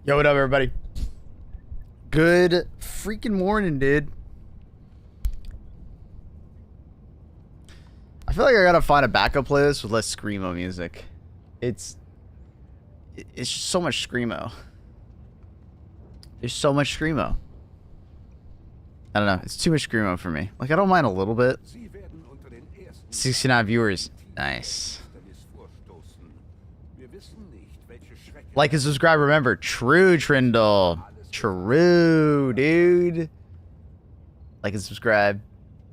Yo, what up, everybody? Good freaking morning, dude. I feel like I gotta find a backup playlist with less screamo music. It's just so much screamo. There's so much screamo. I don't know. It's too much screamo for me. Like, I don't mind a little bit. 69 viewers. Nice. Like and subscribe. Remember, true, Trindle. True, dude. Like and subscribe.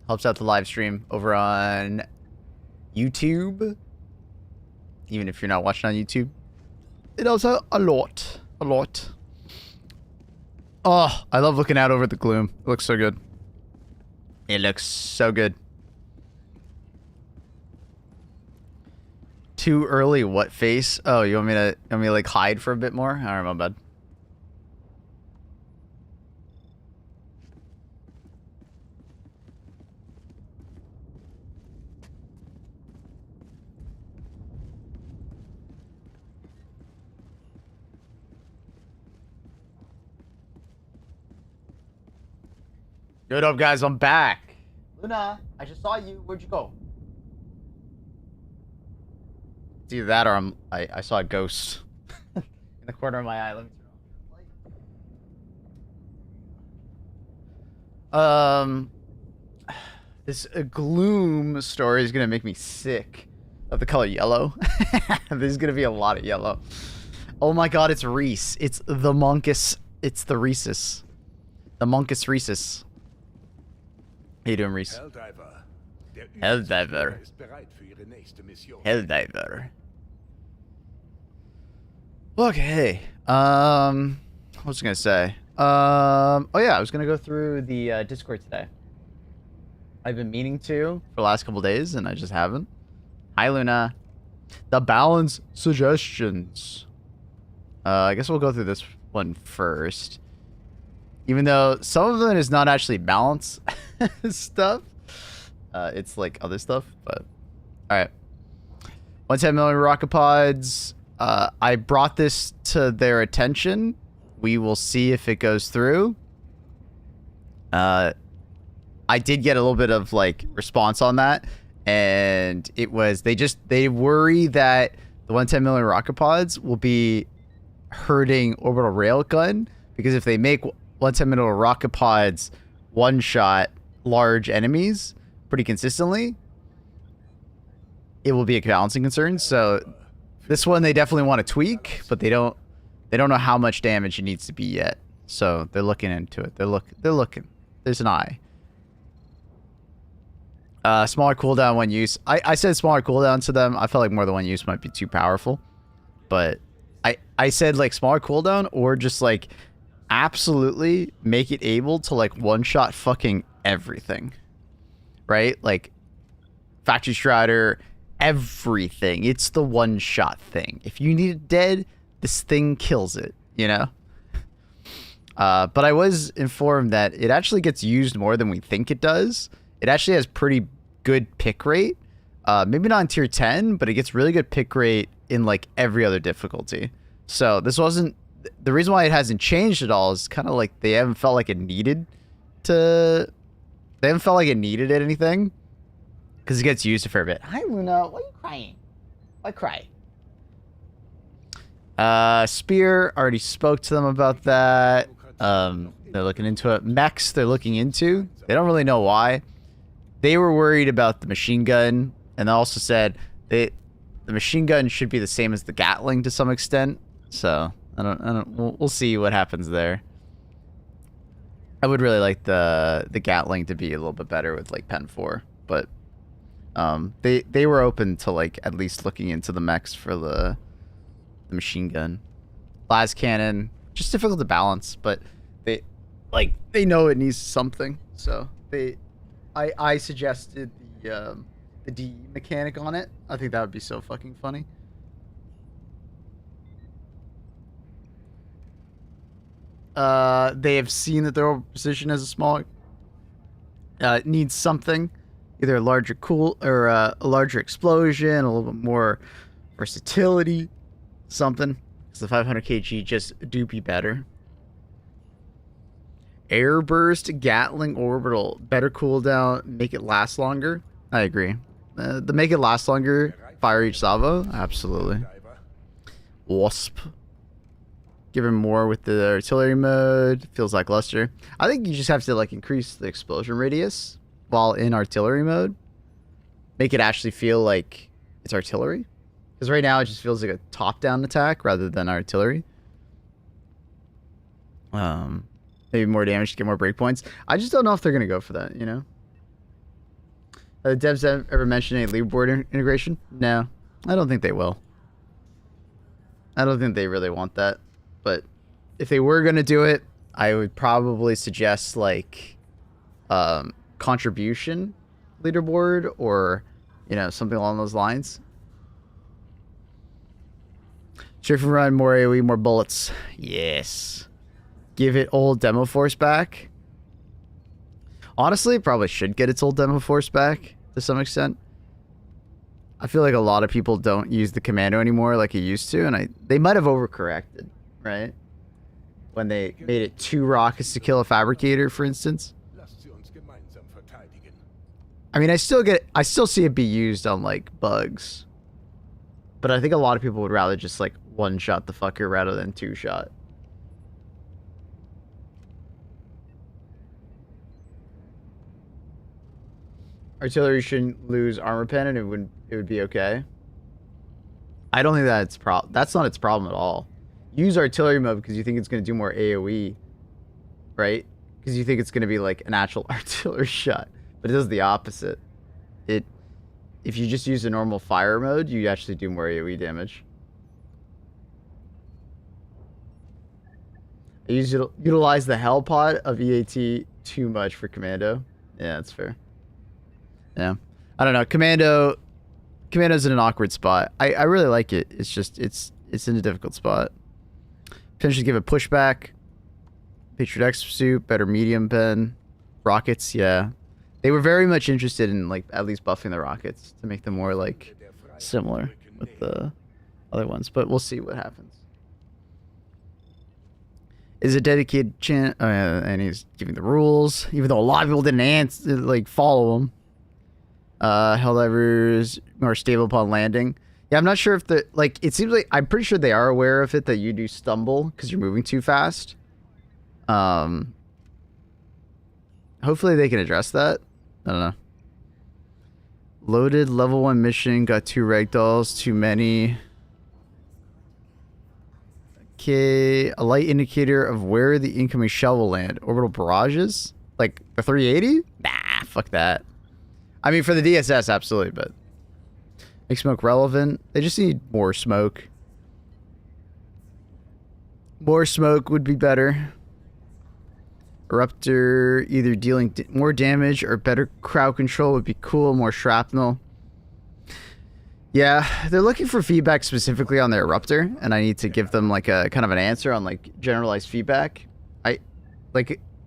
Helps out the live stream over on YouTube. Even if you're not watching on YouTube. It helps out a lot. A lot. Oh, I love looking out over the gloom. It looks so good. It looks so good. Too early what face? Oh, you want me to like hide for a bit more? Alright, my bad. Good up, guys, I'm back. Luna, I just saw you. Where'd you go? It's either that or I saw a ghost in the corner of my eye. Let me turn on the light. This gloom story is gonna make me sick of the color yellow. There's gonna be a lot of yellow. Oh my god, it's Reese. It's the Monkus. It's the Reese's. The Monkus Reese's. How you doing, Reese? Helldiver. Helldiver. Okay. What was I gonna say? Oh yeah, I was gonna go through the Discord today. I've been meaning to for the last couple days, and I just haven't. Hi, Luna. The balance suggestions. I guess we'll go through this one first. Even though some of them is not actually balance stuff. It's like other stuff, but alright. 110 million rocket pods. I brought this to their attention. We will see if it goes through. I did get a little bit of like response on that, and it was they worry that the 110 million rocket pods will be hurting orbital railgun, because if they make 110 million rocket pods one shot large enemies pretty consistently, it will be a balancing concern. So this one they definitely want to tweak, but they don't know how much damage it needs to be yet. So they're looking into it. They're looking. There's an eye. Smaller cooldown when use. I said smaller cooldown to them. I felt like more than one use might be too powerful, but I said like smaller cooldown, or just like absolutely make it able to like one shot fucking everything, right? Like Factory Strider, everything. It's the one shot thing. If you need it dead, this thing kills it, you know? But I was informed that it actually gets used more than we think it does. It actually has pretty good pick rate. Maybe not in tier 10, but it gets really good pick rate in like every other difficulty. So this wasn't the reason why it hasn't changed at all. Is kind of like they haven't felt like it needed anything, because it gets used a fair bit. Hi, Luna. Why are you crying? Why cry? Spear, already spoke to them about that. They're looking into it. Mechs, they're looking into. They don't really know why. They were worried about the machine gun, and they also said the machine gun should be the same as the Gatling to some extent. So I don't. We'll see what happens there. I would really like the Gatling to be a little bit better with like Pen 4, but they were open to like at least looking into the mechs for the machine gun. Las cannon, just difficult to balance, but they know it needs something, so I suggested the D mechanic on it. I think that would be so fucking funny. They have seen that their position as a smaller needs something, either a larger or a larger explosion, a little bit more versatility, something. Because the 500 kg just do be better. Airburst Gatling Orbital. Better cooldown. Make it last longer. I agree. The make it last longer. Fire each salvo. Absolutely. Wasp. Give him more with the artillery mode. Feels like luster. I think you just have to like increase the explosion radius while in artillery mode. Make it actually feel like it's artillery. Because right now it just feels like a top-down attack rather than artillery. Maybe more damage to get more breakpoints. I just don't know if they're going to go for that, you know? The devs ever mentioned any leaderboard integration? No, I don't think they will. I don't think they really want that. But if they were going to do it, I would probably suggest like contribution leaderboard or, you know, something along those lines. Straight from run, more AoE, more bullets. Yes. Give it old demo force back. Honestly, it probably should get its old demo force back to some extent. I feel like a lot of people don't use the commando anymore like it used to, and they might have overcorrected, right? When they made it 2 rockets to kill a fabricator, for instance. I mean, I still see it be used on like bugs. But I think a lot of people would rather just like one-shot the fucker rather than 2-shot. Artillery shouldn't lose armor pen and it would be okay. I don't think that's not its problem at all. Use artillery mode because you think it's going to do more AoE, right? Because you think it's going to be like an actual artillery shot, but it does the opposite. If you just use a normal fire mode, you actually do more AoE damage. I utilize the Hellpod of EAT too much for commando. Yeah, that's fair. Yeah, I don't know. Commando's in an awkward spot. I really like it. It's just it's in a difficult spot. Potentially give it pushback. Patriot Exosuit, better medium pen, rockets. Yeah, they were very much interested in like at least buffing the rockets to make them more like similar with the other ones. But we'll see what happens. Is a dedicated chant, and he's giving the rules, even though a lot of people didn't like follow him. Helldivers more stable upon landing. Yeah, I'm not sure if the like. It seems like I'm pretty sure they are aware of it that you do stumble because you're moving too fast. Hopefully they can address that. I don't know. Loaded level 1 mission got 2 ragdolls. Too many. Okay, a light indicator of where the incoming shell will land. Orbital barrages, like the 380. Nah, fuck that. I mean, for the DSS, absolutely, but make smoke relevant. They just need more smoke. More smoke would be better. Eruptor, either dealing more damage or better crowd control would be cool. More shrapnel. Yeah, they're looking for feedback specifically on their Eruptor, and I need to give them like a kind of an answer on like generalized feedback.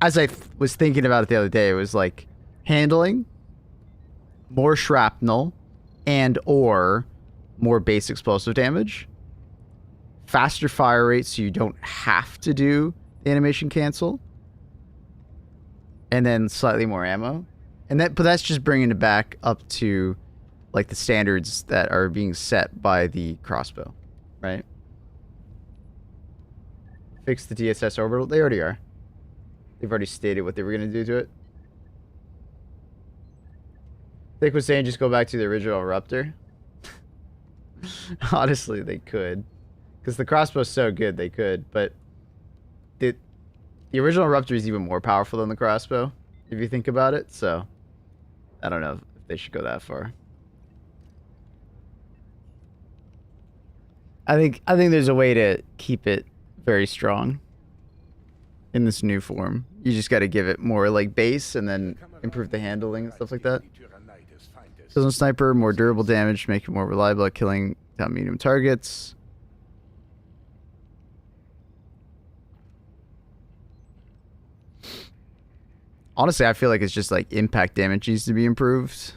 As I was thinking about it the other day, it was like handling, more shrapnel, and or more base explosive damage. Faster fire rate so you don't have to do the animation cancel. And then slightly more ammo. But that's just bringing it back up to like the standards that are being set by the crossbow, right? Fix the DSS orbital. They already are. They've already stated what they were going to do to it. Thick was saying just go back to the original Eruptor. Honestly, they could. Because the crossbow's so good, they could. But the original Eruptor is even more powerful than the crossbow, if you think about it. So, I don't know if they should go that far. I think there's a way to keep it very strong in this new form. You just got to give it more like base and then improve the handling and stuff like that. Killzone sniper, more durable damage, make it more reliable at killing down medium targets. Honestly, I feel like it's just like impact damage needs to be improved.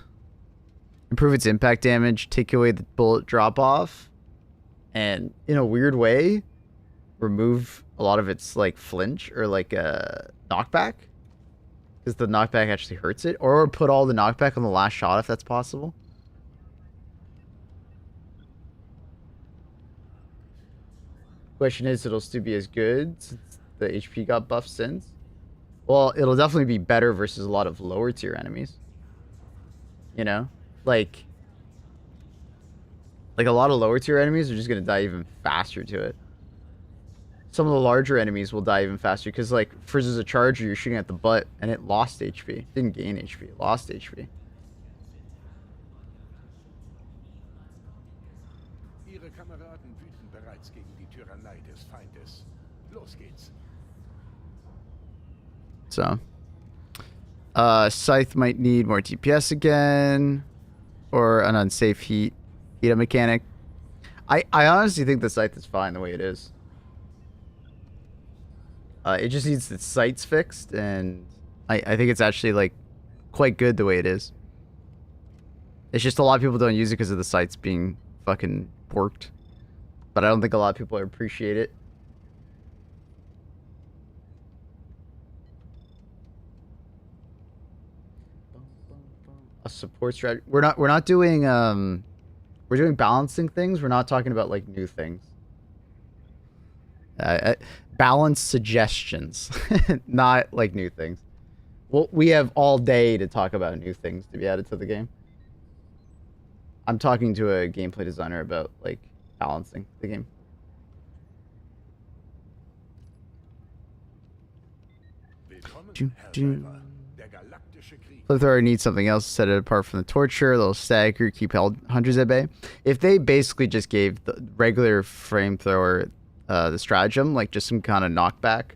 Improve its impact damage, take away the bullet drop off. And in a weird way, remove a lot of its like flinch or like knockback, because the knockback actually hurts it, or put all the knockback on the last shot if that's possible. Question is, it'll still be as good since the HP got buffed since? Well, it'll definitely be better versus a lot of lower tier enemies. You know? Like a lot of lower tier enemies are just going to die even faster to it. Some of the larger enemies will die even faster because, like, first as a charger, you're shooting at the butt and it lost HP. It didn't gain HP, it lost HP. Ihre Kameraden wüten bereits gegen die Tyrannei des Feindes. Los geht's. So, Scythe might need more DPS again, or an unsafe heat mechanic. I honestly think the Scythe is fine the way it is. It just needs its sights fixed, and I think it's actually like quite good the way it is. It's just a lot of people don't use it because of the sights being fucking porked, but I don't think a lot of people appreciate it. A support strategy. We're not doing we're doing balancing things. We're not talking about like new things. Balance suggestions, not like new things. Well, we have all day to talk about new things to be added to the game. I'm talking to a gameplay designer about like balancing the game. Flamethrower needs something else to set it apart from the torture. They'll stagger, keep hunters at bay. If they basically just gave the regular Flamethrower the stratagem, like just some kind of knockback,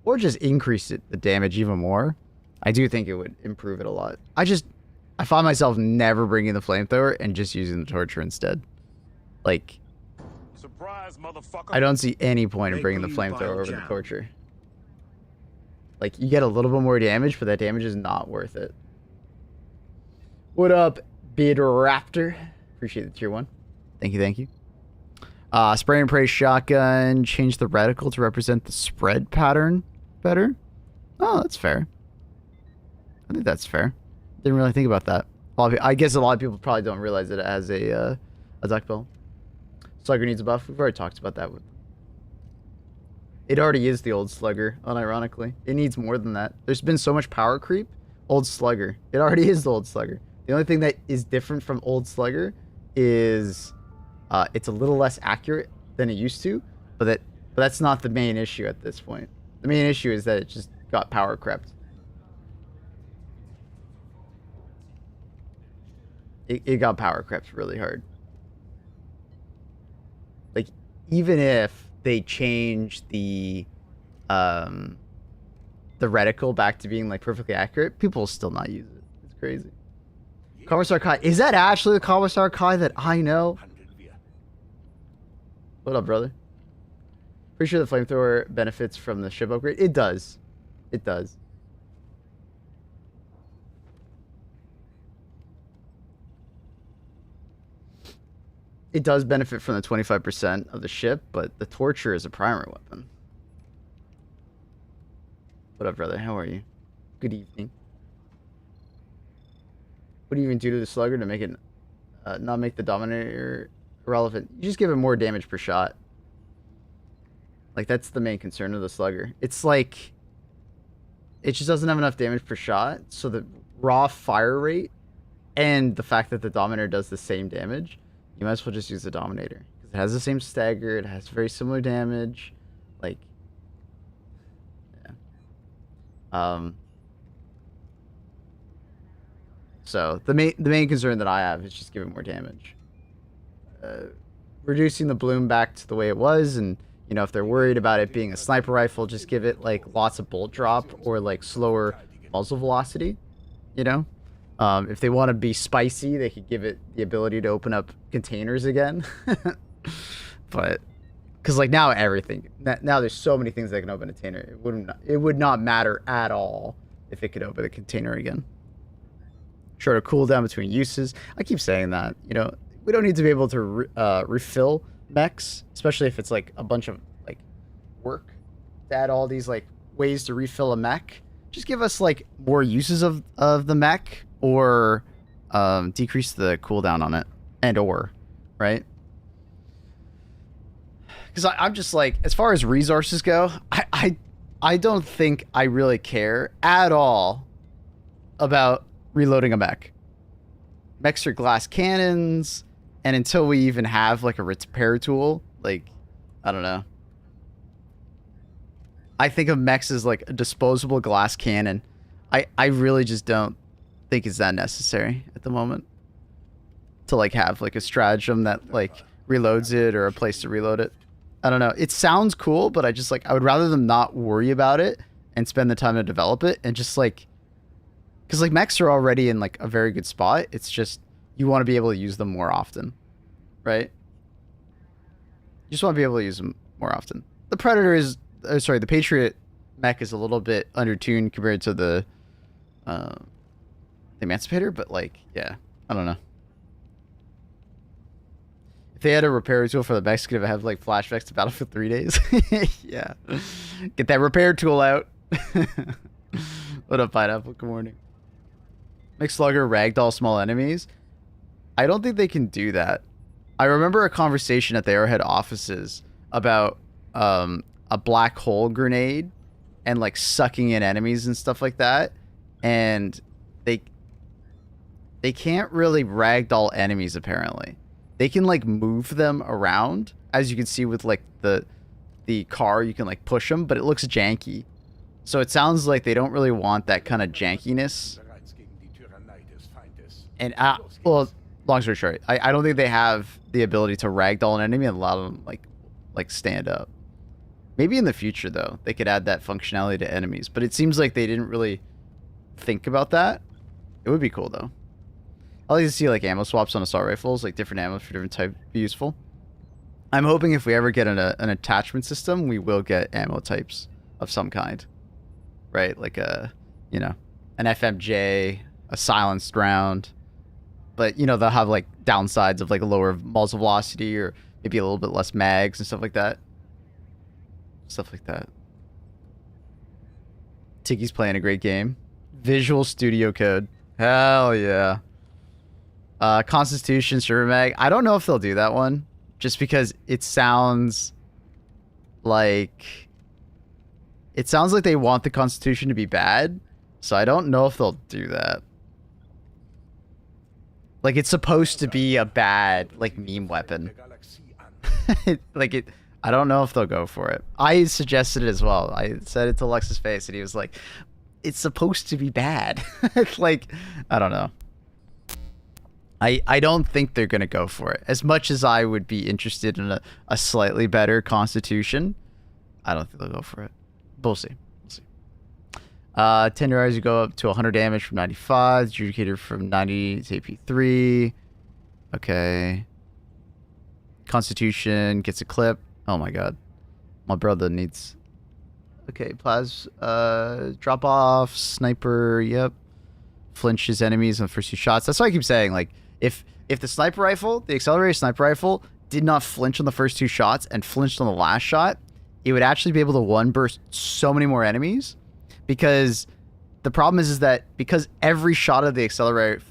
or just increase the damage even more, I do think it would improve it a lot. I find myself never bringing the Flamethrower and just using the torture instead. Like, surprise, motherfucker. I don't see any point in bringing the Flamethrower over the torture. Like, you get a little bit more damage, but that damage is not worth it. What up, Eruptor? Appreciate the tier 1. Thank you, thank you. Spray and pray shotgun. Change the reticle to represent the spread pattern better. Oh, that's fair. I think that's fair. Didn't really think about that. I guess a lot of people probably don't realize it as a duck bill. Slugger needs a buff. We've already talked about that. It already is the old Slugger, unironically. It needs more than that. There's been so much power creep. Old Slugger. It already is the old Slugger. The only thing that is different from old Slugger is it's a little less accurate than it used to, but that's not the main issue at this point. The main issue is that it just got power crept. It got power crept really hard. Like, even if they change the reticle back to being like perfectly accurate, people will still not use it. It's crazy. Commissar Kai. Is that actually the Commissar Kai that I know? What up, brother? Pretty sure the Flamethrower benefits from the ship upgrade. It does. It does. It does benefit from the 25% of the ship, but the torture is a primary weapon. What up, brother? How are you? Good evening. What do you even do to the Slugger to make it not make the Dominator irrelevant? You just give it more damage per shot. Like, that's the main concern of the Slugger. It's like, it just doesn't have enough damage per shot, so the raw fire rate and the fact that the Dominator does the same damage, you might as well just use the Dominator. Because it has the same stagger, it has very similar damage. Like, yeah. So, the main concern that I have is just giving more damage. Reducing the bloom back to the way it was, and, you know, if they're worried about it being a sniper rifle, just give it, like, lots of bolt drop or, like, slower muzzle velocity, you know? If they want to be spicy, they could give it the ability to open up containers again. But, because, like, now everything, now there's so many things that can open a container. It would not matter at all if it could open a container again. Shorter cooldown between uses. I keep saying that, you know, we don't need to be able to refill mechs, especially if it's like a bunch of like work to add all these like ways to refill a mech. Just give us like more uses of the mech, or decrease the cooldown on it, and or right. Because I'm just like, as far as resources go, I don't think I really care at all about reloading a mech. Mechs are glass cannons, and until we even have like a repair tool, like, I don't know. I think of mechs as like a disposable glass cannon. I really just don't think it's that necessary at the moment to like have like a stratagem that like reloads it, or a place to reload it. I don't know. It sounds cool, but I just like, I would rather them not worry about it and spend the time to develop it, and just like, because like mechs are already in like a very good spot. It's just you want to be able to use them more often, right? You just want to be able to use them more often. The Predator is, sorry, the Patriot mech is a little bit undertuned compared to the Emancipator, but like, yeah, I don't know. If they had a repair tool for the mechs, could have like flashbacks to Battlefield 3 days. Yeah, get that repair tool out. What up, Pineapple? Good morning. Make Slugger ragdoll small enemies. I don't think they can do that. I remember a conversation at the Arrowhead offices about a black hole grenade and like sucking in enemies and stuff like that, and they can't really ragdoll enemies apparently. They can like move them around, as you can see with like the car. You can like push them, but it looks janky. So it sounds like they don't really want that kind of jankiness. And well, long story short, I don't think they have the ability to ragdoll an enemy and allow them like stand up. Maybe in the future though, they could add that functionality to enemies, but it seems like they didn't really think about that. It would be cool though. I like to see like ammo swaps on assault rifles, like different ammo for different types, be useful. I'm hoping if we ever get an attachment system, we will get ammo types of some kind, right? Like a, you know, an FMJ, a silenced round, but you know, they'll have like downsides of like a lower muzzle velocity, or maybe a little bit less mags and stuff like that. Stuff like that. Tiggy's playing a great game. Visual Studio Code. Hell yeah. Constitution Server Mag. I don't know if they'll do that one, just because it sounds like they want the Constitution to be bad, so I don't know if they'll do that. Like, it's supposed to be a bad like meme weapon. Like it, I don't know if they'll go for it. I suggested it as well. I said it to Lex's face, and he was like, it's supposed to be bad. Like, I don't know. I don't think they're going to go for it. As much as I would be interested in a slightly better Constitution, I don't think they'll go for it. But we'll see. We'll see. Tenderizer go up to 100 damage from 95. Adjudicator from 90 to AP3. Okay. Constitution gets a clip. Oh my god. My brother needs... Okay, drop off, sniper, yep. Flinches enemies on the first 2 shots. That's why I keep saying, like, if the sniper rifle, the accelerated sniper rifle, did not flinch on the first 2 shots and flinched on the last shot, it would actually be able to one burst so many more enemies. Because the problem is that because every shot of the accelerated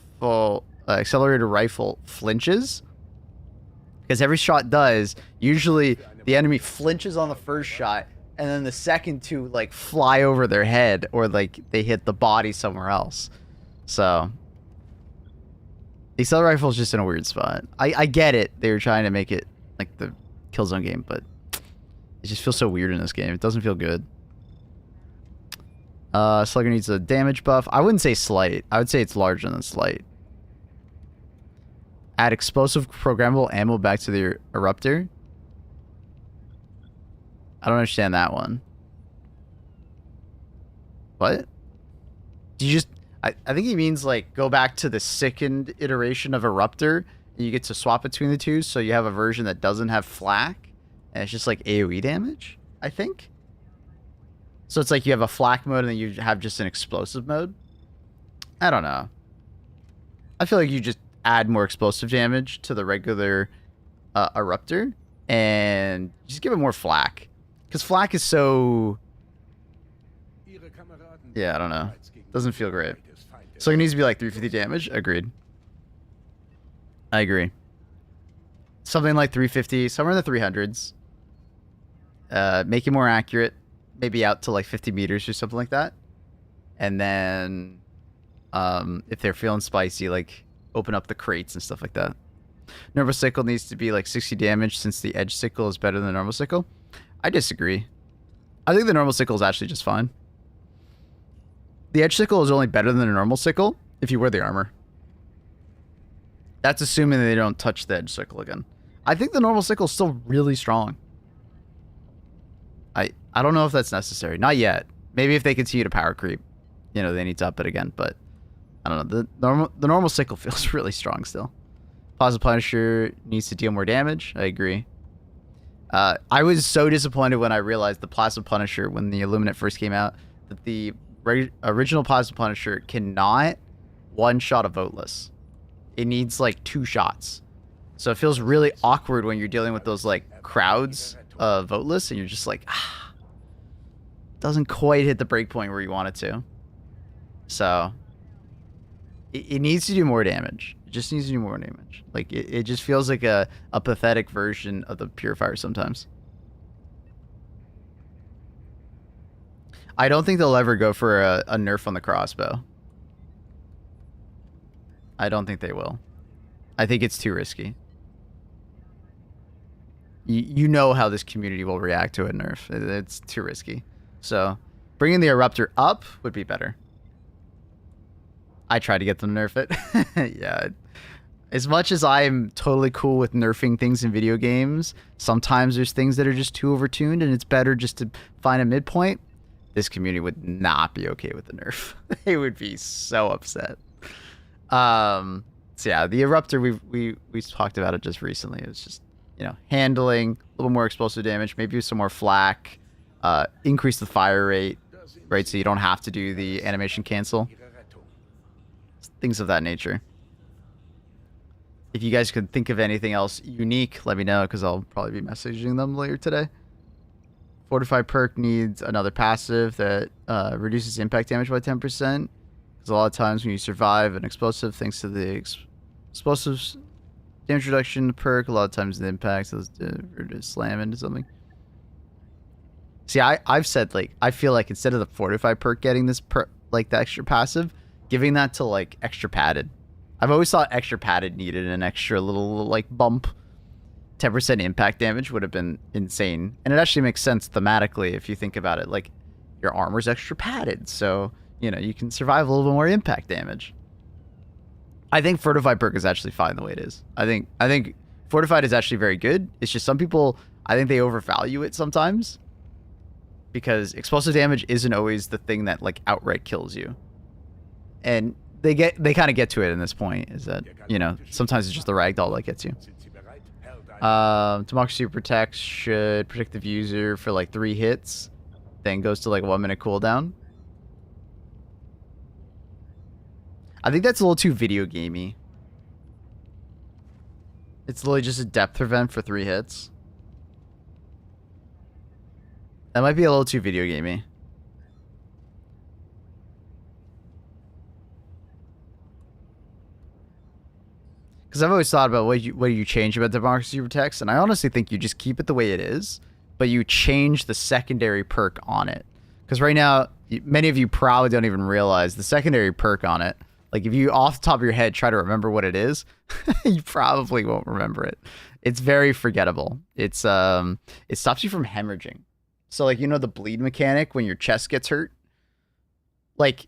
rifle flinches, because every shot does, usually the enemy flinches on the first shot, and then the second 2 like fly over their head, or like they hit the body somewhere else. So the accelerated rifle is just in a weird spot. I get it. They were trying to make it like the Killzone game, but it just feels so weird in this game. It doesn't feel good. Slugger needs a damage buff. I wouldn't say slight. I would say it's larger than slight. Add explosive programmable ammo back to the Eruptor. I don't understand that one. What? Do you just... I think he means, like, go back to the second iteration of Eruptor, and you get to swap between the two, so you have a version that doesn't have flak, and it's just, like, AoE damage, I think? So it's like you have a flak mode, and then you have just an explosive mode? I don't know. I feel like you just add more explosive damage to the regular Eruptor, and just give it more flak. Because flak is so... Yeah, I don't know. Doesn't feel great. So it needs to be like 350 damage. Agreed. I agree. Something like 350, somewhere in the 300s. Make it more accurate. Maybe out to like 50 meters or something like that. And then, if they're feeling spicy, like open up the crates and stuff like that. Normal sickle needs to be like 60 damage since the edge sickle is better than the normal sickle. I disagree. I think the normal sickle is actually just fine. The edge sickle is only better than the normal sickle if you wear the armor. That's assuming they don't touch the edge sickle again. I think the normal sickle is still really strong. I don't know if that's necessary. Not yet. Maybe if they continue to power creep, you know, they need to up it again. But I don't know. The normal sickle feels really strong still. Plasma Punisher needs to deal more damage. I agree. I was so disappointed when I realized the Plasma Punisher, when the Illuminate first came out, that the original Plasma Punisher cannot one-shot a Voteless. It needs like 2 shots. So it feels really awkward when you're dealing with those like crowds of Voteless and you're just like, doesn't quite hit the breakpoint where you want it to. So it needs to do more damage. It just needs to do more damage. Like it just feels like a pathetic version of the Purifier sometimes. I don't think they'll ever go for a nerf on the crossbow. I don't think they will. I think it's too risky. You know how this community will react to a nerf. It's too risky. So bringing the Eruptor up would be better. I tried to get them to nerf it. Yeah. As much as I'm totally cool with nerfing things in video games, sometimes there's things that are just too overtuned and it's better just to find a midpoint. This community would not be okay with the nerf. They would be so upset. So yeah, the Eruptor, we talked about it just recently. It was just, you know, handling, a little more explosive damage, maybe some more flak, increase the fire rate, right? So you don't have to do the animation cancel. Things of that nature. If you guys could think of anything else unique, let me know, because I'll probably be messaging them later today. Fortify perk needs another passive that reduces impact damage by 10%. Because a lot of times when you survive an explosive, thanks to the explosives damage reduction perk, a lot of times the impact is to slam into something. See, I've said, like, I feel like instead of the Fortify perk getting this like the extra passive, giving that to like extra padded. I've always thought extra padded needed an extra little like bump. 10% impact damage would have been insane. And it actually makes sense thematically if you think about it. Like, your armor's extra padded, so, you know, you can survive a little bit more impact damage. I think Fortified perk is actually fine the way it is. I think Fortified is actually very good. It's just some people, I think they overvalue it sometimes. Because explosive damage isn't always the thing that, like, outright kills you. And they kind of get to it in this point, is that, you know, sometimes it's just the ragdoll that gets you. Democracy Protects should protect the user for like 3 hits, then goes to like a 1-minute cooldown. I think that's a little too video gamey. It's literally just a depth prevent for 3 hits. That might be a little too video gamey. Because I've always thought about what you change about Democracy Protects, and I honestly think you just keep it the way it is, but you change the secondary perk on it. Because right now, many of you probably don't even realize the secondary perk on it. Like, if you off the top of your head try to remember what it is, you probably won't remember it. It's very forgettable. It stops you from hemorrhaging. So, like, you know the bleed mechanic when your chest gets hurt? Like,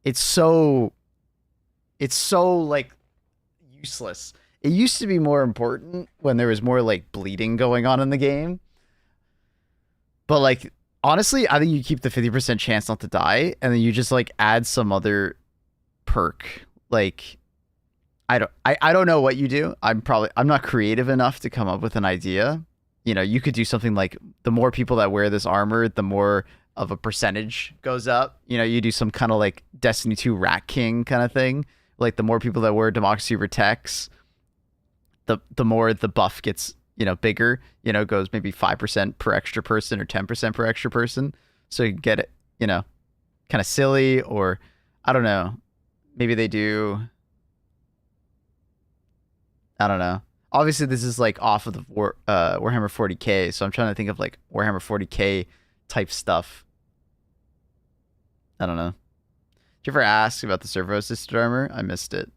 it's so like useless. It used to be more important when there was more like bleeding going on in the game. But like, honestly, I think you keep the 50% chance not to die, and then you just like add some other perk. Like, I don't know what you do. I'm not creative enough to come up with an idea. You know, you could do something like the more people that wear this armor, the more of a percentage goes up. You know, you do some kind of like Destiny 2 Rat King kind of thing. Like, the more people that wear Democracy Protects, the more the buff gets, you know, bigger, you know, goes maybe 5% per extra person or 10% per extra person. So you get it, you know, kind of silly, or I don't know. Maybe they do. I don't know. Obviously, this is like off of the Warhammer 40k, so I'm trying to think of like Warhammer 40k type stuff. I don't know. Did you ever ask about the servo assisted armor? I missed it.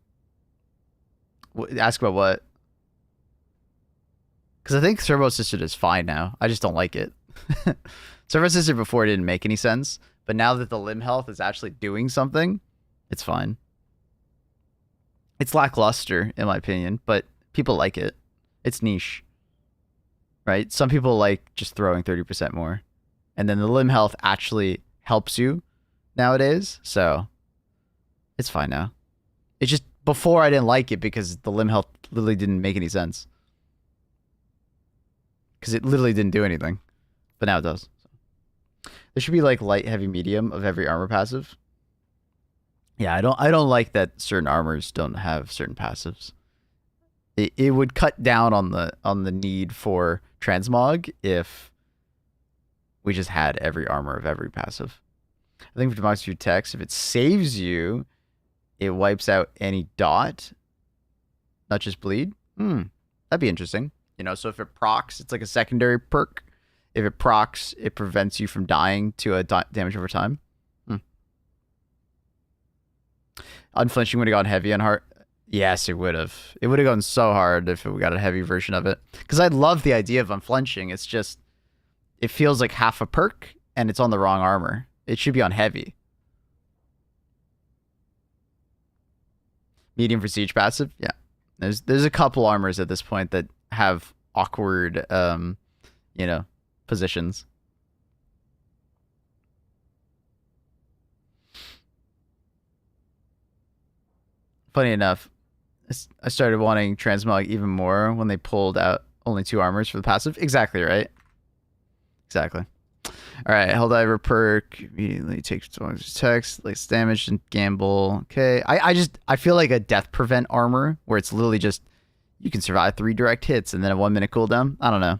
Ask about what? Because I think servo assisted is fine now. I just don't like it. Servo assisted before didn't make any sense, but now that the limb health is actually doing something, it's fine. It's lackluster in my opinion, but people like it. It's niche, right? Some people like just throwing 30% more, and then the limb health actually helps you nowadays, so it's fine now. It's just before I didn't like it because the limb health literally didn't make any sense. Because it literally didn't do anything. But now it does. There should be like light, heavy, medium of every armor passive. Yeah, I don't like that certain armors don't have certain passives. It would cut down on the need for transmog if we just had every armor of every passive. I think for democracy text, if it saves you, it wipes out any dot, not just bleed. That'd be interesting. You know, so if it procs, it's like a secondary perk. If it procs, it prevents you from dying to a damage over time. Unflinching would have gone heavy on hard. Yes, it would have. It would have gone so hard if we got a heavy version of it. Because I love the idea of unflinching. It's just, it feels like half a perk, and it's on the wrong armor. It should be on heavy. Medium for siege passive, yeah. There's a couple armors at this point that have awkward, you know, positions. Funny enough, I started wanting transmog even more when they pulled out only 2 armors for the passive. Exactly right. Exactly. All right, Helldiver perk immediately takes text, less damage and gamble. Okay, I feel like a death prevent armor where it's literally just you can survive 3 direct hits and then a 1-minute cooldown. I don't know.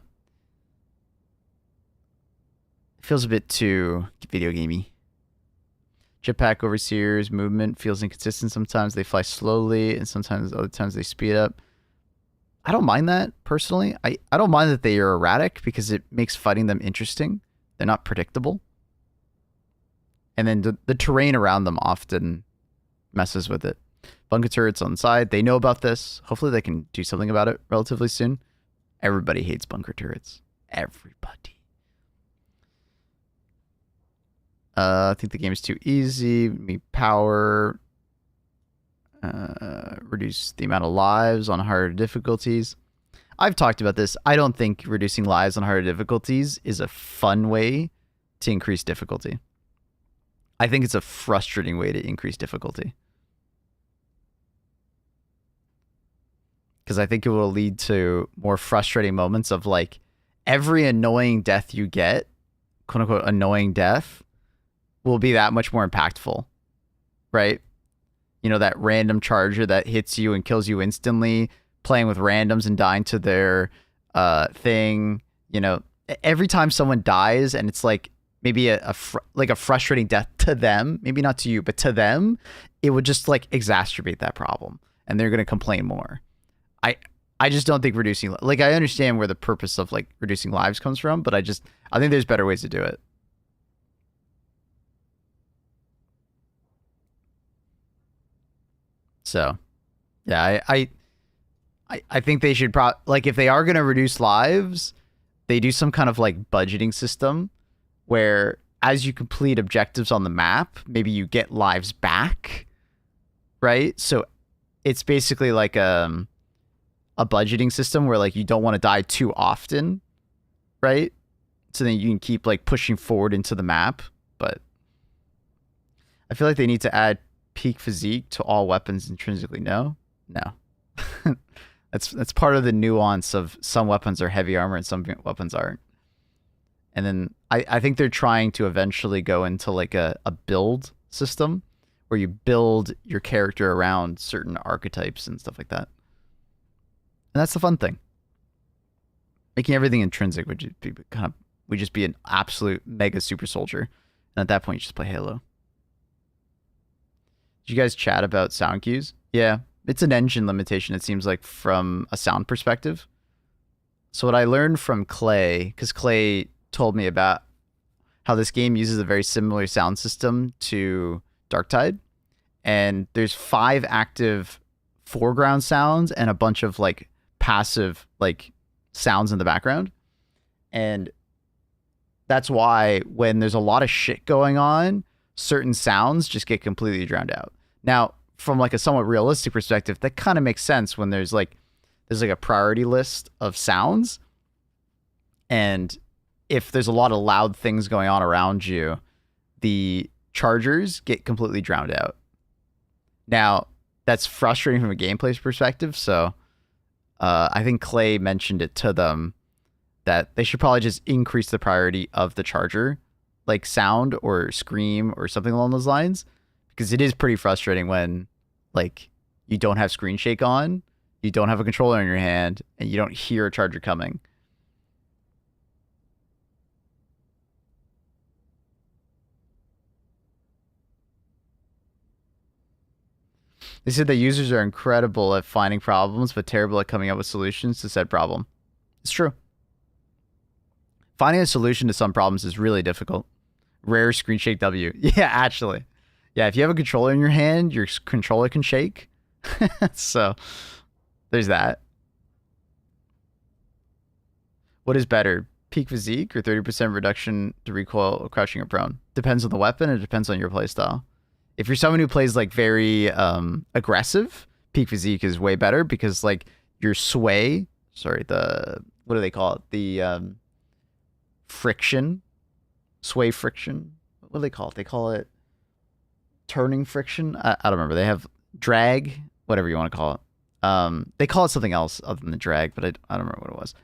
It feels a bit too video gamey. Jetpack overseers movement feels inconsistent. Sometimes they fly slowly, and sometimes other times they speed up. I don't mind that personally. I don't mind that they are erratic because it makes fighting them interesting. They're not predictable. And then the terrain around them often messes with it. Bunker turrets on the side. They know about this. Hopefully they can do something about it relatively soon. Everybody hates bunker turrets. Everybody. I think the game is too easy. Me power. Reduce the amount of lives on harder difficulties. I've talked about this. I don't think reducing lives on harder difficulties is a fun way to increase difficulty. I think it's a frustrating way to increase difficulty. Because I think it will lead to more frustrating moments of like every annoying death you get, quote unquote annoying death, will be that much more impactful. Right? You know, that random charger that hits you and kills you instantly, playing with randoms and dying to their thing. You know, every time someone dies and it's like maybe a frustrating death to them, maybe not to you, but to them, it would just like exacerbate that problem and they're going to complain more. I just don't think reducing, like, I understand where the purpose of like reducing lives comes from, but I think there's better ways to do it. So, yeah, I think they should like if they are going to reduce lives, they do some kind of like budgeting system where as you complete objectives on the map, maybe you get lives back, right? So it's basically like a budgeting system where like you don't want to die too often, right? So then you can keep like pushing forward into the map, but I feel like they need to add peak physique to all weapons intrinsically. No. That's part of the nuance of some weapons are heavy armor and some weapons aren't. And then I think they're trying to eventually go into like a build system where you build your character around certain archetypes and stuff like that. And that's the fun thing. Making everything intrinsic would just be would just be an absolute mega super soldier. And at that point, you just play Halo. Did you guys chat about sound cues? Yeah, it's an engine limitation, it seems like, from a sound perspective. So what I learned from Clay, because Clay told me about how this game uses a very similar sound system to Darktide. And there's 5 active foreground sounds and a bunch of like passive like sounds in the background. And that's why when there's a lot of shit going on, certain sounds just get completely drowned out. Now, from like a somewhat realistic perspective, that kind of makes sense when there's like a priority list of sounds. And if there's a lot of loud things going on around you, the chargers get completely drowned out. Now, that's frustrating from a gameplay perspective, so I think Clay mentioned it to them that they should probably just increase the priority of the charger, like sound or scream or something along those lines, because it is pretty frustrating when like you don't have screen shake on, you don't have a controller in your hand, and you don't hear a charger coming. They said that users are incredible at finding problems, but terrible at coming up with solutions to said problem. It's true. Finding a solution to some problems is really difficult. Rare screen shake W. Yeah, actually. Yeah, if you have a controller in your hand, your controller can shake. So, there's that. What is better, peak physique or 30% reduction to recoil crouching or prone? Depends on the weapon and it depends on your playstyle. If you're someone who plays like very aggressive, peak physique is way better because like your sway, sorry, what do they call it? The friction, sway friction. What do they call it? They call it turning friction. I don't remember. They have drag, whatever you want to call it. They call it something else other than the drag, but I don't remember what it was.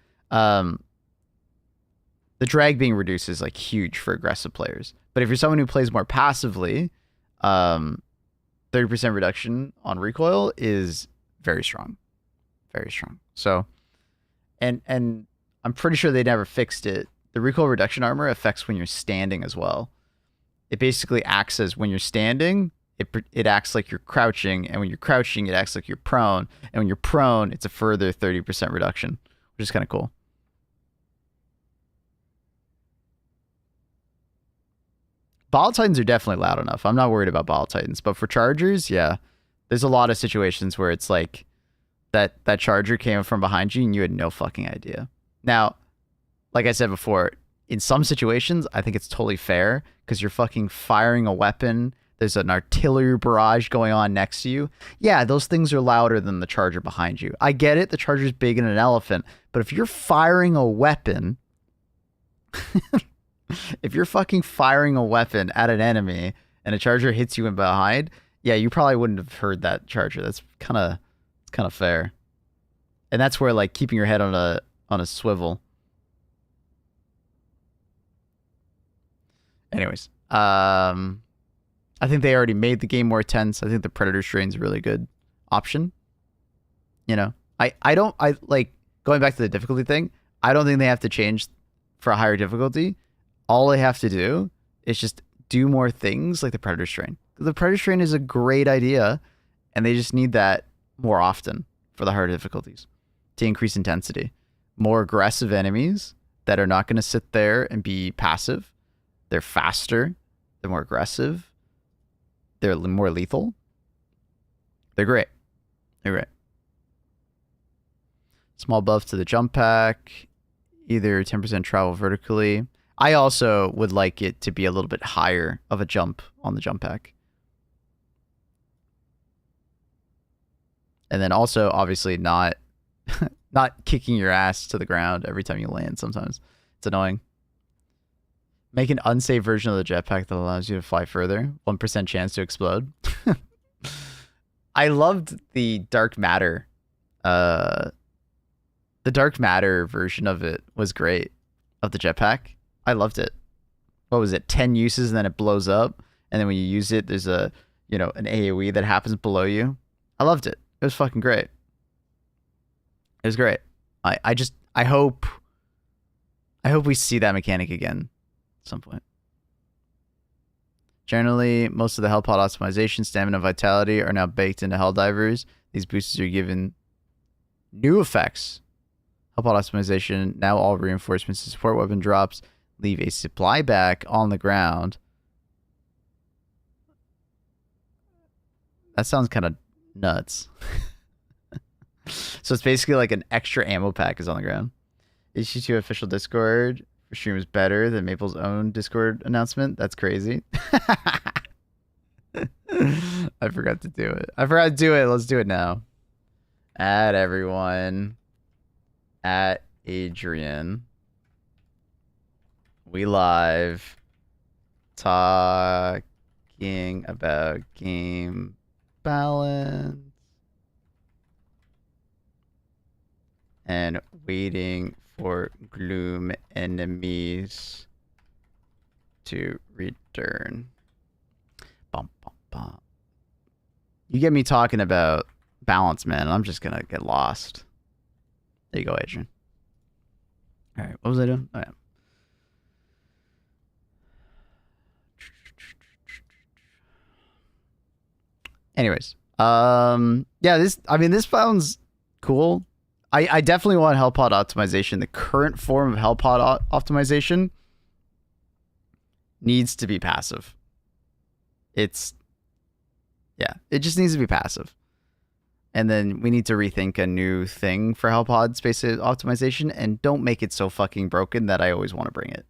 The drag being reduced is like huge for aggressive players. But if you're someone who plays more passively, 30% reduction on recoil is very strong. Very strong. So, and I'm pretty sure they never fixed it. The recoil reduction armor affects when you're standing as well. It basically acts as when you're standing, it acts like you're crouching, and when you're crouching, it acts like you're prone, and when you're prone, it's a further 30% reduction, which is kind of cool. Ball Titans are definitely loud enough. I'm not worried about Ball Titans, but for Chargers, yeah, there's a lot of situations where it's like that Charger came from behind you and you had no fucking idea. Now, like I said before, in some situations, I think it's totally fair because you're fucking firing a weapon. There's an artillery barrage going on next to you. Yeah, those things are louder than the Charger behind you. I get it. The Charger's big and an elephant. But if you're firing a weapon... if you're fucking firing a weapon at an enemy and a Charger hits you in behind, yeah, you probably wouldn't have heard that Charger. That's kind of fair. And that's where like keeping your head on a swivel. Anyways, I think they already made the game more tense. I think the Predator strain's a really good option. You know, I like going back to the difficulty thing. I don't think they have to change for a higher difficulty. All they have to do is just do more things like the Predator strain. The Predator strain is a great idea, and they just need that more often for the harder difficulties to increase intensity. More aggressive enemies that are not going to sit there and be passive. They're faster. They're more aggressive. They're more lethal. They're great. They're great. Small buff to the jump pack. Either 10% travel vertically. I also would like it to be a little bit higher of a jump on the jump pack. And then also, obviously, not kicking your ass to the ground every time you land sometimes. It's annoying. Make an unsafe version of the jetpack that allows you to fly further. 1% chance to explode. I loved the dark matter. The dark matter version of it was great. Of the jetpack. I loved it. What was it? 10 uses and then it blows up. And then when you use it, there's an AoE that happens below you. I loved it. It was fucking great. It was great. I hope I hope we see that mechanic again at some point. Generally, most of the Hellpod optimization, stamina, vitality are now baked into Helldivers. These boosters are given new effects. Hellpod optimization, now all reinforcements to support weapon drops leave a supply back on the ground. That sounds kind of nuts. So it's basically like an extra ammo pack is on the ground. HG2 official Discord for stream is better than Maple's own Discord announcement. That's crazy. I forgot to do it. I forgot to do it. Let's do it now. Add everyone. At Adrian. We live. Talking about game balance. And waiting for gloom enemies to return. Bum, bum, bum. You get me talking about balance, man, I'm just gonna get lost. There you go, Adrian. All right, what was I doing? Oh, yeah. Anyways, yeah, this sounds cool. I definitely want Hellpod optimization. The current form of Hellpod optimization needs to be passive. It just needs to be passive. And then we need to rethink a new thing for Hellpod space optimization, and don't make it so fucking broken that I always want to bring it.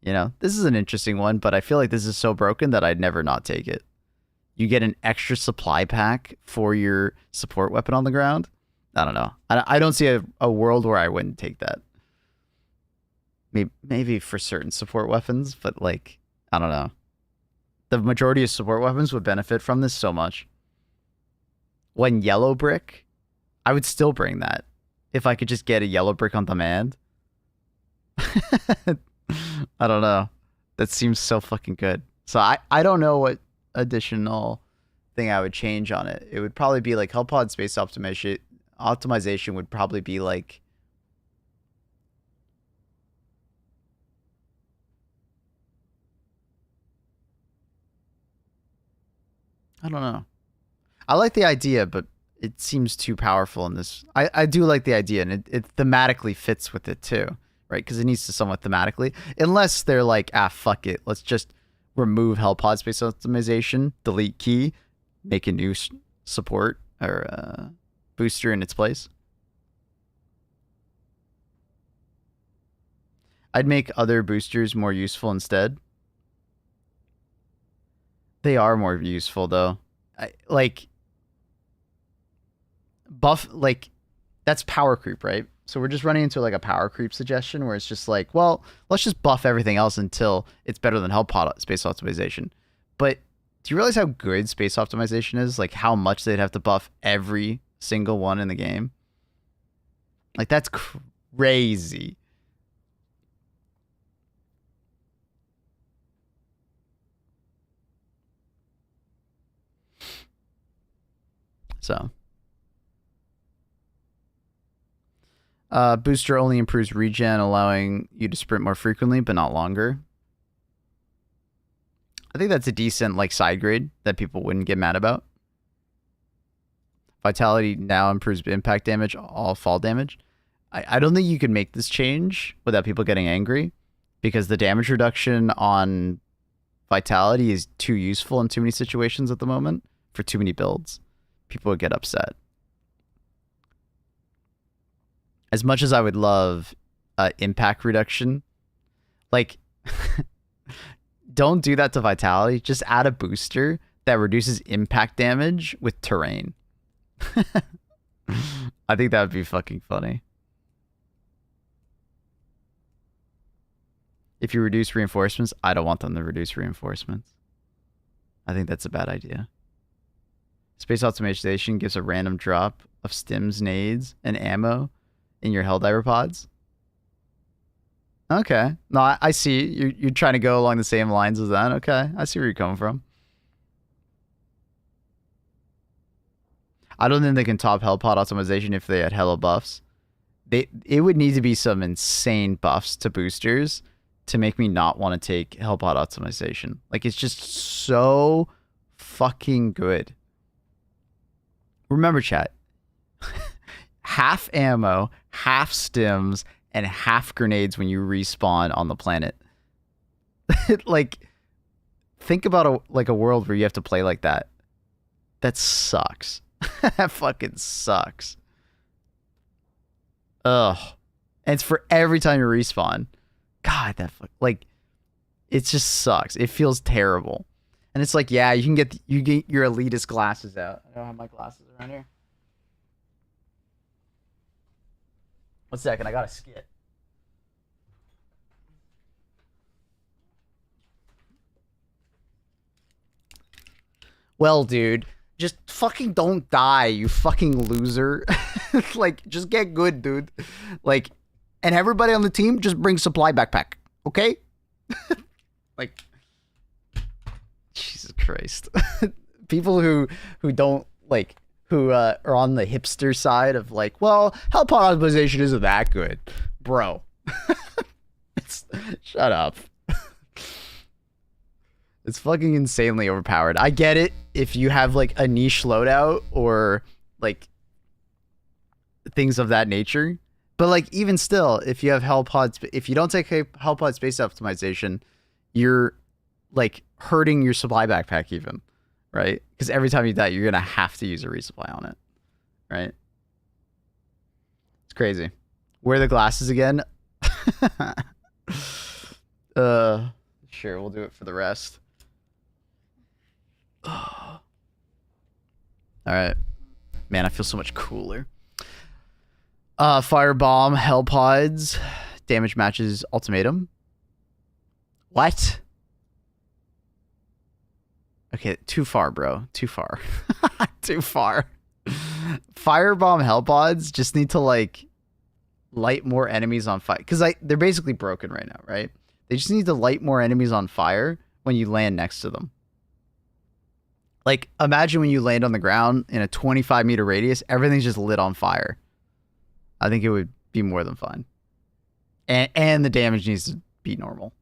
You know, this is an interesting one, but I feel like this is so broken that I'd never not take it. You get an extra supply pack for your support weapon on the ground. I don't know. I don't see a world where I wouldn't take that. Maybe for certain support weapons, but like, I don't know. The majority of support weapons would benefit from this so much. One yellow brick, I would still bring that. If I could just get a yellow brick on demand. I don't know. That seems so fucking good. So I don't know what additional thing I would change on it. It would probably be like Hellpod space optimization would probably be like I don't know. I like the idea, but it seems too powerful in this. I do like the idea, and it thematically fits with it too, right? Because it needs to somewhat thematically. Unless they're like, fuck it. Let's just remove Hellpod space optimization, delete key, make a new support or booster in its place. I'd make other boosters more useful instead. They are more useful though. Buff, like, that's power creep, right? So we're just running into like a power creep suggestion where it's just like, well, let's just buff everything else until it's better than Hellpod space optimization. But do you realize how good space optimization is? Like how much they'd have to buff every single one in the game? Like that's crazy. So booster only improves regen, allowing you to sprint more frequently, but not longer. I think that's a decent like side grade that people wouldn't get mad about. Vitality now improves impact damage, all fall damage. I don't think you could make this change without people getting angry, because the damage reduction on Vitality is too useful in too many situations at the moment for too many builds. People would get upset. As much as I would love impact reduction, like, don't do that to Vitality. Just add a booster that reduces impact damage with terrain. I think that would be fucking funny. If you reduce reinforcements, I don't want them to reduce reinforcements. I think that's a bad idea. Space optimization gives a random drop of stims, nades, and ammo in your Helldiver pods. Okay. No, I see. You're trying to go along the same lines as that. Okay. I see where you're coming from. I don't think they can top Hellpod optimization if they had hella buffs. it would need to be some insane buffs to boosters to make me not want to take Hellpod optimization. Like, it's just so fucking good. Remember, chat. Half ammo, half stims, and half grenades when you respawn on the planet. Like, think about a world where you have to play like that. That sucks. That fucking sucks. Ugh. And it's for every time you respawn. God, like, it just sucks. It feels terrible. And it's like, yeah, you get your elitist glasses out. I don't have my glasses around here. 1 second, I got a skit. Well, dude, just fucking don't die, you fucking loser. Like, just get good, dude. Like, and everybody on the team, just bring supply backpack, okay? Like, Jesus Christ. People who don't, like, who are on the hipster side of, like, well, Hellpod optimization isn't that good. Bro. Shut up. It's fucking insanely overpowered. I get it if you have, like, a niche loadout or, like, things of that nature. But, like, even still, if you have Hellpod, if you don't take Hellpod space optimization, you're, like, hurting your supply backpack even, right? Because every time you die, you're going to have to use a resupply on it, right? It's crazy. Wear the glasses again? Sure, we'll do it for the rest. All right. Man, I feel so much cooler. Firebomb, Hellpods, damage matches ultimatum. What? Okay, too far, bro. Too far. Too far. Firebomb Hellpods just need to, like, light more enemies on fire. Because they're basically broken right now, right? They just need to light more enemies on fire when you land next to them. Like, imagine when you land on the ground in a 25-meter radius, everything's just lit on fire. I think it would be more than fine. And the damage needs to be normal.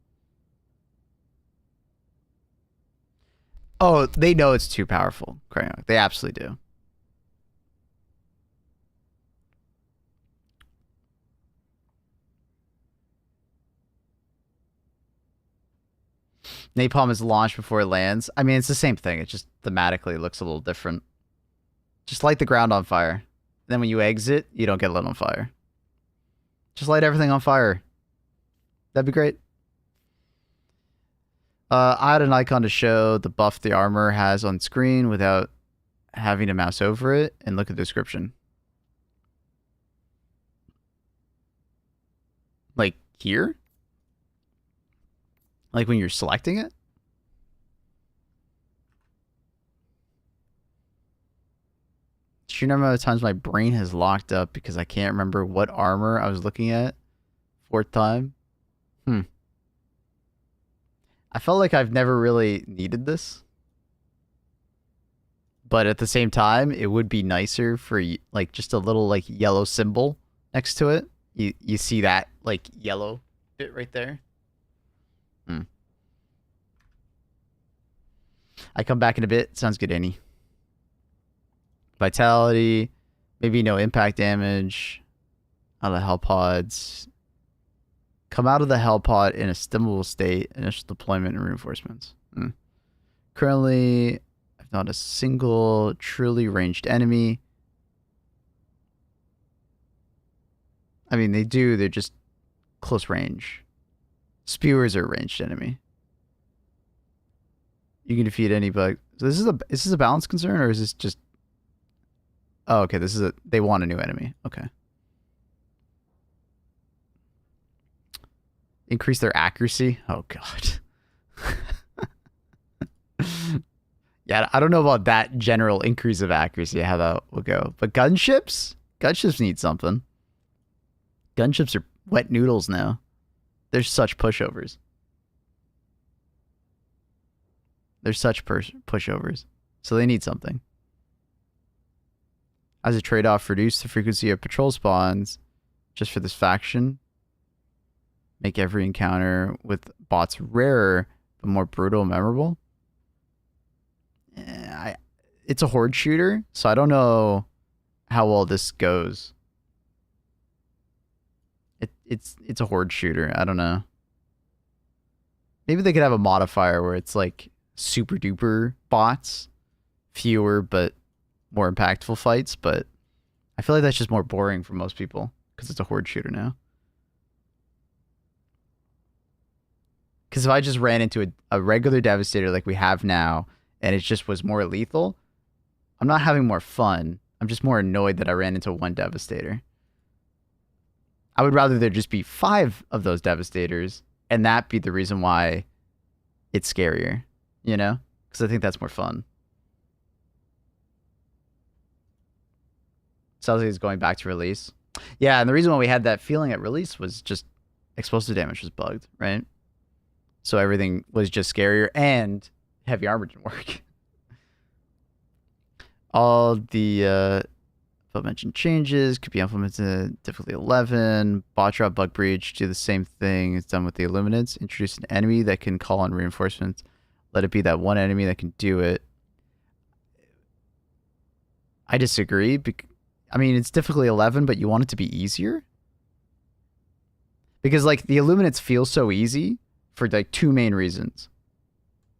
Oh, they know it's too powerful. They absolutely do. Napalm is launched before it lands. I mean, it's the same thing. It just thematically looks a little different. Just light the ground on fire. Then when you exit, you don't get lit on fire. Just light everything on fire. That'd be great. I had an icon to show the buff the armor has on screen without having to mouse over it, and look at the description. Like here? Like when you're selecting it? Sheer number of times my brain has locked up because I can't remember what armor I was looking at. 4th time. I felt like I've never really needed this. But at the same time, it would be nicer for, like, just a little, like, yellow symbol next to it. You see that, like, yellow bit right there? I come back in a bit. Sounds good, Annie. Vitality. Maybe no impact damage. Out of the Hellpods. Come out of the Hellpod in a stimmable state. Initial deployment and reinforcements. Currently, I've not a single truly ranged enemy. I mean, they do. They're just close range. Spewers are a ranged enemy. You can defeat any bug. So is this a balance concern, or is this just... Oh, okay. They want a new enemy. Okay. Increase their accuracy. Oh, God. Yeah, I don't know about that general increase of accuracy, how that will go. But gunships? Gunships need something. Gunships are wet noodles now. They're such pushovers. They're such pushovers. So they need something. As a trade-off, reduce the frequency of patrol spawns just for this faction. Make every encounter with bots rarer, but more brutal and memorable. It's a horde shooter, so I don't know how well this goes. It's a horde shooter. I don't know. Maybe they could have a modifier where it's like super duper bots, fewer but more impactful fights, but I feel like that's just more boring for most people because it's a horde shooter now. Because if I just ran into a regular Devastator like we have now, and it just was more lethal, I'm not having more fun. I'm just more annoyed that I ran into one Devastator. I would rather there just be 5 of those Devastators, and that be the reason why it's scarier, you know? Because I think that's more fun. Sounds like it's going back to release. Yeah, and the reason why we had that feeling at release was just explosive damage was bugged, right? So everything was just scarier, and heavy armor didn't work. All the above-mentioned changes could be implemented in difficulty 11. Bot drop, bug breach, do the same thing it's done with the Illuminates. Introduce an enemy that can call on reinforcements. Let it be that one enemy that can do it. I disagree. I mean, it's difficulty 11, but you want it to be easier? Because, like, the Illuminates feel so easy for, like, 2 main reasons.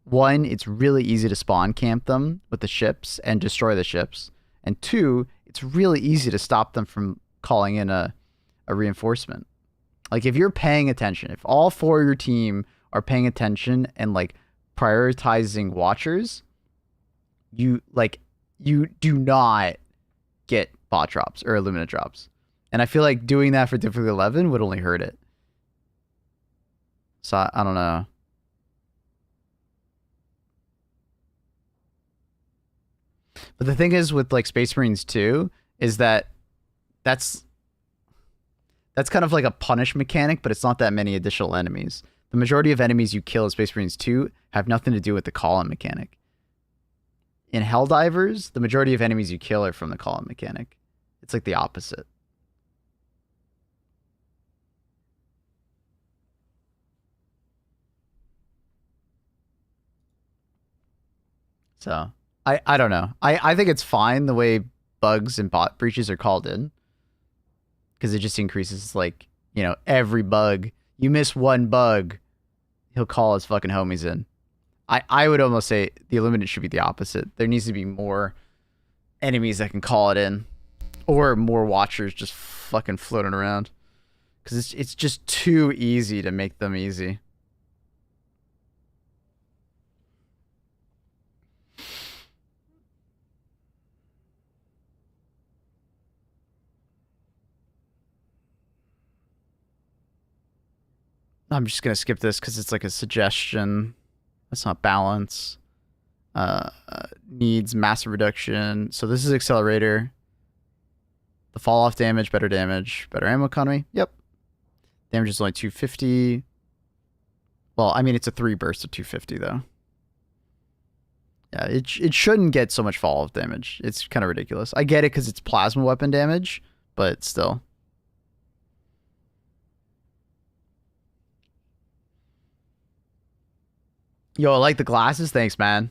One, it's really easy to spawn camp them with the ships and destroy the ships. And 2, it's really easy to stop them from calling in a reinforcement. Like, if you're paying attention, if all 4 of your team are paying attention and, like, prioritizing watchers, you do not get bot drops or Illumina drops. And I feel like doing that for difficulty 11 would only hurt it. So, I don't know. But the thing is with, like, Space Marines 2 is that that's kind of like a punish mechanic, but it's not that many additional enemies. The majority of enemies you kill in Space Marines 2 have nothing to do with the call-in mechanic. In Helldivers, the majority of enemies you kill are from the call-in mechanic. It's like the opposite. So, I don't know. I think it's fine the way bugs and bot breaches are called in. Because it just increases, like, you know, every bug. You miss one bug, he'll call his fucking homies in. I would almost say the Illuminate should be the opposite. There needs to be more enemies that can call it in. Or more watchers just fucking floating around. Because it's just too easy to make them easy. I'm just going to skip this because it's like a suggestion. That's not balance. Needs massive reduction. So this is accelerator. The fall off damage, better ammo economy. Yep. Damage is only 250. Well, I mean, it's a 3 burst of 250 though. Yeah, it shouldn't get so much fall off damage. It's kind of ridiculous. I get it because it's plasma weapon damage, but still. Yo, I like the glasses. Thanks, man.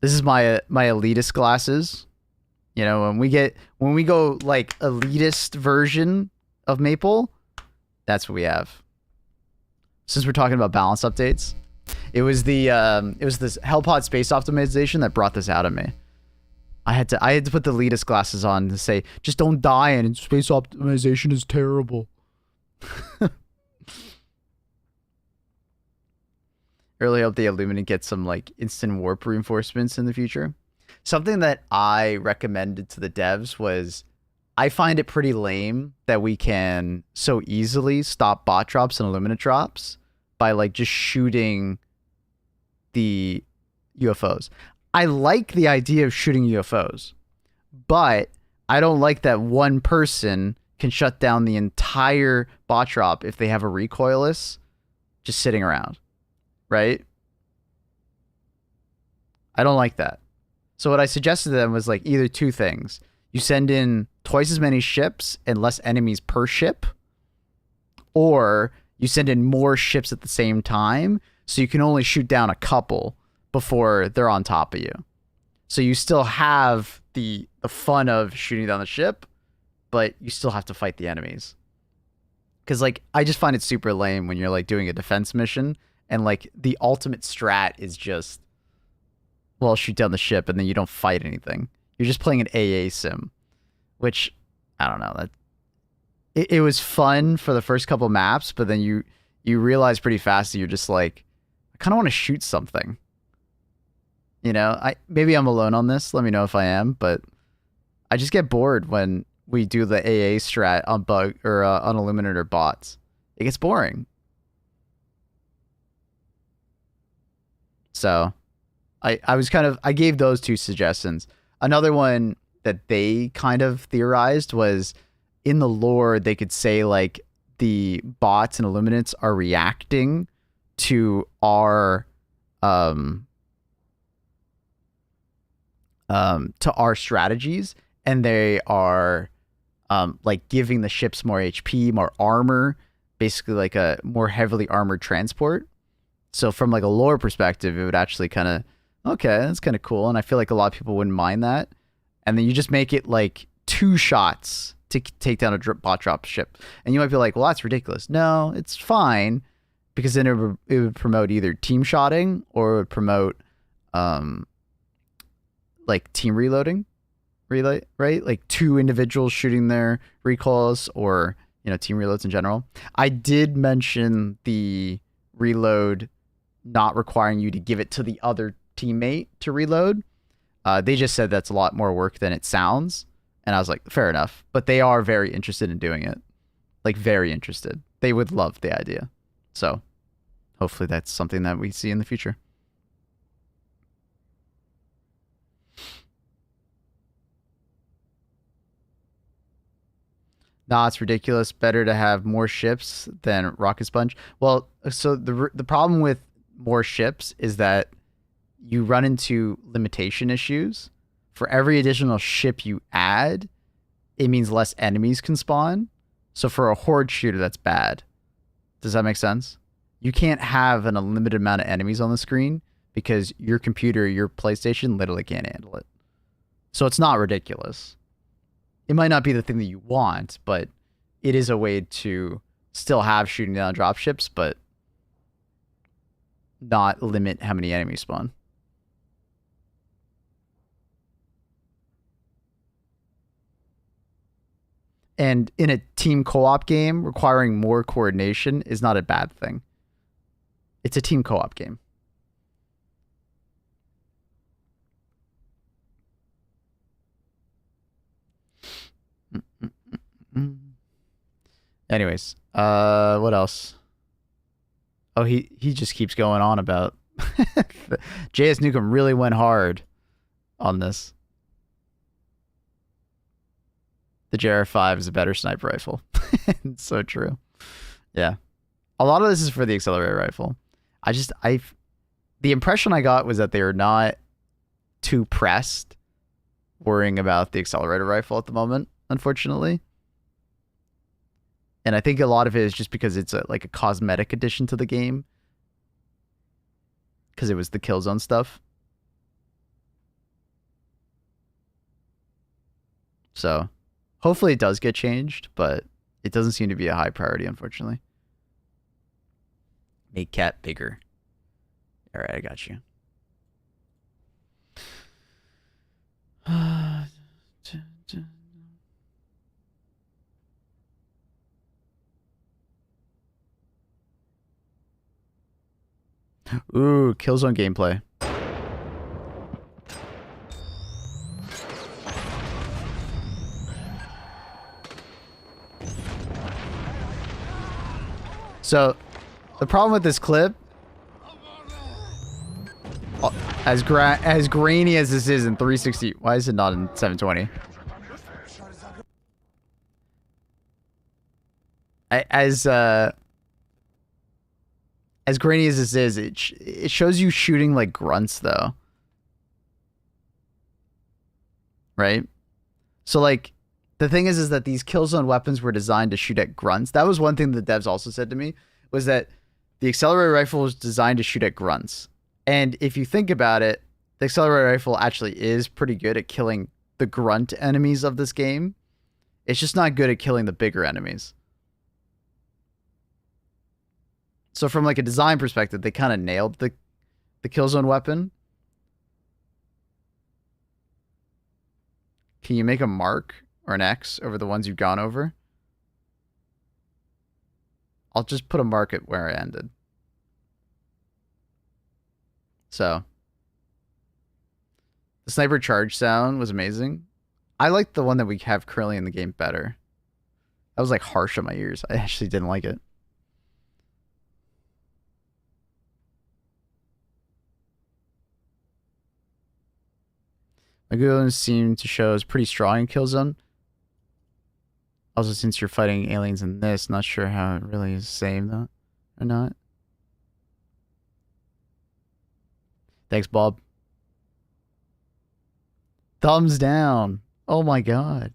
This is my elitist glasses. You know, when we go like elitist version of Maple, that's what we have. Since we're talking about balance updates, it was this Hellpod space optimization that brought this out of me. I had to put the elitist glasses on to say, just don't die, and space optimization is terrible. Really hope the Illuminate gets some like instant warp reinforcements in the future. Something that I recommended to the devs was, I find it pretty lame that we can so easily stop bot drops and Illuminate drops by like just shooting the UFOs. I like the idea of shooting UFOs, but I don't like that one person can shut down the entire bot drop if they have a recoilless just sitting around, right? I don't like that. So what I suggested to them was like either two things. You send in twice as many ships and less enemies per ship, or you send in more ships at the same time, so you can only shoot down a couple before they're on top of you. So you still have the fun of shooting down the ship, but you still have to fight the enemies. Because, like, I just find it super lame when you're, like, doing a defense mission, and, like, the ultimate strat is just, well, shoot down the ship, and then you don't fight anything. You're just playing an AA sim, which, I don't know, that it was fun for the first couple maps, but then you realize pretty fast that you're just like, I kind of want to shoot something. You know, maybe I'm alone on this. Let me know if I am, but I just get bored when we do the AA strat on bug or on Illuminator bots. It gets boring. So I gave those two suggestions. Another one that they kind of theorized was in the lore, they could say like the bots and Illuminates are reacting to our strategies, and they are like giving the ships more HP, more armor, basically like a more heavily armored transport. So from like a lore perspective, it would actually kind of, okay, that's kind of cool. And I feel like a lot of people wouldn't mind that. And then you just make it like 2 shots to take down a bot drop ship. And you might be like, well, that's ridiculous. No, it's fine, because then it would promote either team shotting or it would promote like team reloading, right? Like 2 individuals shooting their recoils, or, you know, team reloads in general. I did mention the reload not requiring you to give it to the other teammate to reload. They just said that's a lot more work than it sounds. And I was like, fair enough. But they are very interested in doing it. Like, very interested. They would love the idea. So hopefully that's something that we see in the future. Nah, it's ridiculous. Better to have more ships than rocket sponge. Well, so the problem with more ships is that you run into limitation issues. For every additional ship you add, it means less enemies can spawn. So for a horde shooter, that's bad. Does that make sense? You can't have an unlimited amount of enemies on the screen because your computer, your PlayStation literally can't handle it. So it's not ridiculous. It might not be the thing that you want, but it is a way to still have shooting down dropships, but not limit how many enemies spawn. And in a team co-op game, requiring more coordination is not a bad thing. It's a team co-op game. Anyways, what else? Oh, he just keeps going on about JS Nukem really went hard on this. The JR5 is a better sniper rifle. It's so true. Yeah. A lot of this is for the accelerator rifle. The impression I got was that they were not too pressed worrying about the accelerator rifle at the moment, unfortunately. And I think a lot of it is just because it's like a cosmetic addition to the game. Because it was the Killzone stuff. So hopefully it does get changed, but it doesn't seem to be a high priority, unfortunately. Make cat bigger. All right, I got you. Ooh, Killzone gameplay. So, the problem with this clip, as grainy as this is in 360, why is it not in 720? As grainy as this is, it shows you shooting like grunts though. right? So like the thing is that these Killzone weapons were designed to shoot at grunts. That was one thing the devs also said to me, was that the accelerator rifle was designed to shoot at grunts. And if you think about it, the accelerator rifle actually is pretty good at killing the grunt enemies of this game. It's just not good at killing the bigger enemies. So from like a design perspective, they kind of nailed the Killzone weapon. Can you make a mark or an X over the ones you've gone over? I'll just put a mark at where I ended. So the sniper charge sound was amazing. I like the one that we have currently in the game better. That was like harsh on my ears. I actually didn't like it. My Googling seem to show is pretty strong in Killzone. Also, since you're fighting aliens in this, not sure how it really is the same though, or not. Thanks, Bob. Thumbs down. Oh my god.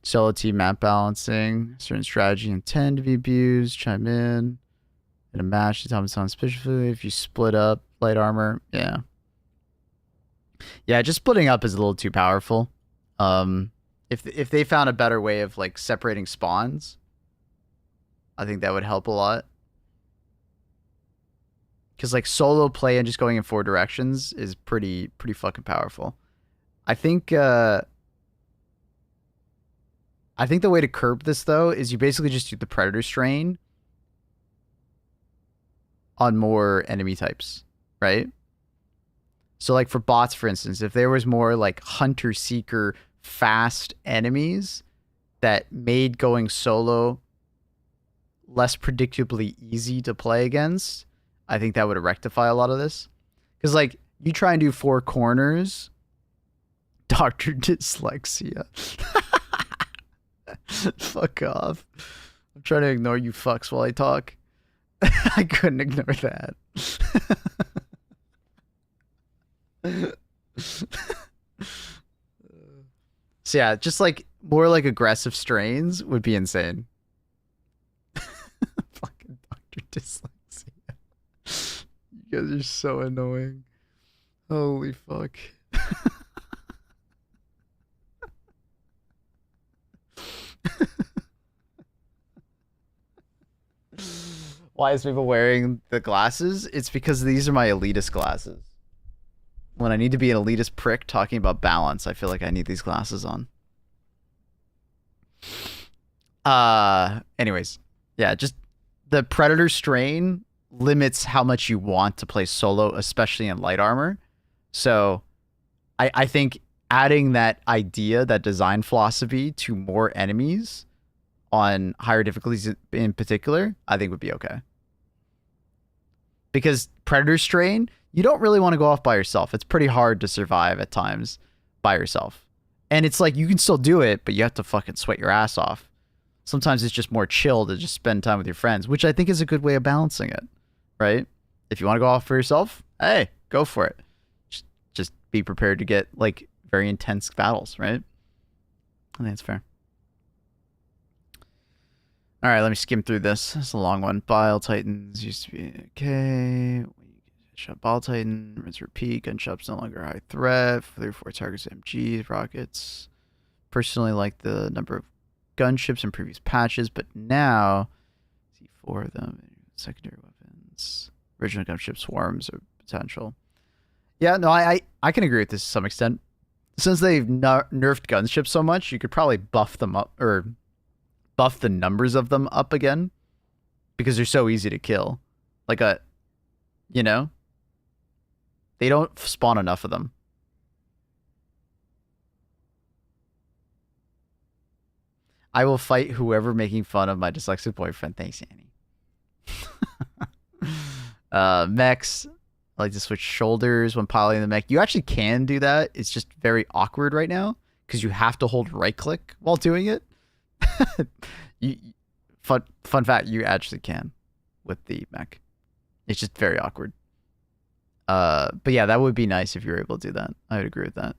Solo team map balancing. Certain strategy and tend to be abused. Chime in a match. Tell me something specifically. If you split up light armor, yeah. Yeah, just splitting up is a little too powerful. If they found a better way of like separating spawns, I think that would help a lot. Because like solo play and just going in 4 directions is pretty fucking powerful. I think the way to curb this though is you basically just do the predator strain on more enemy types, right? So like for bots, for instance, if there was more like hunter seeker fast enemies that made going solo less predictably easy to play against, I think that would rectify a lot of this. Because like you try and do 4 corners, Dr. Dyslexia. Fuck off. I'm trying to ignore you fucks while I talk. I couldn't ignore that. So yeah, just like more like aggressive strains would be insane. Fucking Dr. Dyslexia. You guys are so annoying. Holy fuck. Why is people wearing the glasses? It's because these are my elitist glasses. When I need to be an elitist prick talking about balance, I feel like I need these glasses on. Anyways, yeah, just the Predator strain limits how much you want to play solo, especially in light armor. So I think adding that idea, that design philosophy to more enemies on higher difficulties in particular, I think would be okay. Because Predator strain, you don't really want to go off by yourself. It's pretty hard to survive at times by yourself. And it's like you can still do it, but you have to fucking sweat your ass off. Sometimes it's just more chill to just spend time with your friends, which I think is a good way of balancing it, right? If you want to go off for yourself, hey, go for it. Just be prepared to get like very intense battles, right? I think that's fair. All right, let me skim through this. It's a long one. Bile Titans used to be okay. Shot Bile Titan, rinse repeat. Gunshops no longer a high threat. 3 or 4 targets, MGs, rockets. Personally like the number of gunships in previous patches, but now see 4 of them. Secondary weapons. Original gunship swarms are potential. Yeah, no, I can agree with this to some extent. Since they've nerfed gunships so much, you could probably buff them up or buff the numbers of them up again because they're so easy to kill. Like you know, they don't spawn enough of them. I will fight whoever making fun of my dyslexic boyfriend. Thanks, Annie. Mechs. I like to switch shoulders when piloting the mech. You actually can do that. It's just very awkward right now because you have to hold right click while doing it. Fun fact, you actually can with the mech. It's just very awkward. But yeah, that would be nice if you were able to do that. I would agree with that.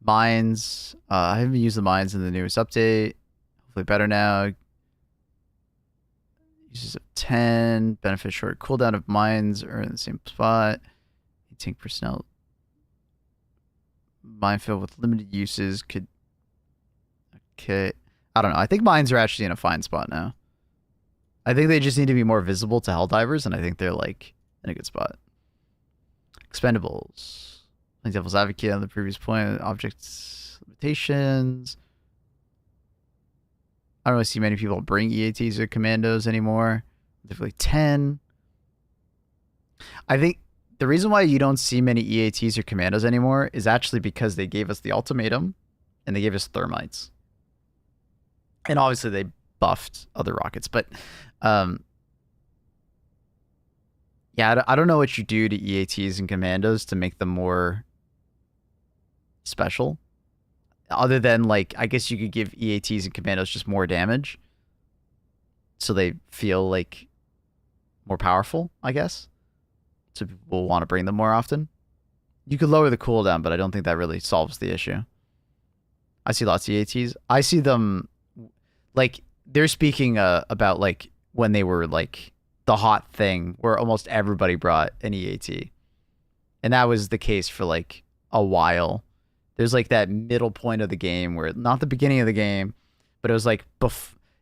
Mines. I haven't used the mines in the newest update. Hopefully better now. Uses of 10. Benefit short cooldown of mines are in the same spot. Tank personnel. Minefield with limited uses could... Okay. I don't know. I think mines are actually in a fine spot now. I think they just need to be more visible to Helldivers, and I think they're, like, in a good spot. Expendables. Like Devil's Advocate on the previous point. Objects limitations. I don't really see many people bring EATs or commandos anymore. Definitely 10. I think the reason why you don't see many EATs or commandos anymore is actually because they gave us the ultimatum and they gave us thermites. And obviously they buffed other rockets, but yeah, I don't know what you do to EATs and commandos to make them more special. Other than, like, I guess you could give EATs and commandos just more damage. So they feel, like, more powerful, I guess. So people will want to bring them more often. You could lower the cooldown, but I don't think that really solves the issue. I see lots of EATs. I see them, like, they're speaking about, like, when they were, like, the hot thing where almost everybody brought an EAT. And that was the case for, like, a while. There's, like, that middle point of the game where, not the beginning of the game, but it was, like,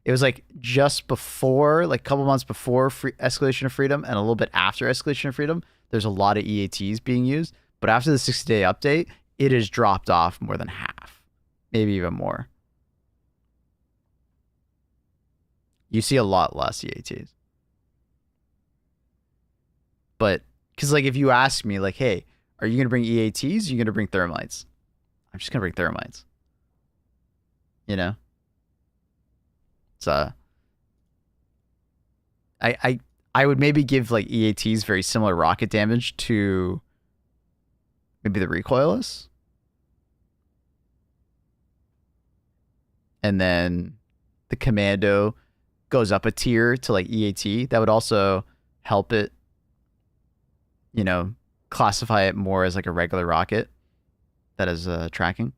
it was, like, just before, like, a couple months before Escalation of Freedom and a little bit after Escalation of Freedom, there's a lot of EATs being used. But after the 60-day update, it has dropped off more than half. Maybe even more. You see a lot less EATs. But, because, like, if you ask me, like, hey, are you going to bring EATs or are you going to bring thermites? I'm just going to bring thermites. You know? It's, I would maybe give, like, EATs very similar rocket damage to maybe the recoilless. And then the commando goes up a tier to, like, EAT. That would also help it, you know, classify it more as, like, a regular rocket that is tracking.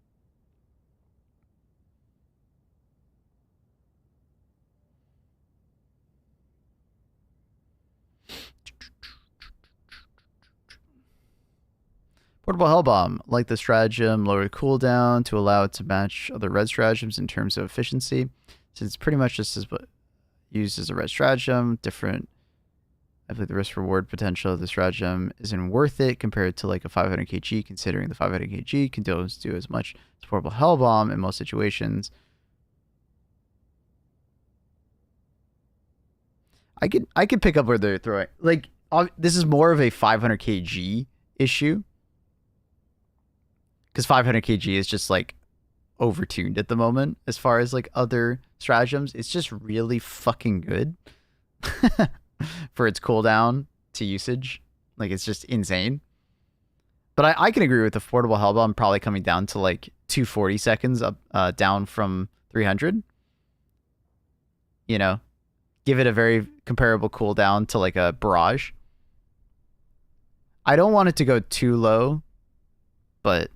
Portable Hellbomb, like the stratagem, lower cooldown to allow it to match other red stratagems in terms of efficiency. Since it's pretty much just used as a red stratagem, different. I believe the risk reward potential of the stratagem isn't worth it compared to, like, a 500 kg, considering the 500 kg can do as much as Portable Hellbomb in most situations. I could pick up where they're throwing. Like, this is more of a 500 kg issue. Because 500 kg is just, like, overtuned at the moment as far as, like, other stratagems. It's just really fucking good for its cooldown to usage. Like, it's just insane. But I can agree with the Portable Hellbomb probably coming down to, like, 240 seconds up, down from 300. You know, give it a very comparable cooldown to, like, a barrage. I don't want it to go too low, but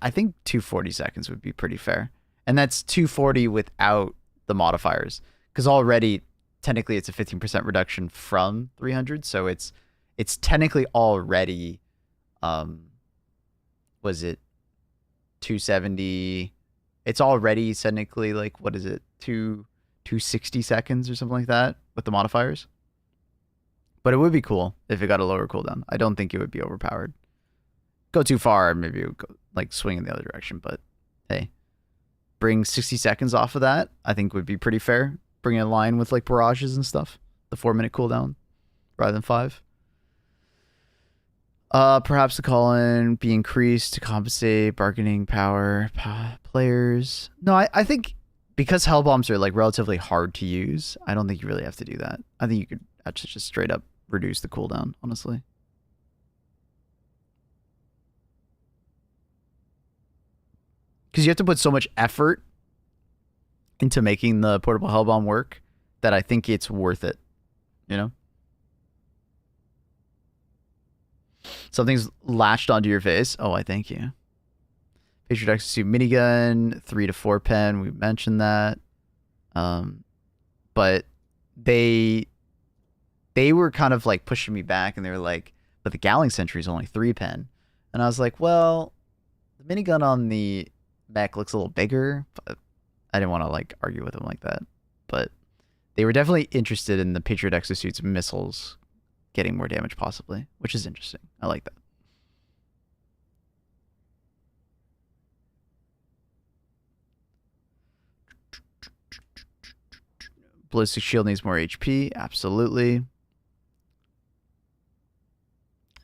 I think 240 seconds would be pretty fair. And that's 240 without the modifiers. Because already, technically, it's a 15% reduction from 300. So it's technically already, was it 270? It's already technically, like, what is it? 260 seconds or something like that with the modifiers. But it would be cool if it got a lower cooldown. I don't think it would be overpowered. Go too far, maybe it would go, like, swing in the other direction. But hey, bring 60 seconds off of that, I think would be pretty fair. Bring it in line with, like, barrages and stuff. The 4-minute cooldown rather than 5. Perhaps the call-in be increased to compensate bargaining power players. No, I think because Hellbombs are, like, relatively hard to use, I don't think you really have to do that. I think you could actually just straight up reduce the cooldown, honestly. Because you have to put so much effort into making the Portable Hellbomb work that I think it's worth it. You know? Something's latched onto your face. Oh, I thank you. Patriot Exosuit minigun, 3 to 4 pen. We mentioned that. But they were kind of like pushing me back, and they were like, but the Galley Sentry is only 3 pen. And I was like, well, the minigun on the mech looks a little bigger, but I didn't want to like argue with them like that. But they were definitely interested in the Patriot Exosuit's missiles getting more damage possibly, which is interesting. I like that. Ballistic shield needs more HP. Absolutely.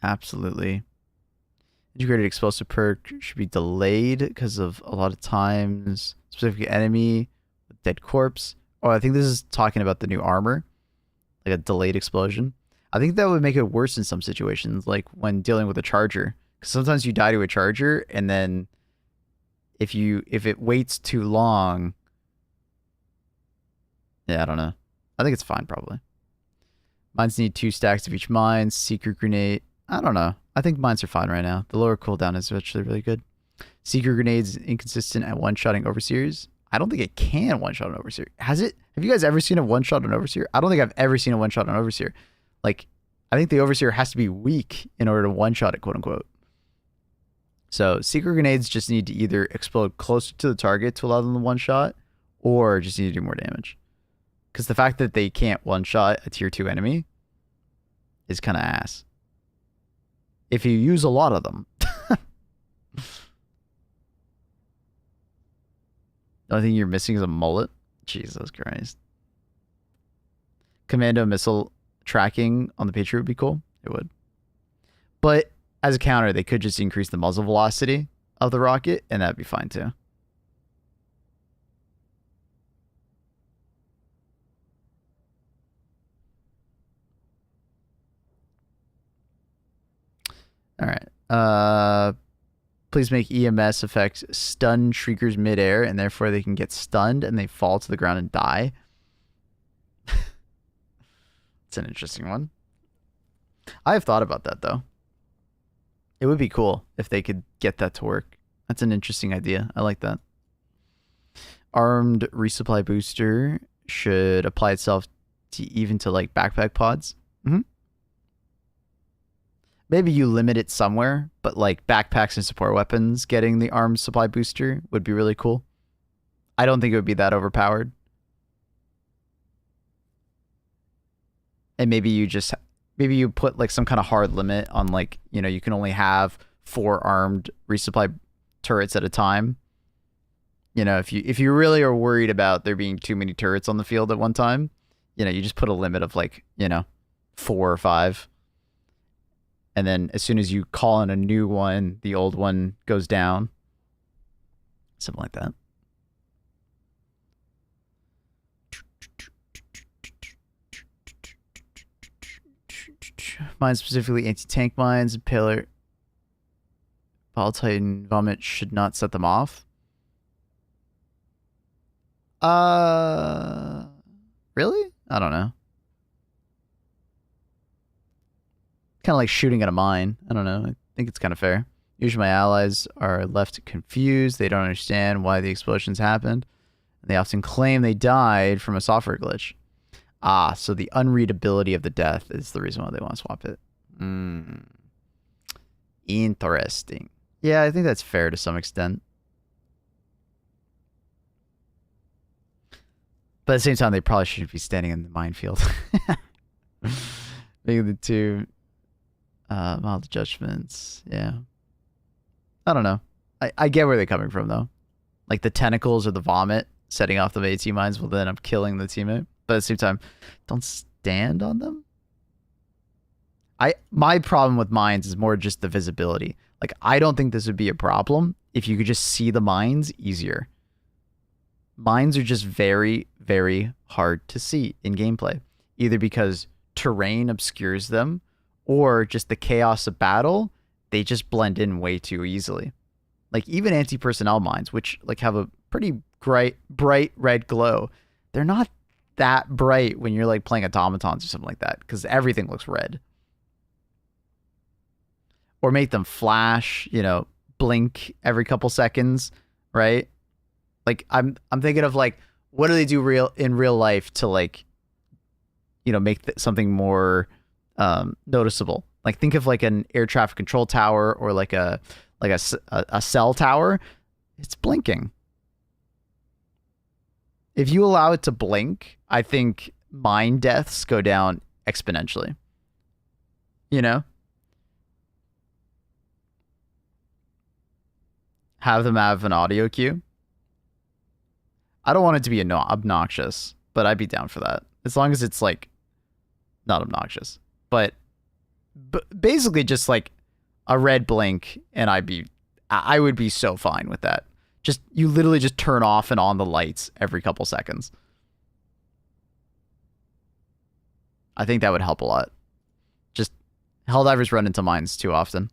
Absolutely. Integrated explosive perk should be delayed because of a lot of times specific enemy with dead corpse. Oh, I think this is talking about the new armor, like a delayed explosion. I think that would make it worse in some situations, like when dealing with a charger. Because sometimes you die to a charger, and then if it waits too long, yeah, I don't know. I think it's fine probably. Mines need 2 stacks of each mine. Secret grenade. I don't know. I think mines are fine right now. The lower cooldown is actually really good. Secret grenades inconsistent at one-shotting overseers. I don't think it can one-shot an overseer. Has it? Have you guys ever seen a one-shot an overseer? I don't think I've ever seen a one-shot an overseer. Like, I think the overseer has to be weak in order to one-shot it, quote-unquote. So secret grenades just need to either explode closer to the target to allow them to one-shot, or just need to do more damage. Because the fact that they can't one-shot a tier 2 enemy is kind of ass. If you use a lot of them. The only thing you're missing is a mullet. Jesus Christ. Commando missile tracking on the Patriot would be cool. It would. But as a counter, they could just increase the muzzle velocity of the rocket, and that'd be fine too. All right. Please make EMS affect stun shriekers midair, and therefore they can get stunned and they fall to the ground and die. It's an interesting one. I have thought about that though. It would be cool if they could get that to work. That's an interesting idea. I like that. Armed resupply booster should apply itself to even to like backpack pods. Maybe you limit it somewhere, but like backpacks and support weapons getting the armed supply booster would be really cool. I don't think it would be that overpowered. And maybe you put like some kind of hard limit on like, you know, you can only have 4 armed resupply turrets at a time. You know, if you really are worried about there being too many turrets on the field at one time, you know, you just put a limit of like, you know, 4 or 5. And then as soon as you call in a new one, the old one goes down. Something like that. Mines, specifically anti-tank mines, Pillar, Ball Titan, Vomit should not set them off. Really? I don't know. Kind of like shooting at a mine. I don't know. I think it's kind of fair. Usually my allies are left confused. They don't understand why the explosions happened. They often claim they died from a software glitch. Ah, so the unreadability of the death is the reason why they want to swap it. Interesting. Yeah, I think that's fair to some extent. But at the same time, they probably shouldn't be standing in the minefield. Making the 2 mild judgments. Yeah. I don't know. I get where they're coming from, though. Like the tentacles or the vomit setting off the AT mines will then end up killing the teammate. But at the same time, don't stand on them. My problem with mines is more just the visibility. Like, I don't think this would be a problem if you could just see the mines easier. Mines are just very, very hard to see in gameplay. Either because terrain obscures them, or just the chaos of battle, they just blend in way too easily. Like, even anti-personnel mines, which like have a pretty bright red glow, they're not that bright when you're like playing automatons or something like that, because everything looks red. Or make them flash, you know, blink every couple seconds, right? Like I'm thinking of like, what do they do in real life to like, you know, make something more noticeable? Like think of like an air traffic control tower or like a cell tower. It's blinking. If you allow it to blink, I think mine deaths go down exponentially. You know? Have them have an audio cue. I don't want it to be obnoxious, but I'd be down for that. As long as it's like not obnoxious. But basically just like a red blink, and I would be so fine with that. Just you literally just turn off and on the lights every couple seconds. I think that would help a lot. Just Helldivers run into mines too often.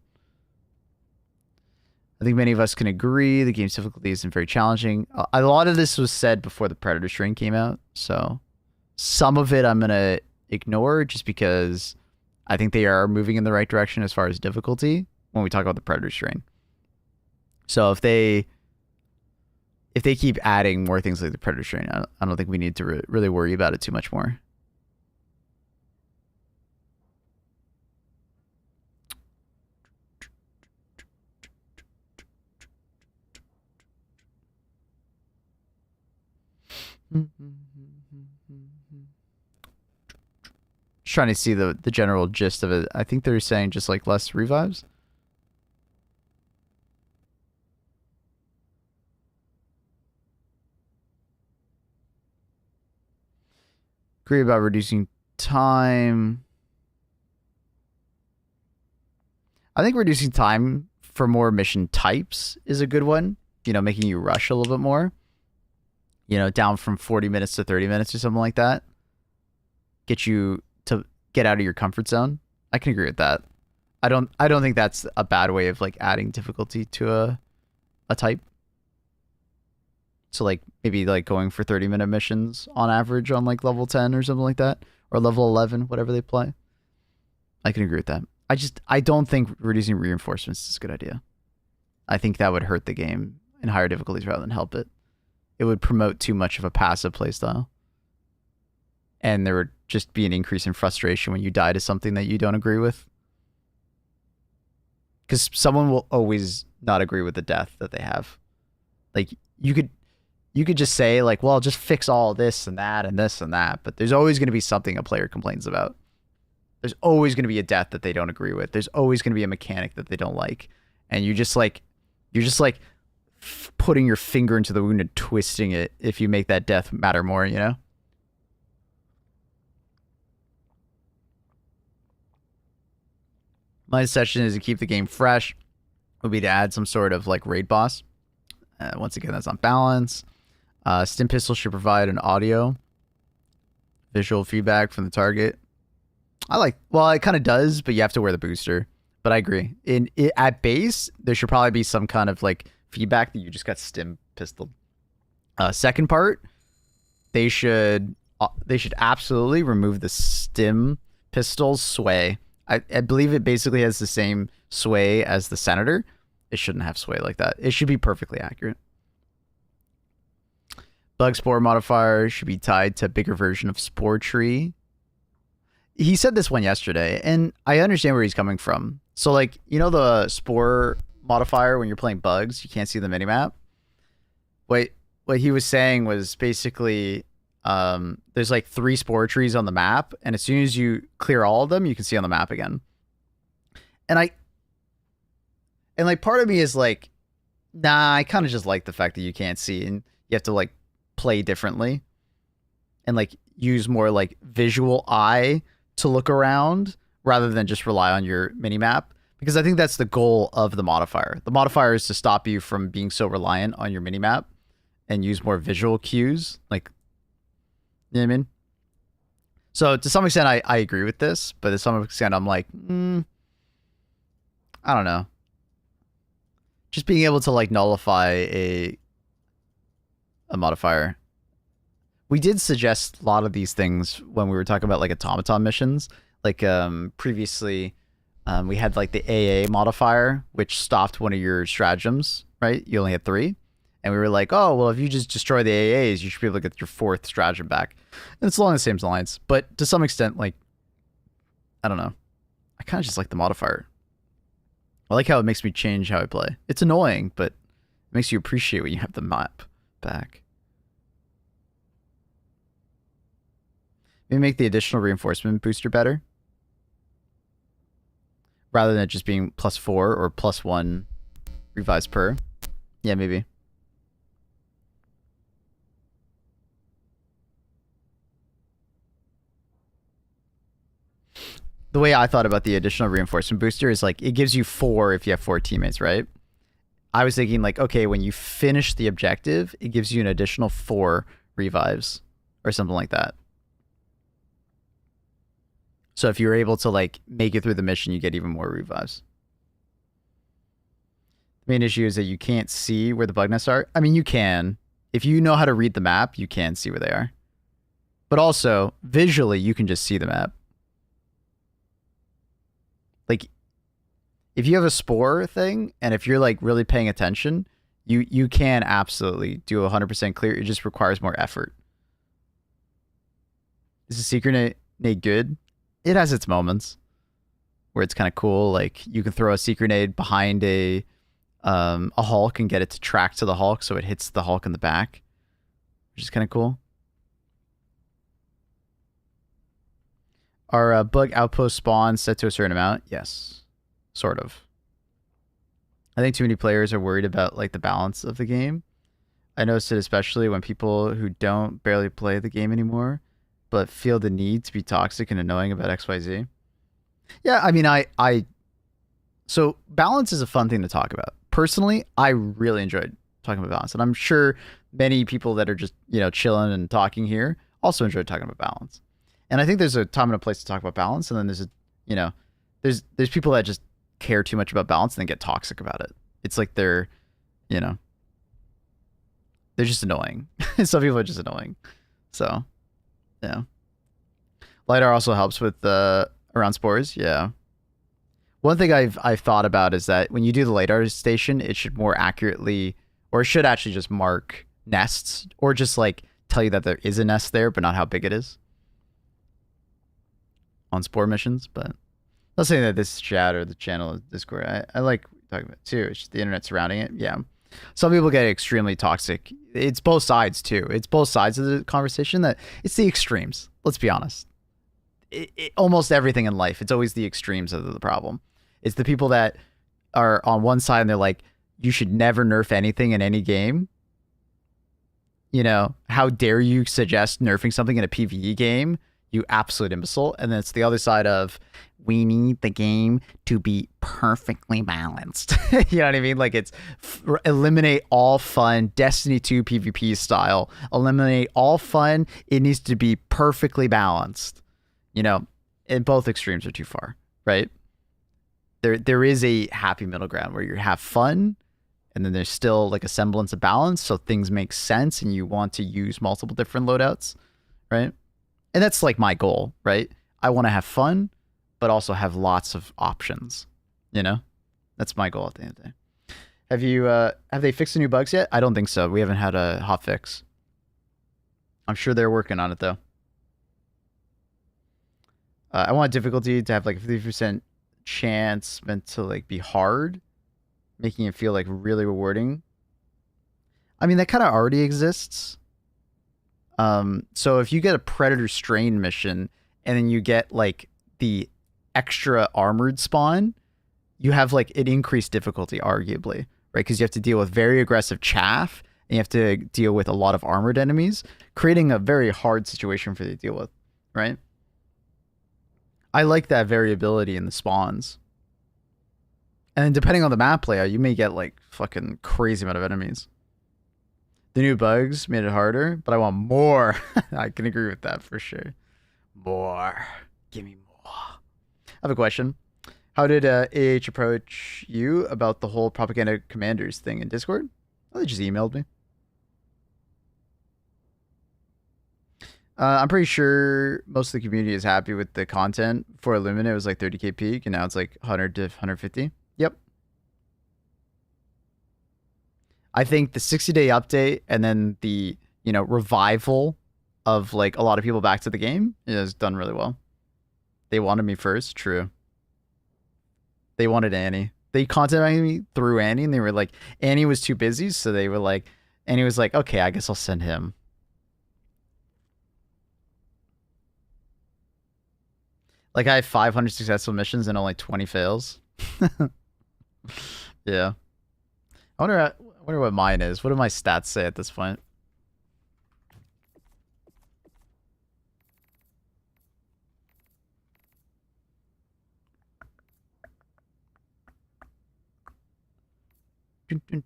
I think many of us can agree the game's difficulty isn't very challenging. A lot of this was said before the Predator strain came out, so some of it I'm going to ignore just because I think they are moving in the right direction as far as difficulty when we talk about the Predator strain. So if they keep adding more things like the Predator strain, I don't think we need to really worry about it too much more. Just trying to see the general gist of it. I think they're saying just like less revives. Agree about reducing time. I think reducing time for more mission types is a good one. You know, making you rush a little bit more. You know, down from 40 minutes to 30 minutes or something like that. Get you to get out of your comfort zone. I can agree with that. I don't think that's a bad way of like adding difficulty to a type. So like maybe like going for 30-minute missions on average on like level 10 or something like that, or level 11, whatever they play. I can agree with that. I don't think reducing reinforcements is a good idea. I think that would hurt the game in higher difficulties rather than help it. It would promote too much of a passive playstyle. And there would just be an increase in frustration when you die to something that you don't agree with. Because someone will always not agree with the death that they have. Like, you could just say, like, well, just fix all this and that and this and that. But there's always going to be something a player complains about. There's always going to be a death that they don't agree with. There's always going to be a mechanic that they don't like. And you're just like putting your finger into the wound and twisting it if you make that death matter more, you know? My suggestion is to keep the game fresh. Would be to add some sort of like raid boss. Once again, that's on balance. Stim pistol should provide an audio visual feedback from the target. Well, it kind of does, but you have to wear the booster. But I agree. At base, there should probably be some kind of like feedback that you just got stim pistol. Second part, they should absolutely remove the stim pistol's sway. I believe it basically has the same sway as the Senator. It shouldn't have sway like that. It should be perfectly accurate. Bug spore modifier should be tied to a bigger version of spore tree. He said this one yesterday, and I understand where he's coming from. So, like, you know the spore modifier when you're playing bugs, you can't see the minimap? What he was saying was basically there's like 3 spore trees on the map, and as soon as you clear all of them, you can see on the map again. And like part of me is like, nah, I kind of just like the fact that you can't see and you have to like play differently and like use more like visual eye to look around rather than just rely on your minimap, because I think that's the goal of the modifier. The modifier is to stop you from being so reliant on your minimap and use more visual cues. Like, you know what I mean? So to some extent, I agree with this, but to some extent, I'm like, I don't know. Just being able to like nullify a modifier We did suggest a lot of these things when we were talking about like automaton missions. Like previously, we had like the AA modifier, which stopped one of your stratagems, right? You only had 3. And we were like, oh, well, if you just destroy the AAs, you should be able to get your 4th stratagem back. And it's along the same lines. But to some extent, like, I don't know. I kind of just like the modifier. I like how it makes me change how I play. It's annoying, but it makes you appreciate when you have the map back. Maybe make the additional reinforcement booster better. Rather than it just being +4 or +1 revised per. Yeah, maybe. The way I thought about the additional reinforcement booster is like it gives you 4 if you have 4 teammates, right? I was thinking like, okay, when you finish the objective, it gives you an additional 4 revives or something like that. So if you're able to like make it through the mission, you get even more revives. The main issue is that you can't see where the bug nests are. I mean, you can. If you know how to read the map, you can see where they are. But also, visually, you can just see the map. Like, if you have a spore thing, and if you're like really paying attention, you can absolutely do 100% clear. It just requires more effort. Is the secret nade good? It has its moments where it's kind of cool. Like you can throw a secret nade behind a Hulk and get it to track to the Hulk, so it hits the Hulk in the back, which is kind of cool. Are bug outpost spawns set to a certain amount? Yes, sort of. I think too many players are worried about like the balance of the game. I noticed it especially when people who don't barely play the game anymore, but feel the need to be toxic and annoying about XYZ. Yeah, I mean, so balance is a fun thing to talk about. Personally, I really enjoyed talking about balance, and I'm sure many people that are just, you know, chilling and talking here also enjoy talking about balance. And I think there's a time and a place to talk about balance, and then there's a, you know, there's people that just care too much about balance and then get toxic about it. It's like they're, you know, they're just annoying. Some people are just annoying. So, yeah. LiDAR also helps with around spores. Yeah. One thing I've thought about is that when you do the LiDAR station, it should more accurately, or it should actually just mark nests, or just like tell you that there is a nest there, but not how big it is on spore missions. But not saying that this chat or the channel is Discord. I like talking about it too. It's just the internet surrounding it. Yeah. Some people get extremely toxic. It's both sides too. It's both sides of the conversation. That it's the extremes. Let's be honest. Almost everything in life, it's always the extremes of the problem. It's the people that are on one side and they're like, you should never nerf anything in any game. You know, how dare you suggest nerfing something in a PvE game? You absolute imbecile. And then it's the other side of, we need the game to be perfectly balanced. You know what I mean? Like it's eliminate all fun, Destiny 2 PvP style. Eliminate all fun. It needs to be perfectly balanced. You know, and both extremes are too far, right? There is a happy middle ground where you have fun, and then there's still like a semblance of balance, so things make sense, and you want to use multiple different loadouts, right? And that's like my goal, right? I want to have fun, but also have lots of options, you know? That's my goal at the end of the day. Have they fixed the new bugs yet? I don't think so. We haven't had a hot fix. I'm sure they're working on it though. I want difficulty to have like a 50% chance meant to like be hard, making it feel like really rewarding. I mean, that kind of already exists. So if you get a Predator Strain mission and then you get like the extra armored spawn, you have like an increased difficulty, arguably, right? Because you have to deal with very aggressive chaff and you have to deal with a lot of armored enemies, creating a very hard situation for you to deal with, right? I like that variability in the spawns. And then depending on the map layout, you may get like fucking crazy amount of enemies. The new bugs made it harder, but I want more. I can agree with that for sure. More. Give me more. I have a question. How did AH approach you about the whole propaganda commanders thing in Discord? Oh, they just emailed me. I'm pretty sure most of the community is happy with the content. For Illumina, it was like 30k peak, and now it's like 100 to 150. Yep. I think the 60-day update and then the, you know, revival of like a lot of people back to the game is done really well. They wanted me first, true. They wanted Annie. They contacted me through Annie, and they were like, Annie was too busy, so they were like, Annie was like, okay, I guess I'll send him. Like, I have 500 successful missions and only 20 fails. Yeah. I wonder what mine is. What do my stats say at this point?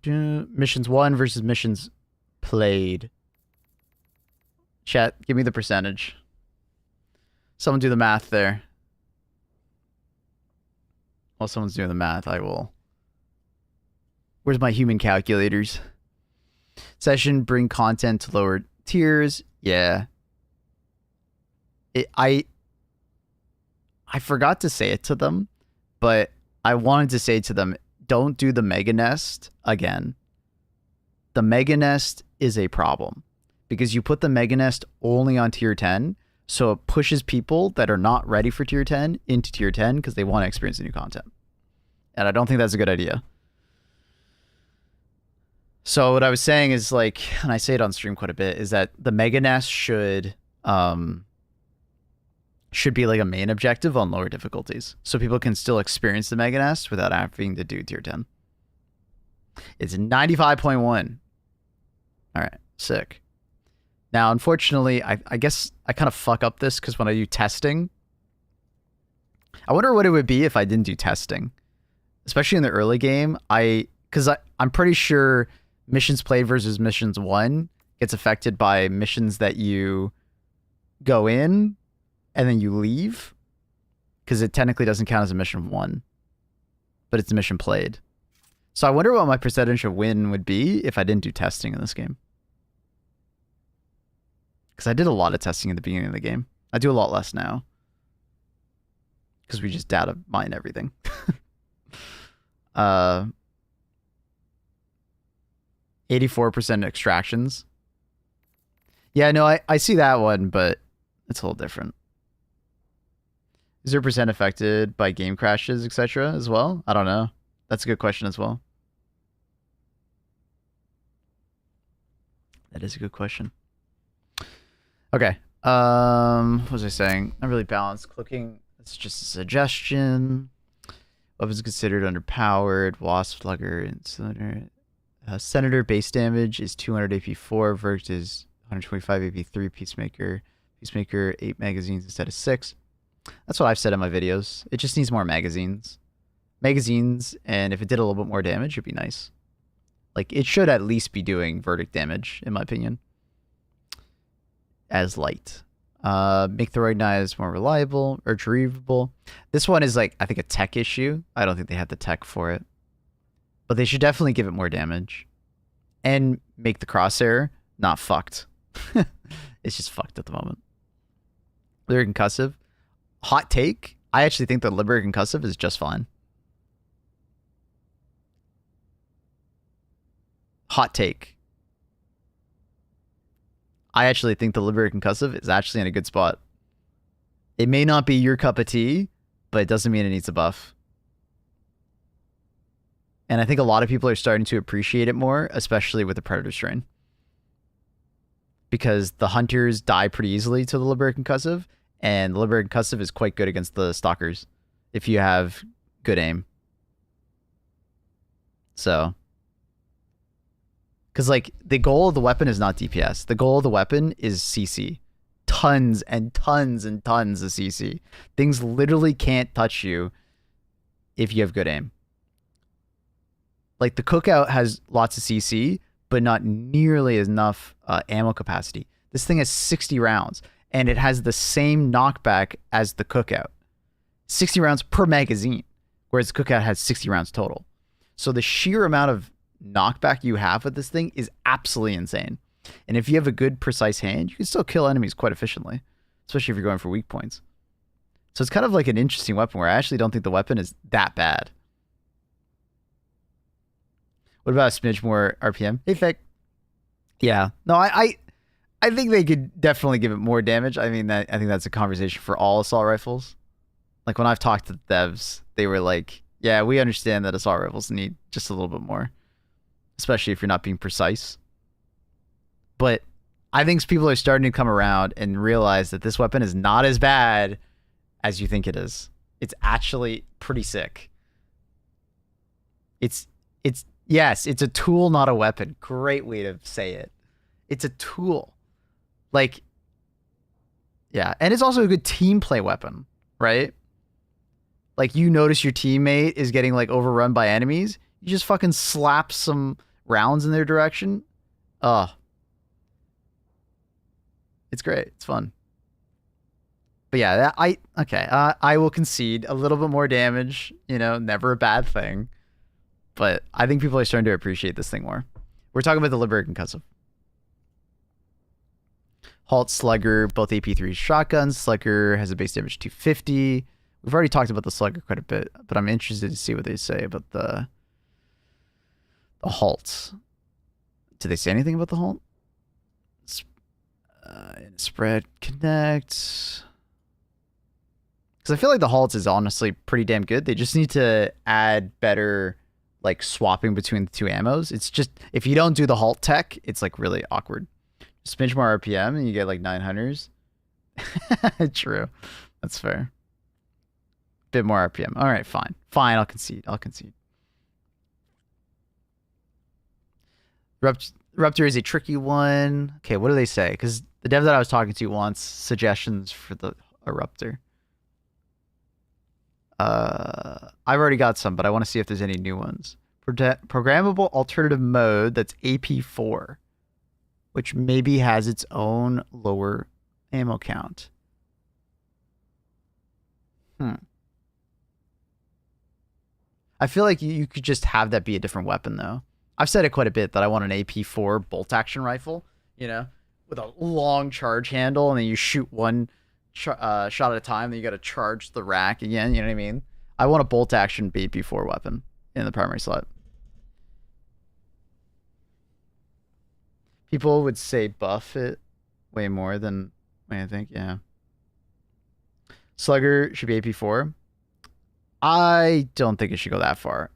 Missions won versus missions played. Chat, give me the percentage. Someone do the math there. While someone's doing the math, I will. Where's my human calculators? Session, bring content to lower tiers. Yeah. I forgot to say it to them, but I wanted to say to them, don't do the Mega Nest again. The Mega Nest is a problem because you put the Mega Nest only on tier 10, so it pushes people that are not ready for tier 10 into tier 10 because they want to experience the new content. And I don't think that's a good idea. So what I was saying is, like, and I say it on stream quite a bit, is that the Mega Nest should be like a main objective on lower difficulties, so people can still experience the Mega Nest without having to do tier 10. It's 95.1. All right, sick. Now, unfortunately, I guess I kind of fuck up this because when I do testing, I wonder what it would be if I didn't do testing, especially in the early game. Because I'm pretty sure missions played versus missions won gets affected by missions that you go in and then you leave, because it technically doesn't count as a mission won, but it's a mission played. So I wonder what my percentage of win would be if I didn't do testing in this game. Because I did a lot of testing at the beginning of the game. I do a lot less now, because we just data mine everything. 84% extractions. Yeah, no, I see that one, but it's a little different. Is there percent affected by game crashes, etc. as well? I don't know. That's a good question as well. That is a good question. Okay. What was I saying? Not really balanced. Clicking. It's just a suggestion. Weapons considered underpowered. Wasp, Slugger, and Cylinder. Senator base damage is 200 AP4. Verdict is 125 AP3. Peacemaker. Peacemaker 8 magazines instead of 6. That's what I've said in my videos. It just needs more magazines. And if it did a little bit more damage, it'd be nice. Like, it should at least be doing verdict damage, in my opinion. As light. Make the recognized more reliable or retrievable. This one is, like, I think a tech issue. I don't think they had the tech for it. But they should definitely give it more damage. And make the crosshair not fucked. It's just fucked at the moment. Lyric concussive. Hot take. I actually think the Lyric concussive is just fine. Hot take. I actually think the Lyric concussive is actually in a good spot. It may not be your cup of tea, but it doesn't mean it needs a buff. And I think a lot of people are starting to appreciate it more, especially with the Predator strain. Because the hunters die pretty easily to the Lyric concussive, and the Lyric concussive is quite good against the stalkers if you have good aim. So, because, like, the goal of the weapon is not DPS. The goal of the weapon is CC. Tons and tons and tons of CC. Things literally can't touch you if you have good aim. Like, the Cookout has lots of CC, but not nearly enough ammo capacity. This thing has 60 rounds, and it has the same knockback as the Cookout. 60 rounds per magazine, whereas the Cookout has 60 rounds total. So the sheer amount of knockback you have with this thing is absolutely insane. And if you have a good, precise hand, you can still kill enemies quite efficiently, especially if you're going for weak points. So it's kind of like an interesting weapon where I actually don't think the weapon is that bad. What about a smidge more RPM? Hey, Fick. Yeah. No, I think they could definitely give it more damage. I mean, I think that's a conversation for all assault rifles. Like, when I've talked to devs, they were like, yeah, we understand that assault rifles need just a little bit more, especially if you're not being precise. But I think people are starting to come around and realize that this weapon is not as bad as you think it is. It's actually pretty sick. Yes, it's a tool, not a weapon. Great way to say it. It's a tool. Like, yeah. And it's also a good team play weapon, right? Like, you notice your teammate is getting, like, overrun by enemies. You just fucking slap some rounds in their direction. It's great. It's fun. But yeah, I will concede a little bit more damage. You know, never a bad thing. But I think people are starting to appreciate this thing more. We're talking about the Liberated Concussive. Halt, Slugger, both AP3 shotguns. Slugger has a base damage 250. We've already talked about the Slugger quite a bit, but I'm interested to see what they say about the Halt. Did they say anything about the Halt? Spread, connect. Because I feel like the Halt is honestly pretty damn good. They just need to add better, like, swapping between the two ammos. It's just, if you don't do the Halt tech, it's, like, really awkward. Just pinch more RPM and you get, like, 900s. True. That's fair. Bit more RPM. All right, fine. Fine, I'll concede. Eruptor is a tricky one. Okay, what do they say? Because the dev that I was talking to wants suggestions for the Eruptor. I've already got some, but I want to see if there's any new ones. Programmable alternative mode that's AP4, which maybe has its own lower ammo count. I feel like you could just have that be a different weapon, though. I've said it quite a bit that I want an AP4 bolt action rifle, you know, with a long charge handle, and then you shoot one shot at a time, then you got to charge the rack again, you know what I mean? I want a bolt action AP4 weapon in the primary slot. People would say buff it way more than I think, yeah. Slugger should be AP4. I don't think it should go that far.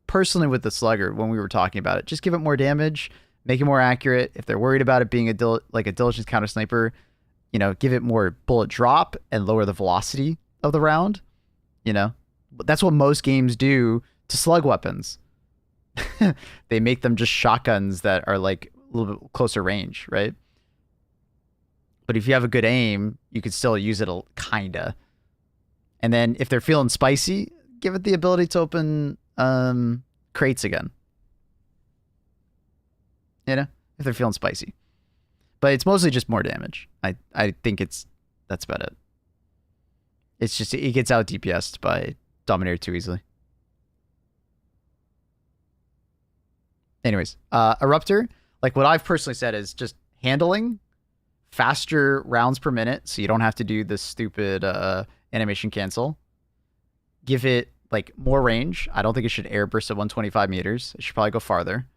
Personally, with the Slugger, when we were talking about it, just give it more damage, make it more accurate. If they're worried about it being a diligence counter sniper, you know, give it more bullet drop and lower the velocity of the round. You know, that's what most games do to slug weapons. They make them just shotguns that are like a little bit closer range, right? But if you have a good aim, you could still use it kinda. And then if they're feeling spicy, give it the ability to open crates again. You know, if they're feeling spicy. But it's mostly just more damage. I think that's about it. It's just, it gets out DPS'd by Dominator too easily. Anyways, Eruptor, like what I've personally said is just handling, faster rounds per minute, so you don't have to do this stupid animation cancel. Give it like more range. I don't think it should air burst at 125 meters. It should probably go farther.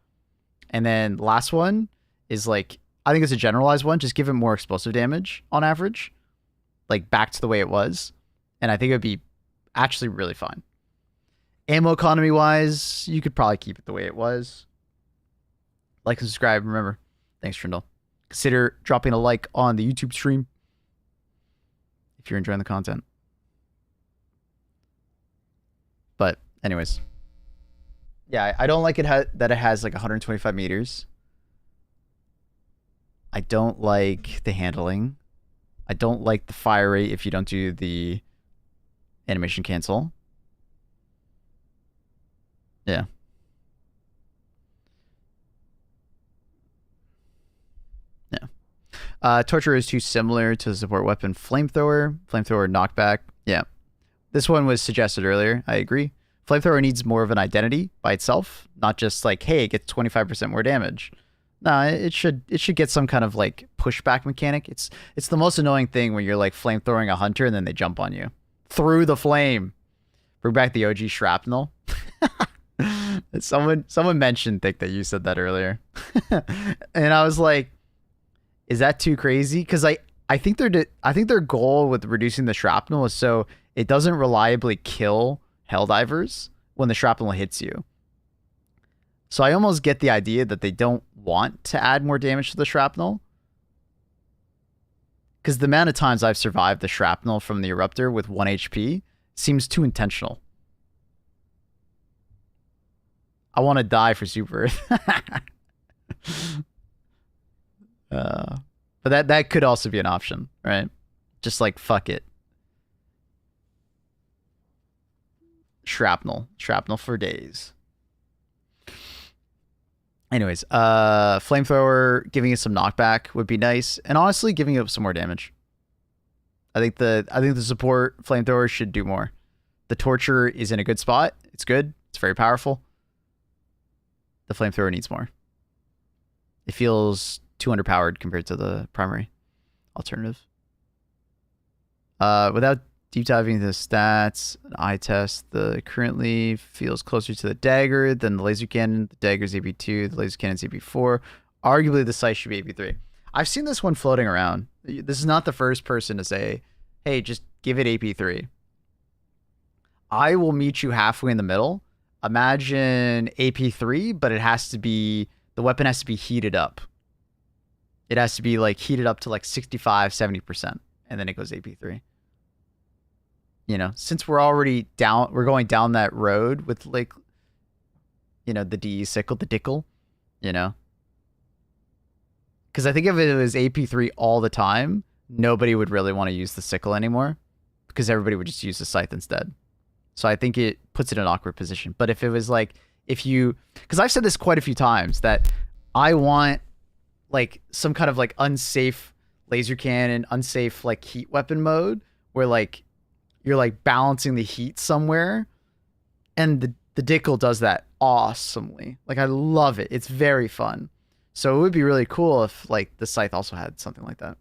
And then last one is like, I think it's a generalized one. Just give it more explosive damage on average, like back to the way it was. And I think it would be actually really fun. Ammo economy wise, you could probably keep it the way it was. Like and subscribe. Remember, thanks, Trindle. Consider dropping a like on the YouTube stream if you're enjoying the content. But anyways, yeah, I don't like it that it has like 125 meters. I don't like the handling. I don't like the fire rate if you don't do the animation cancel. Yeah. Yeah. Torture is too similar to the support weapon Flamethrower. Flamethrower knockback. Yeah. This one was suggested earlier. I agree. Flamethrower needs more of an identity by itself. Not just like, hey, it gets 25% more damage. No, it should get some kind of like pushback mechanic. It's the most annoying thing when you're like flamethrowing a hunter and then they jump on you through the flame. Bring back the OG shrapnel. Someone mentioned Thick that you said that earlier, and I was like, is that too crazy? Because I think their goal with reducing the shrapnel is so it doesn't reliably kill Helldivers when the shrapnel hits you. So I almost get the idea that they don't want to add more damage to the shrapnel. Because the amount of times I've survived the shrapnel from the Eruptor with 1 HP seems too intentional. I want to die for Super. But that could also be an option, right? Just like, fuck it. Shrapnel for days. Anyways, Flamethrower giving it some knockback would be nice, and honestly, giving it some more damage. I think the support Flamethrower should do more. The Torture is in a good spot. It's good. It's very powerful. The Flamethrower needs more. It feels too underpowered compared to the primary alternative. Without deep diving into the stats, an eye test, the currently feels closer to the dagger than the laser cannon. The dagger's AP2, the laser cannon's AP4. Arguably, the sight should be AP3. I've seen this one floating around. This is not the first person to say, hey, just give it AP3. I will meet you halfway in the middle. Imagine AP3, but it has to be, the weapon has to be heated up. It has to be like heated up to like 65, 70%, and then it goes AP3. You know, since we're already down, we're going down that road with like, you know, the DE sickle, the dickle, you know. Because I think if it was AP3 all the time, nobody would really want to use the sickle anymore, because everybody would just use the scythe instead. So I think it puts it in an awkward position. But if it was like, if you, because I've said this quite a few times, that I want like some kind of like unsafe laser cannon, unsafe like heat weapon mode, where like you're like balancing the heat somewhere, and the Dickle does that awesomely. Like, I love it. It's very fun. So it would be really cool if like the Scythe also had something like that.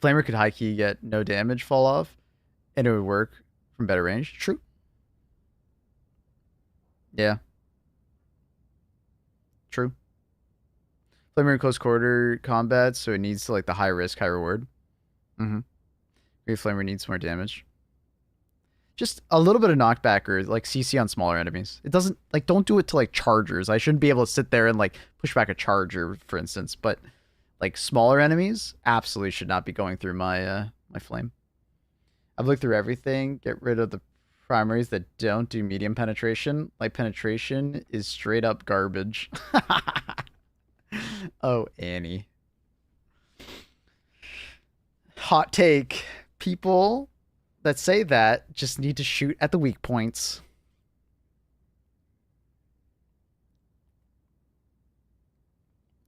Flamer could high key get no damage fall off, and it would work from better range. True. Yeah. True. Flamer in close quarter combat, so it needs to like the high risk, high reward. Great Flamer needs more damage. Just a little bit of knockback or like CC on smaller enemies. It doesn't like, don't do it to like chargers. I shouldn't be able to sit there and like push back a charger, for instance, but like smaller enemies absolutely should not be going through my my flame. I've looked through everything. Get rid of the primaries that don't do medium penetration. Like, penetration is straight up garbage. Oh, Annie. Hot take. People that say that just need to shoot at the weak points.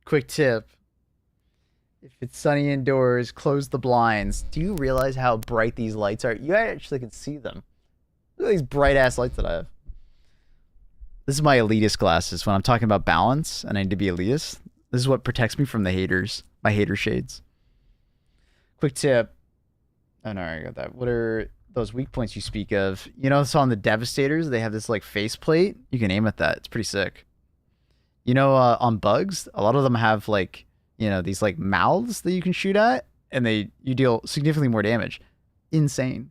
Quick tip. If it's sunny indoors, close the blinds. Do you realize how bright these lights are? You actually can see them. Look at these bright ass lights that I have. This is my elitist glasses. When I'm talking about balance and I need to be elitist, this is what protects me from the haters. My hater shades. Quick tip. Oh no, I got that. What are those weak points you speak of? You know, so on the Devastators, they have this like faceplate. You can aim at that. It's pretty sick. You know, on bugs, a lot of them have like, you know, these like mouths that you can shoot at, and you deal significantly more damage. Insane.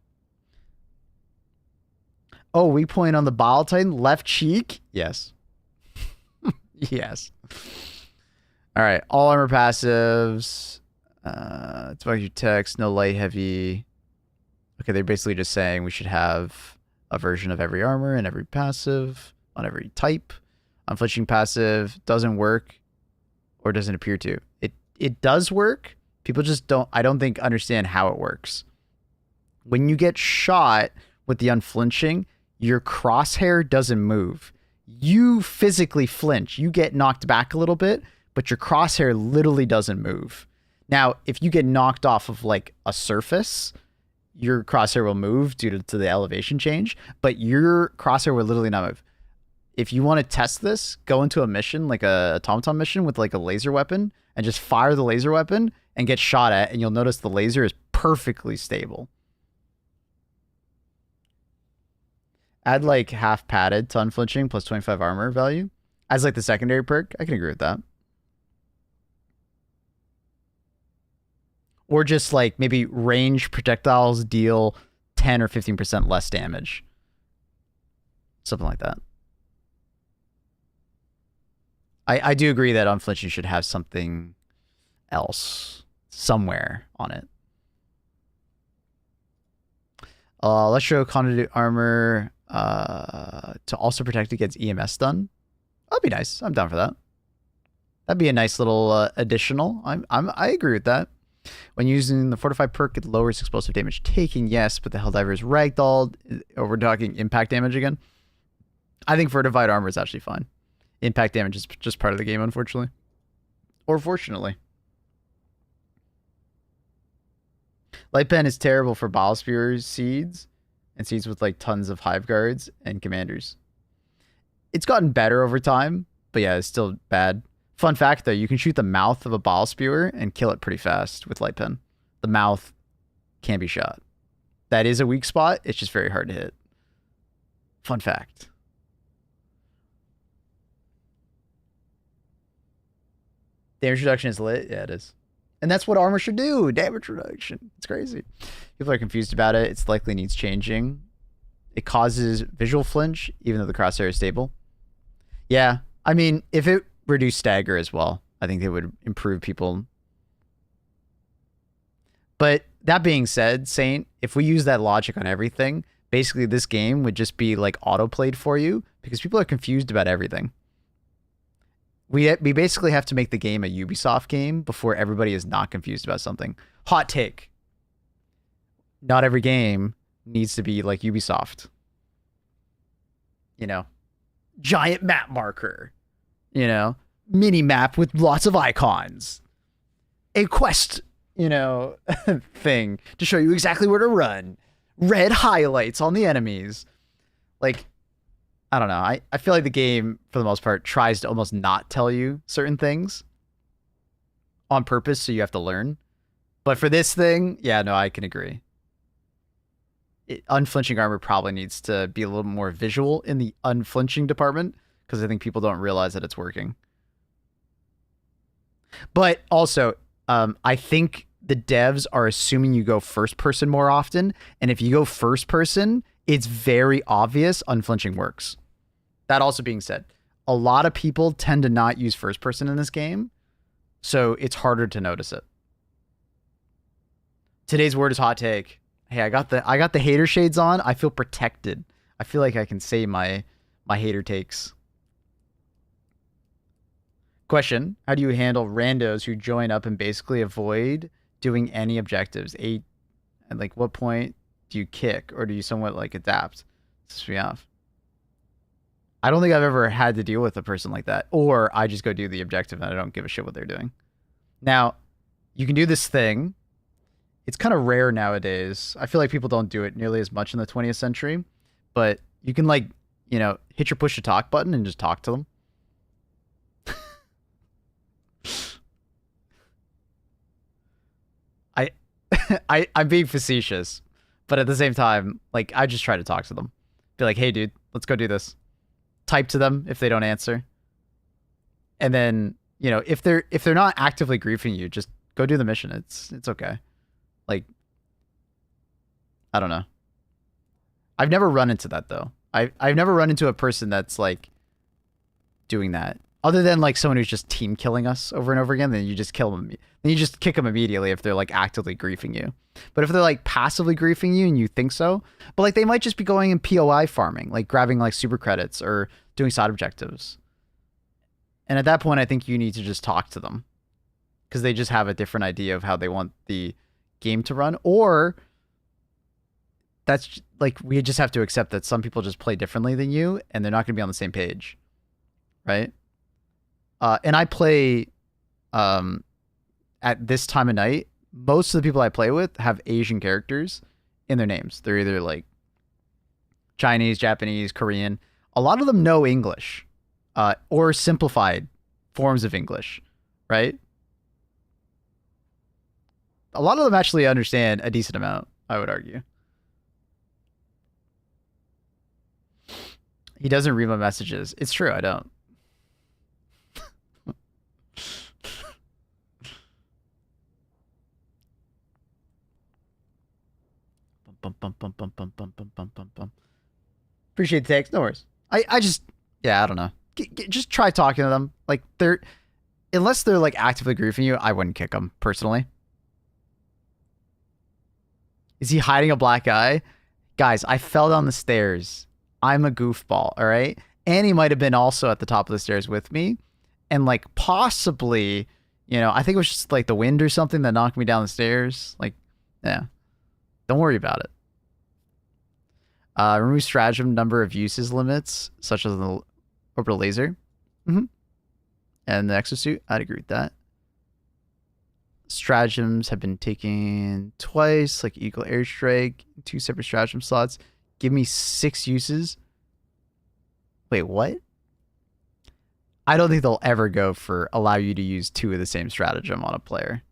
Oh, weak point on the Bile Titan, left cheek? Yes. Yes. All right, all armor passives. It's about your text, no light, heavy. Okay, they're basically just saying we should have a version of every armor and every passive on every type. Unflinching passive doesn't work, or doesn't appear to. It does work. People just I don't think understand how it works. When you get shot with the unflinching, your crosshair doesn't move. You physically flinch. You get knocked back a little bit, but your crosshair literally doesn't move. Now, if you get knocked off of like a surface, your crosshair will move due to the elevation change, but your crosshair will literally not move. if you want to test this, go into a mission, like a automaton mission with like a laser weapon, and just fire the laser weapon and get shot at, and you'll notice the laser is perfectly stable. Add like half padded to unflinching plus 25 armor value as like the secondary perk. I can agree with that. Or just like maybe range projectiles deal 10 or 15% less damage. Something like that. I do agree that unflinching should have something else somewhere on it. Let's show conduit armor to also protect against EMS stun. That'd be nice. I'm down for that. That'd be a nice little additional. I agree with that. When using the fortified perk, it lowers explosive damage taken, yes, but the Helldiver is ragdolled. Or we're talking impact damage again. I think fortified armor is actually fine. Impact damage is just part of the game, unfortunately. Or fortunately. Light pen is terrible for bile spewers seeds and seeds with like tons of hive guards and commanders. It's gotten better over time, but yeah, it's still bad. Fun fact though, you can shoot the mouth of a bile spewer and kill it pretty fast with light pen. The mouth can be shot. That is a weak spot. It's just very hard to hit. Fun fact. Damage reduction is lit. Yeah, it is. And that's what armor should do. Damage reduction. It's crazy. People are confused about it. It's likely needs changing. It causes visual flinch, even though the crosshair is stable. Yeah. I mean, if it reduced stagger as well, I think it would improve people. But that being said, Saint, if we use that logic on everything, basically this game would just be like auto-played for you because people are confused about everything. We basically have to make the game a Ubisoft game before everybody is not confused about something. Hot take. Not every game needs to be like Ubisoft. You know, giant map marker. You know, mini map with lots of icons. A quest, you know, thing to show you exactly where to run. Red highlights on the enemies. Like, I don't know. I feel like the game, for the most part, tries to almost not tell you certain things on purpose, so you have to learn. But for this thing, yeah, no, I can agree. Unflinching armor probably needs to be a little more visual in the unflinching department, because I think people don't realize that it's working. But also, I think the devs are assuming you go first person more often, and if you go first person, it's very obvious unflinching works. That also being said, a lot of people tend to not use first person in this game, so it's harder to notice it. Today's word is hot take. Hey, I got the hater shades on. I feel protected. I feel like I can say my hater takes. Question: how do you handle randos who join up and basically avoid doing any objectives? And like, what point do you kick, or do you somewhat like adapt? This we have. I don't think I've ever had to deal with a person like that, or I just go do the objective and I don't give a shit what they're doing. Now, you can do this thing. It's kind of rare nowadays. I feel like people don't do it nearly as much in the 20th century, but you can, like, you know, hit your push to talk button and just talk to them. I'm being facetious, but at the same time, like, I just try to talk to them. Be like, hey, dude, let's go do this. Type to them if they don't answer. And then, you know, if they're not actively griefing you, just go do the mission. It's okay. Like, I don't know. I've never run into that though. I've never run into a person that's like doing that. Other than like someone who's just team killing us over and over again, then you just kill them. Then you just kick them immediately if they're like actively griefing you. But if they're like passively griefing you and you think so, but like they might just be going in POI farming, like grabbing like super credits or doing side objectives. And at that point, I think you need to just talk to them because they just have a different idea of how they want the game to run. Or that's like, we just have to accept that some people just play differently than you and they're not going to be on the same page. Right? And I play at this time of night. Most of the people I play with have Asian characters in their names. They're either like Chinese, Japanese, Korean. a lot of them know English, or simplified forms of English, right? A lot of them actually understand a decent amount, I would argue. He doesn't read my messages. It's true, I don't. Appreciate the text. No worries. I just, yeah, I don't know. Just try talking to them. Like, unless they're like actively griefing you, I wouldn't kick them personally. Is he hiding a black eye? Guys, I fell down the stairs. I'm a goofball, all right? And he might have been also at the top of the stairs with me. And like possibly, you know, I think it was just like the wind or something that knocked me down the stairs. Like, yeah. Don't worry about it. Remove stratagem number of uses limits, such as the orbital laser. And the exosuit, I'd agree with that. Stratagems have been taken twice, like Eagle Airstrike, 2 separate stratagem slots. Give me 6 uses. Wait, what? I don't think they'll ever go for allow you to use 2 of the same stratagem on a player.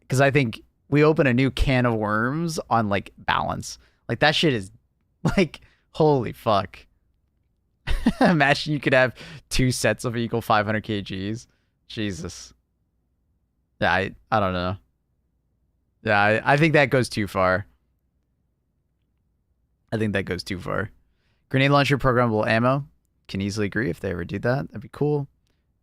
Because I think we open a new can of worms on like balance. Like that shit is like, holy fuck. Imagine you could have 2 sets of equal 500 kgs. Jesus. Yeah, I don't know. Yeah, I think that goes too far. I think that goes too far. Grenade launcher programmable ammo. Can easily agree if they ever do that. That'd be cool.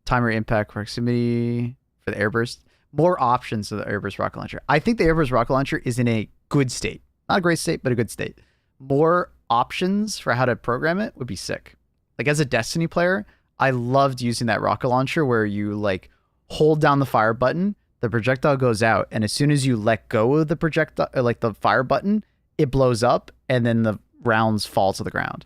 Timer impact proximity for the airburst. More options of the airburst rocket launcher. I think the airburst rocket launcher is in a good state. Not a great state, but a good state. More options for how to program it would be sick. Like as a Destiny player, I loved using that rocket launcher where you like hold down the fire button, the projectile goes out, and as soon as you let go of the projectile, or like the fire button, it blows up, and then the rounds fall to the ground.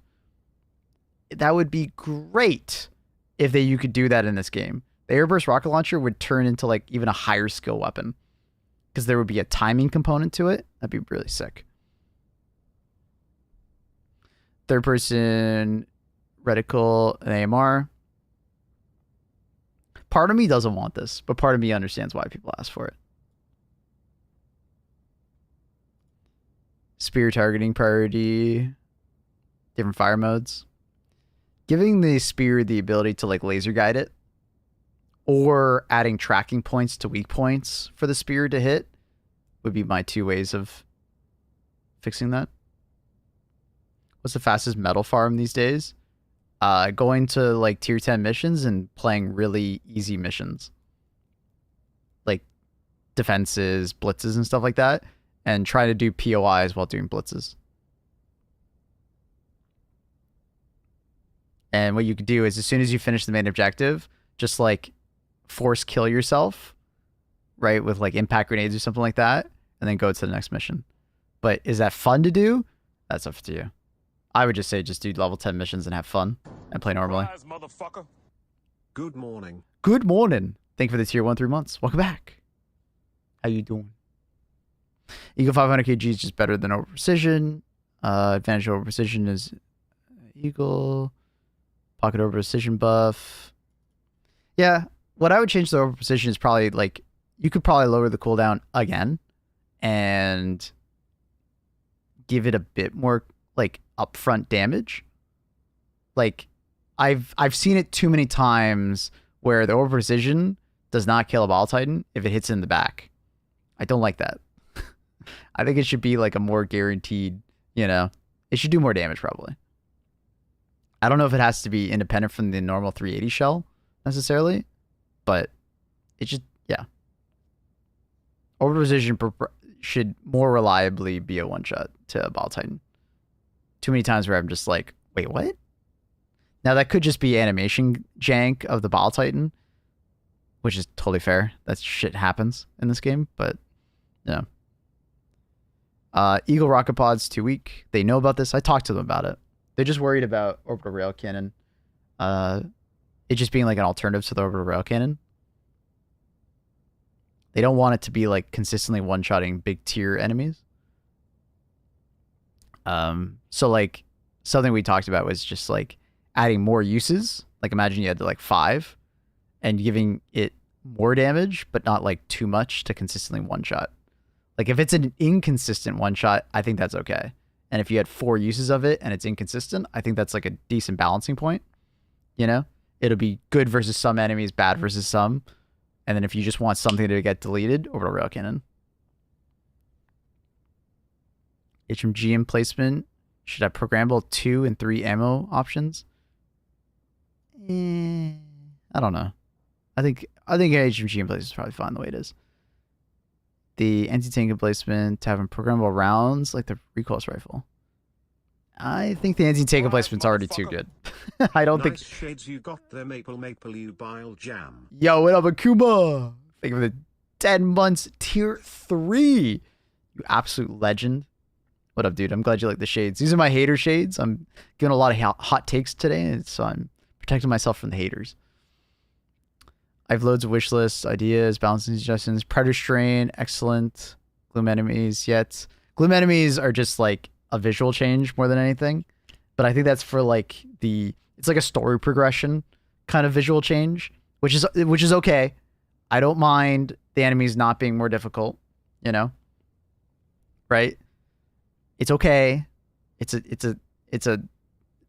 That would be great if you could do that in this game. The airburst rocket launcher would turn into like even a higher skill weapon because there would be a timing component to it. That'd be really sick. Third person reticle and AMR. Part of me doesn't want this, but part of me understands why people ask for it. Spear targeting priority. Different fire modes. Giving the spear the ability to like laser guide it, or adding tracking points to weak points for the spear to hit would be my 2 ways of fixing that. What's the fastest metal farm these days? Going to like tier 10 missions and playing really easy missions. Like defenses, blitzes, and stuff like that. And try to do POIs while doing blitzes. And what you could do is as soon as you finish the main objective, just like force kill yourself, right? With like impact grenades or something like that. And then go to the next mission. But is that fun to do? That's up to you. I would just say just do level 10 missions and have fun and play normally. Motherfucker. Good morning. Good morning. Thank you for the tier 1 3 months. Welcome back. How you doing? Eagle 500 kg is just better than over precision. Advantage over precision is Eagle. Pocket over precision buff. Yeah, what I would change the over precision is probably like you could probably lower the cooldown again and give it a bit more like upfront damage. Like I've seen it too many times where the over precision does not kill a ball titan if it hits in the back. I don't like that. I think it should be like a more guaranteed, you know, it should do more damage probably. I don't know if it has to be independent from the normal 380 shell necessarily, but it should, yeah. Over precision should more reliably be a one shot to a ball titan. Too many times where I'm just like, wait, what? Now that could just be animation jank of the ball titan, which is totally fair. That shit happens in this game, but yeah. Eagle rocket pod's too weak. They know about this. I talked to them about it. They're just worried about orbital rail cannon. It just being like an alternative to the orbital rail cannon. They don't want it to be like consistently one-shotting big tier enemies. So like something we talked about was just like adding more uses. Like imagine you had like 5 and giving it more damage, but not like too much to consistently one-shot. Like if it's an inconsistent one-shot, I think that's okay. And if you had 4 uses of it and it's inconsistent, I think that's like a decent balancing point. You know? It'll be good versus some enemies, bad versus some. And then if you just want something to get deleted, Orbital Rail Cannon. HMG emplacement should have programmable 2 and 3 ammo options. I don't know. I think HMG emplacement is probably fine the way it is. The anti-tank emplacement to having programmable rounds like the recoilless rifle. I think the anti-tank emplacement's already too good. I don't think. Shades, you got the maple you bile jam. Yo, what up, Akuma? Thank you for the 10 months tier 3. You absolute legend. What up, dude? I'm glad you like the shades. These are my hater shades. I'm giving a lot of hot takes today, so I'm protecting myself from the haters. I have loads of wish lists, ideas, balancing suggestions. Predator strain, excellent. Gloom enemies, yet. Gloom enemies are just like a visual change more than anything. But I think that's for like it's like a story progression kind of visual change, which is okay. I don't mind the enemies not being more difficult, you know? Right? It's okay. It's a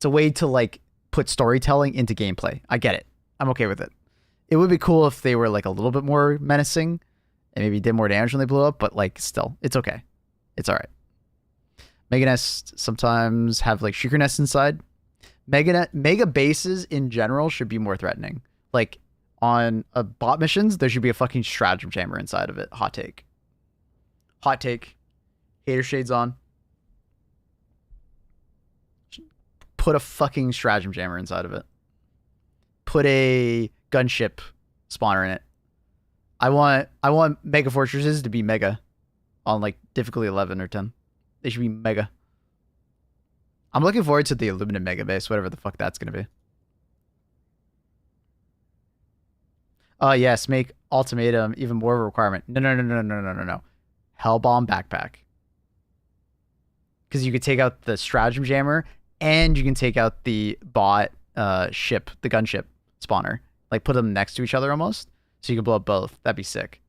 way to like put storytelling into gameplay. I get it. I'm okay with it. It would be cool if they were like a little bit more menacing and maybe did more damage when they blew up, but like still, it's okay. It's all right. Mega nests sometimes have like Shrieker nests inside. Mega bases in general should be more threatening. Like on bot missions, there should be a fucking stratagem chamber inside of it. Hot take. Hot take. Hater shades on. Put a fucking stratagem jammer inside of it. Put a gunship spawner in it. I want mega fortresses to be mega on like difficulty 11 or 10. They should be mega. I'm looking forward to the Illuminate mega base, whatever the fuck that's gonna be. Yes, make ultimatum even more of a requirement. No. Hellbomb backpack. Because you could take out the stratagem jammer and you can take out the bot ship, the gunship spawner. Like put them next to each other almost. So you can blow up both. That'd be sick.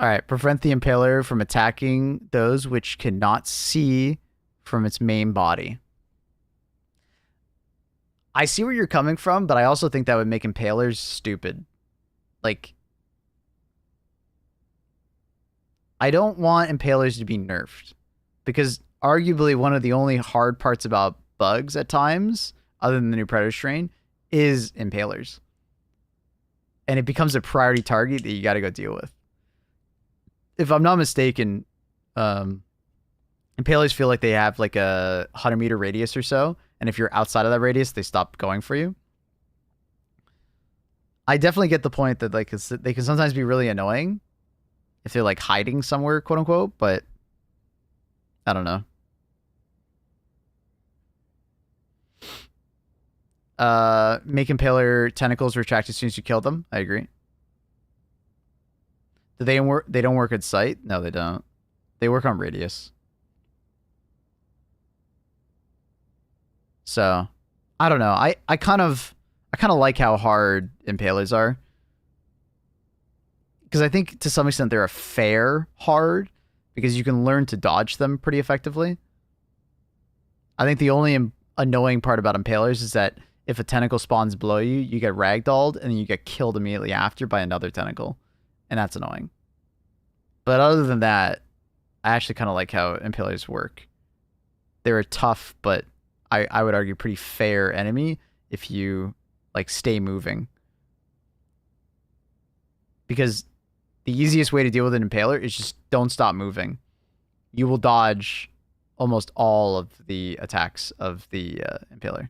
Alright, prevent the Impaler from attacking those which cannot see from its main body. I see where you're coming from, but I also think that would make Impalers stupid. Like, I don't want Impalers to be nerfed. Because arguably one of the only hard parts about bugs at times, other than the new Predator strain, is Impalers. And it becomes a priority target that you gotta go deal with. If I'm not mistaken, Impalers feel like they have like a 100-meter radius or so, and if you're outside of that radius, they stop going for you. I definitely get the point that like they can sometimes be really annoying if they're like hiding somewhere, quote unquote, but I don't know. Make Impaler tentacles retract as soon as you kill them. I agree. Do they work? They don't work at sight? No, they don't. They work on radius. So, I don't know. I kind of like how hard Impalers are. Because I think to some extent they're a fair hard. Because you can learn to dodge them pretty effectively. I think the only annoying part about Impalers is that if a tentacle spawns below you, you get ragdolled and then you get killed immediately after by another tentacle. And that's annoying. But other than that, I actually kind of like how Impalers work. They're a tough, but I would argue pretty fair enemy if you like stay moving. Because the easiest way to deal with an Impaler is just don't stop moving. You will dodge almost all of the attacks of the Impaler.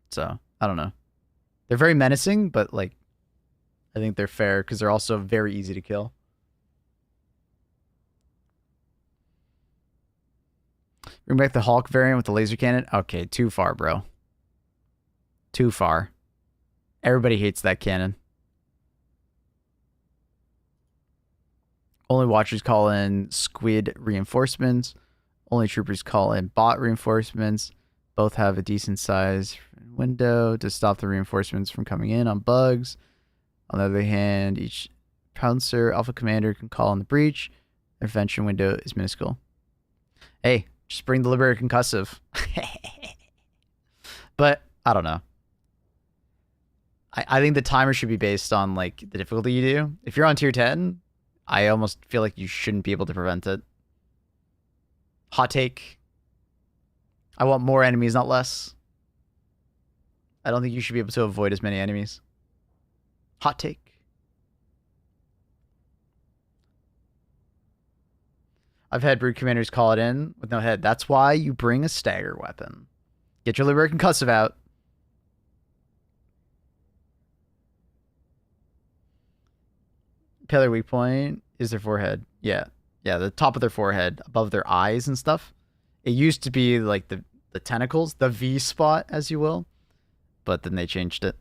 So, I don't know. They're very menacing, but like, I think they're fair because they're also very easy to kill. Bring back the Hulk variant with the laser cannon. Okay, too far, bro. Too far. Everybody hates that cannon. Only watchers call in squid reinforcements. Only troopers call in bot reinforcements. Both have a decent size window to stop the reinforcements from coming in on bugs. On the other hand, each pouncer alpha commander can call in the breach. Their intervention window is minuscule. Hey, just bring the liberator concussive. But I don't know. I think the timer should be based on like the difficulty you do. If you're on tier 10, I almost feel like you shouldn't be able to prevent it. Hot take. I want more enemies, not less. I don't think you should be able to avoid as many enemies. Hot take. I've had brood commanders call it in with no head. That's why you bring a stagger weapon. Get your liberator concussive out. Their weak point is their forehead. Yeah. Yeah, the top of their forehead, above their eyes and stuff. It used to be like the tentacles, the V spot, as you will. But then they changed it.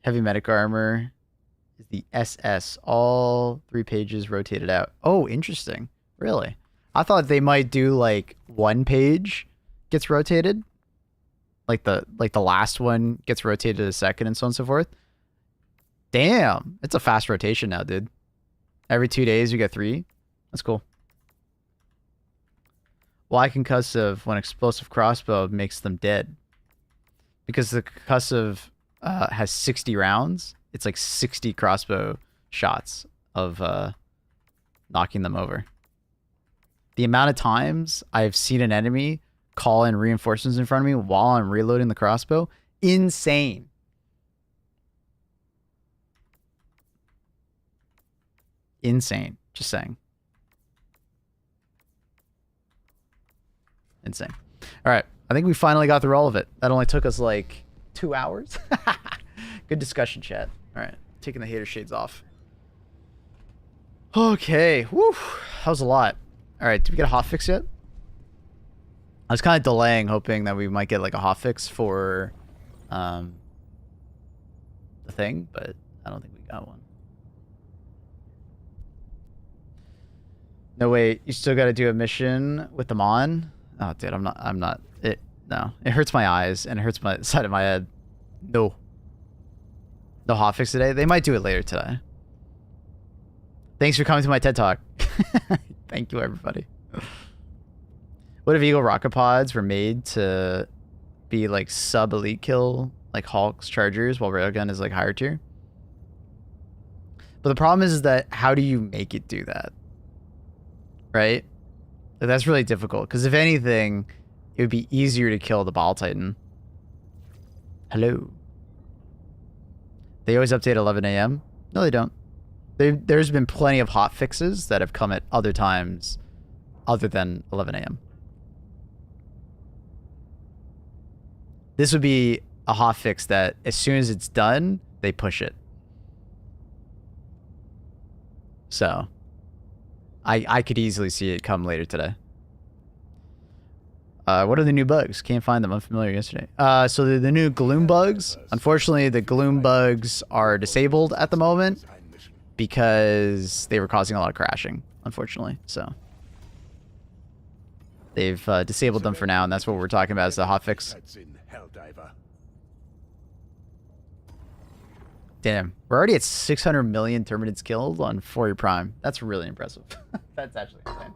Heavy medic armor is the SS. All 3 pages rotated out. Oh, interesting. Really? I thought they might do like 1 page gets rotated. Like the last one gets rotated a second and so on and so forth. Damn, it's a fast rotation now, dude. Every 2 days you get 3. That's cool. Why concussive when explosive crossbow makes them dead? Because the concussive has 60 rounds. It's like 60 crossbow shots of knocking them over. The amount of times I've seen an enemy call in reinforcements in front of me while I'm reloading the crossbow, insane. Insane. Just saying. Insane. All right. I think we finally got through all of it. That only took us like 2 hours. Good discussion, chat. All right. Taking the hater shades off. Okay. Woo. That was a lot. All right. Did we get a hotfix yet? I was kind of delaying, hoping that we might get like a hotfix for the thing, but I don't think we got one. No, wait, you still got to do a mission with them on? Oh, dude, I'm not, no. It hurts my eyes, and it hurts my side of my head. No. No hotfix today? They might do it later today. Thanks for coming to my TED Talk. Thank you, everybody. What if Eagle rocket pods were made to be, like, sub-elite kill, like Hulk's Chargers, while Railgun is, like, higher tier? But the problem is that how do you make it do that? Right? That's really difficult, because if anything, it would be easier to kill the Ball Titan. Hello. They always update 11 a.m.? No, they don't. There's been plenty of hot fixes that have come at other times other than 11 a.m. This would be a hot fix that as soon as it's done, they push it. So I could easily see it come later today. What are the new bugs? Can't find them. Unfamiliar yesterday. So the new gloom bugs. Unfortunately, the gloom bugs are disabled at the moment because they were causing a lot of crashing, unfortunately. So they've disabled them for now, and that's what we're talking about as the hotfix. Damn, we're already at 600 million Terminids killed on 4 Prime. That's really impressive. That's actually insane.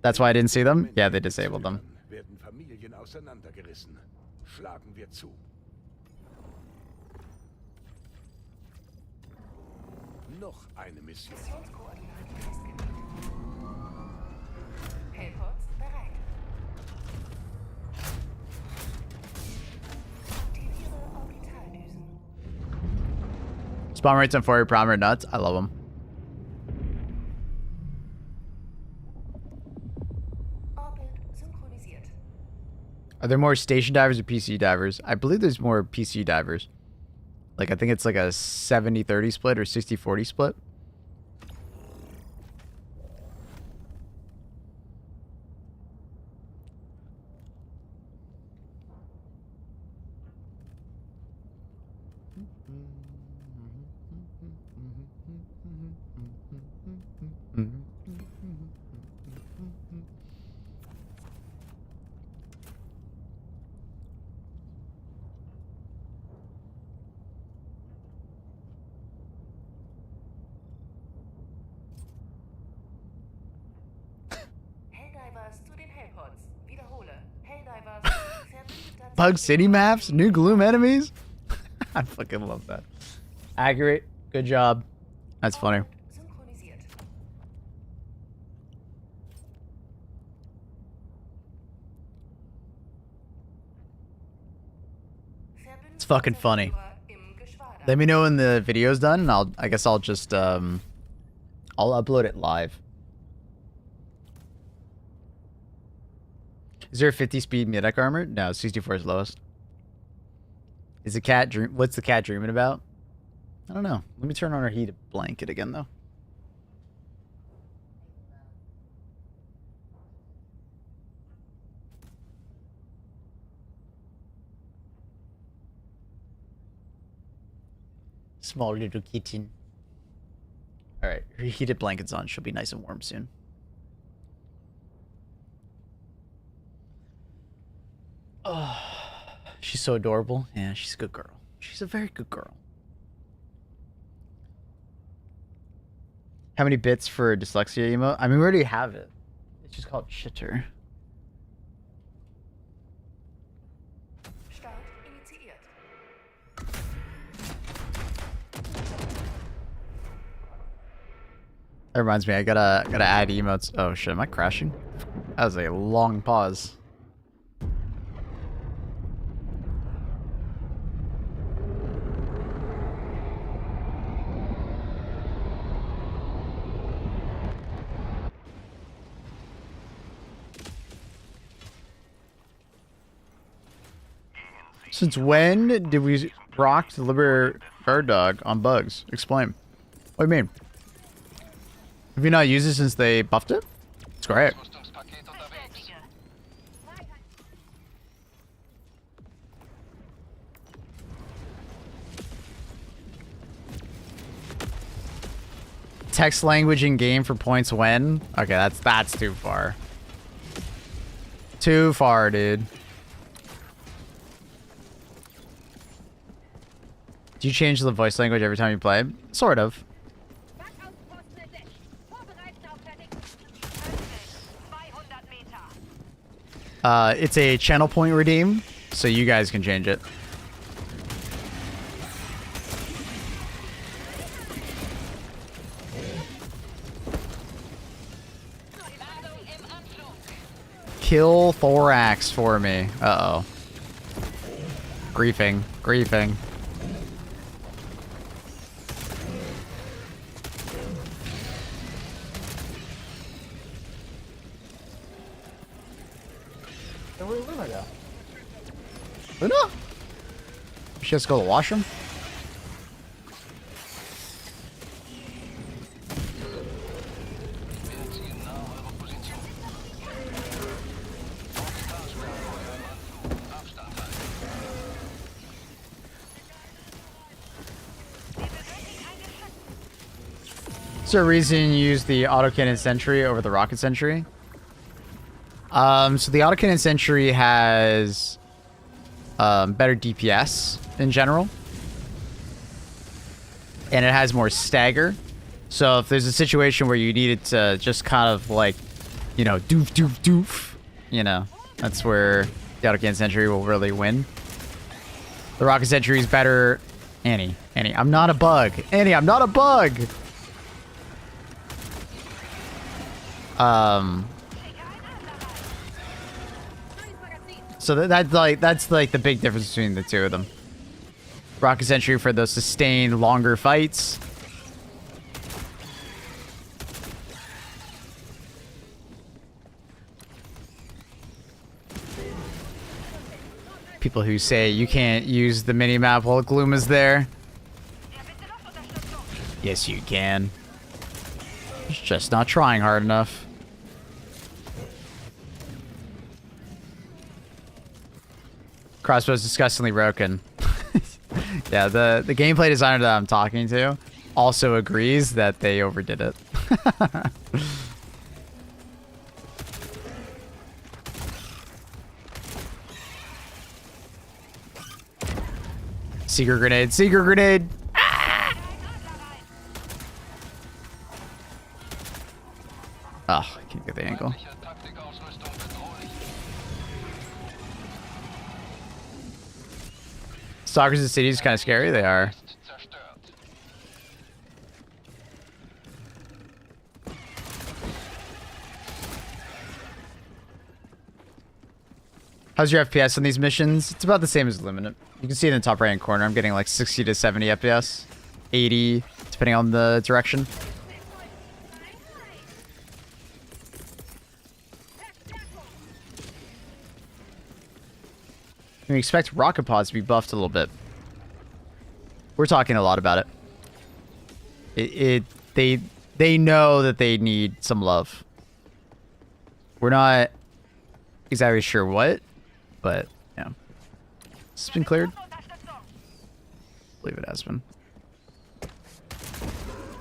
That's why I didn't see them? Yeah, they disabled them. Noch eine Mission. Hellpod bereit. Aktiviere Orbitaldüsen. Spawn rates on 4 Prime are nuts. I love them. Orbit synchronisiert. Are there more station divers or PC divers? I believe there's more PC divers. Like, I think it's like a 70-30 split or 60-40 split. Bug City maps? New Gloom enemies? I fucking love that. Accurate. Good job. That's funny. Synchronisiert. It's fucking funny. Im Geschwader. Let me know when the video's done, and I guess I'll just I'll upload it live. Is there a 50 speed mid-deck armor? No, 64 is lowest. Is the cat dream? What's the cat dreaming about? I don't know. Let me turn on our heated blanket again, though. Small little kitten. All right, her heated blanket's on. She'll be nice and warm soon. Oh, she's so adorable. Yeah, she's a good girl. She's a very good girl. How many bits for dyslexia emote? I mean, we already have it. It's just called shitter. Start initiiert. That reminds me, I gotta add emotes. Oh shit, am I crashing? That was a long pause. Since when did we rock the Liber Guard Dog on bugs? Explain. What do you mean? Have you not used it since they buffed it? It's great. Text language in game for points when? Okay, that's too far. Too far, dude. Do you change the voice language every time you play? Sort of. It's a channel point redeem, so you guys can change it. Kill Thorax for me. Uh-oh. Griefing. Griefing. Where'd Luna go? Luna? She has to go to the washroom? Is there a reason you use the autocannon sentry over the rocket sentry? So the autocannon sentry has better DPS in general, and it has more stagger. So if there's a situation where you need it to just kind of like, you know, doof doof doof, you know, that's where the autocannon sentry will really win. The rocket sentry is better. Annie, I'm not a bug. Annie, I'm not a bug. So that's like the big difference between the two of them. Rocket Sentry for those sustained longer fights. People who say you can't use the mini-map while Gloom is there. Yes, you can. It's just not trying hard enough. Crossbow's disgustingly broken. Yeah, the gameplay designer that I'm talking to also agrees that they overdid it. Seeker grenade, seeker grenade! Ah! Oh, I can't get the angle. Stalkers in cities kind of scary. They are. How's your FPS on these missions? It's about the same as Luminant. You can see it in the top right hand corner. I'm getting like 60 to 70 FPS. 80, depending on the direction. We expect rocket pods to be buffed a little bit. We're talking a lot about it. They know that they need some love. We're not exactly sure what, but yeah. It's been cleared. I believe it has been.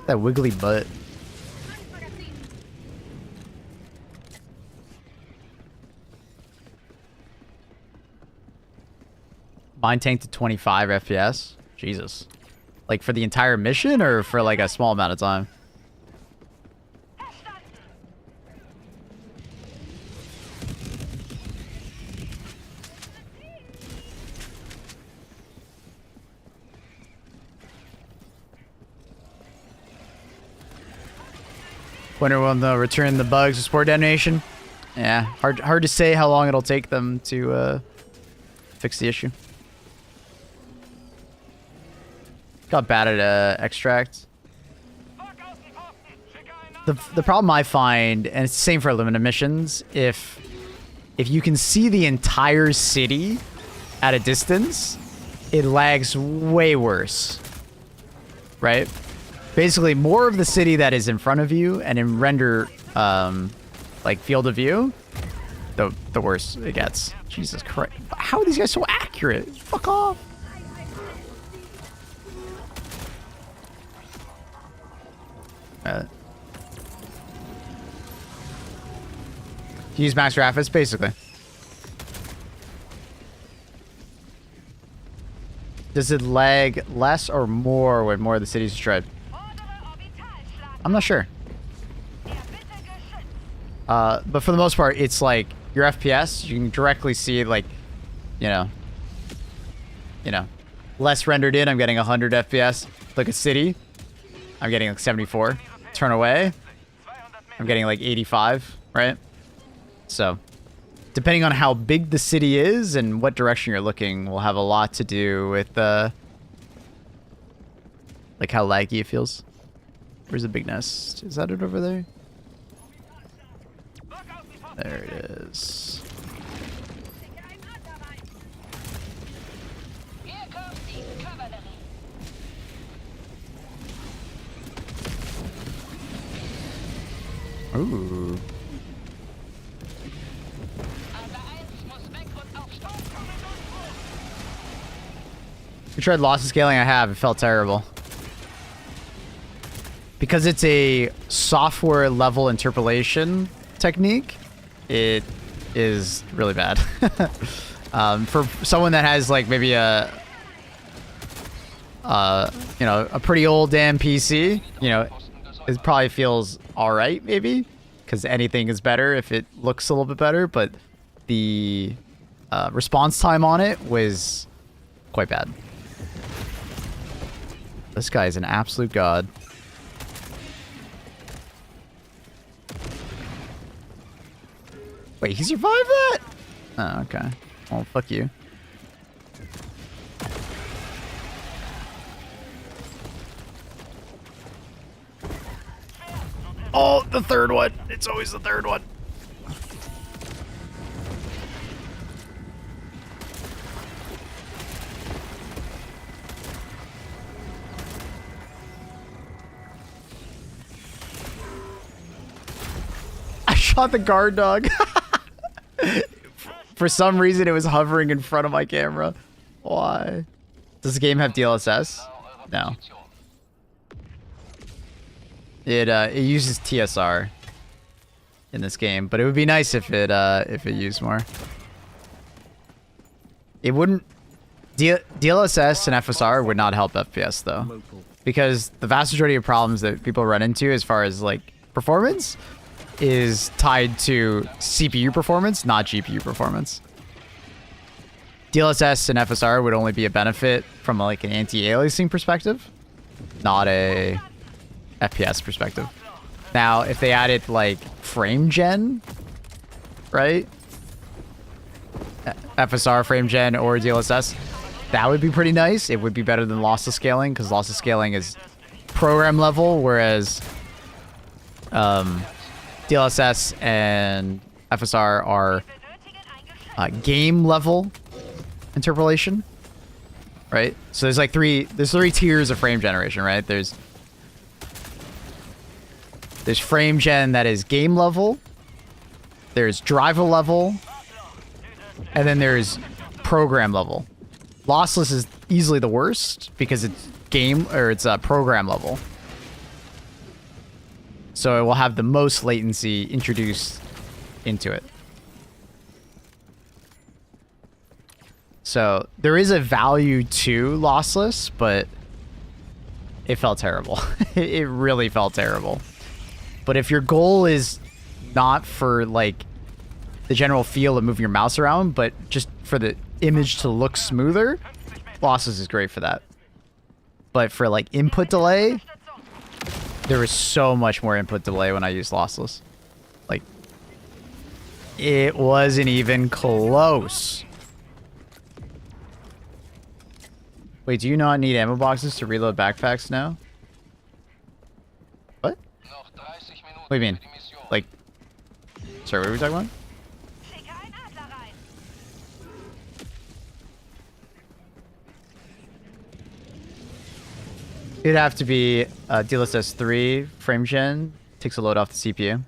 That wiggly butt. Mine tanked to 25 FPS. Jesus. Like for the entire mission or for like a small amount of time? Wonder when they'll return the bugs to support detonation. Yeah, hard to say how long it'll take them to fix the issue. Got bad at extract. The problem I find, and it's the same for limited missions, if you can see the entire city at a distance, it lags way worse. Right? Basically, more of the city that is in front of you and in render, like field of view, the worse it gets. Jesus Christ! How are these guys so accurate? Fuck off! Use max graphics, basically. Does it lag less or more when more of the cities destroyed? I'm not sure. But for the most part, it's like your FPS, you can directly see like, you know, less rendered in, I'm getting 100 FPS. Look at city, I'm getting like 74. Turn away, I'm getting like 85, right? So, depending on how big the city is and what direction you're looking will have a lot to do with, like how laggy it feels. Where's the big nest? Is that it over there? There it is. Ooh. I tried losses scaling. I have. It felt terrible. Because it's a software level interpolation technique, it is really bad. For someone that has like maybe a a pretty old damn PC, it probably feels all right maybe, because anything is better if it looks a little bit better, but the response time on it was quite bad. This guy is an absolute god. Wait, he survived that? Oh, okay. Well, fuck you. Oh, the third one. It's always the third one. I shot the guard dog. For some reason, it was hovering in front of my camera. Why? Does the game have DLSS? No. It uses TSR in this game, but it would be nice if it used more. It wouldn't. DLSS and FSR would not help FPS though, because the vast majority of problems that people run into as far as like performance is tied to CPU performance, not GPU performance. DLSS and FSR would only be a benefit from like an anti-aliasing perspective, not a FPS perspective. Now, if they added like frame gen, right? FSR frame gen or DLSS, that would be pretty nice. It would be better than lossless scaling because lossless scaling is program level, whereas DLSS and FSR are game level interpolation, right? So there's like three tiers of frame generation, right? There's frame gen that is game level, there's driver level, and then there's program level. Lossless is easily the worst because it's program level. So it will have the most latency introduced into it. So there is a value to lossless, but it felt terrible. It really felt terrible. But if your goal is not for like the general feel of moving your mouse around, but just for the image to look smoother, lossless is great for that. But for like input delay, there was so much more input delay when I used lossless. Like, it wasn't even close. Wait, do you not need ammo boxes to reload backpacks now? What? What do you mean? Like, sorry, what were we talking about? It'd have to be DLSS 3 frame gen. Takes a load off the CPU.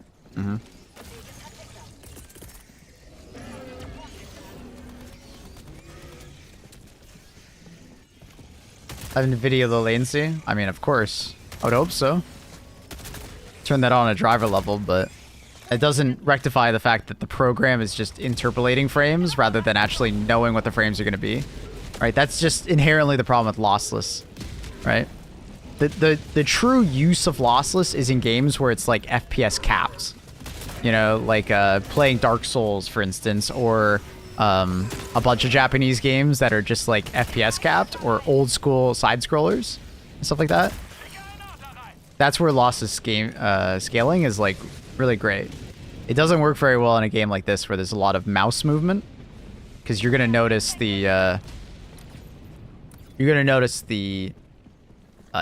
Having NVIDIA low latency? I mean, of course. I would hope so. Turn that on at driver level, but it doesn't rectify the fact that the program is just interpolating frames rather than actually knowing what the frames are going to be. Right? That's just inherently the problem with lossless. Right? The true use of lossless is in games where it's like FPS capped. You know, like playing Dark Souls, for instance, or a bunch of Japanese games that are just like FPS capped, or old school side scrollers and stuff like that. That's where lossless game scaling is like really great. It doesn't work very well in a game like this where there's a lot of mouse movement, because you're gonna notice the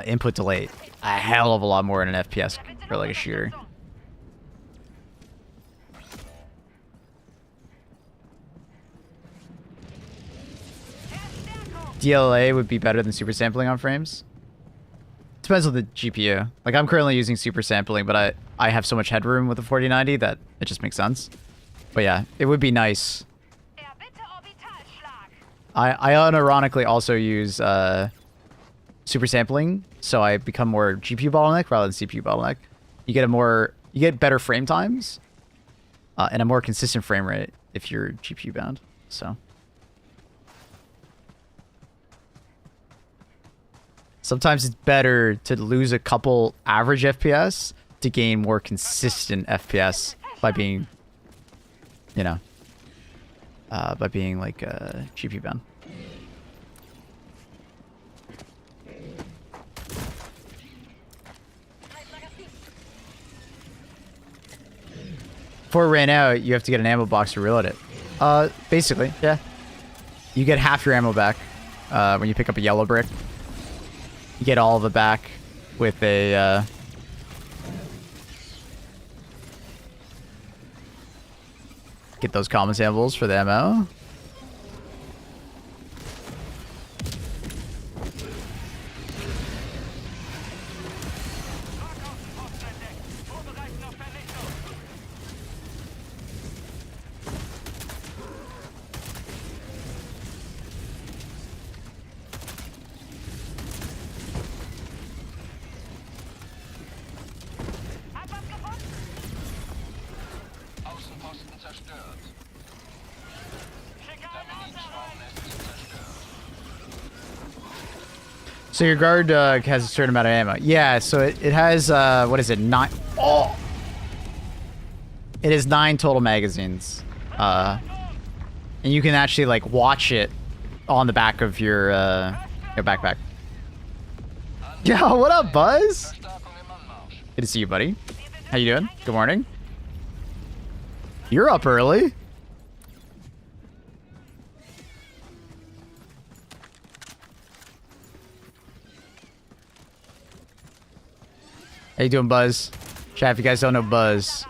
input delay a hell of a lot more in an FPS for like a shooter. DLA would be better than super sampling on frames. Depends on the GPU. Like, I'm currently using super sampling, but I have so much headroom with the 4090 that it just makes sense. But yeah, it would be nice. I unironically also use super sampling, so I become more GPU bottleneck rather than CPU bottleneck. You get better frame times and a more consistent frame rate if you're GPU bound. So sometimes it's better to lose a couple average FPS to gain more consistent FPS by being, you know, by being like GPU bound. Before it ran out, you have to get an ammo box to reload it. Basically, yeah. You get half your ammo back when you pick up a yellow brick. You get all of it back with a get those common samples for the ammo. So your guard has a certain amount of ammo. Yeah, so it has, what is it, 9... Oh! It has 9 total magazines. And you can actually, like, watch it on the back of your backpack. Yo, what up, Buzz? Good to see you, buddy. How you doing? Good morning. You're up early. How you doing, Buzz? Chat, if you guys don't know Buzz,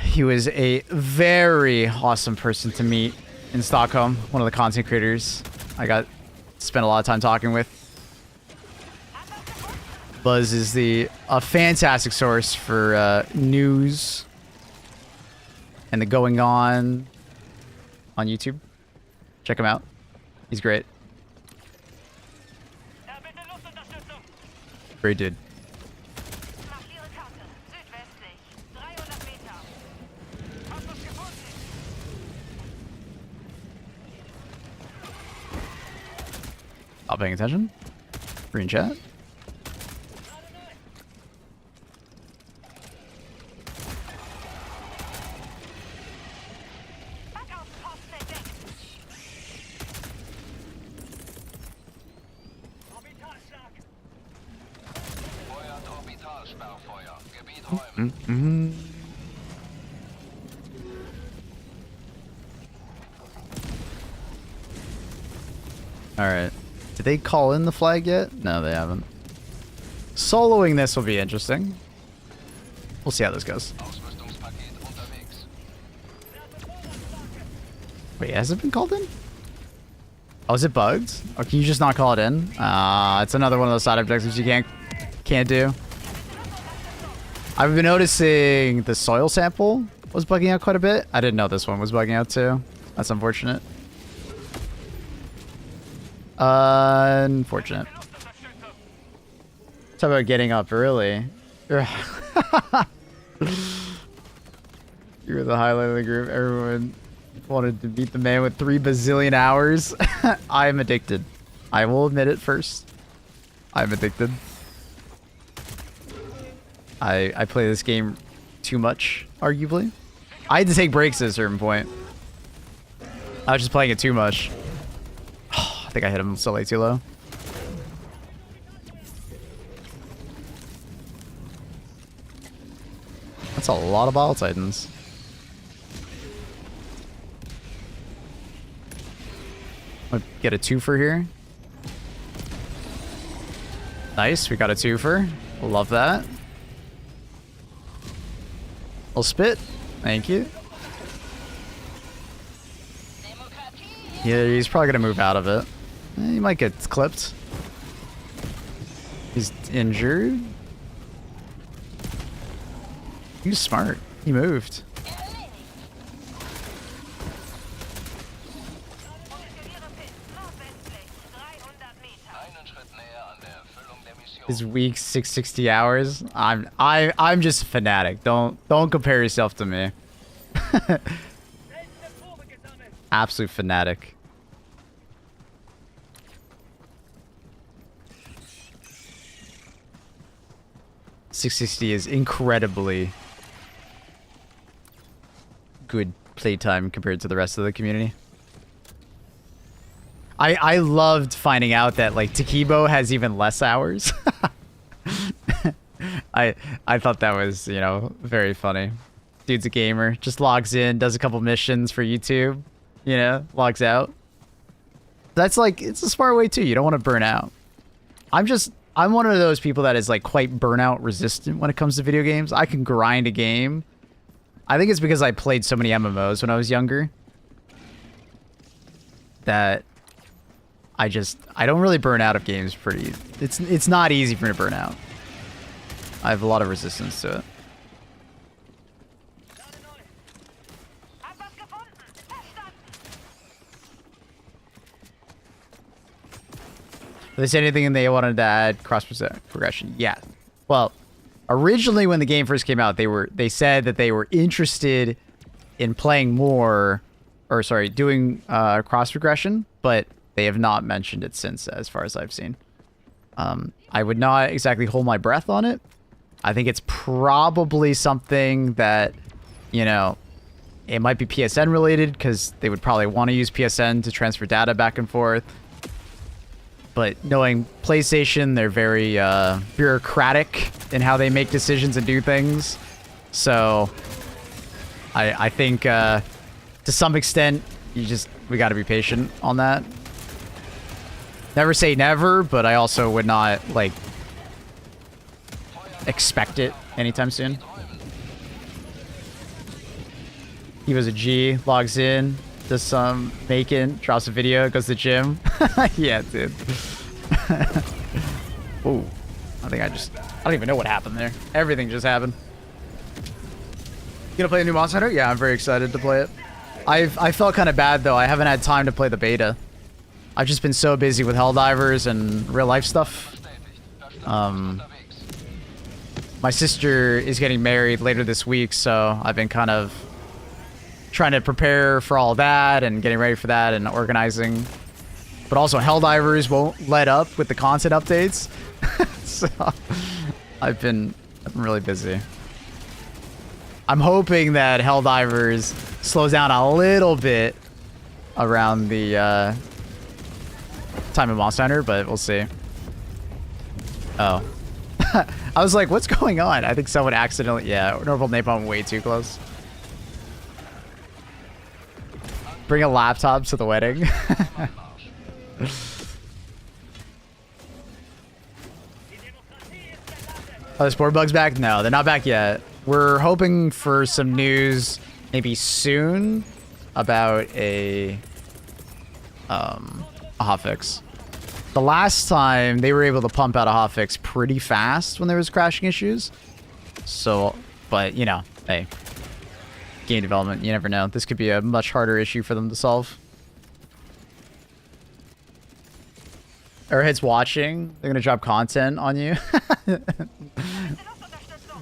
he was a very awesome person to meet in Stockholm. One of the content creators I got spent a lot of time talking with. Buzz is a fantastic source for news and the going on YouTube. Check him out. He's great. Great dude. Not paying attention. Green chat. Alright. Did they call in the flag yet? No, they haven't. Soloing this will be interesting. We'll see how this goes. Wait, has it been called in? Oh, is it bugged? Or can you just not call it in? It's another one of those side objectives you can't do. I've been noticing the soil sample was bugging out quite a bit. I didn't know this one was bugging out too. That's unfortunate. Unfortunate. Talk about getting up early. You were the highlight of the group. Everyone wanted to beat the man with 3 bazillion hours. I am addicted. I will admit it first. I'm addicted. I play this game too much, arguably. I had to take breaks at a certain point. I was just playing it too much. I think I hit him slightly too low. That's a lot of Bile Titans. I'll get a twofer here. Nice, we got a twofer. Love that. I'll spit. Thank you. Yeah, he's probably gonna move out of it. He might get clipped. He's injured. He was smart. He moved. His week 660 hours. I'm just a fanatic. Don't compare yourself to me. Absolute fanatic. .660 is incredibly good playtime compared to the rest of the community. I loved finding out that like Takibo has even less hours. I thought that was, you know, very funny. Dude's a gamer, just logs in, does a couple missions for YouTube, you know, logs out. That's like, it's a smart way too. You don't want to burn out. I'm one of those people that is like quite burnout resistant when it comes to video games. I can grind a game. I think it's because I played so many MMOs when I was younger that I don't really burn out of games pretty. It's not easy for me to burn out. I have a lot of resistance to it. Did they say anything and they wanted to add cross progression? Yeah. Well, originally when the game first came out, they said that they were interested in playing more, or sorry, doing cross progression, but they have not mentioned it since, as far as I've seen. I would not exactly hold my breath on it. I think it's probably something that, you know, It might be PSN related because they would probably want to use PSN to transfer data back and forth. But knowing PlayStation, they're very bureaucratic in how they make decisions and do things. So I think to some extent, we got to be patient on that. Never say never, but I also would not like expect it anytime soon. He was a G, logs in, does some making, drops a video, goes to the gym. Yeah, dude. Ooh. I don't even know what happened there. Everything just happened. You gonna play the new Monster Hunter? Yeah, I'm very excited to play it. I felt kind of bad though. I haven't had time to play the beta. I've just been so busy with Helldivers and real life stuff. My sister is getting married later this week, so I've been kind of trying to prepare for all that and getting ready for that and organizing. But also Helldivers won't let up with the content updates. So I've been really busy. I'm hoping that Helldivers slows down a little bit around the time of Monster Hunter, but we'll see. Oh. I was like, what's going on? I think someone accidentally... Yeah, Normal Napalm way too close. Bring a laptop to the wedding. Are the spore bugs back? No, they're not back yet. We're hoping for some news maybe soon about a hotfix. The last time they were able to pump out a hotfix pretty fast when there was crashing issues. So, but you know, hey, game development, you never know. This could be a much harder issue for them to solve. Airhead's watching. They're gonna drop content on you.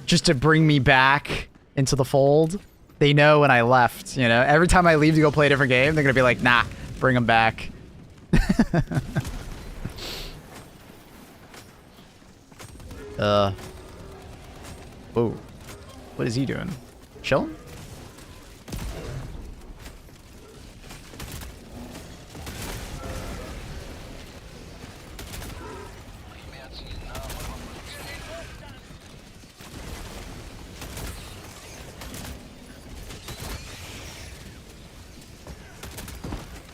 Just to bring me back into the fold. They know when I left, you know. Every time I leave to go play a different game, they're gonna be like, nah, bring them back. Whoa. What is he doing? Chilling?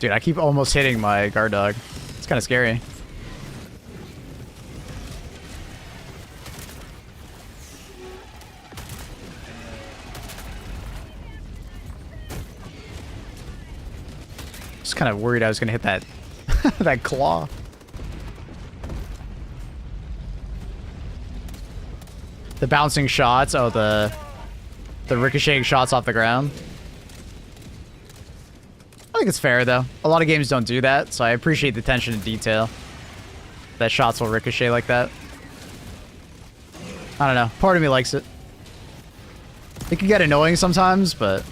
Dude, I keep almost hitting my guard dog. It's kind of scary. Just kind of worried I was gonna hit that that claw. The bouncing shots. Oh, the ricocheting shots off the ground. I think it's fair though. A lot of games don't do that, so I appreciate the attention to detail. That shots will ricochet like that. I don't know. Part of me likes it. It can get annoying sometimes, but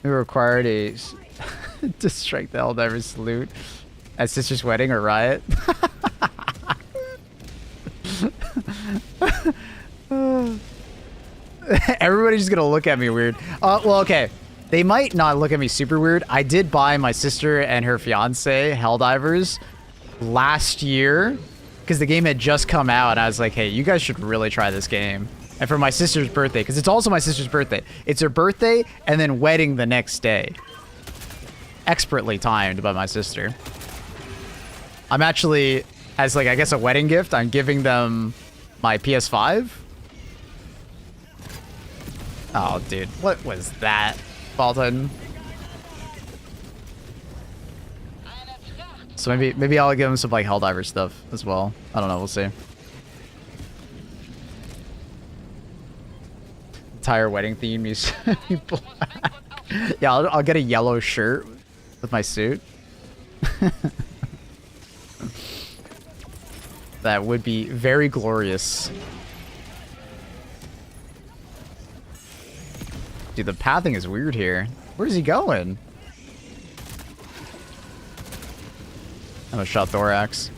we required a to strike the Helldiver salute at Sister's wedding or riot. Everybody's just gonna look at me weird. Well, okay. They might not look at me super weird. I did buy my sister and her fiance Helldivers last year because the game had just come out, and I was like, hey, you guys should really try this game. And for my sister's birthday, because it's also my sister's birthday. It's her birthday and then wedding the next day. Expertly timed by my sister. I'm actually, as like, I guess a wedding gift, I'm giving them my PS5. Oh, dude. What was that? Balton. So maybe I'll give him some, like, Helldiver stuff as well. I don't know. We'll see. Entire wedding theme is black. Yeah, I'll get a yellow shirt with my suit. That would be very glorious. Dude, the pathing is weird here. Where's he going? I'm gonna shot thorax.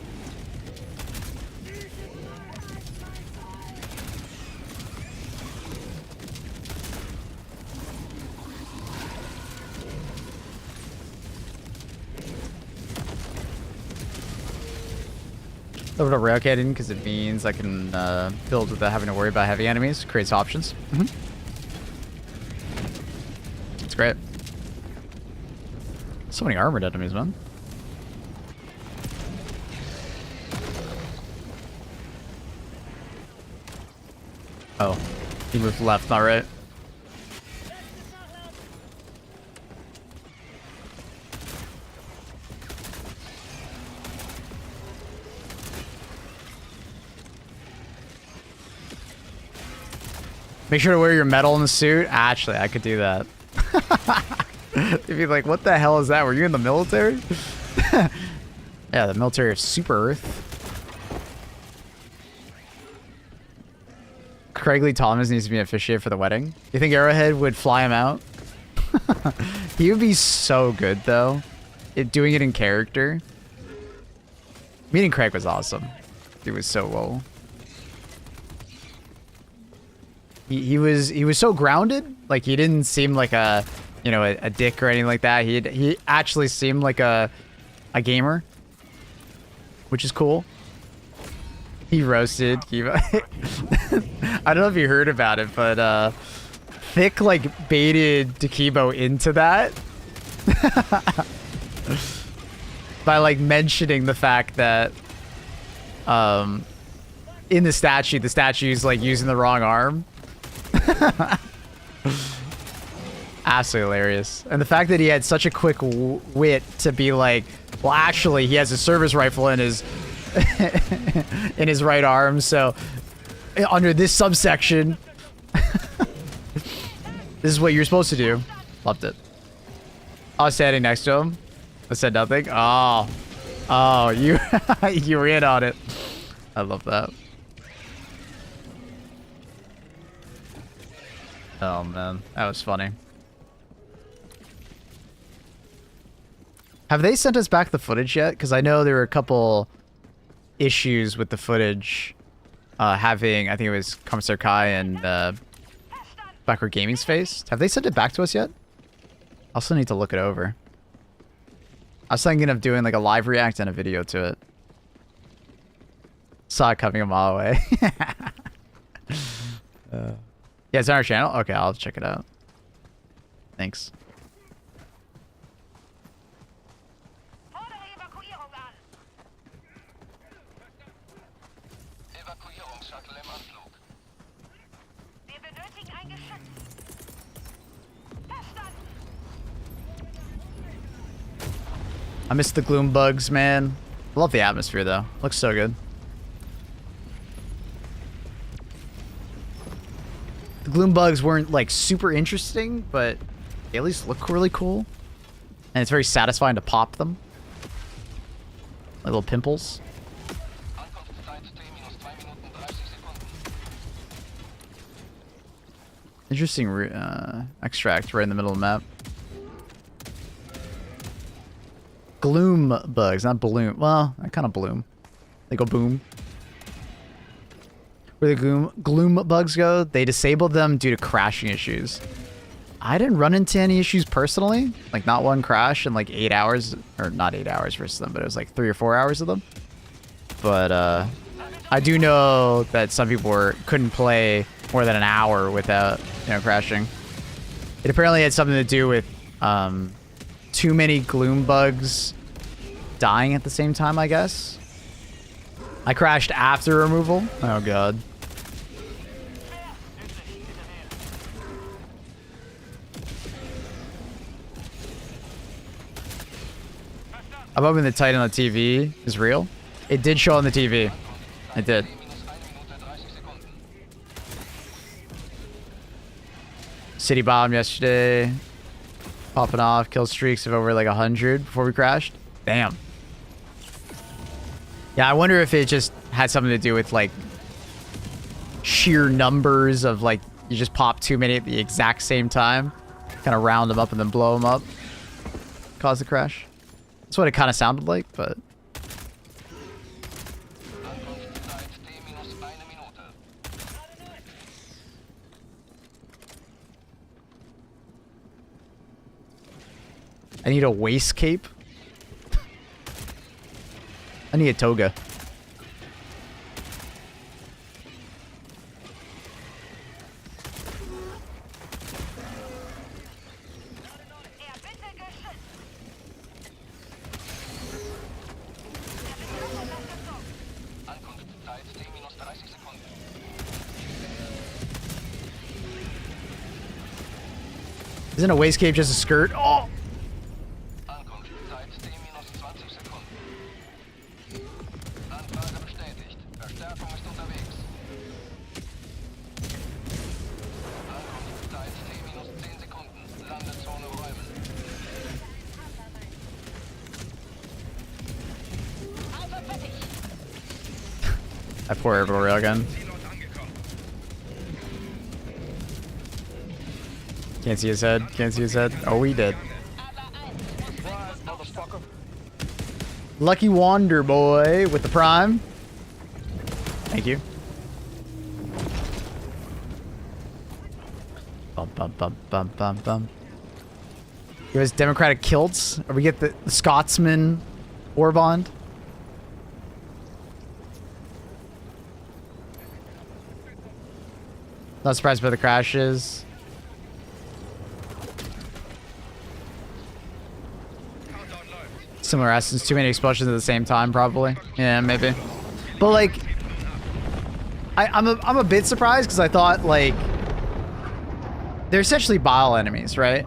Leveled up rail cannon because it means I can build without having to worry about heavy enemies. Creates options. It's great. So many armored enemies, man. Oh, he moved left, not right. Make sure to wear your medal in the suit. Actually, I could do that. If you're like, what the hell is that? Were you in the military? Yeah, the military of Super Earth. Craigley Thomas needs to be officiated for the wedding. You think Arrowhead would fly him out? He would be so good, though. Doing it in character. Meeting Craig was awesome. He was so low. He was so grounded. Like, he didn't seem like a, you know, a dick or anything like that. He actually seemed like a gamer, which is cool. He roasted Kiva. I don't know if you heard about it, but Thick like baited Dekibo into that by like mentioning the fact that in the statue's like using the wrong arm. Absolutely hilarious. And the fact that he had such a quick wit to be like, well, actually, he has a service rifle in his in his right arm, so under this subsection, this is what you're supposed to do. Loved it. I was standing next to him. I said nothing. Oh, you you were in on it. I love that. Oh man, that was funny. Have they sent us back the footage yet? Because I know there were a couple issues with the footage having, I think it was Commissar Kai and Backward Gaming's face. Have they sent it back to us yet? I also need to look it over. I was thinking of doing like a live react and a video to it. Saw it coming a mile away. Yeah, it's on our channel? Okay, I'll check it out. Thanks. I miss the gloom bugs, man. I love the atmosphere, though. Looks so good. The gloom bugs weren't, like, super interesting, but they at least look really cool. And it's very satisfying to pop them. Like little pimples. Interesting extract right in the middle of the map. Gloom bugs, not balloon. Well, I kind of bloom. They go boom. Where the gloom bugs go, they disabled them due to crashing issues. I didn't run into any issues personally. Like, not one crash in like 8 hours. Or not 8 hours versus them, but it was like 3 or 4 hours of them. But I do know that some people couldn't play more than an hour without, you know, crashing. It apparently had something to do with too many gloom bugs dying at the same time, I guess. I crashed after removal. Oh god. I'm hoping the Titan on the TV is real. It did show on the TV. It did. City bomb yesterday. Popping off. Kill streaks of over like 100 before we crashed. Damn. Yeah, I wonder if it just had something to do with like sheer numbers of like you just pop too many at the exact same time. Kind of round them up and then blow them up. Cause the crash. That's what it kind of sounded like, but... I need a waist cape. I need a toga. Isn't a wastecape just a skirt? Oh! That poor Orbital railgun. Can't see his head. Can't see his head. Oh, he did. Lucky Wander Boy with the prime. Thank you. Bum bum bum bum bum bum. Give us democratic kilts, or we get the Scotsman war bond. Not surprised by the crashes. Similar essence, too many explosions at the same time, probably. Yeah, maybe. But like, I'm a bit surprised because I thought like they're essentially bile enemies, right?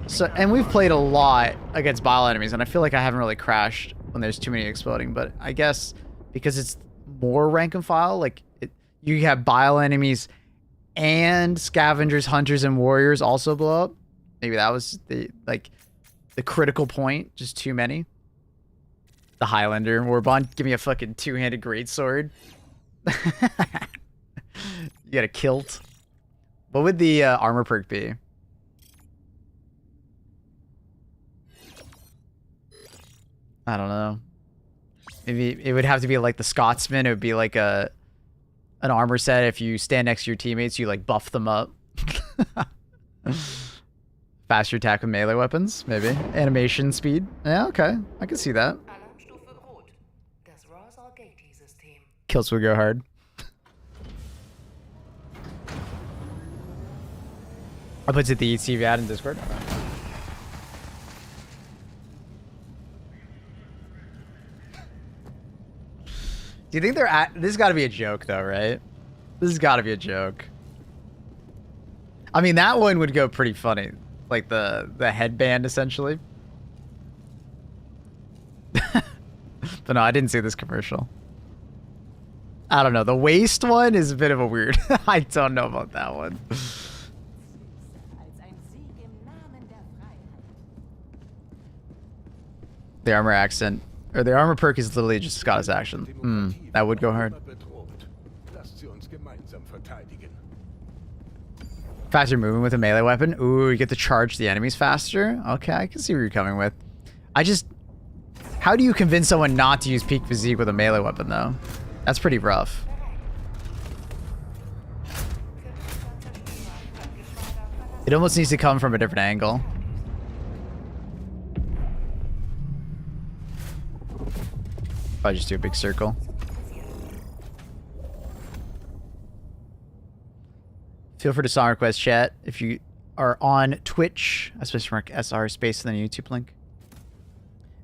So, and we've played a lot against bile enemies, and I feel like I haven't really crashed when there's too many exploding. But I guess because it's more rank and file, like you have bile enemies and scavengers, hunters, and warriors also blow up. Maybe that was the critical point. Just too many. The Highlander Warbond. Give me a fucking two-handed greatsword. You got a kilt. What would the armor perk be? I don't know. Maybe it would have to be like the Scotsman. It would be like an armor set. If you stand next to your teammates, you like buff them up. Faster attack with melee weapons, maybe. Animation speed. Yeah, okay. I can see that. Kills would go hard. I'll put it the ETV ad in Discord. Do you think they're at... This has got to be a joke, though, right? This has got to be a joke. I mean, that one would go pretty funny. Like the headband, essentially. But no, I didn't see this commercial. I don't know. The waist one is a bit of a weird... I don't know about that one. The armor accent... Or the armor perk is literally just Scottish action. That would go hard. Faster movement with a melee weapon. Ooh, you get to charge the enemies faster. Okay, I can see where you're coming with. I just... How do you convince someone not to use peak physique with a melee weapon, though? That's pretty rough. It almost needs to come from a different angle. Probably just do a big circle. Feel free to song request chat if you are on Twitch, especially mark SR space in the YouTube link.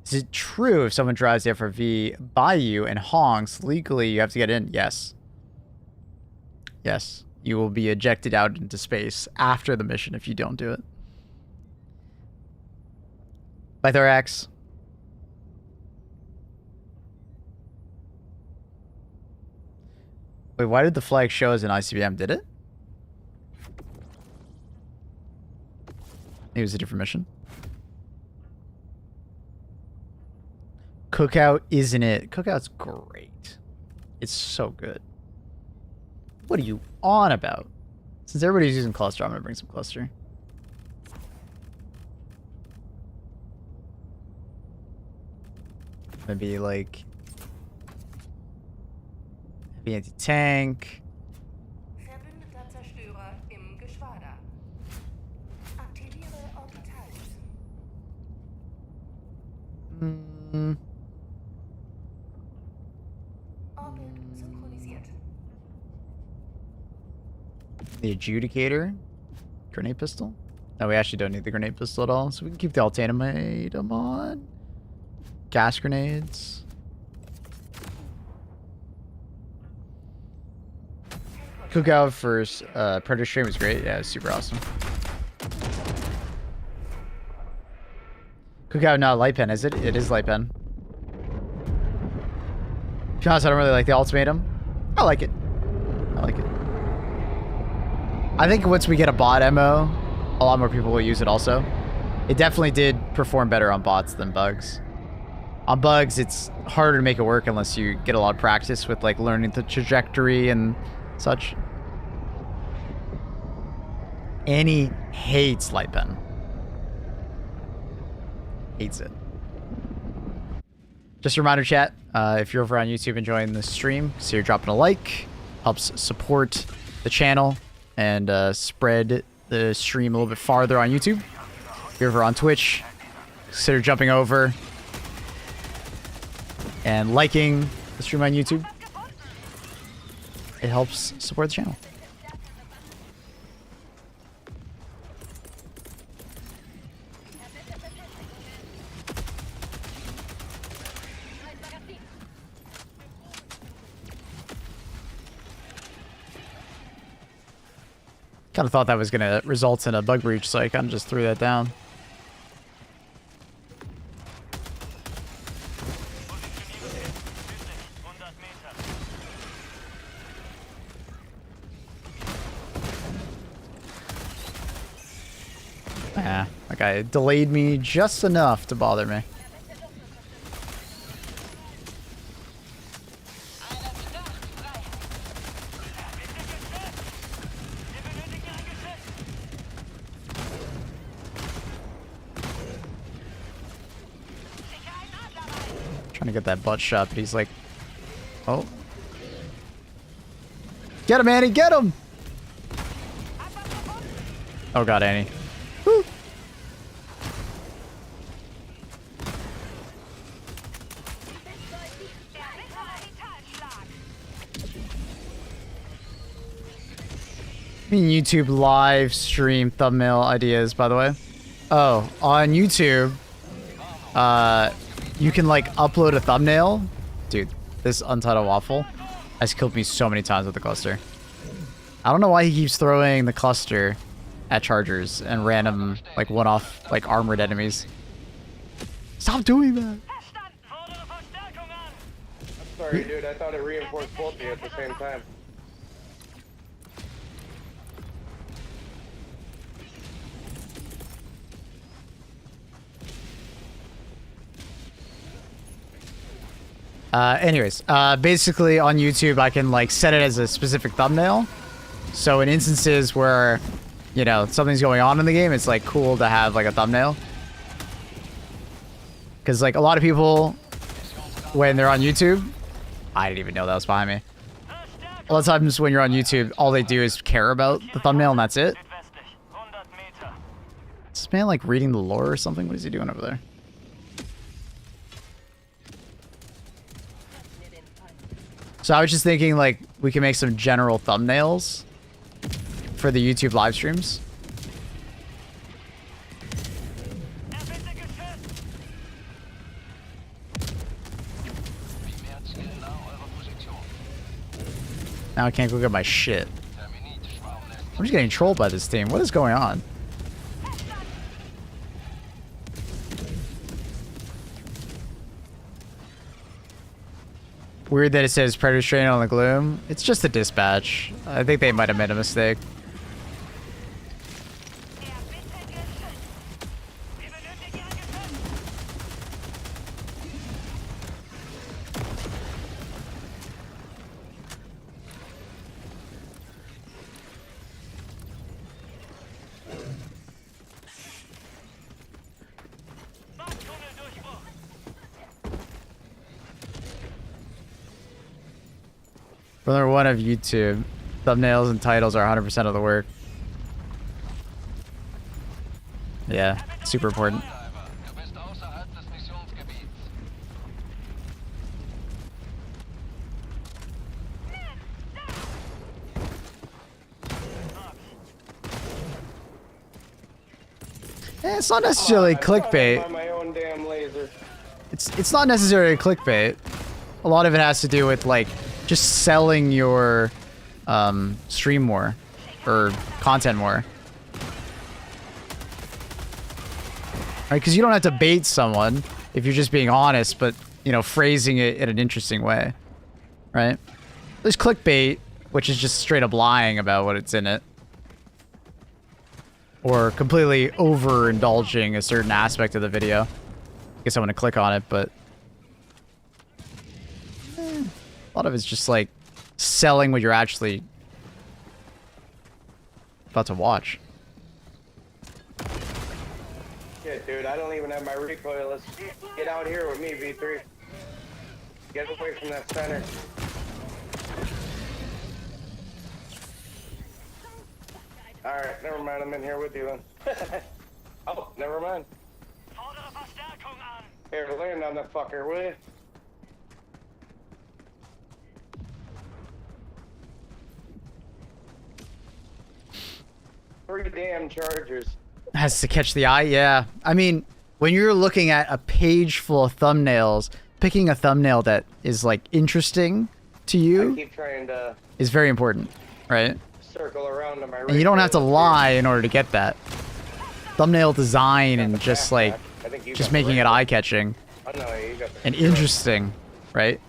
Is it true if someone drives the FRV by you and honks legally, you have to get in? Yes. Yes. You will be ejected out into space after the mission if you don't do it. Bye, Thorax. Wait, why did the flag show as an ICBM? Did it? It was a different mission. Cookout, isn't it? Cookout's great. It's so good. What are you on about? Since everybody's using cluster, I'm gonna bring some cluster. Maybe like heavy anti-tank. The adjudicator. Grenade pistol. No, we actually don't need the grenade pistol at all, so we can keep the ultimatum on. Gas grenades. Cookout for Predator stream was great. Yeah, it was super awesome. Cookout not light pen, is it? It is light pen. To be honest, I don't really like the ultimatum. I like it. I like it. I think once we get a bot MO, a lot more people will use it also. It definitely did perform better on bots than bugs. On bugs, it's harder to make it work unless you get a lot of practice with like learning the trajectory and such. Annie hates light pen. Hates it. Just a reminder, chat, if you're over on YouTube enjoying the stream, consider dropping a like. Helps support the channel and spread the stream a little bit farther on YouTube. If you're over on Twitch, consider jumping over and liking the stream on YouTube. It helps support the channel. Kind of thought that was going to result in a bug breach, so I kind of just threw that down. Yeah, that guy delayed me just enough to bother me. Trying to get that butt shot, but he's like, oh. Get him, Annie, get him! Oh god, Annie. Woo. YouTube live stream thumbnail ideas, by the way. Oh, on YouTube, you can like upload a thumbnail. Dude, this Untitled Waffle has killed me so many times with the cluster. I don't know why he keeps throwing the cluster at chargers and random like one-off like armored enemies. Stop doing that. I'm sorry, dude. I thought it reinforced both of you at the same time. Anyways, basically on YouTube, I can like set it as a specific thumbnail. So in instances where, you know, something's going on in the game, it's like cool to have like a thumbnail. Because like a lot of people, when they're on YouTube, I didn't even know that was behind me. A lot of times when you're on YouTube, all they do is care about the thumbnail and that's it. Is this man like reading the lore or something? What is he doing over there? So I was just thinking, like, we can make some general thumbnails for the YouTube live streams. Now I can't go get my shit. I'm just getting trolled by this team. What is going on? Weird that it says Predator Strain on the Gloom. It's just a dispatch. I think they might have made a mistake. For number one of YouTube, thumbnails and titles are 100% of the work. Yeah, super important. It's not necessarily clickbait. My own damn laser. It's not necessarily clickbait. A lot of it has to do with like just selling your stream more or content more. Right? Because you don't have to bait someone if you're just being honest, but, you know, phrasing it in an interesting way. Right? There's clickbait, which is just straight up lying about what it's in it. Or completely overindulging a certain aspect of the video. I guess I want to click on it, but... a lot of it's just like selling what you're actually about to watch. Shit, dude, I don't even have my recoil. Let's get out here with me, V3. Get away from that center. Alright, never mind, I'm in here with you then. Oh, never mind. Here, land on that fucker, will you? Three damn chargers. Has to catch the eye, yeah. I mean, when you're looking at a page full of thumbnails, picking a thumbnail that is like interesting to I you keep trying to is very important, right? circle around to my And you don't have to lie in order to get that. Thumbnail design and just like, just making it eye-catching and interesting, right?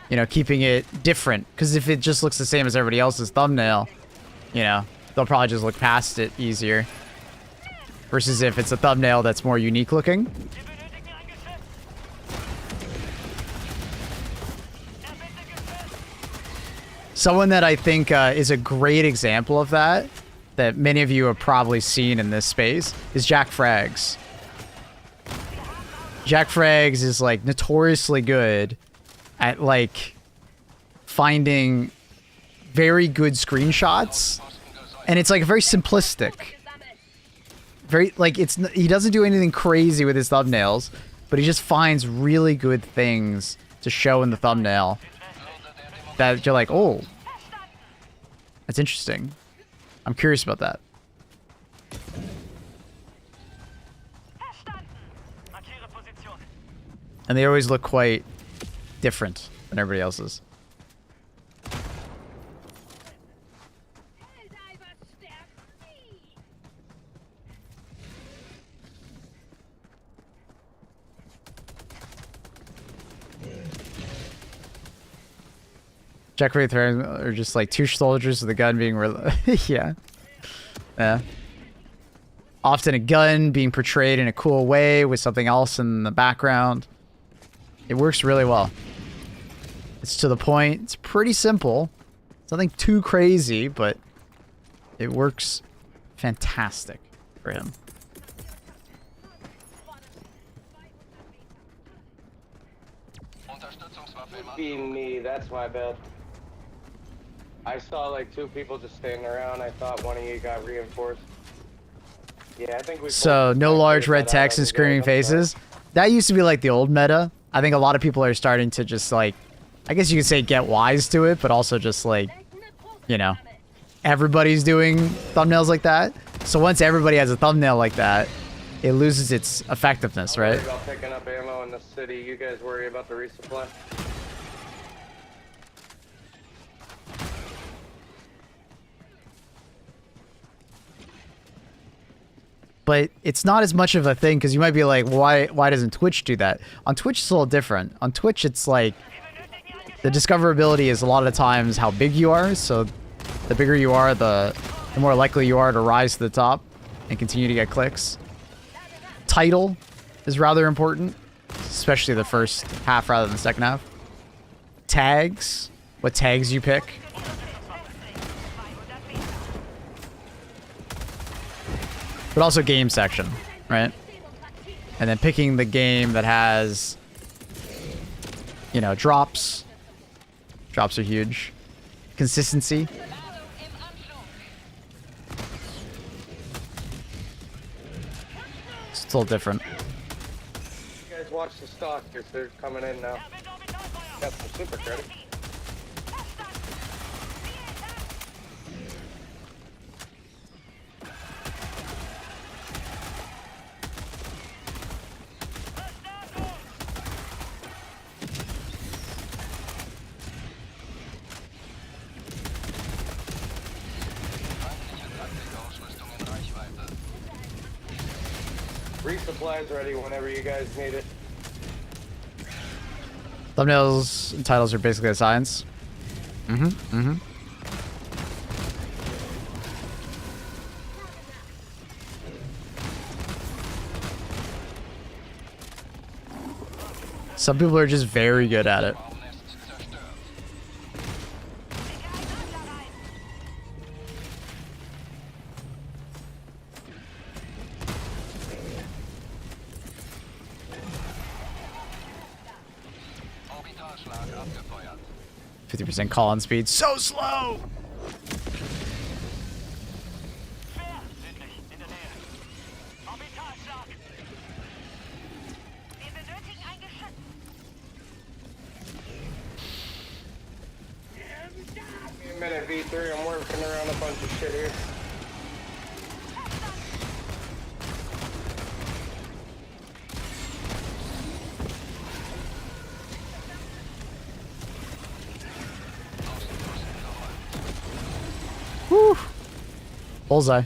You know, keeping it different. Because if it just looks the same as everybody else's thumbnail, you know, they'll probably just look past it easier. Versus if it's a thumbnail that's more unique looking. Someone that I think is a great example of that many of you have probably seen in this space, is Jack Frags. Jack Frags is, like, notoriously good at, like, finding very good screenshots. And it's, like, very simplistic. Very, like, he doesn't do anything crazy with his thumbnails, but he just finds really good things to show in the thumbnail that you're like, oh, that's interesting. I'm curious about that. And they always look quite different than everybody else's. Jack Wraith are just like two soldiers with a gun being yeah. Often a gun being portrayed in a cool way with something else in the background. It works really well. It's to the point. It's pretty simple. It's nothing too crazy, but it works fantastic for him. Being me, that's my bad. I saw like two people just standing around. I thought one of you got reinforced. Yeah, I think we. So no large red text and screaming faces. That used to be like the old meta. I think a lot of people are starting to just like, I guess you could say get wise to it, but also just like, you know, everybody's doing thumbnails like that. So once everybody has a thumbnail like that, it loses its effectiveness, right? Worry about picking up ammo in the city. You guys worry about the resupply. But it's not as much of a thing because you might be like, why doesn't Twitch do that? On Twitch, it's a little different. On Twitch, it's like the discoverability is a lot of the times how big you are. So the bigger you are, the more likely you are to rise to the top and continue to get clicks. Title is rather important, especially the first half rather than the second half. Tags, what tags you pick. But also game section, right? And then picking the game that has, you know, drops. Drops are huge. Consistency. It's a little different. You guys watch the stock because they're coming in now. Got some super credit. Resupplies ready whenever you guys need it. Thumbnails and titles are basically a science. Some people are just very good at it. Orbital Schlag abgefeuert. 50% call on speed. So slow! In der Nähe. Orbitalschlag. Wir benötigen ein Geschütz. Give me a minute, V3. I'm working around a bunch of shit here. Woo! Bullseye.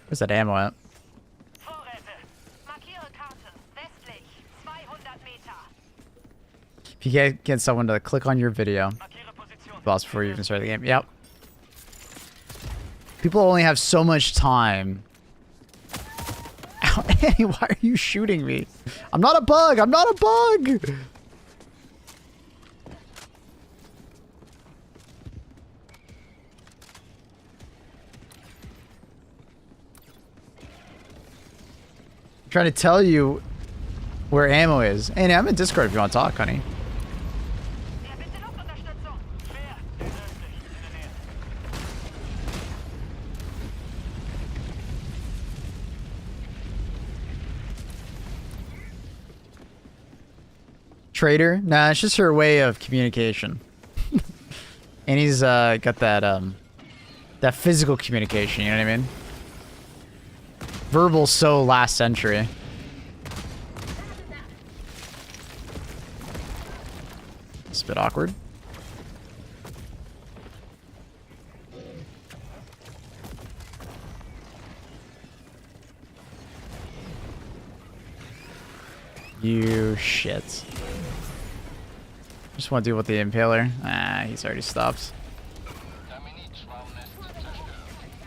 Where's that ammo at? Vorräte. Markiere Karte. Westlich. 200 Meter. If you can't get someone to click on your video, Markiere Position. boss, before you even start the game. Yep. People only have so much time. Ow, Annie, why are you shooting me? I'm not a bug. I'm not a bug. I'm trying to tell you where ammo is. Annie, I'm in Discord if you want to talk, honey. Ja, bitte Luftunterstützung. Schwer. Östlich. In der Nähe. Traitor? Nah, it's just her way of communication. And he's got that that physical communication, you know what I mean? Verbal so last century. It's a bit awkward. You shit. Just want to deal with the impaler. Ah, he's already stopped.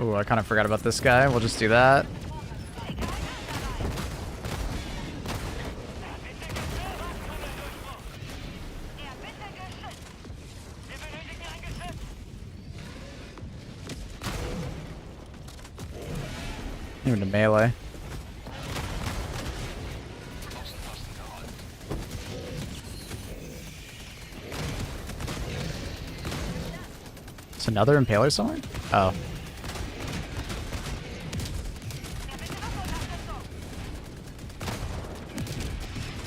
Oh, I kind of forgot about this guy. We'll just do that. Ja, bitte Geschütz. Wir benötigen ein Geschütz. Even to melee. It's another impaler somewhere? Oh. Ja, bitte Luftunterstützung.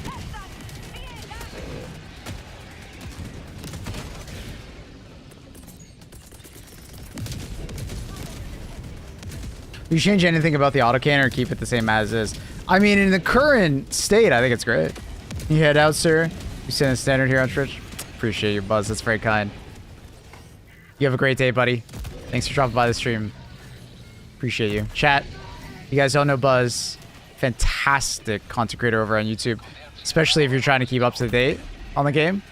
Feststand. Vielen Dank. Will you change anything about the autocannon or keep it the same as is? I mean, in the current state, I think it's great. You head out, sir. You send a standard here on Twitch. Appreciate your buzz. That's very kind. You have a great day, buddy. Thanks for dropping by the stream. Appreciate you. Chat, you guys don't know Buzz. Fantastic content creator over on YouTube. Especially if you're trying to keep up to date on the game.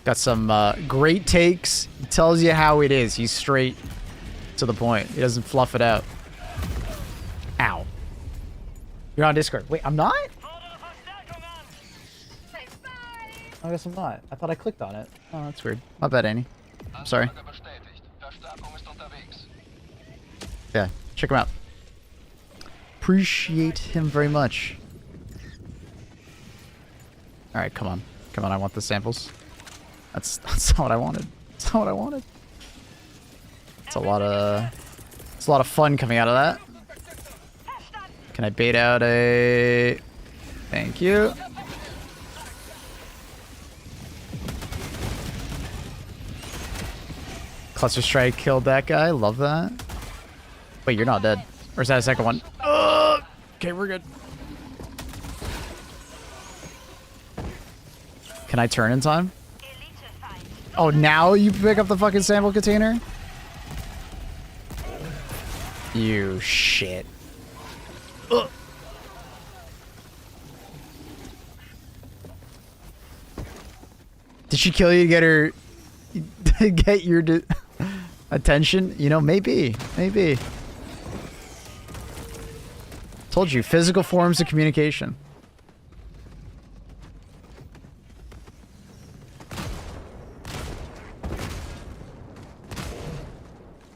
Got some great takes. He tells you how it is. He's straight to the point. He doesn't fluff it out. Ow. You're on Discord. Wait, I'm not? Fordere Verstärkung an. I guess I'm not. I thought I clicked on it. Oh, that's weird. My bad, Annie. I'm sorry. Anfrage bestätigt. Verstärkung ist unterwegs. Yeah, check him out. Appreciate him very much. All right, come on. Come on, I want the samples. That's not what I wanted. That's not what I wanted. It's a lot of fun coming out of that. Can I bait out a... Thank you. Cluster strike killed that guy. Love that. Wait, you're not dead. Or is that a second one? Okay, we're good. Can I turn in time? Oh, now you pick up the fucking sample container? You shit. Ugh. Did she kill you to get her... get your attention? You know, maybe. Maybe. Told you, physical forms of communication.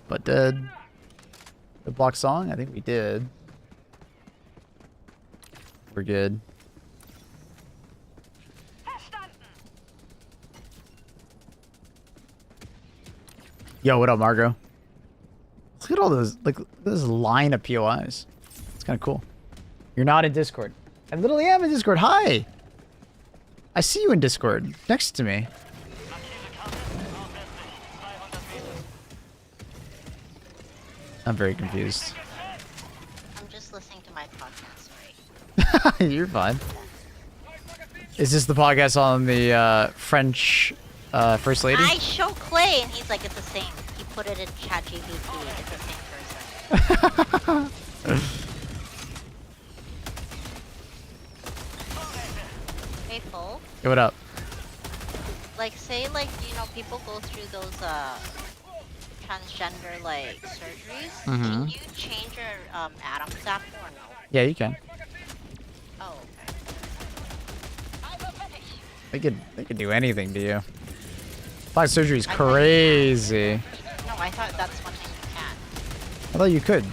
But did the block song? I think we did. We're good. Yo, what up, Margot? Look at all those, like, this line of POIs. It's kind of cool. You're not in Discord. I literally am in Discord. Hi! I see you in Discord. Next to me. I'm very confused. I'm just listening to my podcast, sorry. You're fine. Is this the podcast on the French First Lady? I show Clay and he's like, it's the same. He put it in ChatGPT. It's the same person. Hey, Full. Hey, what up? Like, say, like, you know, people go through those, transgender, like, surgeries. Can you change your, Adam zapper or no? Yeah, you can. Oh, They could do anything to you. Plastic surgery is crazy. no, I thought that's one thing you can. I thought you could.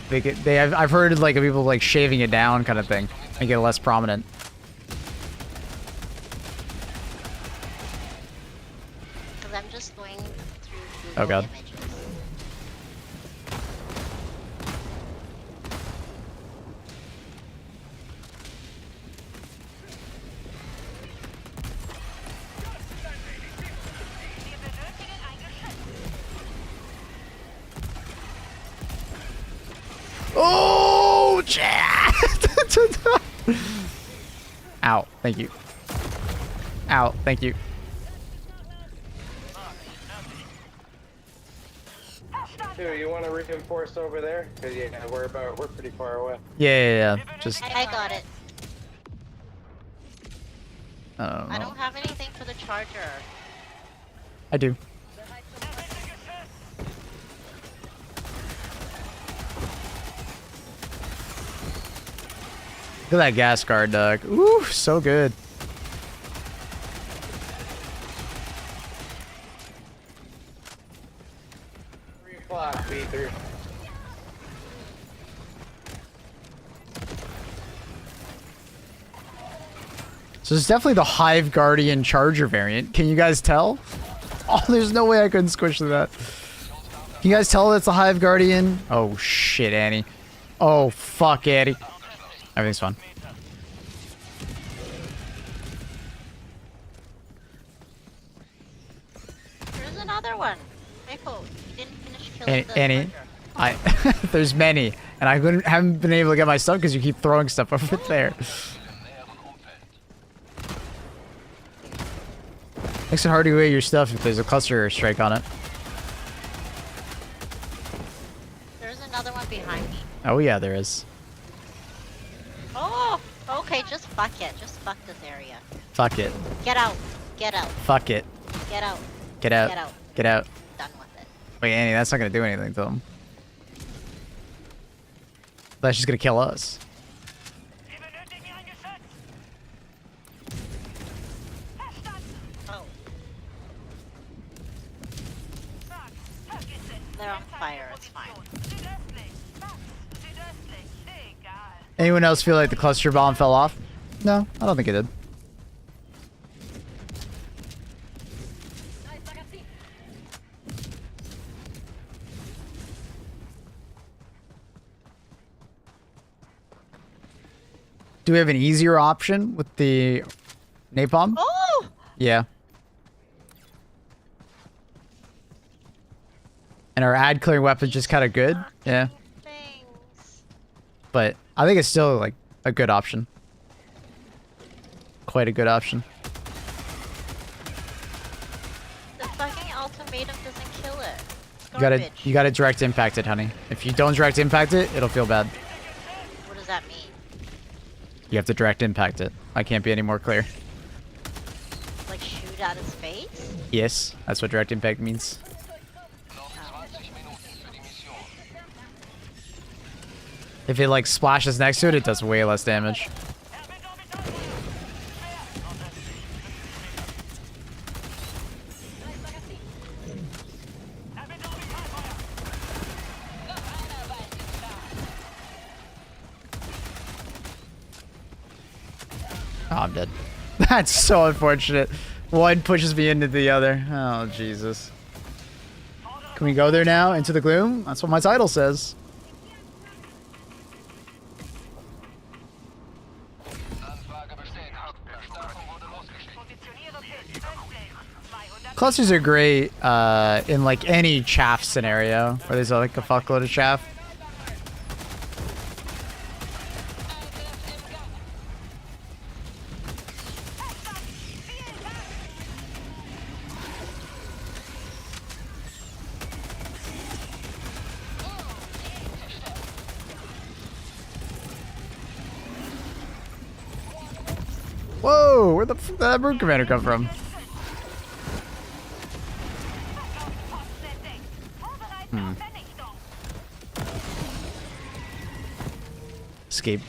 I've heard like of people like shaving it down kind of thing, make it less prominent. Because I'm just going through Google Oh, God. images. Oh, chat! Ow, thank you. Ow, thank you. Dude, you want to reinforce over there? Cause yeah, we're pretty far away. Yeah. Just. I got it. I don't know. I don't have anything for the charger. I do. Look at that gas guard, Doug. Ooh, so good. 3 o'clock, B3. So it's definitely the Hive Guardian Charger variant. Can you guys tell? Oh, there's no way I couldn't squish through that. Can you guys tell it's the Hive Guardian? Oh, shit, Annie. Oh, fuck, Annie. Everything's fine. There's another one. Michael, you didn't finish killing the Annie, charger. there's many, and I haven't been able to get my stuff because you keep throwing stuff over there. Makes it hard to get your stuff if there's a cluster strike on it. There's another one behind me. Oh yeah, there is. Oh, okay, just fuck it. Just fuck this area. Fuck it. Get out. Get out. Fuck it. Get out. Get out. Get out. Get out. Done with it. Wait, Annie, that's not gonna do anything to them. That's just gonna kill us. Oh. They're on fire. It's fine. Anyone else feel like the cluster bomb fell off? No, I don't think it did. Do we have an easier option with the napalm? Oh! Yeah. our ad clearing weapon's just kind of good. Yeah. Things. But I think it's still like a good option. Quite a good option. The fucking ultimatum doesn't kill it. You gotta direct impact it, honey. If you don't direct impact it, it'll feel bad. What does that mean? You have to direct impact it. I can't be any more clear. Like shoot out its face? Yes, that's what direct impact means. If it like splashes next to it, it does way less damage. Oh, I'm dead. That's so unfortunate. One pushes me into the other. Oh, Jesus. Can we go there now? Into the gloom? That's what my title says. Clusters are great in like any chaff scenario where there's like a fuckload of chaff. Whoa, where the fuck did that Brood Commander come from? Escape.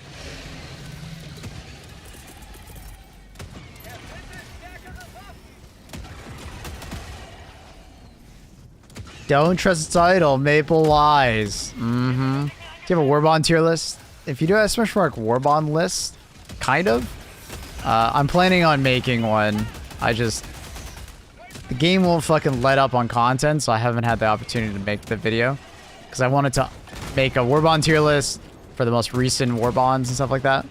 Don't trust the title. Maple lies. Mm-hmm. Do you have a Warbond tier list? If you do have a !Warbond list, kind of. I'm planning on making one. The game won't fucking let up on content, so I haven't had the opportunity to make the video. Because I wanted to make a Warbond tier list for the most recent Warbonds and stuff like that.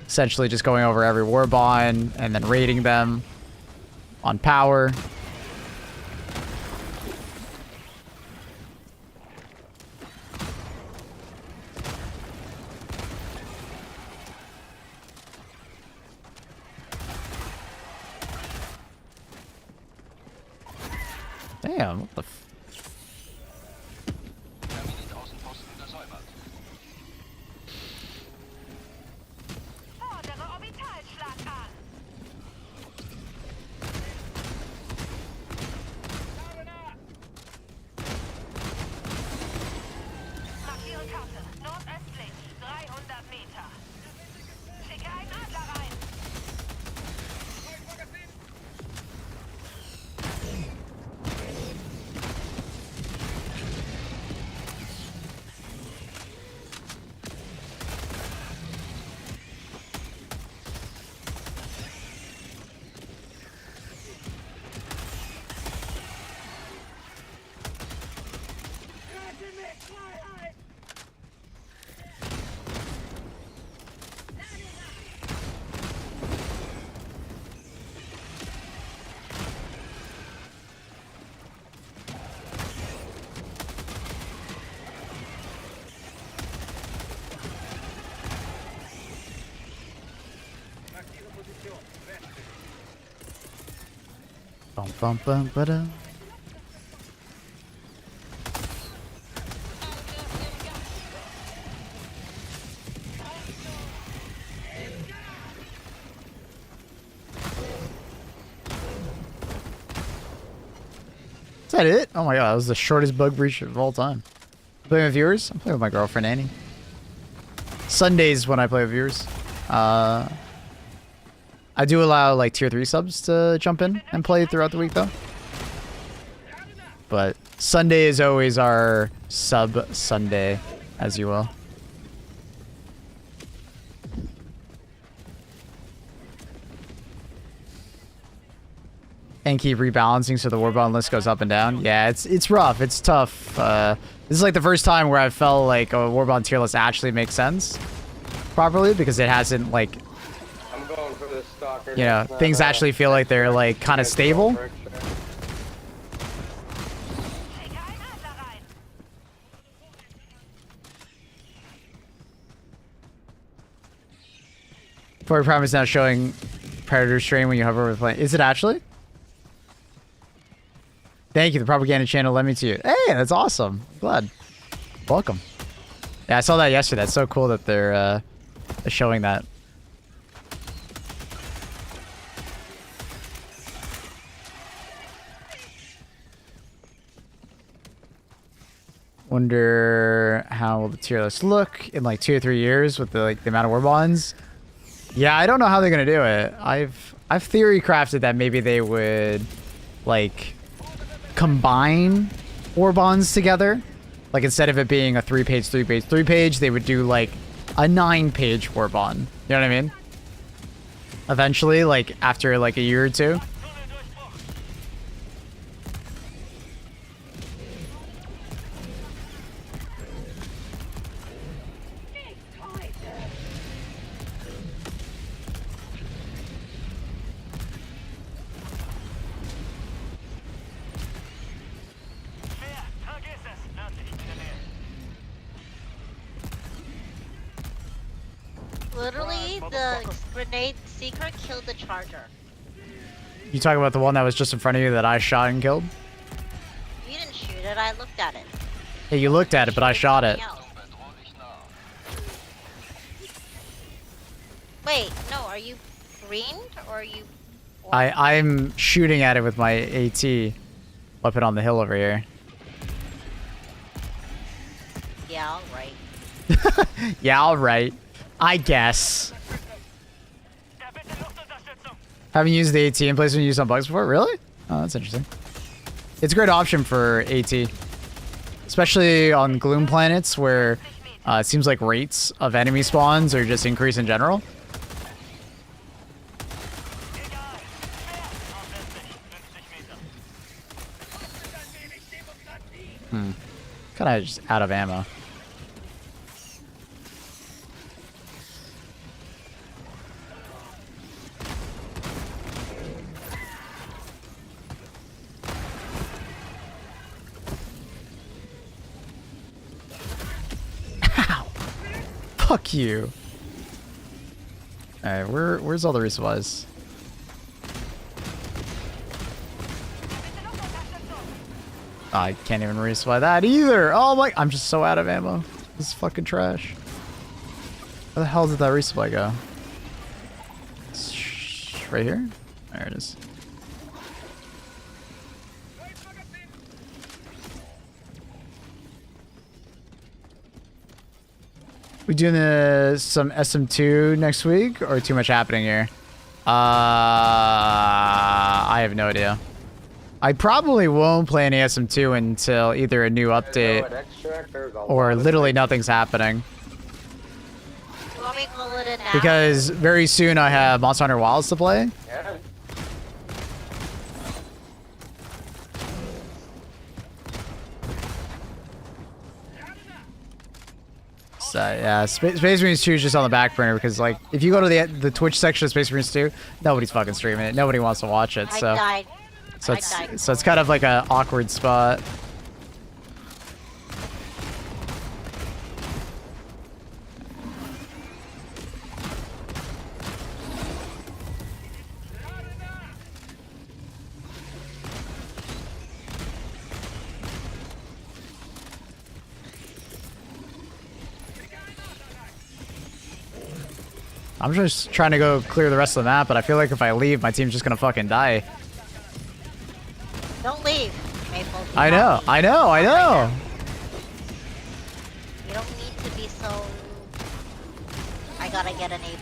Essentially just going over every Warbond and then rating them on power. Damn, what the f... Fordere Orbitalschlag an. Markiere Karte. Nordöstlich. 300 Meter. Schicke einen Adler rein. Bum, bum, bum, ba-da. Is that it? Oh my god, that was the shortest bug breach of all time. Playing with viewers? I'm playing with my girlfriend Annie. Sundays when I play with viewers. I do allow like tier 3 subs to jump in and play throughout the week though. But Sunday is always our sub Sunday, as you will. And keep rebalancing so the Warbond list goes up and down. Yeah, it's rough. It's tough. This is like the first time where I felt like a Warbond tier list actually makes sense properly because it hasn't like, I'm going for the stalker. you know, things actually feel like they're like kind of stable. For Prime is now showing Predator stream when you hover over the plane. Is it actually? Thank you. The propaganda channel led me to you. Hey, that's awesome. Glad. Welcome. Yeah, I saw that yesterday. That's so cool that they're showing that. Wonder how will the tier list look in like 2 or 3 years with the amount of war bonds. Yeah, I don't know how they're gonna do it. I've theory crafted that maybe they would like combine war bonds together. Like instead of it being a 3 page, they would do like a 9-page war bond. You know what I mean? Eventually, like after like a year or two. Literally, the grenade seeker killed the charger. You talking about the one that was just in front of you that I shot and killed? You didn't shoot it, I looked at it. Yeah, you looked at it, but I shot it. Wait, no, are you greened or are you... I'm shooting at it with my AT weapon on the hill over here. Yeah, alright. Yeah, alright. I guess. Haven't used the AT in place when you used on bugs before? Really? Oh, that's interesting. It's a great option for AT. Especially on Gloom planets where it seems like rates of enemy spawns are just increase in general. Kinda just out of ammo. Ow! Fuck you. Alright, where's all the resupplies? I can't even resupply that either. Oh my! I'm just so out of ammo. This is fucking trash. Where the hell did that resupply go? It's right here? There it is. We doing some SM2 next week or too much happening here? I have no idea. I probably won't play any SM2 until either a new update or literally nothing's happening. You want me to call it in now? Because very soon I have Monster Hunter Wilds to play. Yeah. So yeah, Space Marines 2 is just on the back burner because like if you go to the Twitch section of Space Marines 2, nobody's fucking streaming it. Nobody wants to watch it. So I died. so it's kind of like an awkward spot. I'm just trying to go clear the rest of the map, but I feel like if I leave, my team's just gonna fucking die. Don't leave, Maple. I know. You don't need to be so... I gotta get an A+.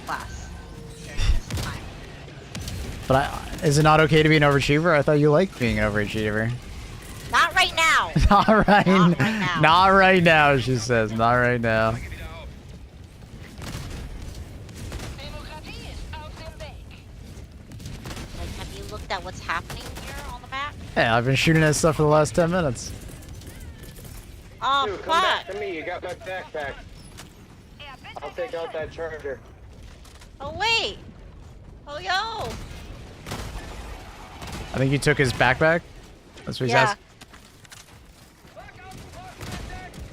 But is it not okay to be an overachiever? I thought you liked being an overachiever. Not right now! Not right now. Not right now, she says. Not right now. Like, have you looked at what's happening here on the map? Hey, I've been shooting at stuff for the last 10 minutes. Oh, Dude, come back fuck! to me. You got my backpack. I'll take out that charger. Oh, wait! Oh, yo! I think you took his backpack. That's what he's asking.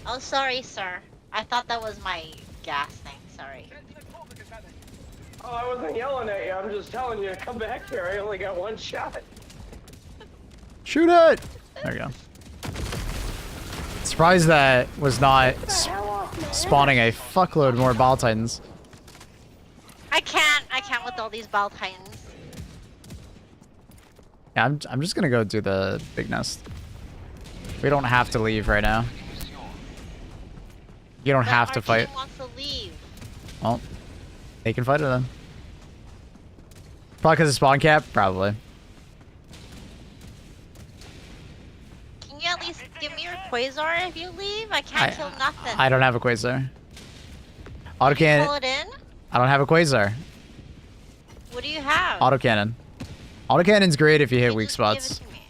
Oh, sorry, sir. I thought that was my gas thing. Sorry. Oh, I wasn't yelling at you. I'm just telling you to come back here. I only got one shot. Shoot it! There we go. Surprised that was not spawning a fuckload more Bile Titans. I can't with all these Bile Titans. Yeah, I'm just gonna go do the big nest. We don't have to leave right now. You don't But have our to fight. team wants to leave. Well, they can fight it then. Probably because of spawn cap? Probably. Can you at least give me your Quasar if you leave? I can't kill nothing. I don't have a Quasar. Pull Autocannon. it in? I don't have a Quasar. What do you have? Autocannon. Autocannon's great if you hit Okay, weak just give it spots. to me.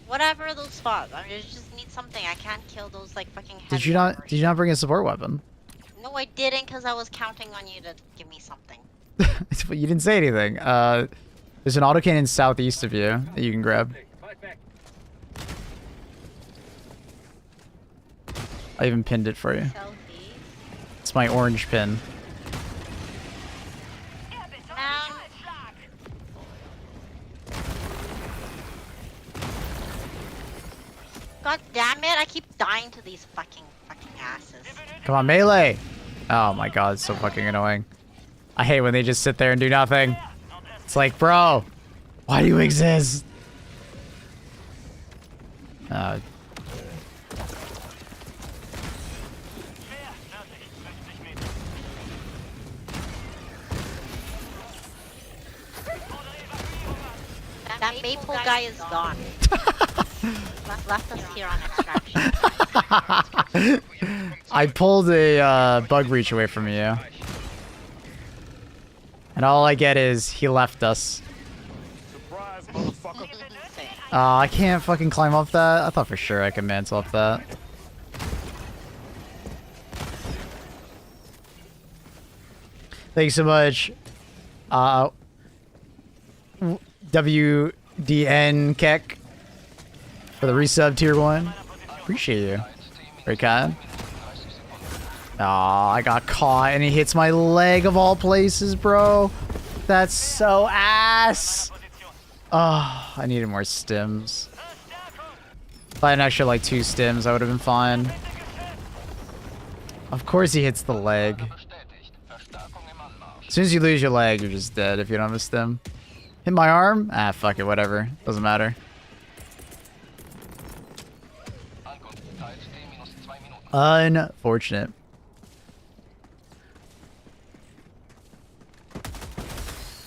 Whatever those spots. I just need something. I can't kill those like fucking heavy Did you not? armor Did you not bring a support weapon? No, I didn't because I was counting on you to give me something. You didn't say anything. There's an autocannon southeast of you that you can grab. I even pinned it for you. Southeast. It's my orange pin. Down. God damn it! I keep dying to these fucking asses. Come on, melee! Oh my god, it's so fucking annoying. I hate when they just sit there and do nothing. It's like, bro, why do you exist? That maple guy is gone. Left us here on extraction. I pulled a bug reach away from you. And all I get is he left us. I can't fucking climb up that. I thought for sure I could mantle up that. Thanks so much. WDN Keck for the resub tier 1. Appreciate you. Very kind. Aw, I got caught and he hits my leg of all places, bro. That's so ass. Oh, I needed more stims. If I had an extra like 2 stims, I would have been fine. Of course he hits the leg. As soon as you lose your leg, you're just dead if you don't have a stim. Hit my arm? Ah, fuck it, whatever. Doesn't matter. Unfortunate.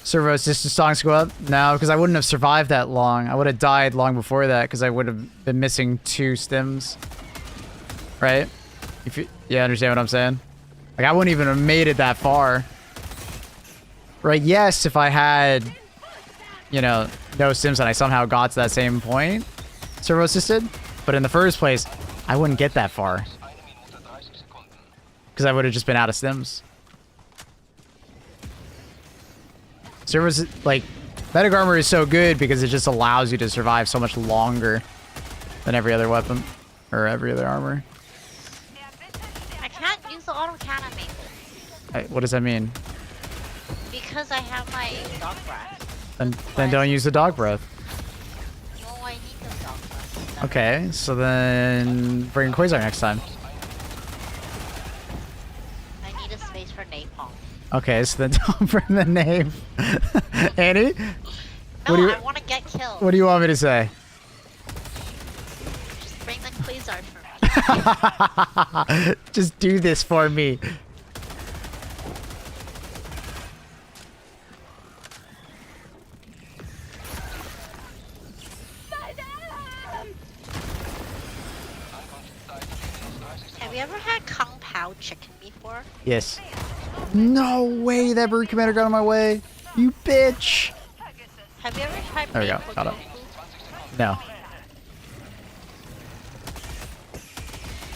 Servo assistance songs go up? No, because I wouldn't have survived that long. I would have died long before that because I would have been missing 2 stims. Right? If you understand what I'm saying? Like, I wouldn't even have made it that far. Right? Yes, if I had, you know, no stims and I somehow got to that same point, servo assisted. But in the first place, I wouldn't get that far. Because I would have just been out of stims. Servos, like, medic armor is so good because it just allows you to survive so much longer than every other weapon. Or every other armor. I can't use the autocannon maple. What does that mean? Because I have my dog breath. Then don't use the dog breath. No, I need the dog breath. Okay, so then bring Quasar next time. I need a space for napalm. Okay, so then don't bring the name. Annie? No, What do you- I want to get killed. What do you want me to say? Just bring the Quasar for me. Just do this for me. Have you ever had Kung Pao chicken before? Yes. No way that bird commander got on my way. You bitch. Have you ever tried There we go, maple got it. tofu? No.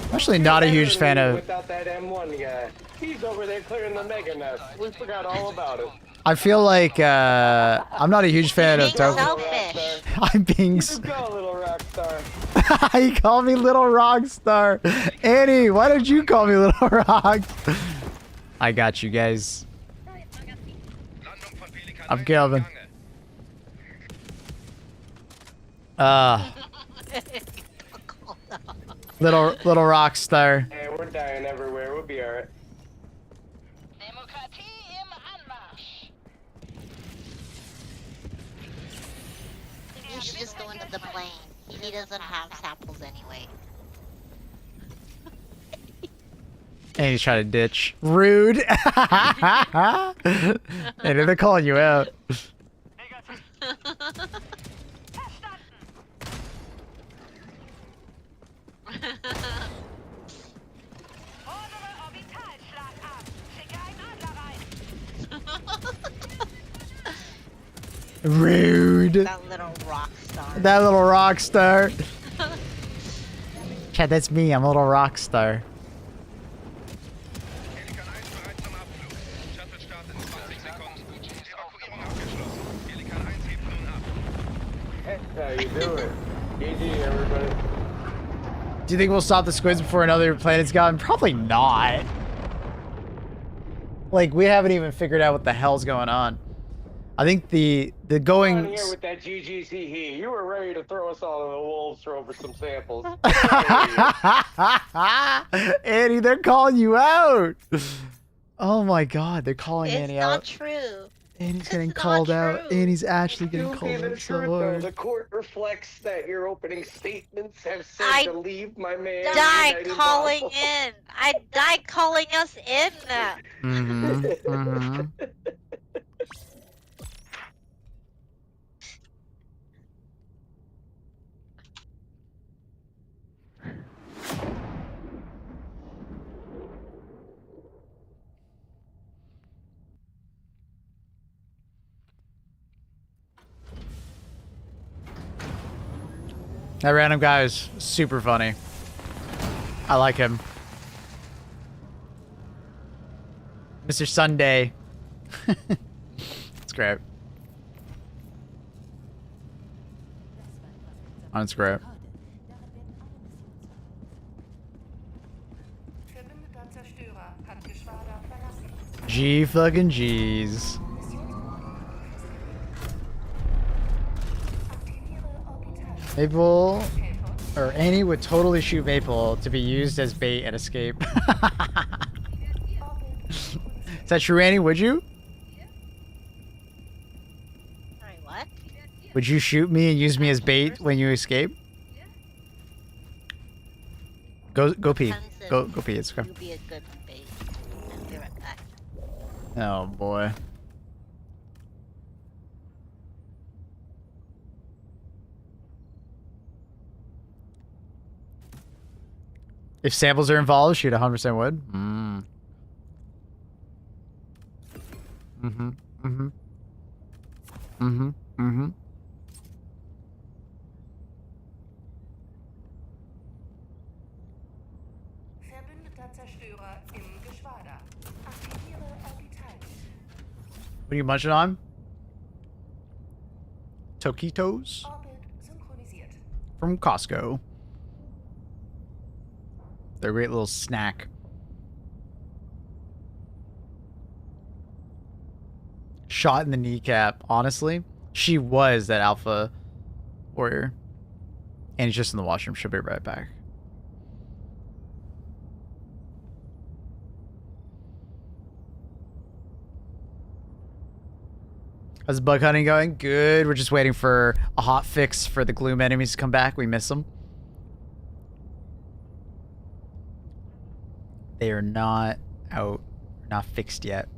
I'm actually not a huge fan of... Without that M1 guy. He's over there clearing the mega nest. We forgot all about it. I feel like I'm not a huge fan of Being tofu. selfish. I'm being... Let's go, little rock star. You call me Little Rockstar. Annie, why don't you call me Little Rock? I got you guys. I'm Kelvin. Little rock star. Hey, we're dying everywhere. We'll be alright. Demokratie im Anmarsch. You should just go into the plane. He doesn't have samples anyway. And he's trying to ditch. Rude. Hey, they're calling you out. Negativ. Fordere Orbitalschlag ab. Schicke einen Adler rein. Rude. That little rock star. That little rock star. Chat, that's me. I'm a little rock star. That's how you do it. GG, everybody. Do you think we'll stop the squids before another planet's gone? Probably not. Like, we haven't even figured out what the hell's going on. I think the On going... here with that GGCE. You were ready to throw us all in the wolves for over some samples. Annie, they're calling you out. Oh my god, they're calling It's Annie not out. true. Annie's It's getting not called out. true. Annie's actually getting To be called the out so truth, though, hard. the court reflects that your opening statements have said I to leave my man. Died United calling Waffle. in. I died calling us in. Mm-hmm. Mm-hmm. That random guy is super funny. I like him. Mr. Sunday. It's great. It's great. Verbündeter Zerstörer hat Geschwader verlassen. G fucking G's. Aktiviere Orbital. Maple, or Annie would totally shoot Maple to be used as bait and escape. Is that true, Annie? Would you? Sorry, what? Would you shoot me and use me as bait when you escape? Go pee. Depends if Go pee. It's okay. You be a good bait. I'll be right back. Oh boy. If samples are involved, shoot 100% would. Mm. Mm-hmm. Mm-hmm. Mm-hmm. Mm-hmm. Verbündeter Zerstörer im Geschwader. Aktiviere Orbital. What are you munching on? Toquitos Orbit synchronisiert. from Costco. They're a great little snack. Shot in the kneecap. Honestly, she was that alpha warrior. And he's just in the washroom. She'll be right back. How's bug hunting going? Good. We're just waiting for a hot fix for the gloom enemies to come back. We miss them. They are not out, not fixed yet.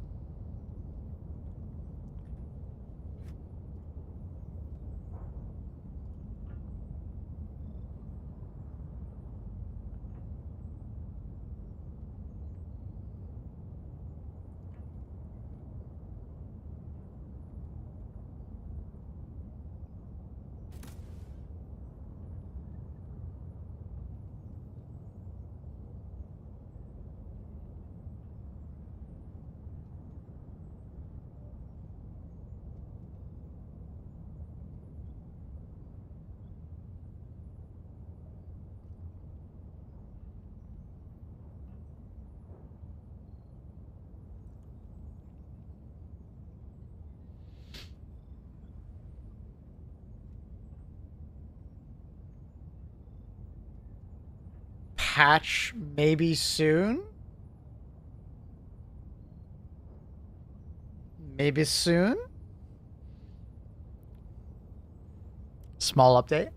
patch maybe soon. Maybe soon. Small update.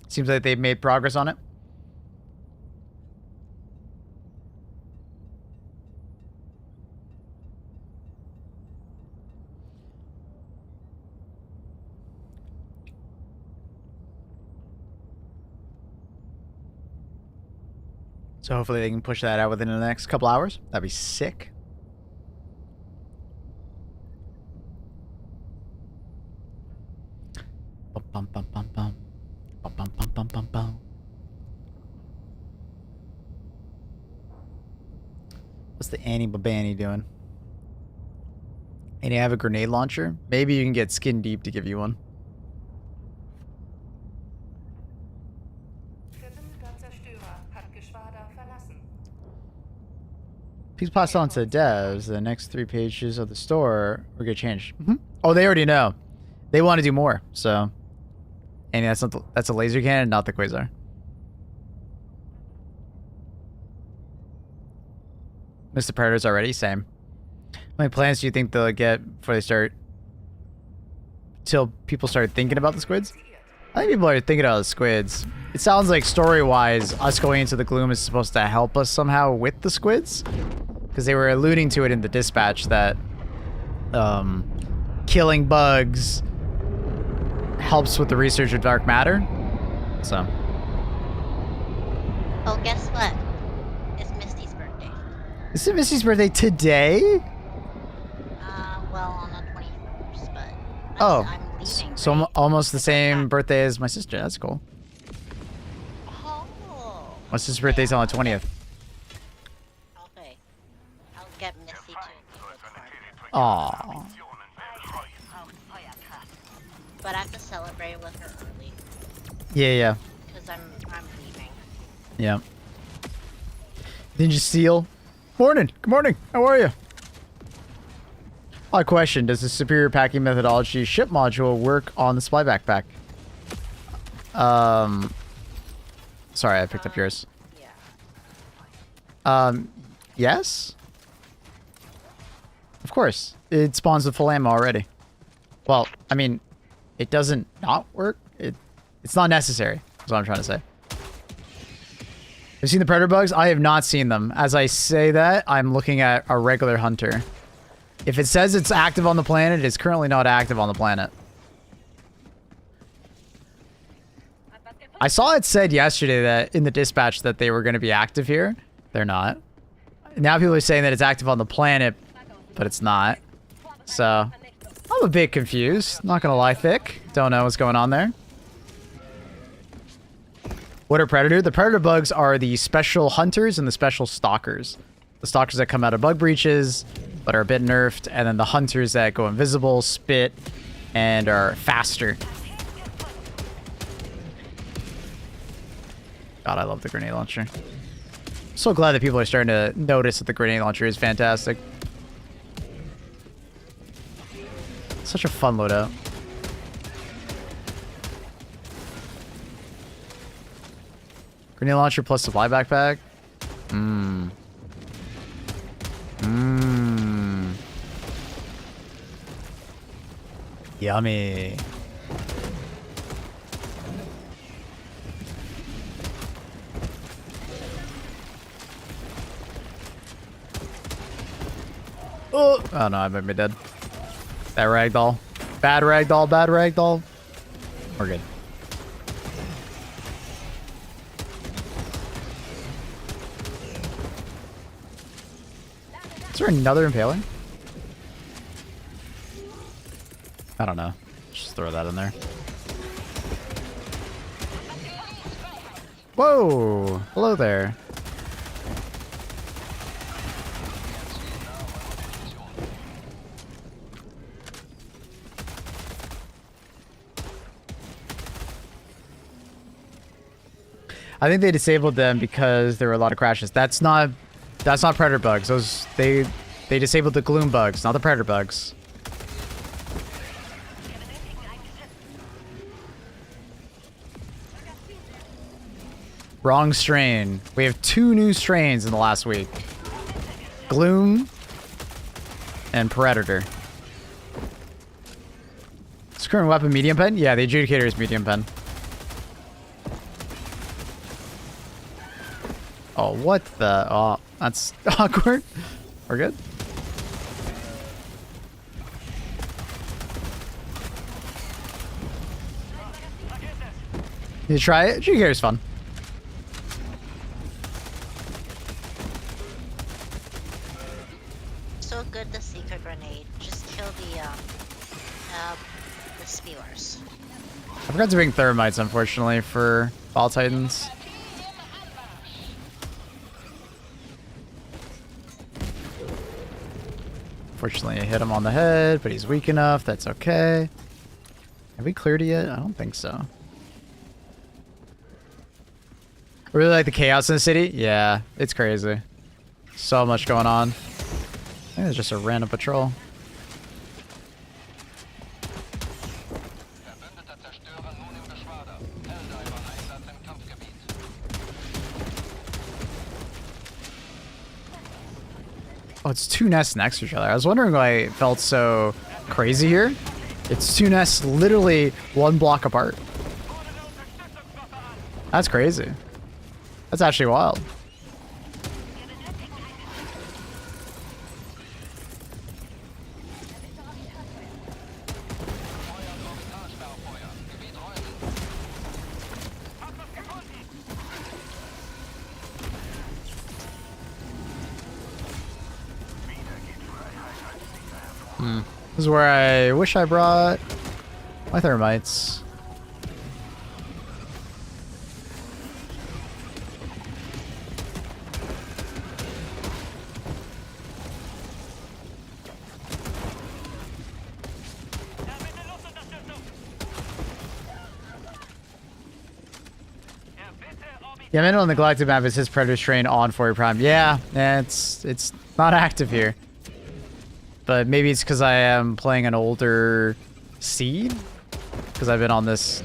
Seems like they've made progress on it. So hopefully they can push that out within the next couple hours. That'd be sick. Bum, bum, bum, bum, bum. Bum, bum, bum, bum, bum, bum. What's the Annie Babani doing? And you have a grenade launcher? Maybe you can get Skin Deep to give you one. Verbündeter Zerstörer hat Geschwader verlassen. Please pass on to devs. The next 3 pages of the store will get changed. Oh, they already know. They want to do more, so. And that's not that's a laser cannon, not the Quasar. Mr. Predators already? Same. How many plans do you think they'll get before they start? Till people start thinking about the squids? I think people are thinking about the squids. It sounds like story-wise, us going into the gloom is supposed to help us somehow with the squids. Because they were alluding to it in the dispatch that killing bugs helps with the research of dark matter. So. Oh, guess what? It's Misty's birthday. Is it Missy's birthday today? Well, on the 21st, but Oh. I'm leaving. So right? almost the same birthday as my sister. That's cool. Oh. My sister's birthday's on the 20th. Okay. I'll get Misty to a cake. Aww. But I have to celebrate with her early Yeah. because I'm leaving. Yeah. Ninja Steel. Morning. Good morning. How are you? Odd question. Does the superior packing methodology ship module work on the supply backpack? Sorry, I picked up yours. Yeah. Yes? Of course. It spawns with full ammo already. Well, I mean, it doesn't not work. It's not necessary, is what I'm trying to say. Have you seen the predator bugs? I have not seen them. As I say that, I'm looking at a regular hunter. If it says it's active on the planet, it's currently not active on the planet. I saw it said yesterday that in the dispatch that they were going to be active here. They're not. Now people are saying that it's active on the planet, but it's not. So, I'm a bit confused. Not going to lie, Thick. Don't know what's going on there. What are predator? The predator bugs are the special hunters and the special stalkers. The stalkers that come out of bug breaches, but are a bit nerfed, and then the hunters that go invisible, spit, and are faster. God, I love the grenade launcher. So glad that people are starting to notice that the grenade launcher is fantastic. Such a fun loadout. Grenade launcher plus supply backpack. Yummy. Oh no, I might be dead. That ragdoll. Bad ragdoll, bad ragdoll. We're good. Is there another impaler? I don't know. Just throw that in there. Whoa! Hello there. I think they disabled them because there were a lot of crashes. That's not predator bugs. They disabled the gloom bugs, not the predator bugs. Wrong strain. We have 2 new strains in the last week. Gloom and Predator. Is current weapon medium pen? Yeah, the Adjudicator is medium pen. Oh, what the? Oh, that's awkward. We're good. You try it? Adjudicator's fun. So good, the secret grenade. Just kill the spewers. I forgot to bring thermites, unfortunately, for Ball Titans. Unfortunately, I hit him on the head, but he's weak enough. That's okay. Have we cleared it yet? I don't think so. I really like the chaos in the city. Yeah, it's crazy. So much going on. I think it's just a random patrol. Oh, it's 2 nests next to each other. I was wondering why it felt so crazy here. It's 2 nests literally 1 block apart. That's crazy. That's actually wild. This is where I wish I brought my thermites. Yeah, Mendel on the Galactic map is his Predator strain on 40 Prime. Yeah, it's not active here. But maybe it's because I am playing an older seed. Because I've been on this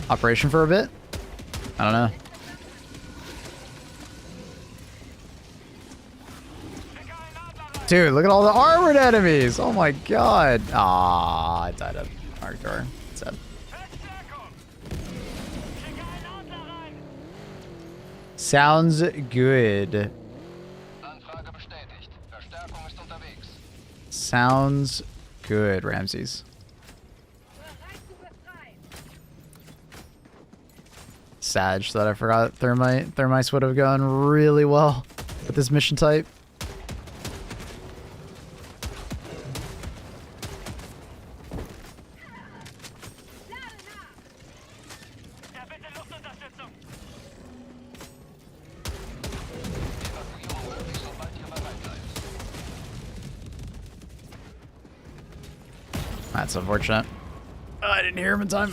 operation for a bit. I don't know. Dude, look at all the armored enemies! Oh my god! Ah, I died of Eruptor. Sad. Sounds good. Sounds good, Ramses. Sag that I forgot thermite. Thermites would have gone really well with this mission type. That's unfortunate. Oh, I didn't hear him in time.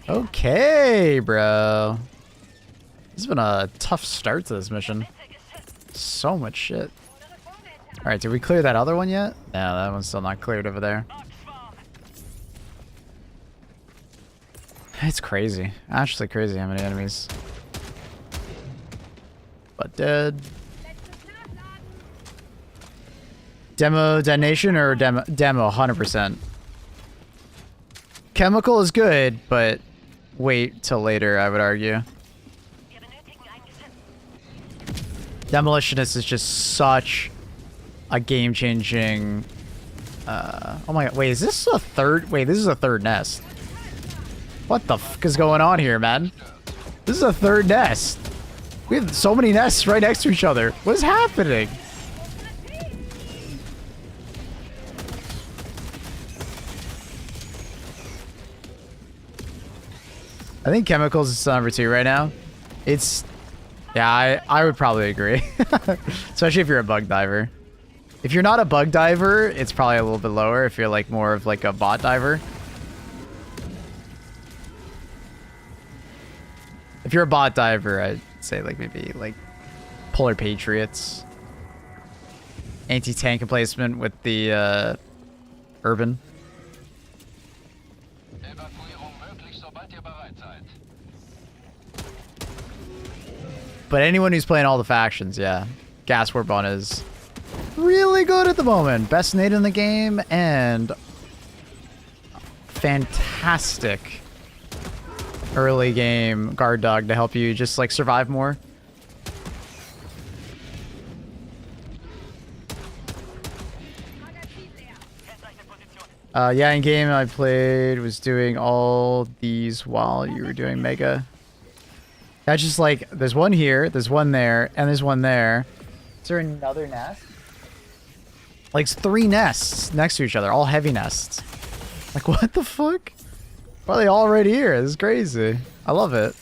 Okay, bro. This has been a tough start to this mission. So much shit. Alright, did we clear that other one yet? No, that one's still not cleared over there. It's crazy. Actually crazy how many enemies. But dead. Demo detonation or demo 100%. Chemical is good, but wait till later, I would argue. Demolitionist is just such a game-changing... oh my god, wait, is this a third... Wait, this is a third nest. What the fuck is going on here, man? This is a third nest. We have so many nests right next to each other. What is happening? I think chemicals is number 2 right now. It's... Yeah, I would probably agree. Especially if you're a bug diver. If you're not a bug diver, it's probably a little bit lower. If you're like more of like a bot diver. If you're a bot diver, I'd say like maybe like Polar Patriots. Anti-tank emplacement with the Urban. But anyone who's playing all the factions, yeah. Gas Warp on is really good at the moment. Best nade in the game and fantastic early game guard dog to help you just like survive more. Yeah, in game I played was doing all these while you were doing Mega. That's just like, there's one here, there's one there, and there's one there. Is there another nest? Like 3 nests next to each other, all heavy nests. Like what the fuck? Why are they all right here? This is crazy. I love it.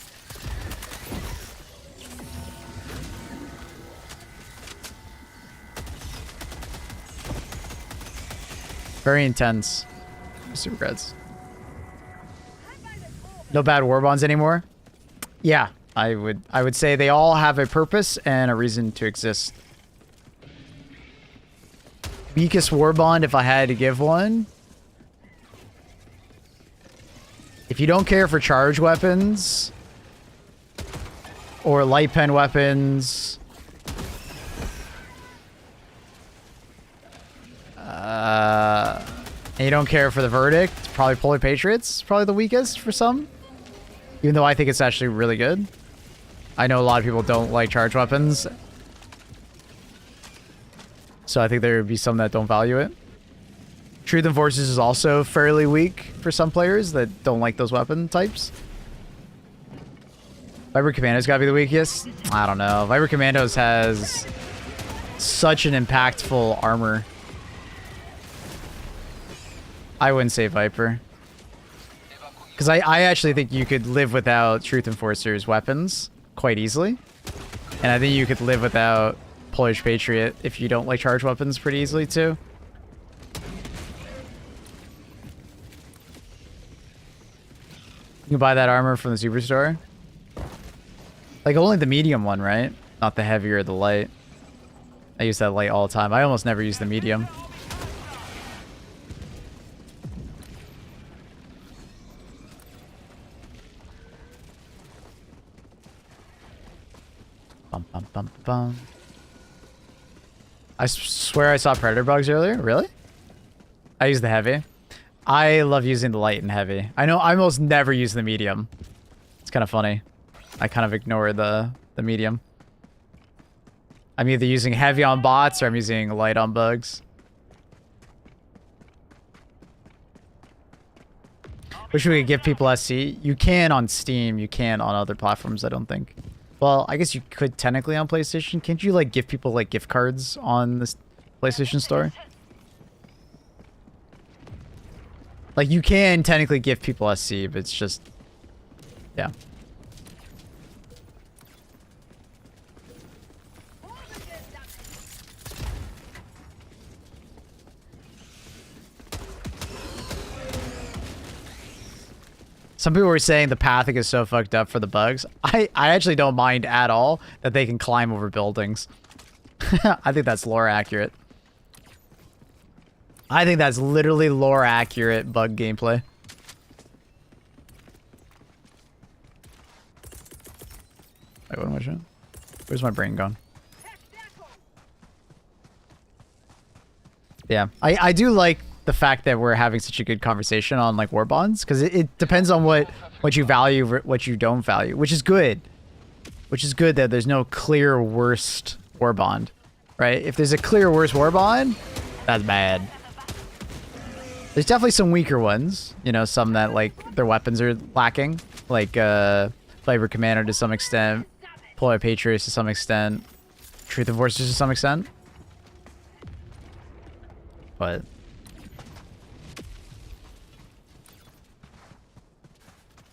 Very intense. Super regrets. No bad war bonds anymore? Yeah, I would say they all have a purpose and a reason to exist. Weakest war bond if I had to give one. If you don't care for charge weapons or light pen weapons, and you don't care for the verdict, probably Polar Patriots, probably the weakest for some. Even though I think it's actually really good. I know a lot of people don't like charge weapons. So I think there would be some that don't value it. Truth Enforcers is also fairly weak for some players that don't like those weapon types. Viper Commandos gotta be the weakest? I don't know. Viper Commandos has such an impactful armor. I wouldn't say Viper. Because I actually think you could live without Truth Enforcer's weapons quite easily. And I think you could live without Polish Patriot if you don't like charge weapons pretty easily too. You can buy that armor from the superstore. Like only the medium one, right? Not the heavy or the light. I use that light all the time. I almost never use the medium. Bum, bum, bum, bum. I swear I saw predator bugs earlier. Really? I use the heavy. I love using the light and heavy. I know I almost never use the medium. It's kind of funny. I kind of ignore the medium. I'm either using heavy on bots or I'm using light on bugs. Wish we could give people SC. You can on Steam. You can on other platforms, I don't think. Well, I guess you could technically on PlayStation. Can't you like give people like gift cards on this PlayStation Store? Like you can technically give people SC, but it's just, yeah. Some people were saying the pathing is so fucked up for the bugs. I actually don't mind at all that they can climb over buildings. I think that's lore accurate. I think that's literally lore accurate bug gameplay. Wait, what am I showing? Where's my brain gone? Yeah, I do like the fact that we're having such a good conversation on like war bonds, because it depends on what you value, what you don't value, which is good. Which is good that there's no clear worst war bond, right? If there's a clear worst war bond, that's bad. There's definitely some weaker ones, you know, some that like their weapons are lacking, like Viper Commander to some extent, Polar Patriots to some extent, Truth Enforcers to some extent, but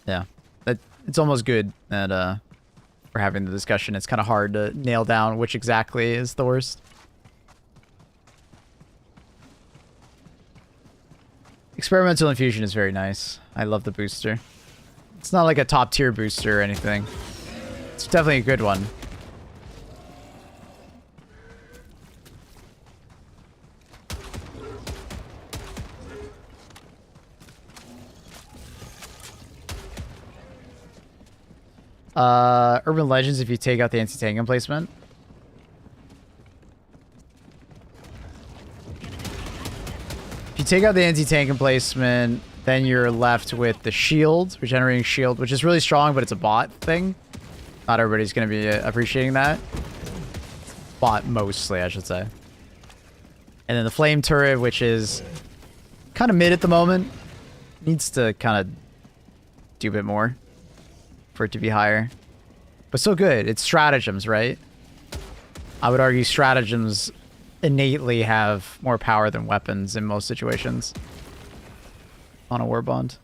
yeah, it's almost good that we're having the discussion. It's kind of hard to nail down which exactly is the worst. Experimental infusion is very nice. I love the booster. It's not like a top tier booster or anything. It's definitely a good one. Urban Legends if you take out the anti-tank emplacement. If you take out the anti-tank emplacement, then you're left with the shield, regenerating shield, which is really strong, but it's a bot thing. Not everybody's going to be appreciating that. Bot mostly, I should say. And then the flame turret, which is kind of mid at the moment. Needs to kind of do a bit more for it to be higher. But still good. It's stratagems, right? I would argue stratagems innately have more power than weapons in most situations on a war bond.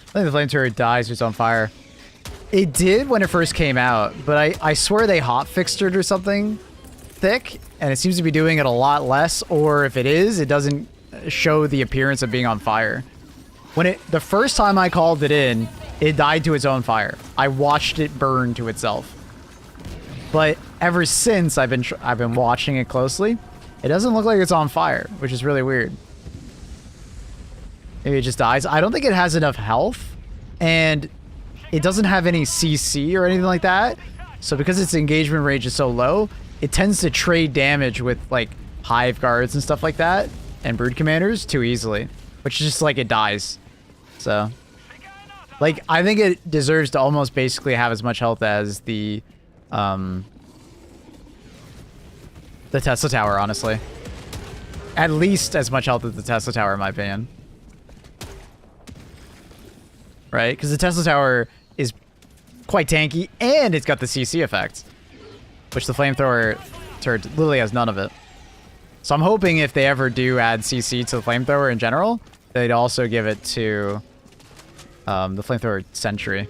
I think the flame turret dies when it's on fire. It did when it first came out, but I swear they hotfixed it or something thick, and it seems to be doing it a lot less, or if it is, it doesn't show the appearance of being on fire. The first time I called it in, it died to its own fire. I watched it burn to itself. But ever since I've been watching it closely, it doesn't look like it's on fire, which is really weird. Maybe it just dies. I don't think it has enough health, and it doesn't have any CC or anything like that. So because its engagement range is so low, it tends to trade damage with like hive guards and stuff like that, and brood commanders too easily, which is just like it dies. So, like, I think it deserves to almost basically have as much health as the Tesla Tower, honestly. At least as much health as the Tesla Tower, in my opinion. Right? Because the Tesla Tower is quite tanky, and it's got the CC effect, which the Flamethrower turret literally has none of it. So I'm hoping if they ever do add CC to the Flamethrower in general, they'd also give it to the Flamethrower Sentry.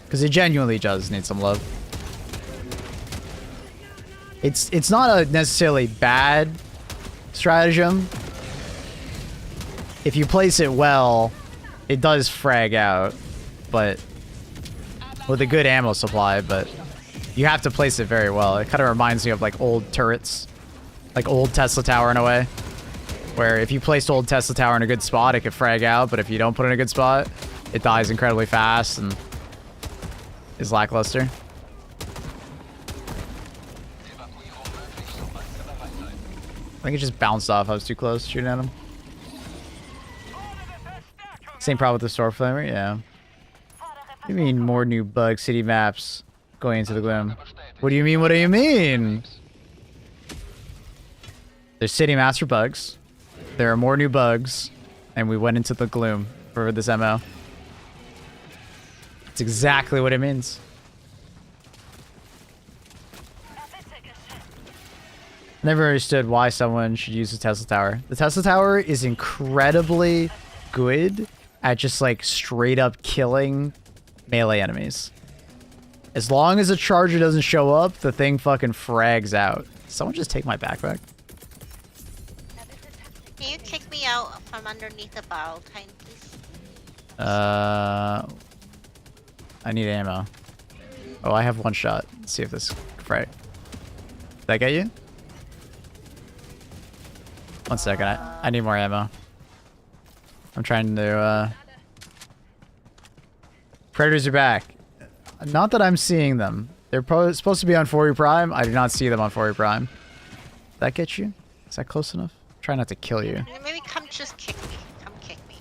Because it genuinely does need some love. It's not a necessarily bad stratagem. If you place it well, it does frag out, but with a good ammo supply, but you have to place it very well. It kind of reminds me of like old turrets, like old Tesla Tower in a way, where if you placed old Tesla Tower in a good spot, it could frag out, but if you don't put it in a good spot, it dies incredibly fast and is lackluster. I think it just bounced off. I was too close shooting at him. Same problem with the Sword Flamer, yeah. What do you mean more new bug city maps going into the gloom? What do you mean? What do you mean? There's city maps for bugs. There are more new bugs, and we went into the gloom for this MO. It's exactly what it means. Never understood why someone should use the Tesla Tower. The Tesla Tower is incredibly good at just like straight up killing melee enemies. As long as a charger doesn't show up, the thing fucking frags out. Someone just take my backpack. Can you kick me out from underneath the barrel tank, please? I need ammo. Oh, I have one shot. Let's see if this frag. Did that get you? 1 second. I need more ammo. I'm trying to, Predators are back. Not that I'm seeing them. They're supposed to be on 40 Prime. I do not see them on 40 Prime. Did that get you? Is that close enough? Try not to kill you. Maybe come just kick me. Come kick me.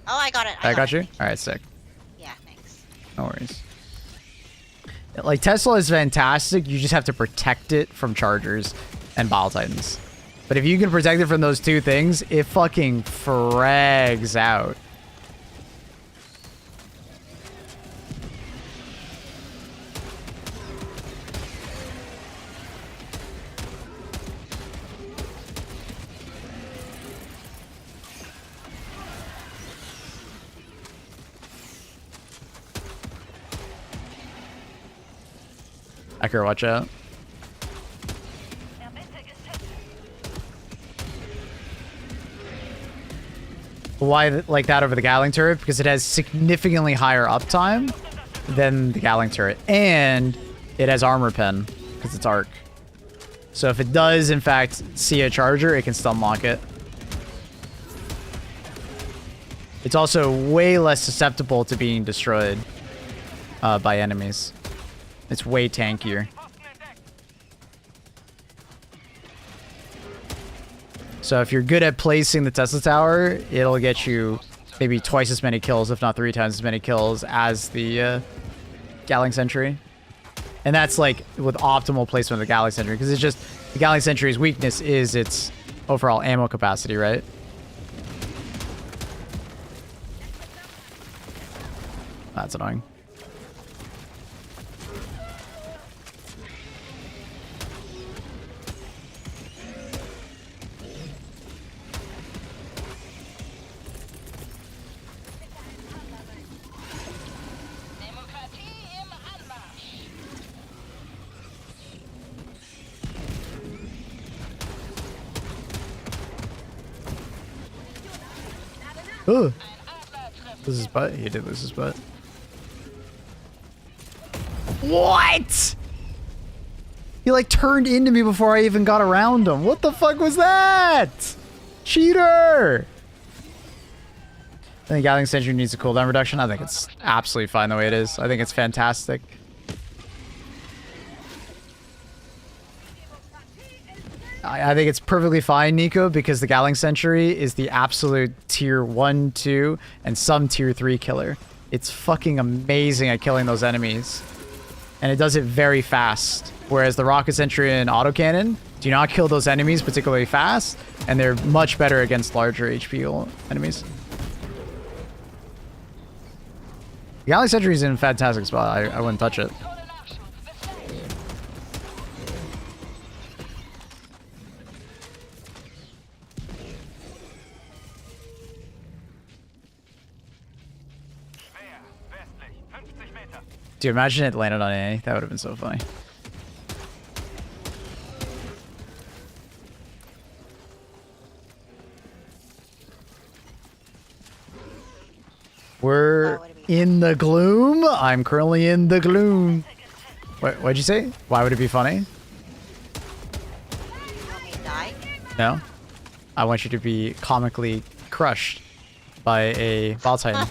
Oh, I got it. I got you? Alright, sick. Yeah, thanks. No worries. Like, Tesla is fantastic. You just have to protect it from chargers and Bile Titans. But if you can protect it from those two things, it fucking frags out. Ecker, watch out. Why like that over the Gatling turret? Because it has significantly higher uptime than the Gatling turret. And it has armor pen because it's arc. So if it does, in fact, see a charger, it can stun lock it. It's also way less susceptible to being destroyed by enemies. It's way tankier. So if you're good at placing the Tesla Tower, it'll get you maybe twice as many kills, if not 3 times as many kills as the Gatling Sentry. And that's like with optimal placement of the Gatling Sentry, because it's just the Gatling Sentry's weakness is its overall ammo capacity, right? That's annoying. Ooh. Lose his butt? He did lose his butt. What? He like turned into me before I even got around him. What the fuck was that? Cheater! I think Gatling Sentry needs a cooldown reduction. I think it's absolutely fine the way it is. I think it's fantastic. I think it's perfectly fine, Nico, because the Gatling Sentry is the absolute tier 1, 2, and some tier 3 killer. It's fucking amazing at killing those enemies. And it does it very fast. Whereas the Rocket Sentry and Autocannon do not kill those enemies particularly fast, and they're much better against larger HP enemies. The Gatling Sentry is in a fantastic spot. I wouldn't touch it. Dude, imagine it landed on A. That would have been so funny. We're in the gloom. I'm currently in the gloom. What'd you say? Why would it be funny? You want me to die? No. I want you to be comically crushed by a Ball Titan.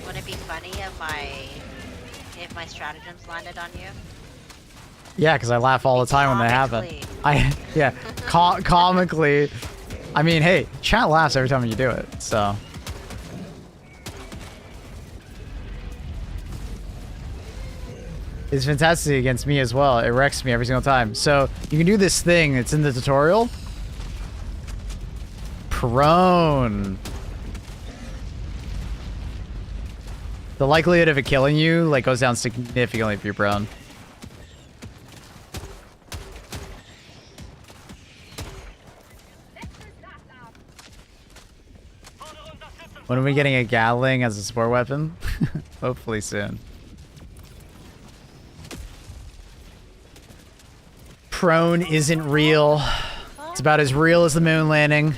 Would it be funny if my stratagems landed on you? Yeah, because I laugh all the time when they happen. Yeah, comically. I mean, hey, chat laughs every time you do it, so. It's fantastic against me as well. It wrecks me every single time. So you can do this thing. It's in the tutorial. Prone. The likelihood of it killing you like goes down significantly if you're prone. When are we getting a Gatling as a support weapon? Hopefully soon. Prone isn't real. It's about as real as the moon landing.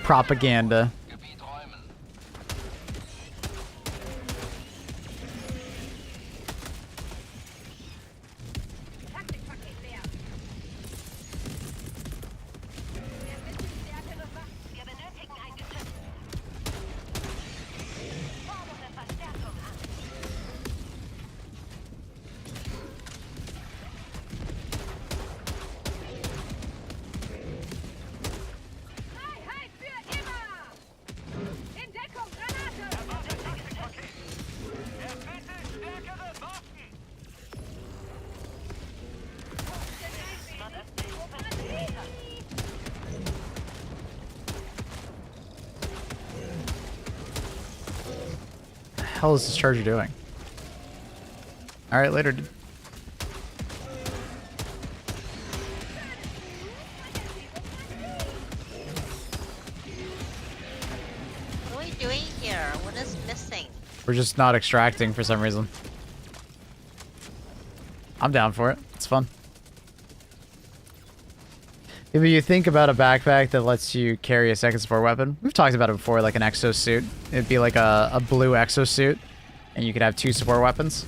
Propaganda. What the hell is this charger doing? Alright, later, dude. What are we doing here? What is We're just not extracting for some reason. I'm down for it. It's fun. If you think about a backpack that lets you carry a second support weapon, we've talked about it before, like an exosuit. It'd be like a blue exosuit, and you could have 2 support weapons.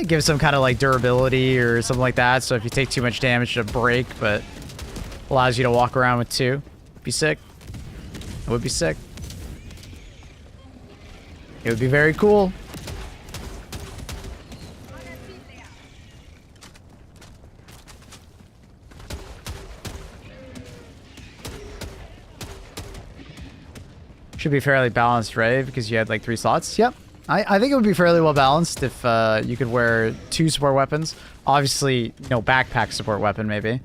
Give some kind of like durability or something like that, so if you take too much damage, it'll break, but allows you to walk around with 2. Be sick. It would be sick. It would be very cool. Should be fairly balanced, right? Because you had like 3 slots. Yep. I think it would be fairly well balanced if you could wear 2 support weapons. Obviously, no backpack support weapon, maybe.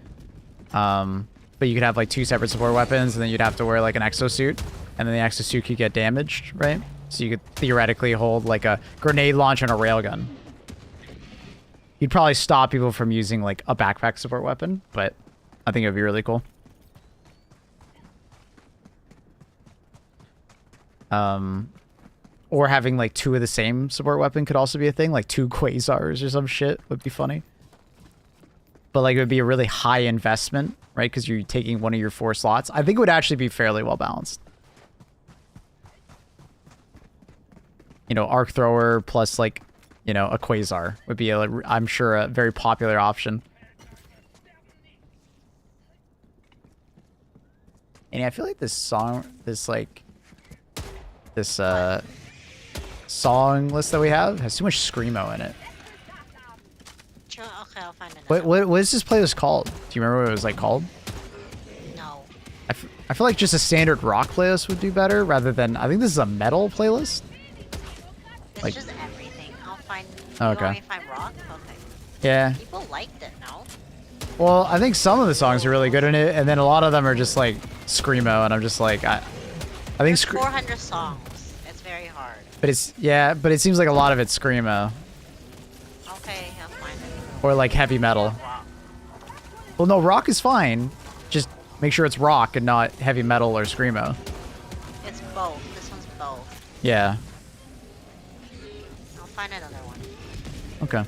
But you could have like 2 separate support weapons, and then you'd have to wear like an exosuit, and then the exosuit could get damaged, right? So you could theoretically hold like a grenade launch and a railgun. You'd probably stop people from using like a backpack support weapon, but I think it would be really cool. Or having like 2 of the same support weapon could also be a thing, like 2 quasars or some shit would be funny. But like it would be a really high investment, right? Because you're taking one of your 4 slots. I think it would actually be fairly well balanced. You know, arc thrower plus like, you know, a quasar would be, I'm sure, a very popular option. And I feel like this song, this song list that we have has too much screamo in it. Sure, okay, I'll find another. What is this playlist called? Do you remember what it was like called? No. I feel like just a standard rock playlist would do better rather than, I think this is a metal playlist. It's Like, just everything. I'll find. Oh, You okay. want me to find rock? Okay. Yeah. People liked it, no? Well, I think some of the songs are really good in it, and then a lot of them are just like screamo, and I'm just like, I think 400 songs. It's very hard. but it seems like a lot of it's screamo Okay, I'll find it. or like heavy metal. Rock. Well, no, rock is fine. Just make sure it's rock and not heavy metal or screamo. It's both. This one's both. Yeah. I'll find another one. Okay.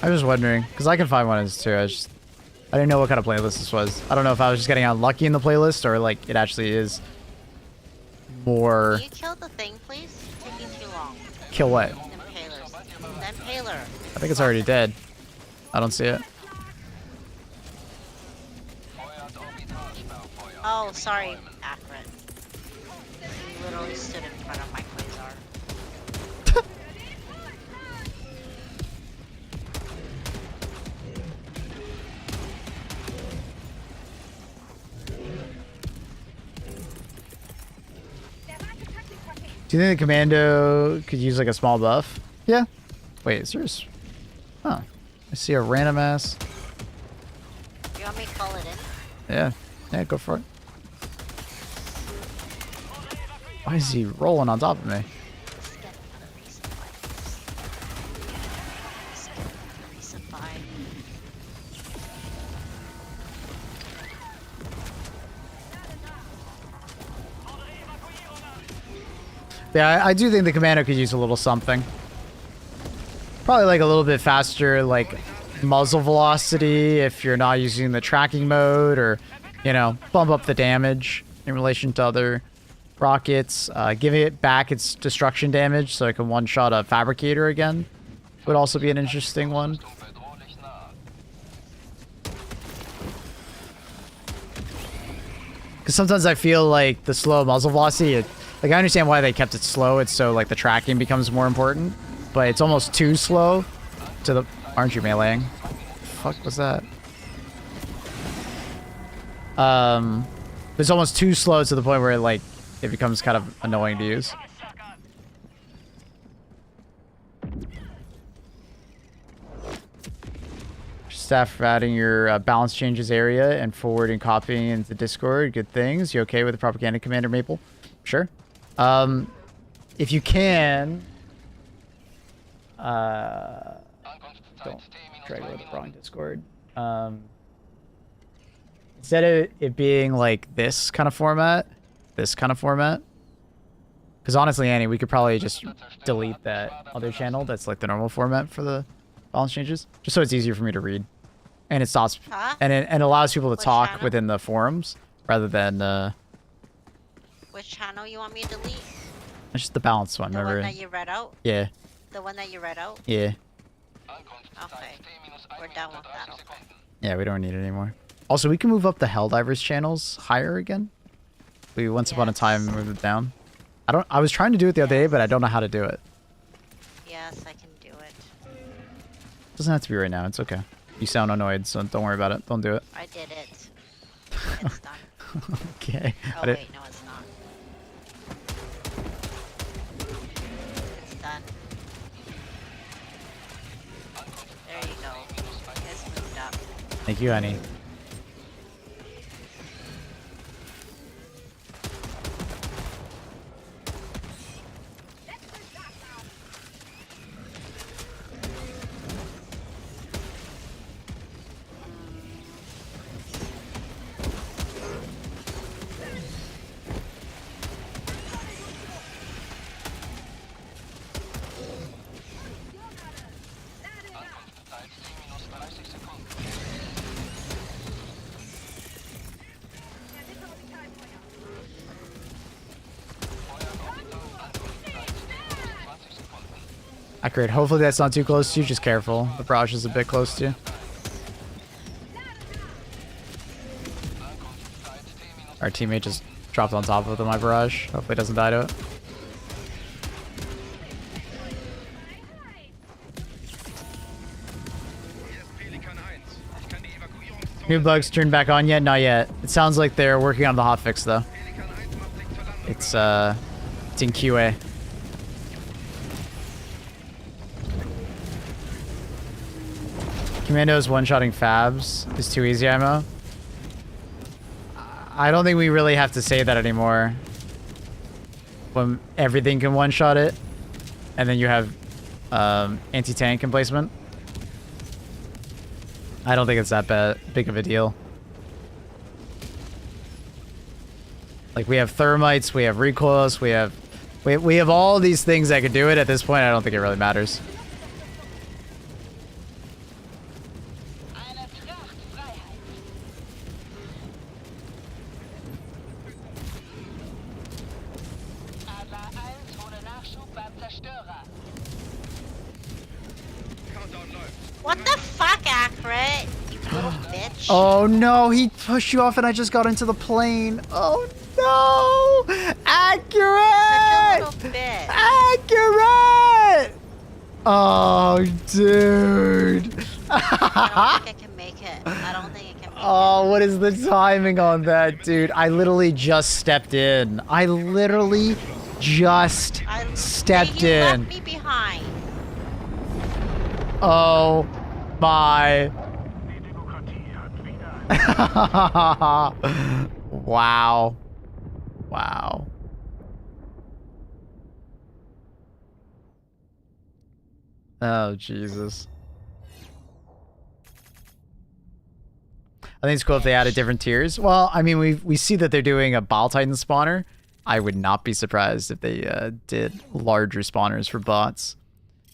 I was just wondering, because I can find one of these too. I didn't know what kind of playlist this was. I don't know if I was just getting unlucky in the playlist or like it actually is more. Can you kill the thing, please? It's taking too long. Kill what? The impalers. The impaler. I think it's already dead. I don't see it. Oh, sorry, Accurate. You literally stood in front of my quasar. Do you think the commando could use like a small buff? Yeah. Wait, is there Oh. I see a random ass. You want me to call it in? Yeah. Yeah, go for it. Why is he rolling on top of me? Let's get another resupply. Let's get another resupply. Yeah, I do think the commando could use a little something. Probably like a little bit faster, like muzzle velocity if you're not using the tracking mode, or, you know, bump up the damage in relation to other rockets. Giving it back its destruction damage so it can one-shot a fabricator again would also be an interesting one. Because sometimes I feel like the slow muzzle velocity, like I understand why they kept it slow. It's so like the tracking becomes more important, but it's almost too slow to the. Aren't you meleeing? Fuck was that? It's almost too slow to the point where like it becomes kind of annoying to use. Staff for adding your balance changes area and forwarding copying into Discord. Good things. You okay with the propaganda commander, Maple? Sure. If you can, don't try to go to the wrong Discord. Instead of it being like this kind of format, this kind of format. Because honestly, Annie, we could probably just delete that other channel that's like the normal format for the balance changes, just so it's easier for me to read, and it stops and it allows people to talk channel? within the forums rather than Which channel you want me to delete? it's just the balance one. The Remember? one that you read out? Yeah. The one that you read out? Yeah. Okay. We're done with that. Okay. Yeah, we don't need it anymore. Also, we can move up the Helldivers channels higher again. We once upon a time moved it down. I was trying to do it the other day, but I don't know how to do it. Yes, I can do it. Doesn't have to be right now. It's okay. You sound annoyed, so don't worry about it. Don't do it. I did it. It's done. Okay. Oh wait, no, it's not. It's done. There you go. It's moved up. Thank you, honey. Accurate. Hopefully that's not too close to you. Just careful. The barrage is a bit close to you. Our teammate just dropped on top of my barrage. Hopefully it doesn't die to it. New bugs turned back on yet? Not yet. It sounds like they're working on the hotfix though. It's in QA. Commando's one-shotting Fabs is too easy ammo. I don't think we really have to say that anymore. When everything can one-shot it, and then you have anti-tank emplacement. I don't think it's that big of a deal. Like, we have thermites, we have recoils, we have all these things that could do it. At this point, I don't think it really matters. What the fuck, Accurate? You little bitch. Oh no, he pushed you off and I just got into the plane. Oh no! Accurate! Such a little bitch. Accurate! Oh, dude. I don't think it can make it. I don't think it can make it. Oh, what is the timing on that, dude? I literally just stepped in. I literally just stepped You in. left me behind. Oh my. Wow. Wow. Oh, Jesus. I think it's cool if they added different tiers. Well, I mean, we see that they're doing a Ball Titan spawner. I would not be surprised if they did larger spawners for bots.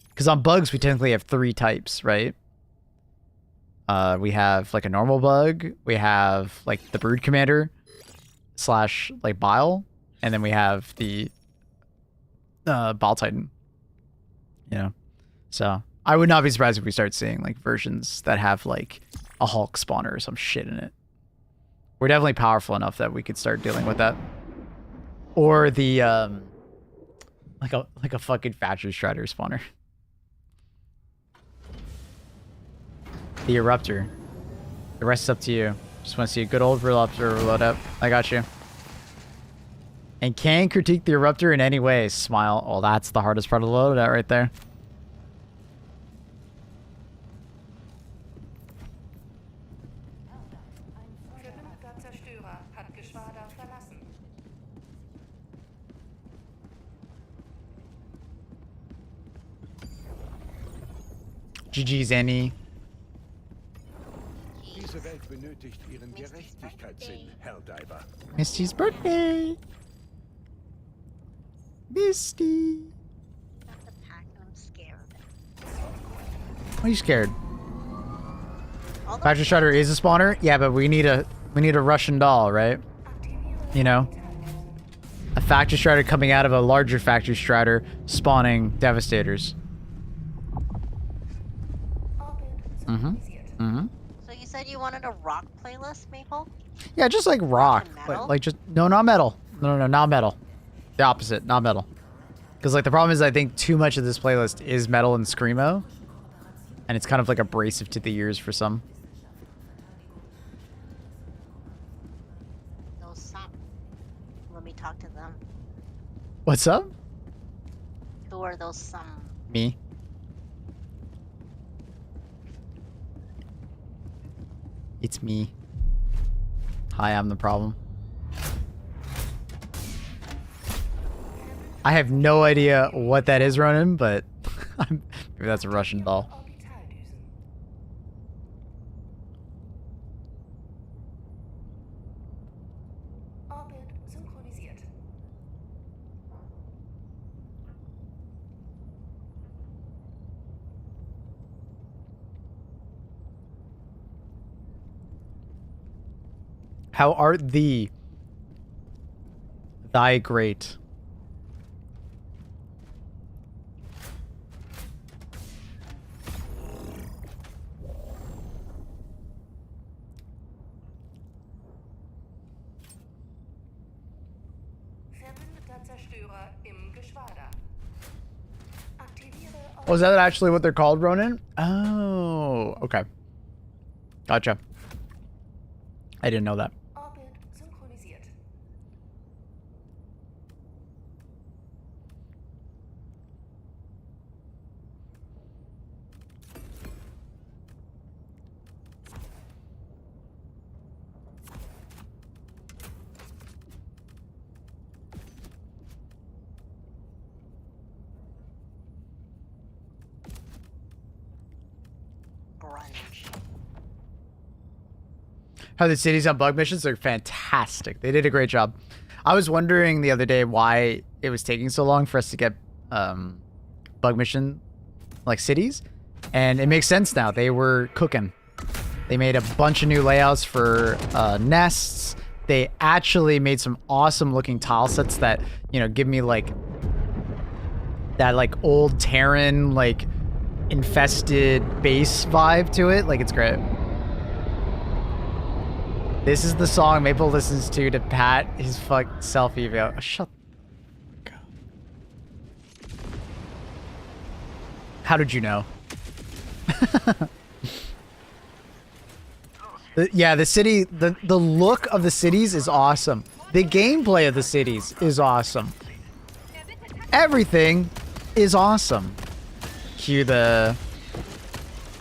Because on bugs, we technically have 3 types, right? We have like a normal bug. We have like the Brood Commander / like Bile. And then we have the Ball Titan. You know? So I would not be surprised if we start seeing like versions that have like a Hulk spawner or some shit in it. We're definitely powerful enough that we could start dealing with that. Or the like a fucking Thatcher Strider spawner. The Eruptor. The rest is up to you. Just want to see a good old Eruptor load up. I got you. And can critique the Eruptor in any way. Smile. Oh, that's the hardest part of the loadout right there. Verbündeter Zerstörer hat Geschwader verlassen. GG's, Annie. Diese Welt benötigt ihren Gerechtigkeitssinn, Helldiver. Misty's birthday. Misty. Got the pack and I'm scared. Why are you scared? All the Factory Strider is a spawner? Yeah, but we need a Russian doll, right? You know? A Factory Strider coming out of a larger Factory Strider spawning Devastators. So you said you wanted a rock playlist, Maple? Yeah, just like rock. Metal? Like just no, not metal. No, not metal. The opposite, not metal. Because like the problem is I think too much of this playlist is metal and screamo. And it's kind of like abrasive to the ears for some. Those some. Let me talk to them. What's up? Who are those some? Me. It's me. Hi, I'm the problem. I have no idea what that is, Ronan, but maybe that's a Russian doll. Orbit synchronisiert. How art thee? Thy great. Verbündeter Zerstörer im Geschwader. Aktiviere Oh, is that actually what they're called, Ronan? Oh, okay. Gotcha. I didn't know that. Orbit synchronisiert. Grunge. How the cities on bug missions are fantastic. They did a great job. I was wondering the other day why it was taking so long for us to get bug mission like cities, and it makes sense now. They were cooking. They made a bunch of new layouts for nests. They actually made some awesome looking tile sets that, you know, give me like that like old Terran like infested base vibe to it. Like, it's great. This is the song Maple listens to pat his fuck selfie video. Oh, shut the fuck up. How did you know? Yeah, the city, the look of the cities is awesome. The gameplay of the cities is awesome. Everything is awesome. Cue the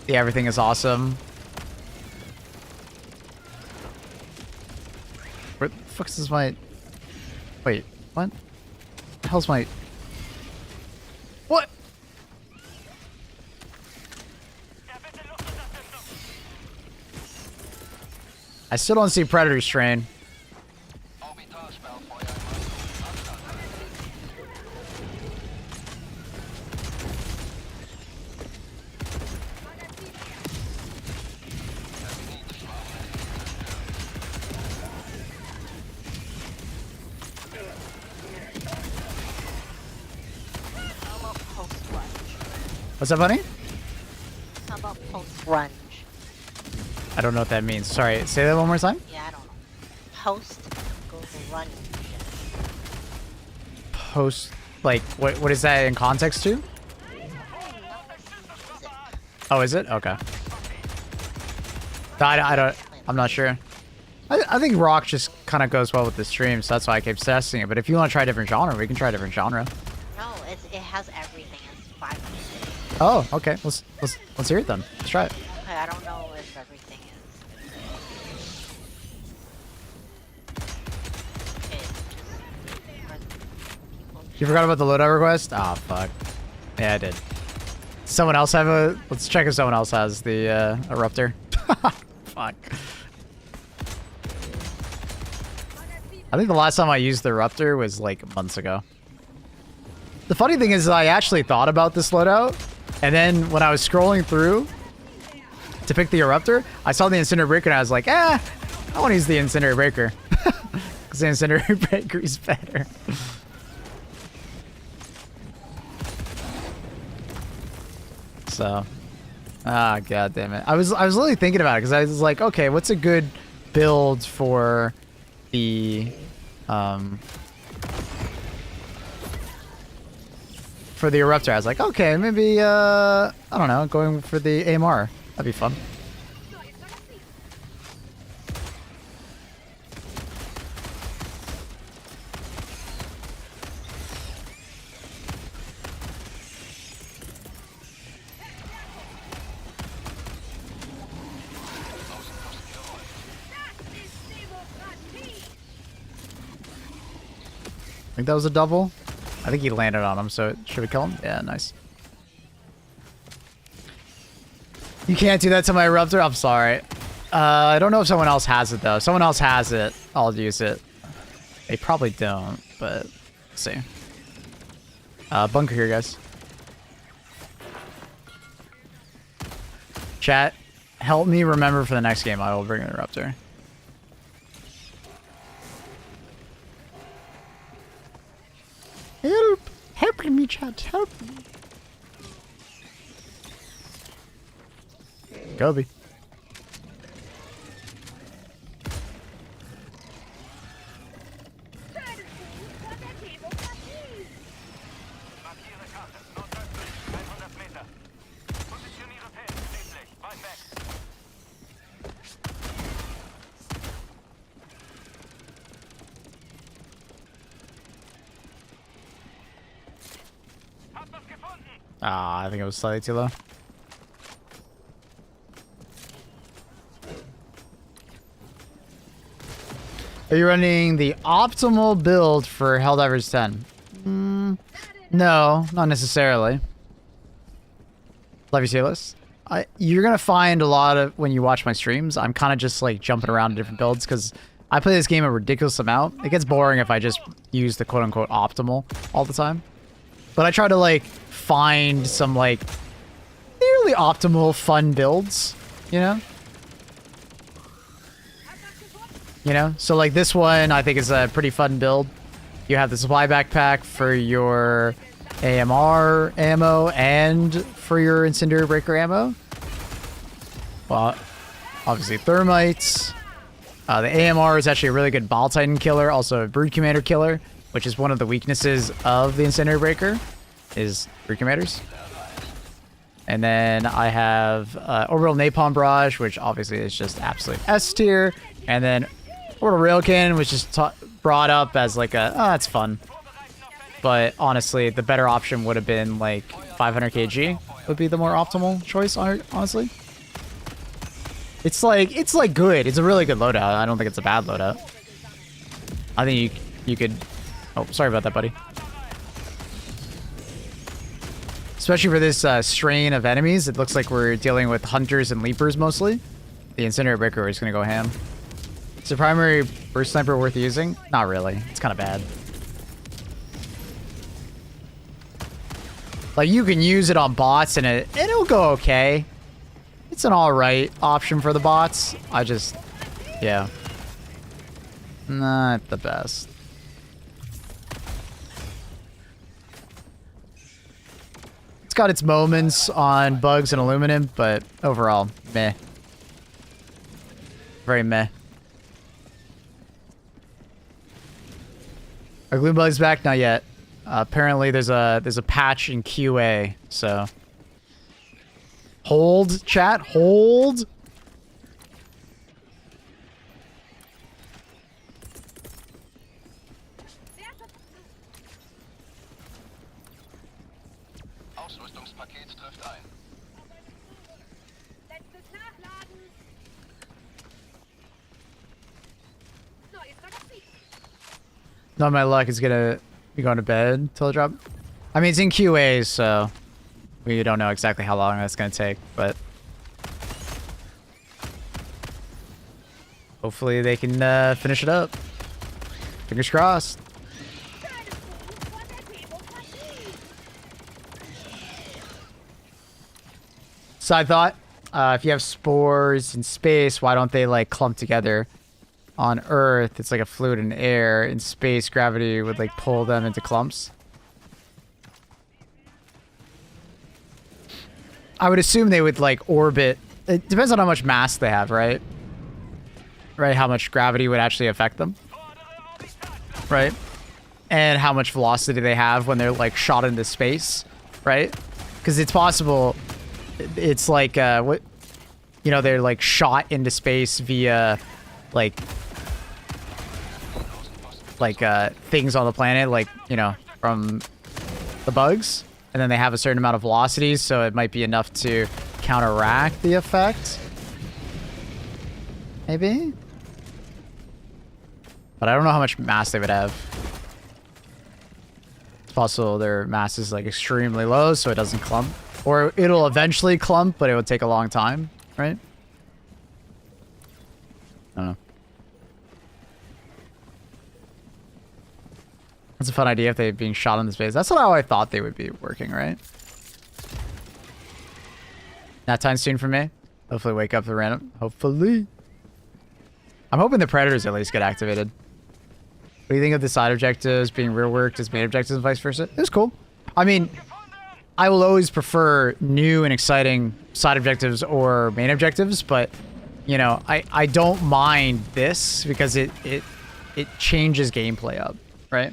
everything is awesome. Where the fuck is my... Wait, what? The hell's my... What? I still don't see Predator Strain. What's up, buddy? How about post-grunge? I don't know what that means. Sorry, say that one more time. Yeah, I don't know. Post-grunge. Post, like, what is that in context to? Oh, is it? Okay. I'm not sure. I think rock just kind of goes well with the stream, so that's why I keep testing it. But if you want to try a different genre, we can try a different genre. No, it has everything. It's 500. Oh, okay. Let's hear it then. Let's try it. Okay, I don't know if everything is. Okay, just You forgot about the loadout request? Ah, fuck. Yeah, I did. Someone else have a... Let's check if someone else has the Eruptor. Fuck. I think the last time I used the Eruptor was like months ago. The funny thing is I actually thought about this loadout, and then when I was scrolling through to pick the Eruptor, I saw the Incendiary Breaker and I was like, I want to use the Incendiary Breaker. Because the Incendiary Breaker is better. So, god damn it. I was literally thinking about it because I was like, okay, what's a good build for the Eruptor? I was like, okay, maybe I don't know, going for the AMR. That'd be fun. I think that was a double. I think he landed on him, so should we kill him? Yeah, nice. You can't do that to my Eruptor? I'm sorry. I don't know if someone else has it, though. If someone else has it, I'll use it. They probably don't, but let's see. Bunker here, guys. Chat, help me remember for the next game. I will bring an Eruptor. Help! Help me, chat. Help me. Gobi. I think it was slightly too low. Are you running the optimal build for Helldivers 10? No, not necessarily. Love you, Silas. You're gonna find a lot of, when you watch my streams, I'm kind of just like jumping around to different builds because I play this game a ridiculous amount. It gets boring if I just use the quote-unquote optimal all the time. But I try to like find some like nearly optimal fun builds, you know? So like this one I think is a pretty fun build. You have the supply backpack for your AMR ammo and for your Incendiary Breaker ammo. Well, obviously thermites. The AMR is actually a really good Ball Titan killer, also a Brood Commander killer, which is one of the weaknesses of the Incendiary Breaker, is Brood Commanders. And then I have Orbital Napalm Barrage, which obviously is just absolute S tier. And then Orbital Railgun, which is brought up as like a, it's fun. But honestly, the better option would have been like 500 kg would be the more optimal choice, honestly. It's like good. It's a really good loadout. I don't think it's a bad loadout. I think you could... Oh, sorry about that, buddy. Especially for this strain of enemies, it looks like we're dealing with hunters and leapers mostly. The Incendiary Breaker is going to go ham. Is the primary burst sniper worth using? Not really. It's kind of bad. Like, you can use it on bots and it'll go okay. It's an alright option for the bots. Yeah. Not the best. It's got its moments on bugs and aluminum, but overall, meh. Very meh. Are glue bugs back? Not yet. Apparently there's a patch in QA, so... Hold, chat, hold! Ausrüstungspaket trifft ein. Letztes Nachladen. Neues Magazin. Not my luck is gonna be going to bed till I drop. I mean, it's in QA, so we don't know exactly how long that's gonna take, but hopefully they can finish it up. Fingers crossed. So I thought, if you have spores in space, why don't they like clump together? On Earth, it's like a fluid in air. In space, gravity would like pull them into clumps. I would assume they would like orbit. It depends on how much mass they have, right? Right, how much gravity would actually affect them. Right? And how much velocity they have when they're like shot into space, right? Because it's possible. It's like what, you know, they're like shot into space via like things on the planet, like, you know, from the bugs, and then they have a certain amount of velocity, so it might be enough to counteract the effect. Maybe? But I don't know how much mass they would have. It's possible their mass is like extremely low, so it doesn't clump. Or it'll eventually clump, but it would take a long time, right? I don't know. That's a fun idea if they're being shot into space. That's how I thought they would be working, right? Nap time soon for me. Hopefully wake up the random. Hopefully. I'm hoping the predators at least get activated. What do you think of the side objectives being reworked as main objectives and vice versa? It was cool. I mean, I will always prefer new and exciting side objectives or main objectives, but, you know, I don't mind this because it changes gameplay up, right?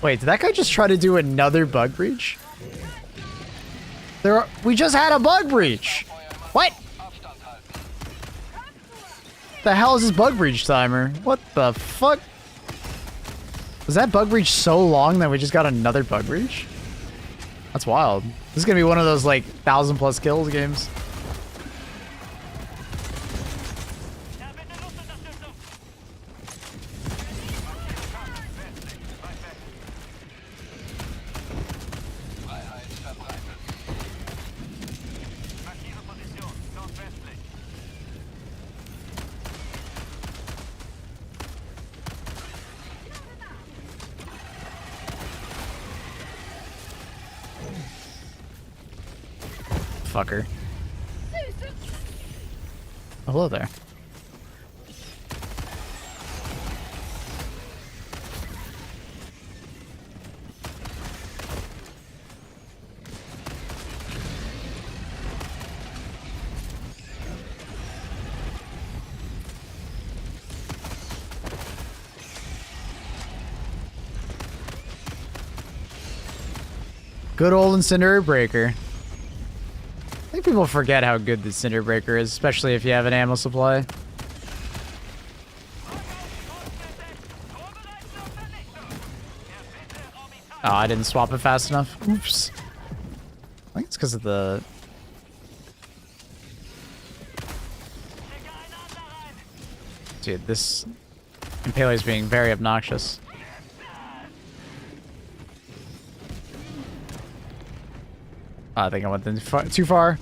Wait, did that guy just try to do another bug breach? We just had a bug breach. What? The hell is this bug breach timer? What the fuck? Was that bug breach so long that we just got another bug breach? That's wild. This is gonna be one of those like 1,000+ kills games. Fucker. Oh, hello there. Good old Incinerator Breaker. I think people forget how good the Cinder Breaker is, especially if you have an ammo supply. Oh, I didn't swap it fast enough. Oops. I think it's because of the... Dude, this Impaler is being very obnoxious. I think I went too far.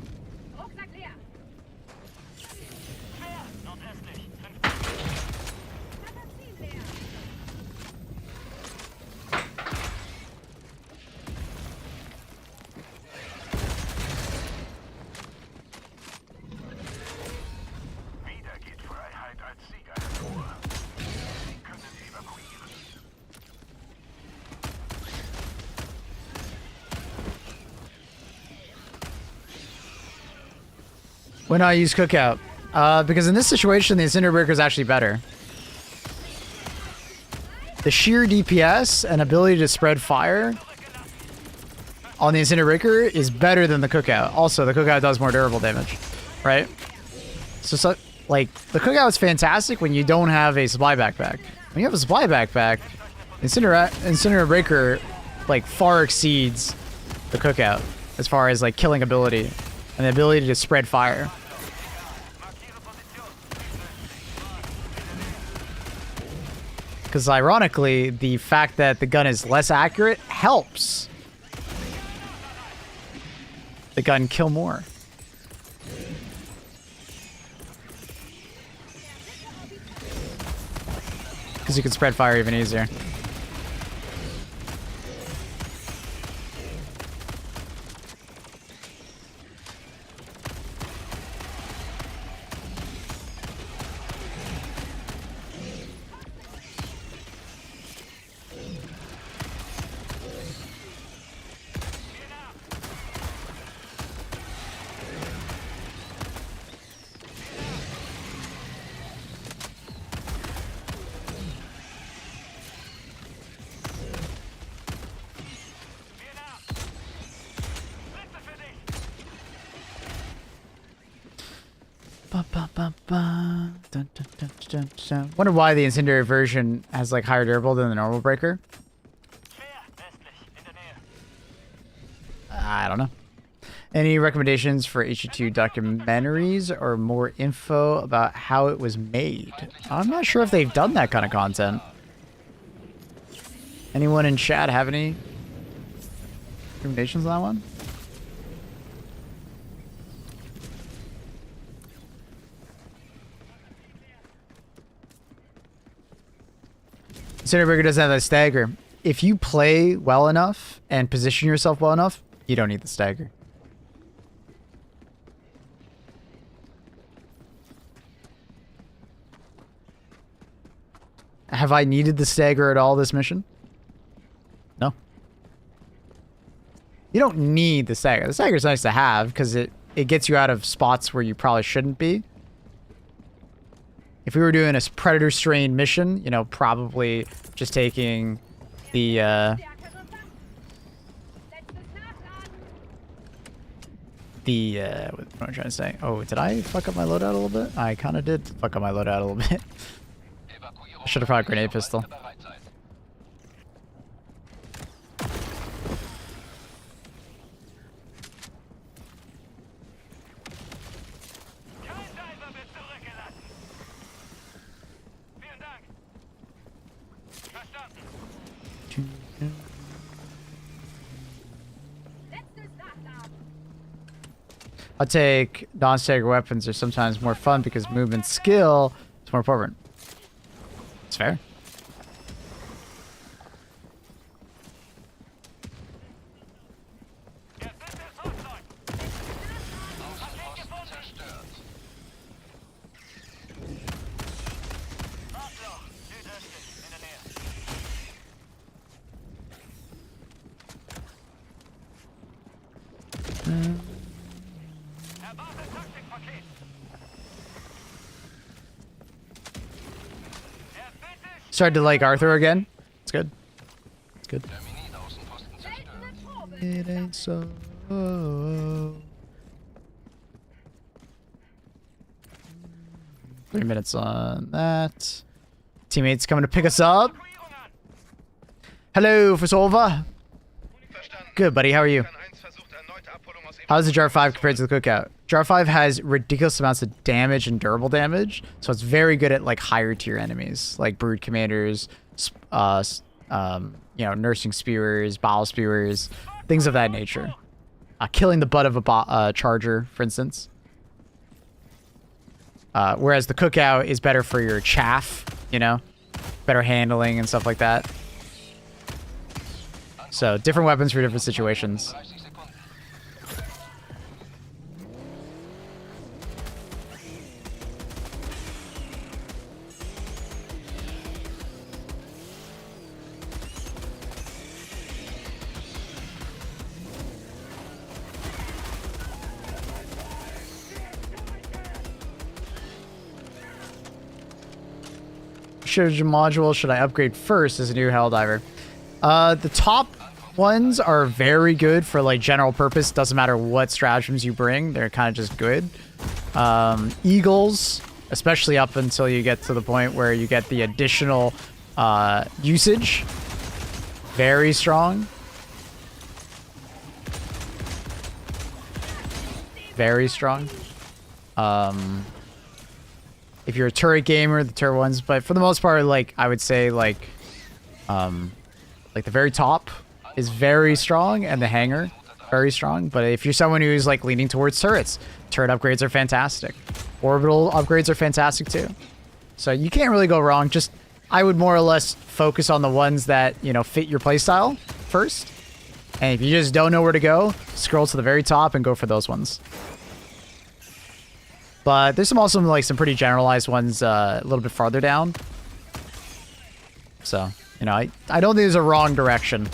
When I use Cookout? Because in this situation, the Incinerator Breaker is actually better. The sheer DPS and ability to spread fire on the Incinerator is better than the Cookout. Also, the Cookout does more durable damage, right? So like, the Cookout is fantastic when you don't have a supply backpack. When you have a supply backpack, Incinerator like far exceeds the Cookout as far as like killing ability and the ability to spread fire. Because ironically, the fact that the gun is less accurate helps the gun kill more. Because you can spread fire even easier. Wonder why the Incendiary version has like higher durable than the normal breaker. I don't know. Any recommendations for hd2 documentaries or more info about how it was made? I'm not sure if they've done that kind of content. Anyone in chat have any recommendations on that one? Cinderbreaker doesn't have that stagger. If you play well enough and position yourself well enough, you don't need the stagger. Have I needed the stagger at all this mission? No. You don't need the stagger. The stagger is nice to have because it gets you out of spots where you probably shouldn't be. If we were doing a Predator Strain mission, you know, probably just taking the, what am I trying to say? Oh, did I fuck up my loadout a little bit? I kind of did fuck up my loadout a little bit. I should have brought a grenade pistol. I'll take non-stagger weapons are sometimes more fun because movement skill is more important. It's fair. Started to like Arthur again. It's good. It's good. It ain't so. 3 minutes on that. Teammates coming to pick us up. Hello, Fasolva. Good, buddy. How are you? How's the Jar 5 compared to the Cookout? Jar 5 has ridiculous amounts of damage and durable damage, so it's very good at like higher tier enemies, like Brood Commanders, you know, Nursing Spewers, Bowel Spewers, things of that nature. Killing the butt of a Charger, for instance. Whereas the Cookout is better for your chaff, you know, better handling and stuff like that. So different weapons for different situations. Module should I upgrade first as a new Helldiver? The top ones are very good for like general purpose. Doesn't matter what stratagems you bring. They're kind of just good. Eagles, especially up until you get to the point where you get the additional usage. Very strong. Very strong. If you're a turret gamer, the turret ones, but for the most part, like I would say like the very top is very strong and the hanger very strong. But if you're someone who's like leaning towards turrets, turret upgrades are fantastic. Orbital upgrades are fantastic too. So you can't really go wrong. Just I would more or less focus on the ones that, you know, fit your playstyle first. And if you just don't know where to go, scroll to the very top and go for those ones. But there's also like some pretty generalized ones a little bit farther down. So, you know, I don't think there's a wrong direction.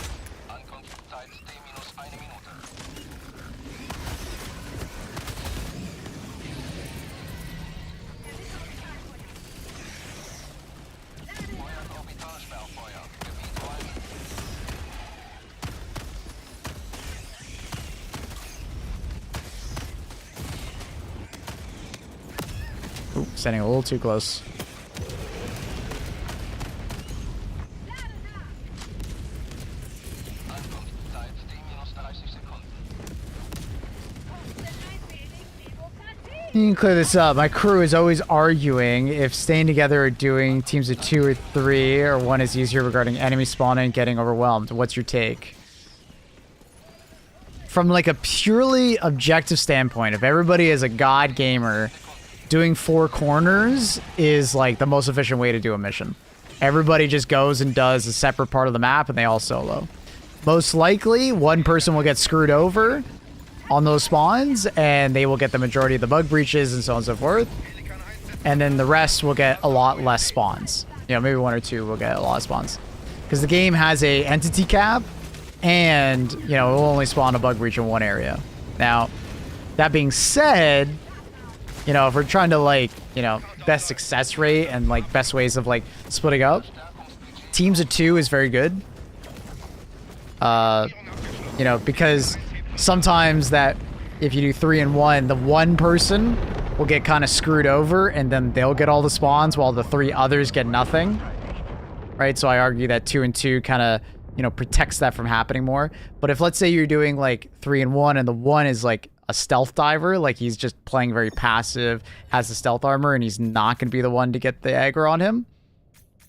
Ooh, standing a little too close. You can clear this up. My crew is always arguing if staying together or doing teams of 2 or 3 or 1 is easier regarding enemy spawning and getting overwhelmed. What's your take? From like a purely objective standpoint, if everybody is a god gamer, doing 4 corners is like the most efficient way to do a mission. Everybody just goes and does a separate part of the map and they all solo. Most likely, one person will get screwed over on those spawns and they will get the majority of the bug breaches and so on and so forth. And then the rest will get a lot less spawns. You know, maybe 1 or 2 will get a lot of spawns. Because the game has a entity cap and, you know, it will only spawn a bug breach in 1 area. Now, that being said, you know, if we're trying to like, you know, best success rate and like best ways of like splitting up, teams of 2 is very good. You know, because sometimes that if you do 3 and 1, the one person will get kind of screwed over and then they'll get all the spawns while the 3 others get nothing. Right? So I argue that 2 and 2 kind of, you know, protects that from happening more. But if let's say you're doing like 3 and 1 and the 1 is like a stealth diver, like he's just playing very passive, has the stealth armor, and he's not going to be the one to get the aggro on him,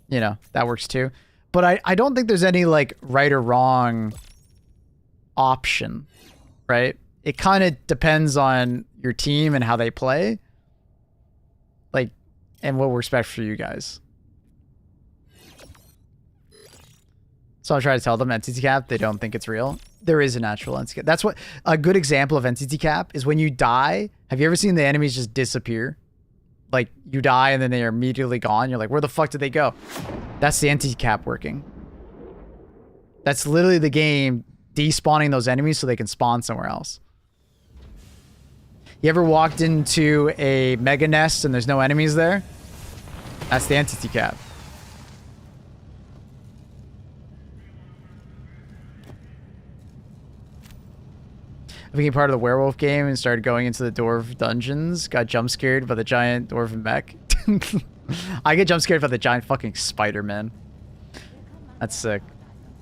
you know, that works too. But I don't think there's any like right or wrong option, right? It kind of depends on your team and how they play, like, and what works best for you guys. So I'll try to tell them entity cap, they don't think it's real. There is a natural entity cap. That's what a good example of entity cap is when you die. Have you ever seen the enemies just disappear? Like you die and then they are immediately gone. You're like, where the fuck did they go? That's the entity cap working. That's literally the game despawning those enemies so they can spawn somewhere else. You ever walked into a mega nest and there's no enemies there? That's the entity cap. I became part of the werewolf game and started going into the dwarf dungeons. Got jump scared by the giant dwarven mech. I get jump scared by the giant fucking spider, man. That's sick.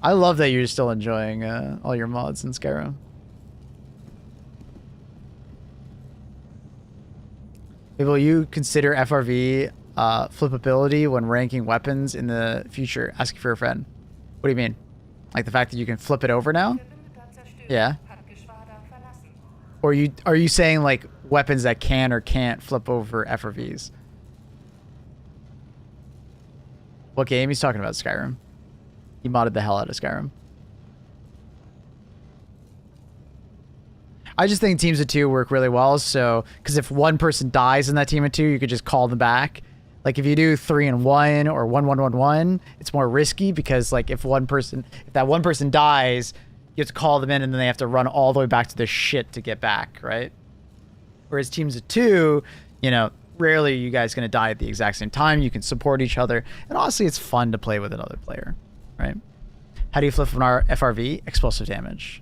I love that you're still enjoying all your mods in Skyrim. Will you consider FRV flippability when ranking weapons in the future? Asking for a friend. What do you mean? Like the fact that you can flip it over now? Yeah. Or are you saying like weapons that can or can't flip over FRVs? What game he's talking about? Skyrim. He modded the hell out of Skyrim. I just think teams of 2 work really well. So, because if one person dies in that team of 2, you could just call them back. Like if you do 3 and 1 or 1-1-1-1, it's more risky because like if that one person dies, you have to call them in and then they have to run all the way back to the shit to get back, right? Whereas teams of 2, you know, rarely are you guys going to die at the exact same time. You can support each other. And honestly, it's fun to play with another player, right? How do you flip from our FRV? Explosive damage.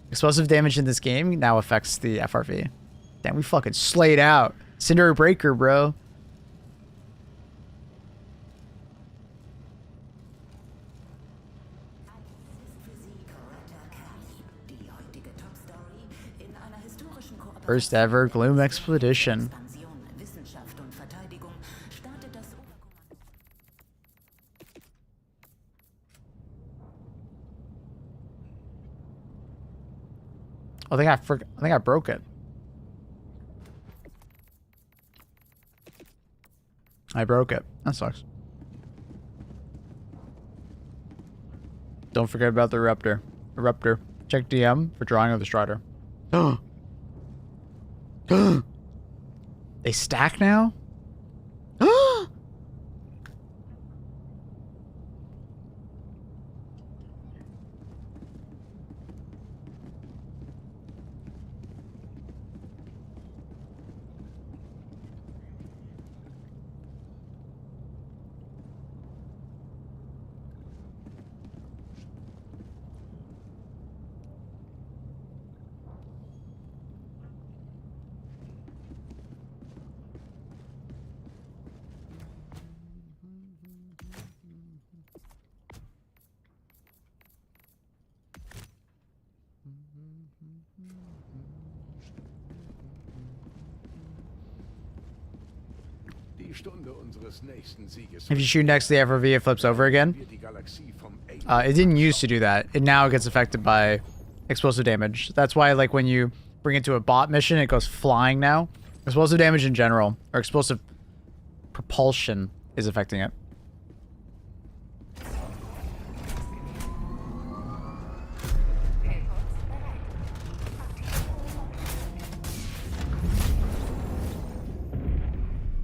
Explosive damage in this game now affects the FRV. Damn, we fucking slayed out. Cinder Breaker, bro. First ever Gloom Expedition. I think I broke it. I broke it. That sucks. Don't forget about the Eruptor. Eruptor. Check DM for drawing of the Strider. They stack now? If you shoot next to the FRV, it flips over again. It didn't used to do that. It now gets affected by explosive damage. That's why, like, when you bring it to a bot mission, it goes flying now. Explosive damage in general, or explosive propulsion, is affecting it.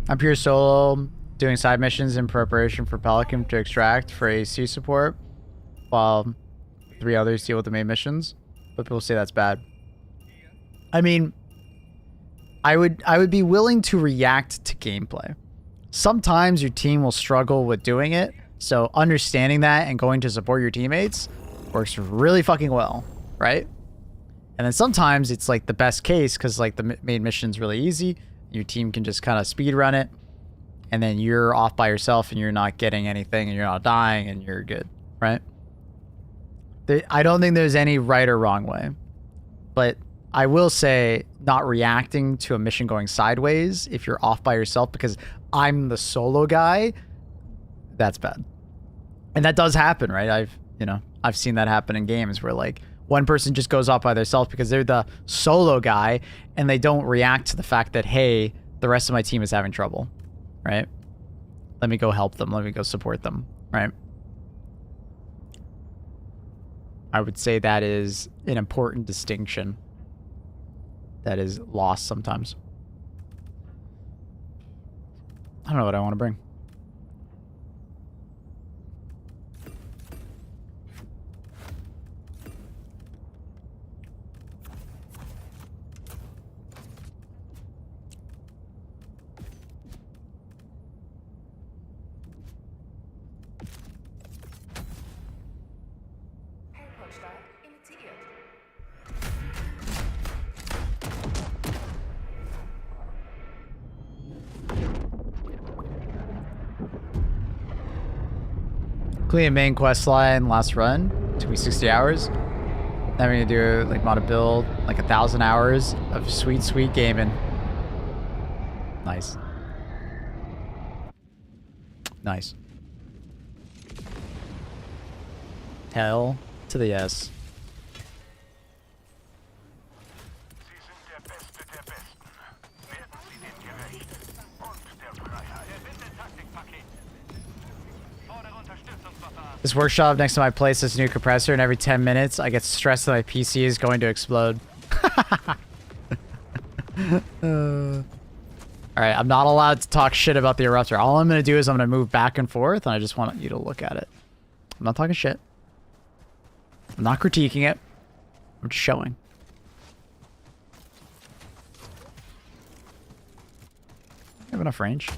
I'm pure solo, doing side missions in preparation for Pelican to extract for AC support, while 3 others deal with the main missions. But people say that's bad. I mean, I would be willing to react to gameplay. Sometimes your team will struggle with doing it, so understanding that and going to support your teammates works really fucking well, right? And then sometimes it's like the best case because like the main mission's really easy. Your team can just kind of speed run it, and then you're off by yourself and you're not getting anything and you're not dying and you're good, right? I don't think there's any right or wrong way, but I will say not reacting to a mission going sideways if you're off by yourself because I'm the solo guy, that's bad. And that does happen, right? I've seen that happen in games where like one person just goes off by themselves because they're the solo guy and they don't react to the fact that, hey, the rest of my team is having trouble, right? Let me go help them. Let me go support them, right? I would say that is an important distinction that is lost sometimes. I don't know what I want to bring. Clean main quest line last run. Took me 60 hours. Then we're gonna do like mod a build, like 1,000 hours of sweet gaming. Nice. Nice. Hell to the yes. This workshop next to my place has a new compressor, and every 10 minutes I get stressed that my PC is going to explode. Alright, I'm not allowed to talk shit about the Eruptor. All I'm going to do is I'm going to move back and forth, and I just want you to look at it. I'm not talking shit. I'm not critiquing it. I'm just showing. I have enough range.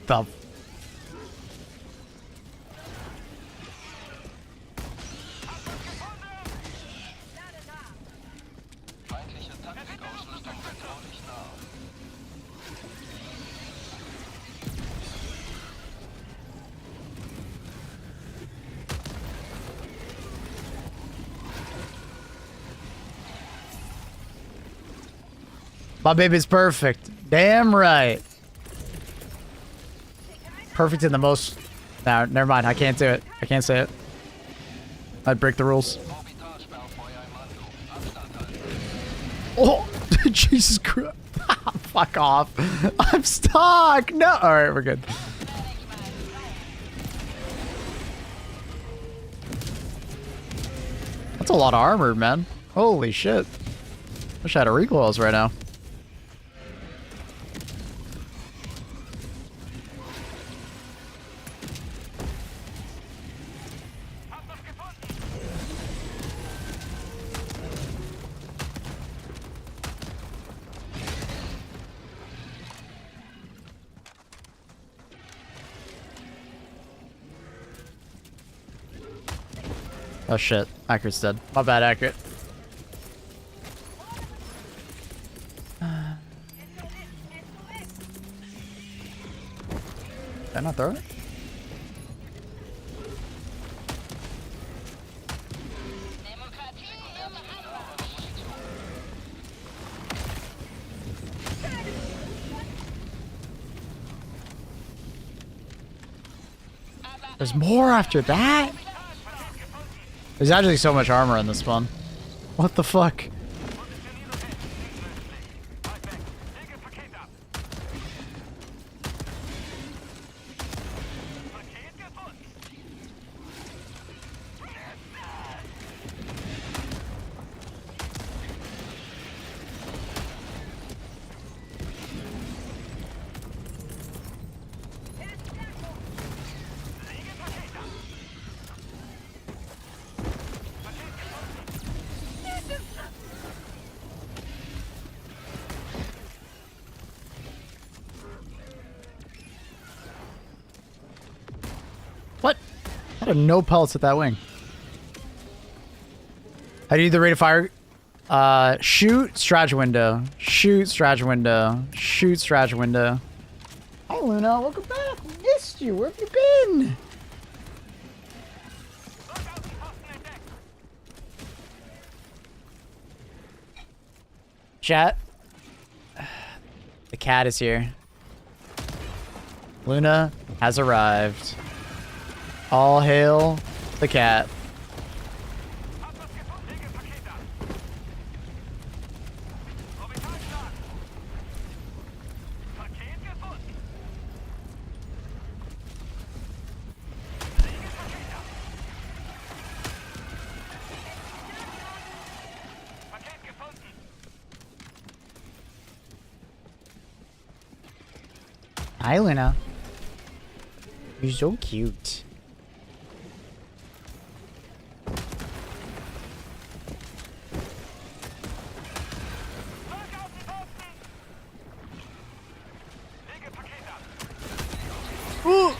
the? Feindliche Taktikausrüstung vertraulich nah. My baby's perfect. Damn right. Perfect in the most. No, never mind. I can't do it. I can't say it. I'd break the rules. Orbitalsperrfeuer im Anflug. Abstand halten. Oh, Jesus Christ. Fuck off. I'm stuck. No. All right, we're good. That's a lot of armor, man. Holy shit. Wish I had a recoils right now. Oh shit, Accurate's dead. My bad, Accurate. Did I not throw it? There's more after that? There's actually so much armor in this one. What the fuck? What? I had no pellets at that wing. How do you do the rate of fire? Shoot, stratagem window. Shoot, stratagem window. Shoot, stratagem window. Hi, Luna. Welcome back. Missed you. Where have you been? Chat. The cat is here. Luna has arrived. All hail the cat. Hi, Luna. You're so cute. Ooh.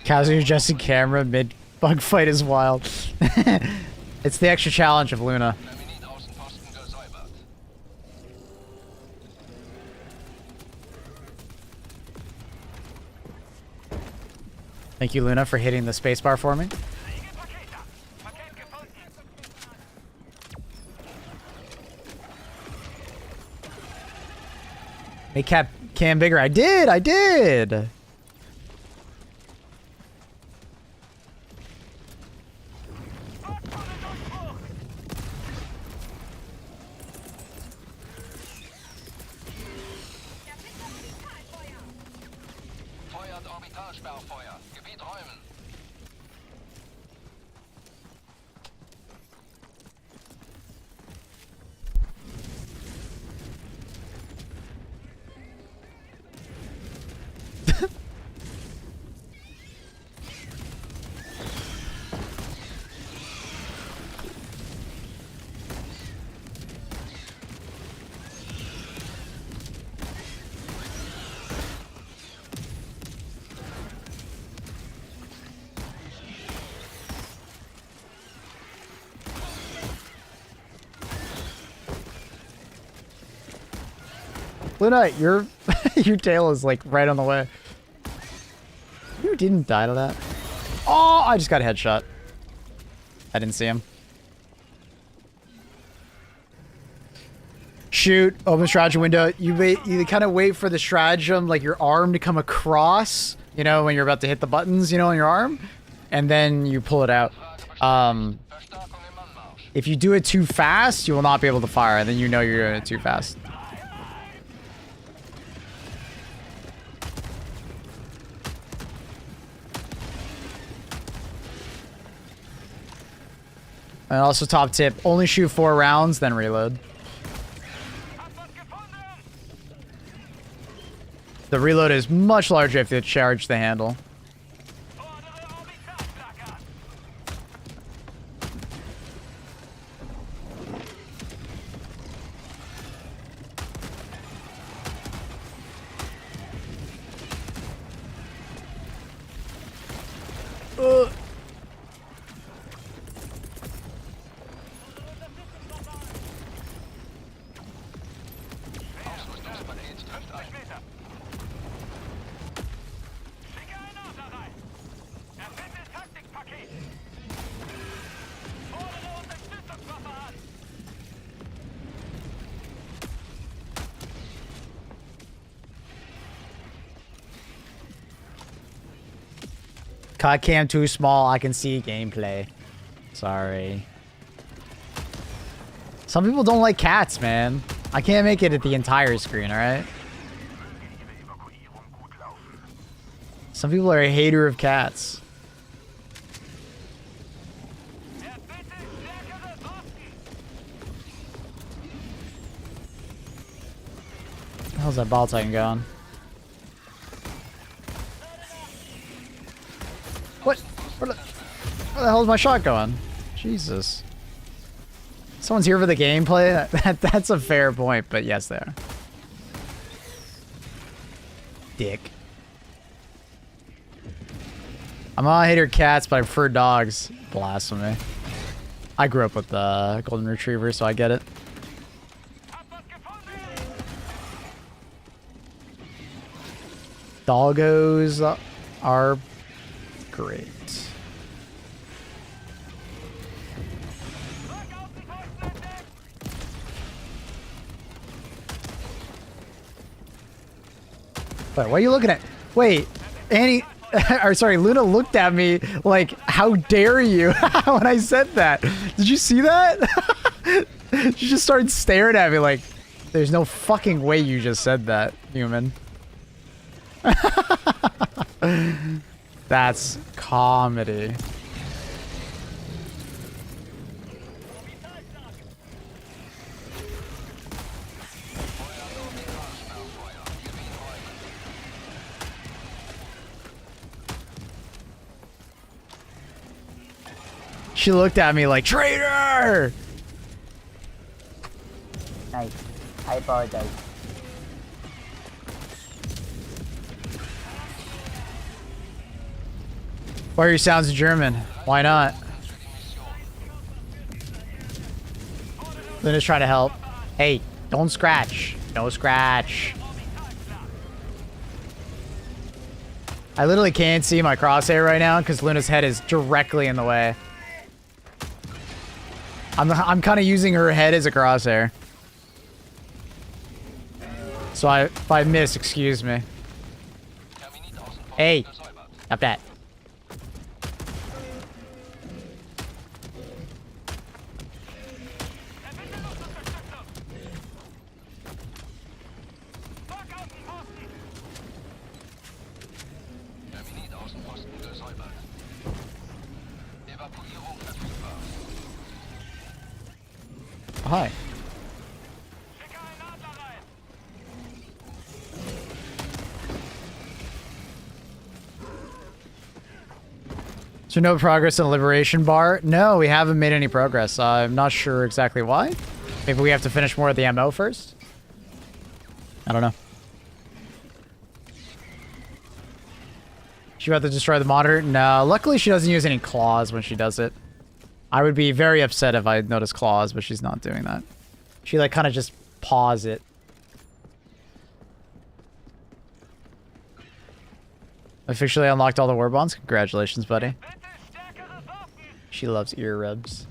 Casually adjusting camera mid bug fight is wild. It's the extra challenge of Luna. Thank you, Luna, for hitting the spacebar for me. Make cam bigger. I did. Feuert Orbitalsperrfeuer. Gebiet räumen. Luna, your your tail is like right on the way. You didn't die to that. Oh, I just got a headshot. I didn't see him. Shoot, open stratagem window. You wait. You kind of wait for the stratagem, like your arm, to come across. You know, when you're about to hit the buttons, you know, on your arm, and then you pull it out. If you do it too fast, you will not be able to fire, and then you know you're doing it too fast. And also, top tip: only shoot 4 rounds, then reload. The reload is much larger if you charge the handle. Cut cam too small. I can see gameplay. Sorry. Some people don't like cats, man. I can't make it at the entire screen, alright? Some people are a hater of cats. How's that ball titan going? What? Where the hell is my shot going? Jesus. Someone's here for the gameplay? That's a fair point, but yes, they are. Dick. I'm not a hater of cats, but I prefer dogs. Blasphemy. I grew up with the golden retriever, so I get it. Doggos are great. Wait, what are you looking at? Wait, Annie, or sorry, Luna looked at me like, how dare you when I said that. Did you see that? She just started staring at me like, there's no fucking way you just said that, human. That's comedy. She looked at me like, traitor! Nice. I apologize. Why are your sounds in German? Why not? Luna's trying to help. Hey, don't scratch. No scratch. I literally can't see my crosshair right now because Luna's head is directly in the way. I'm kind of using her head as a crosshair. So if I miss, excuse me. Hey, stop that. Hi. So no progress in the liberation bar? No, we haven't made any progress. I'm not sure exactly why. Maybe we have to finish more of the MO first? I don't know. She about to destroy the monitor? No, luckily she doesn't use any claws when she does it. I would be very upset if I noticed claws, but she's not doing that. She like kind of just paws it. Officially unlocked all the war bonds. Congratulations, buddy. She loves ear rubs.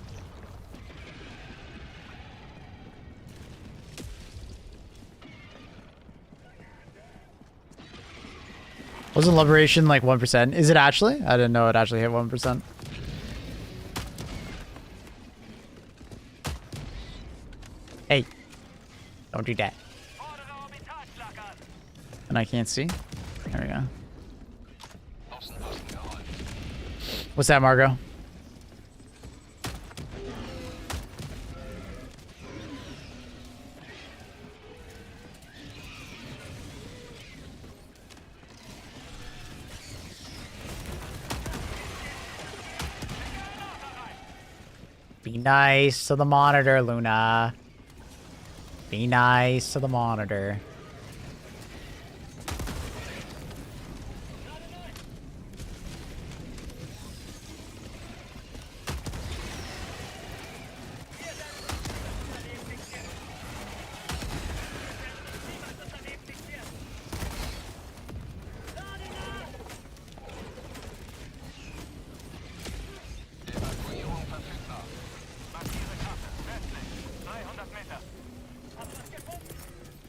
Wasn't Liberation like 1%? Is it actually? I didn't know it actually hit 1%. Hey. Don't do that. And I can't see. There we go. What's that, Margot? Be nice to the monitor, Luna. Be nice to the monitor.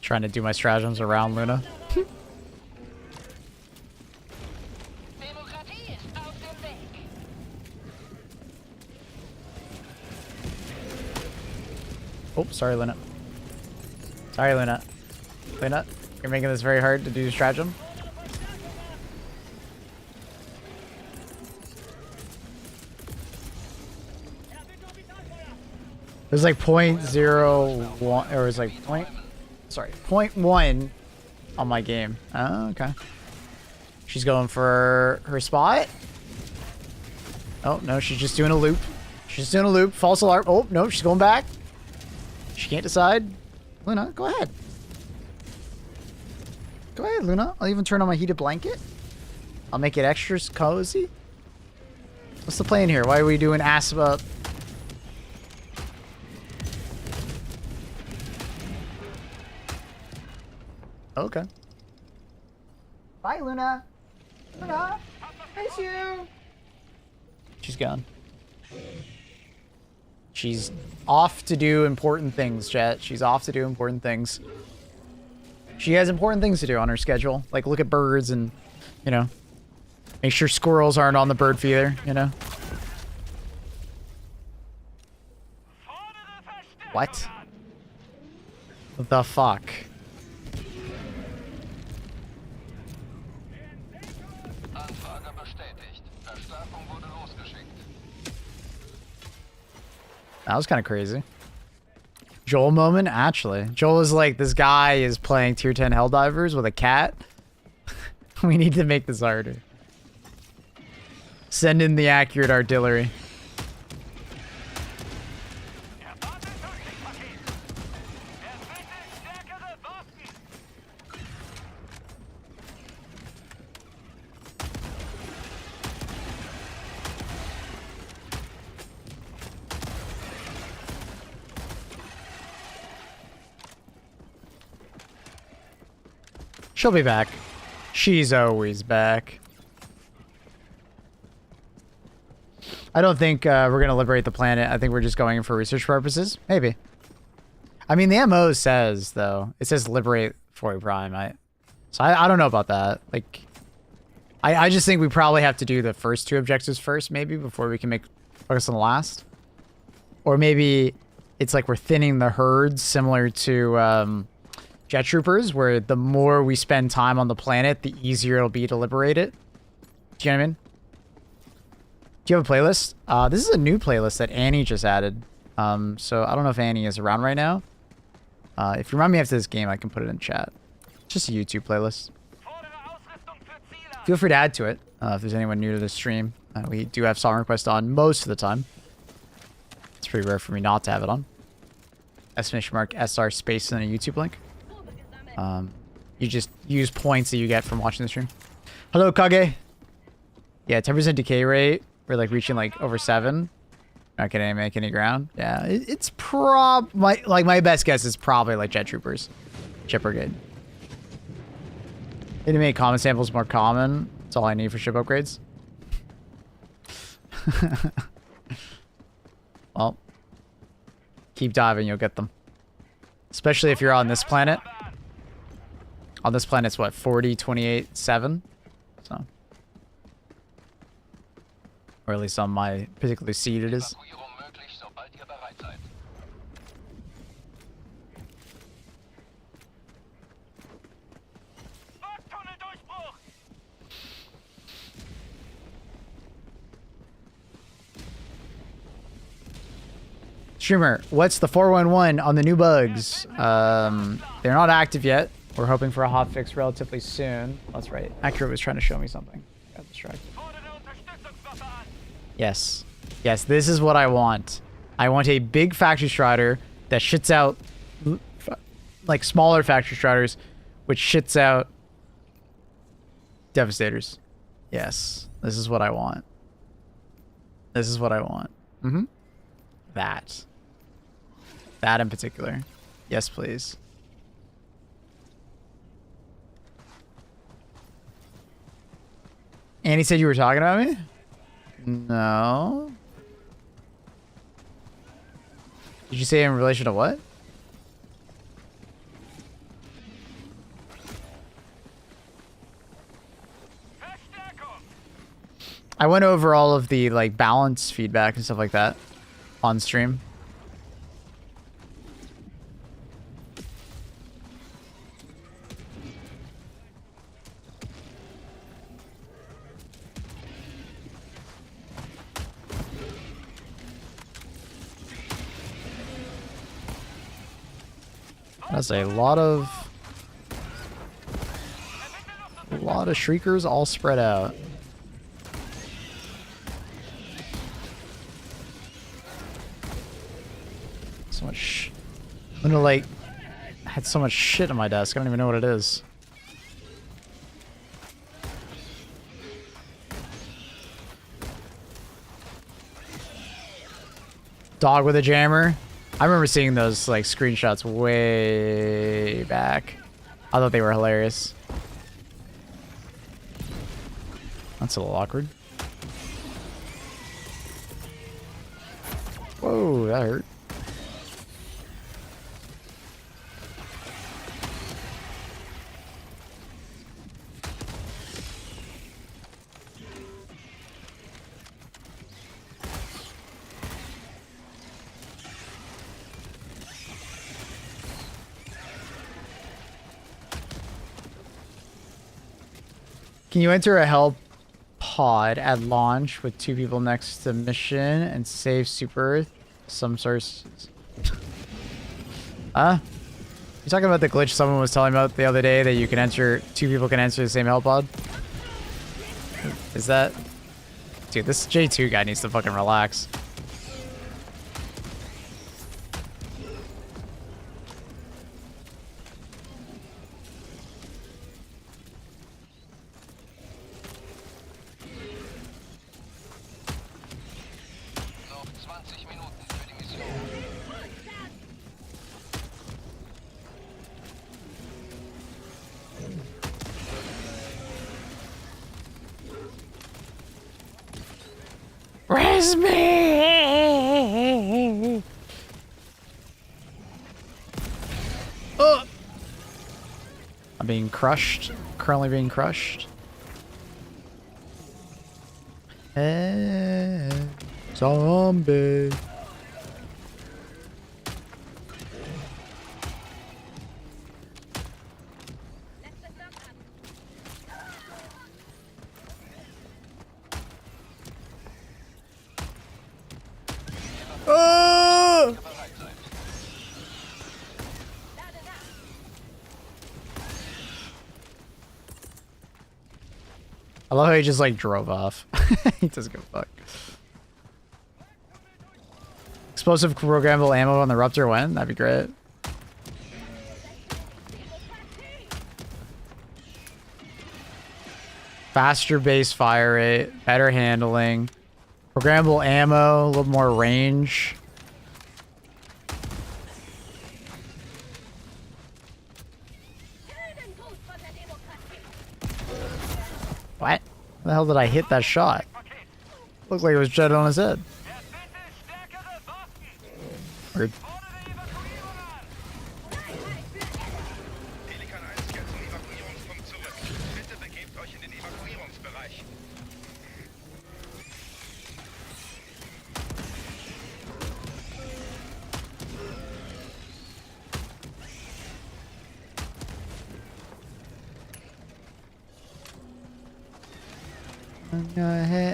Trying to do my stratagems around Luna. Oh, sorry, Luna. Sorry, Luna. Luna, you're making this very hard to do stratagem. It was like 0.01, or it was like 0.1 on my game. Oh, okay. She's going for her spot. Oh, no, she's just doing a loop. She's doing a loop. False alarm. Oh, no, she's going back. She can't decide. Luna, go ahead. Go ahead, Luna. I'll even turn on my heated blanket. I'll make it extra cozy. What's the plan here? Why are we doing ass up? Okay. Bye, Luna. Luna, miss you. She's gone. She's off to do important things, chat. She's off to do important things. She has important things to do on her schedule. Like look at birds and, you know, make sure squirrels aren't on the bird feeder, you know? What? What the fuck? That was kind of crazy. Joel moment? Actually. Joel is like, this guy is playing tier 10 Helldivers with a cat. We need to make this harder. Send in the accurate artillery. She'll be back. She's always back. I don't think we're going to liberate the planet. I think we're just going for research purposes. Maybe. I mean, the MO says, though, it says liberate Foy Prime. So I don't know about that. Like, I just think we probably have to do the first two objectives first, maybe, before we can focus on the last. Or maybe it's like we're thinning the herds similar to Jet Troopers, where the more we spend time on the planet, the easier it'll be to liberate it. Do you know what I mean? Do you have a playlist? This is a new playlist that Annie just added. So I don't know if Annie is around right now. If you remind me after this game, I can put it in chat. It's just a YouTube playlist. Feel free to add to it if there's anyone new to the stream. We do have song requests on most of the time. It's pretty rare for me not to have it on. !SR space and a YouTube link. You just use points that you get from watching the stream. Hello, Kage. Yeah, 10% decay rate. We're like reaching like over 7. Not gonna make any ground. Yeah, it's my best guess is probably like Jet Troopers, Jet Brigade. They make common samples more common. That's all I need for ship upgrades. Well, keep diving, you'll get them. Especially if you're on this planet. On this planet, it's what, 40, 28, 7? So. Or at least on my particular seed it is. Streamer, what's the 411 on the new bugs? They're not active yet. We're hoping for a hotfix relatively soon. That's right. Accurate was trying to show me something. Got distracted. Yes. Yes, this is what I want. I want a big factory strider that shits out like smaller factory striders, which shits out devastators. Yes. This is what I want. This is what I want. Mm-hmm. That. That in particular. Yes, please. Annie said you were talking about me? No. Did you say in relation to what? I went over all of the like balance feedback and stuff like that on stream. That's a lot of shriekers all spread out. So much. I'm gonna like. I had so much shit on my desk. I don't even know what it is. Dog with a jammer. I remember seeing those like screenshots way back. I thought they were hilarious. That's a little awkward. Whoa, that hurt. Can you enter a Hellpod at launch with 2 people next to mission and save Super Earth? Some sources. You talking about the glitch someone was telling me about the other day that you can enter, 2 people can enter the same Hellpod? Is that... Dude, this J2 guy needs to fucking relax. Where's me? Oh! I'm being crushed. Currently being crushed. Hey, zombie. Oh! I love how he just like drove off. He doesn't give a fuck. Explosive programmable ammo on the Eruptor when? That'd be great. Faster base fire rate, better handling. Programmable ammo, a little more range. What? How the hell did I hit that shot? Looked like it was jetted on his head. Weird.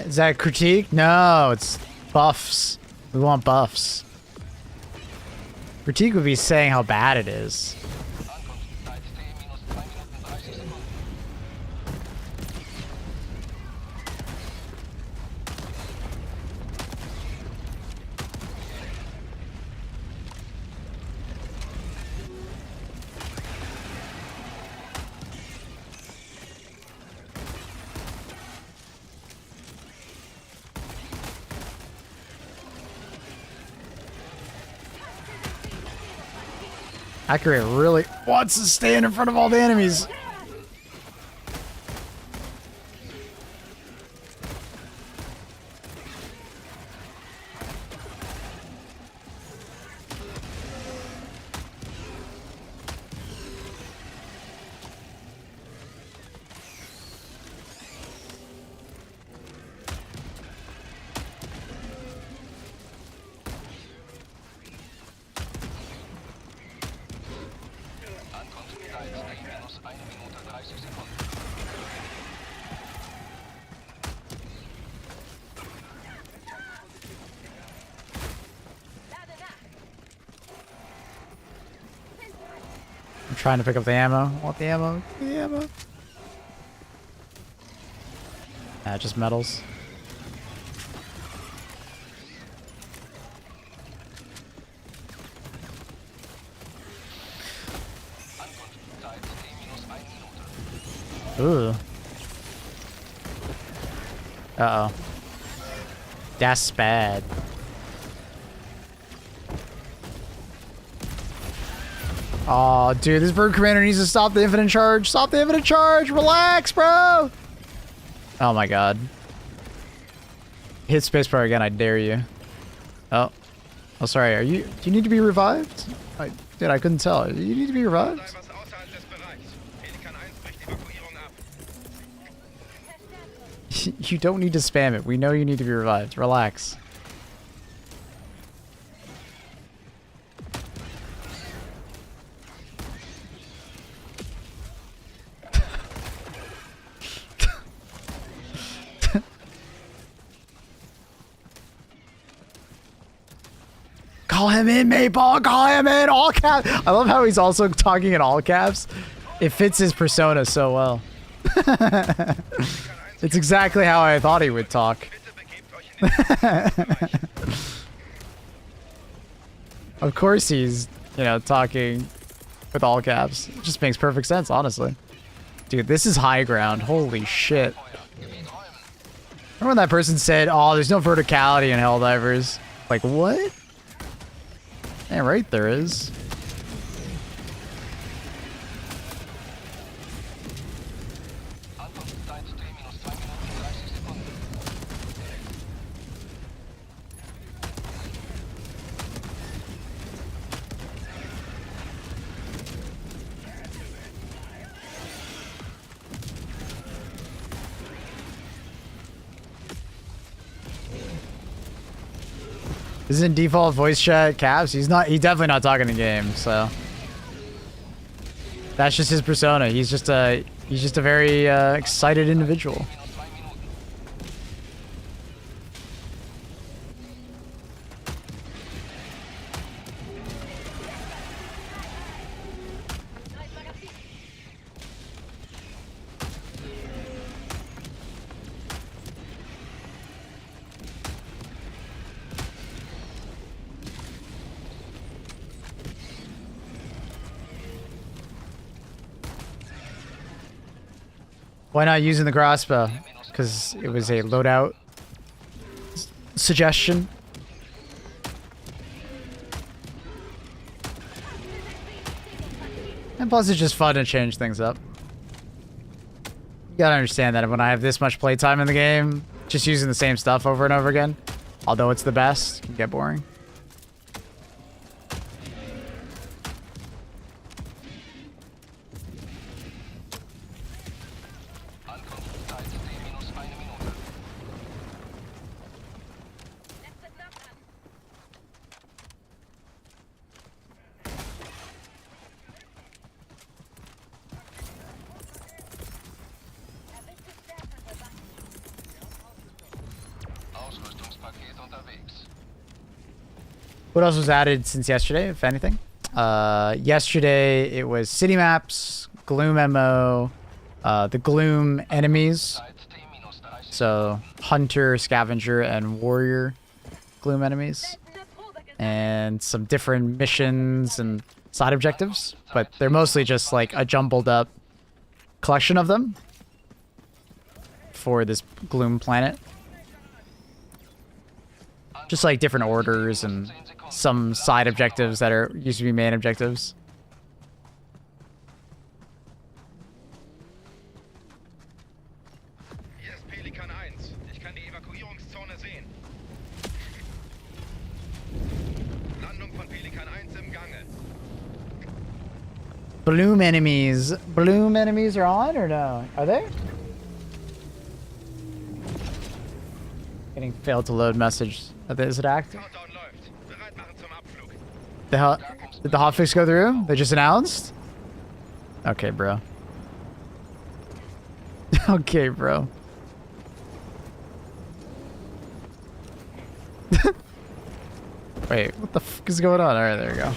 Is that a critique? No, it's buffs. We want buffs. Critique would be saying how bad it is. Accurate really wants to stand in front of all the enemies. I'm trying to pick up the ammo. Want the ammo? The ammo. Nah, just metals. Ooh. Uh-oh. That's bad. Oh, dude, this bird commander needs to stop the infinite charge. Stop the infinite charge. Relax, bro. Oh my god. Hit spacebar again, I dare you. Oh. Oh, sorry. Are you... Do you need to be revived? Dude, I couldn't tell. You need to be revived? You don't need to spam it. We know you need to be revived. Relax. Call him in, Maple! Call him in! All caps! I love how he's also talking in all caps. It fits his persona so well. It's exactly how I thought he would talk. Of course he's, you know, talking with all caps. It just makes perfect sense, honestly. Dude, this is high ground. Holy shit. Remember when that person said, oh, there's no verticality in Helldivers? Like, what? Yeah, right there is. Isn't default voice chat caps? He's definitely not talking in game, so. That's just his persona. He's just a very excited individual. Why not using the crossbow? Because it was a loadout suggestion. And plus it's just fun to change things up. gotta understand that when I have this much playtime in the game, just using the same stuff over and over again, although it's the best, can get boring. What else was added since yesterday, if anything? Yesterday, it was city maps, Gloom MO, the Gloom enemies. So, Hunter, Scavenger, and Warrior Gloom enemies. And some different missions and side objectives. But they're mostly just like a jumbled up collection of them for this Gloom planet. Just like different orders and some side objectives that are used to be main objectives. Hier ist Pelikan 1. Ich kann die Evakuierungszone sehen. Landung von Pelikan 1 im Gange. Bloom enemies. Bloom enemies are on or no? Are they? Getting failed to load message. Is it active? Did the hotfix go through? They just announced? Okay, bro. Okay, bro. Wait, what the fuck is going on? Alright, there we go.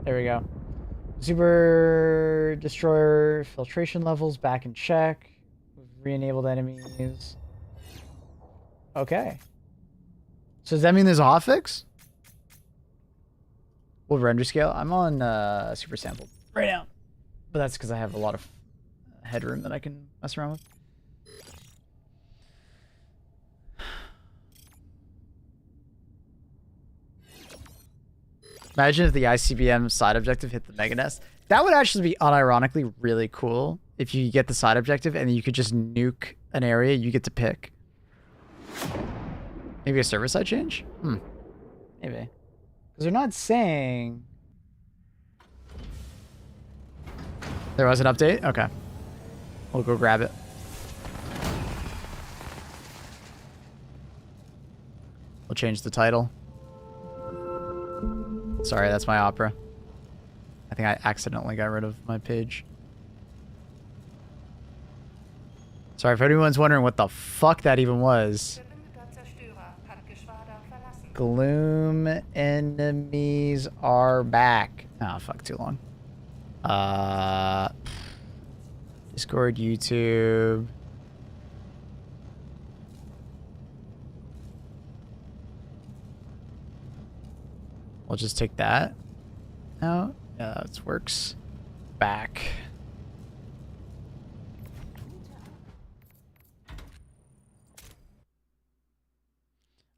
There we go. Super destroyer filtration levels back in check. We've re-enabled enemies. Okay. So does that mean there's a hotfix? What render scale? I'm on super sample right now. But that's because I have a lot of headroom that I can mess around with. Imagine if the ICBM side objective hit the Mega Nest. That would actually be unironically really cool if you get the side objective and you could just nuke an area you get to pick. Maybe a server side change? Maybe. Because they're not saying... There was an update? Okay. We'll go grab it. We'll change the title. Sorry, that's my opera. I think I accidentally got rid of my page. Sorry, if anyone's wondering what the fuck that even was. Gloom enemies are back. Oh, fuck, too long. Discord, YouTube. We'll just take that out. Yeah, that works. Back.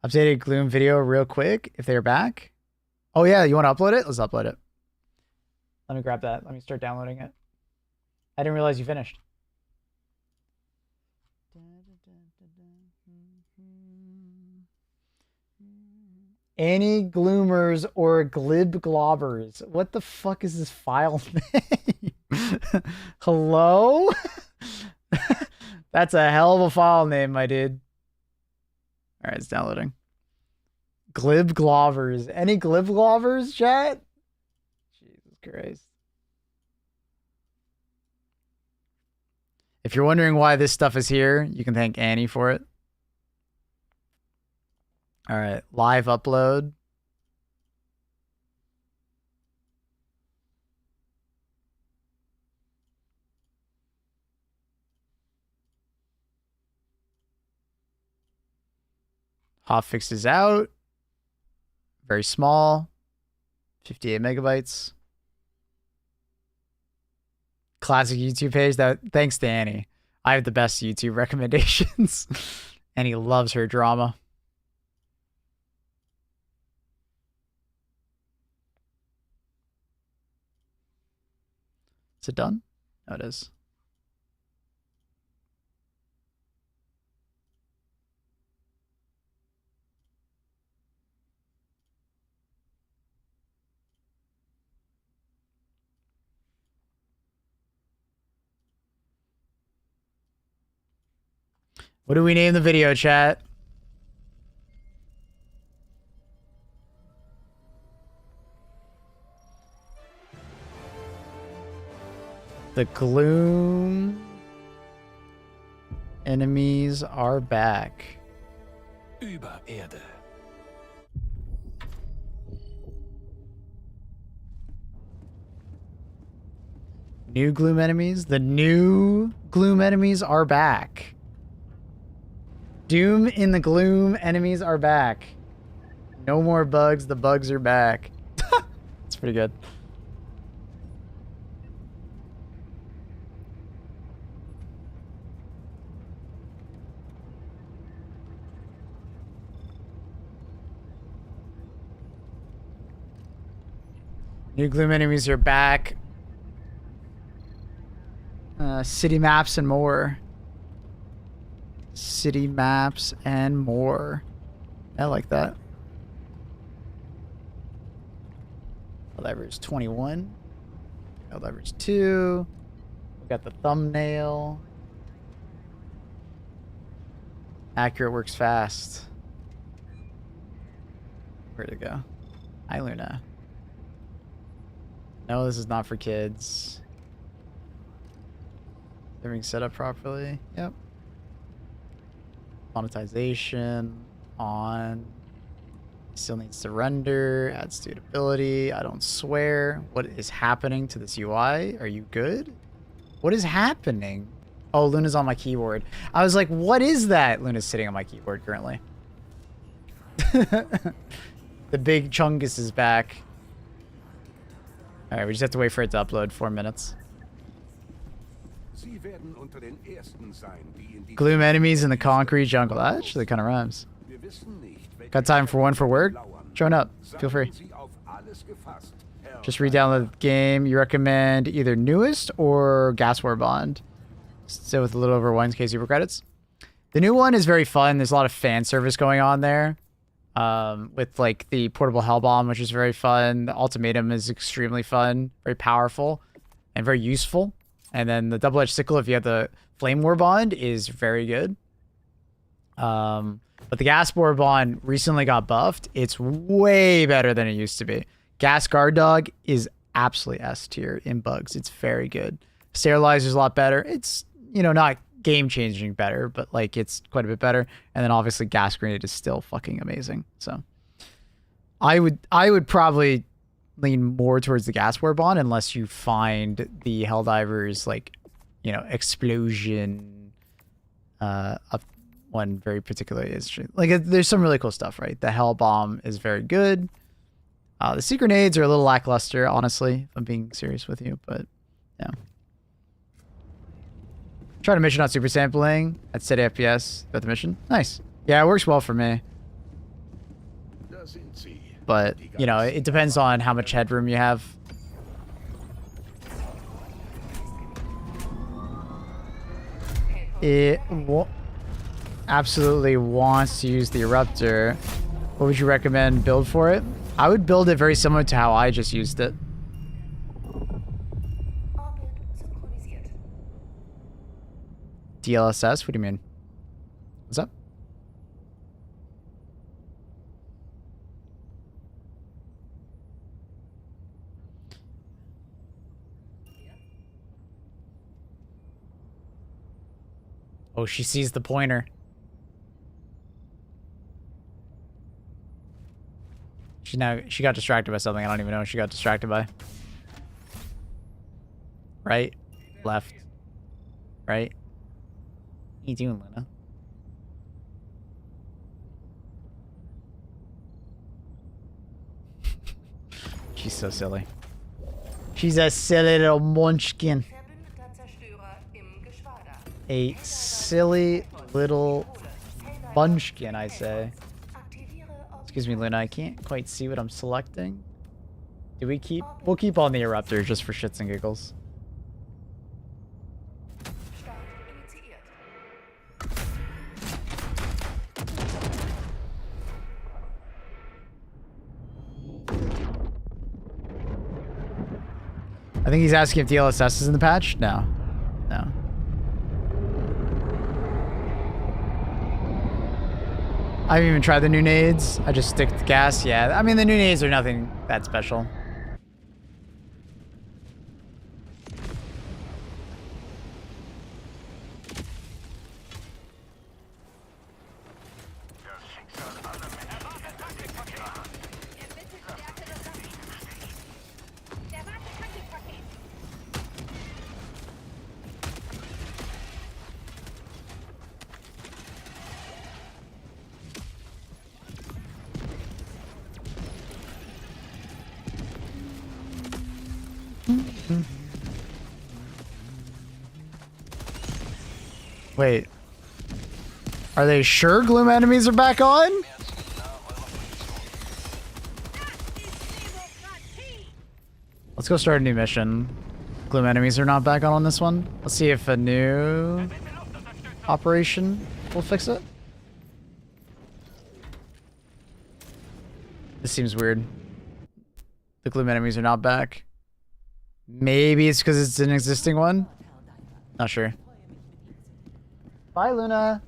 Updated Gloom video real quick if they're back. Oh yeah, you want to upload it? Let's upload it. Let me grab that. Let me start downloading it. I didn't realize you finished. Any gloomers or glib globbers? What the fuck is this file name? Hello? That's a hell of a file name, my dude. Alright, it's downloading. Glib globbers. Any glib globbers, chat? Jesus Christ. If you're wondering why this stuff is here, you can thank Annie for it. All right, live upload. Hotfix is out. Very small. 58 megabytes. Classic YouTube page. Thanks to Annie. I have the best YouTube recommendations. And he loves her drama. Is it done? No, it is. What do we name the video, chat? The gloom enemies are back. Über Erde. New gloom enemies? The new gloom enemies are back. Doom in the gloom enemies are back. No more bugs, the bugs are back. It's pretty good. New gloom enemies are back. City maps and more. City maps and more. I like that. Leverage 21. Leverage 2. We got the thumbnail. Accurate works fast. Where'd it go? Hi, Luna. No, this is not for kids. Everything set up properly. Yep. Monetization on. Still needs to render. Add suitability. I don't swear. What is happening to this UI? Are you good? What is happening? Oh, Luna's on my keyboard. I was like, what is that? Luna's sitting on my keyboard currently. The big chungus is back. Alright, we just have to wait for it to upload. 4 minutes. Gloom enemies in the concrete jungle. That actually kind of rhymes. Got time for one for work? Join up. Feel free. Just re-download the game. You recommend either newest or Gas War Bond. Still with a little over 1k super credits. The new one is very fun. There's a lot of fan service going on there. With like the portable hell bomb, which is very fun. The ultimatum is extremely fun, very powerful, and very useful. And then the double-edged sickle, if you have the flame war bond, is very good. But the gas war bond recently got buffed. It's way better than it used to be. Gas guard dog is absolutely S tier in bugs. It's very good. Sterilizer's a lot better. It's, you know, not game-changing better, but like it's quite a bit better. And then obviously gas grenade is still fucking amazing. So I would probably lean more towards the gas war bond unless you find the Helldivers like, you know, explosion up one very particularly is like there's some really cool stuff, right? The hell bomb is very good. The sea grenades are a little lackluster, honestly, if I'm being serious with you, but yeah. Try to mission on super sampling at steady FPS. Got the mission. Nice. Yeah, it works well for me. But, you know, it depends on how much headroom you have. It absolutely wants to use the Eruptor. What would you recommend build for it? I would build it very similar to how I just used it. DLSS? What do you mean? What's up? Oh, she sees the pointer. She got distracted by something. I don't even know what she got distracted by. Right? Left? Right? What are you doing, Luna? She's so silly. She's a silly little munchkin. A silly little Bunchkin, I say. Excuse me, Luna. I can't quite see what I'm selecting. Do we keep? We'll keep on the Eruptor just for shits and giggles. I think he's asking if DLSS is in the patch. No. No. I haven't even tried the new nades. I just stick to gas. Yeah, I mean, the new nades are nothing that special. Wait. Are they sure gloom enemies are back on? Let's go start a new mission. Gloom enemies are not back on this one. Let's see if a new operation will fix it. This seems weird. The gloom enemies are not back. Maybe it's because it's an existing one. Not sure. Bye, Luna.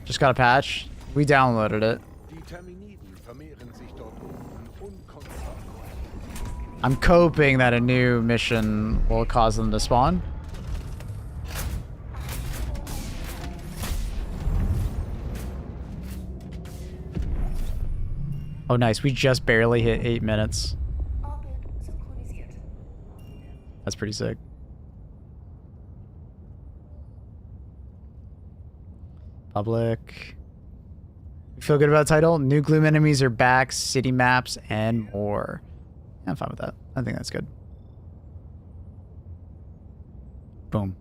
Just got a patch. We downloaded it. I'm coping that a new mission will cause them to spawn. Oh, nice. We just barely hit 8 minutes. That's pretty sick. Public. You feel good about the title? New gloom enemies are back, city maps, and more. Yeah, I'm fine with that. I think that's good. Boom.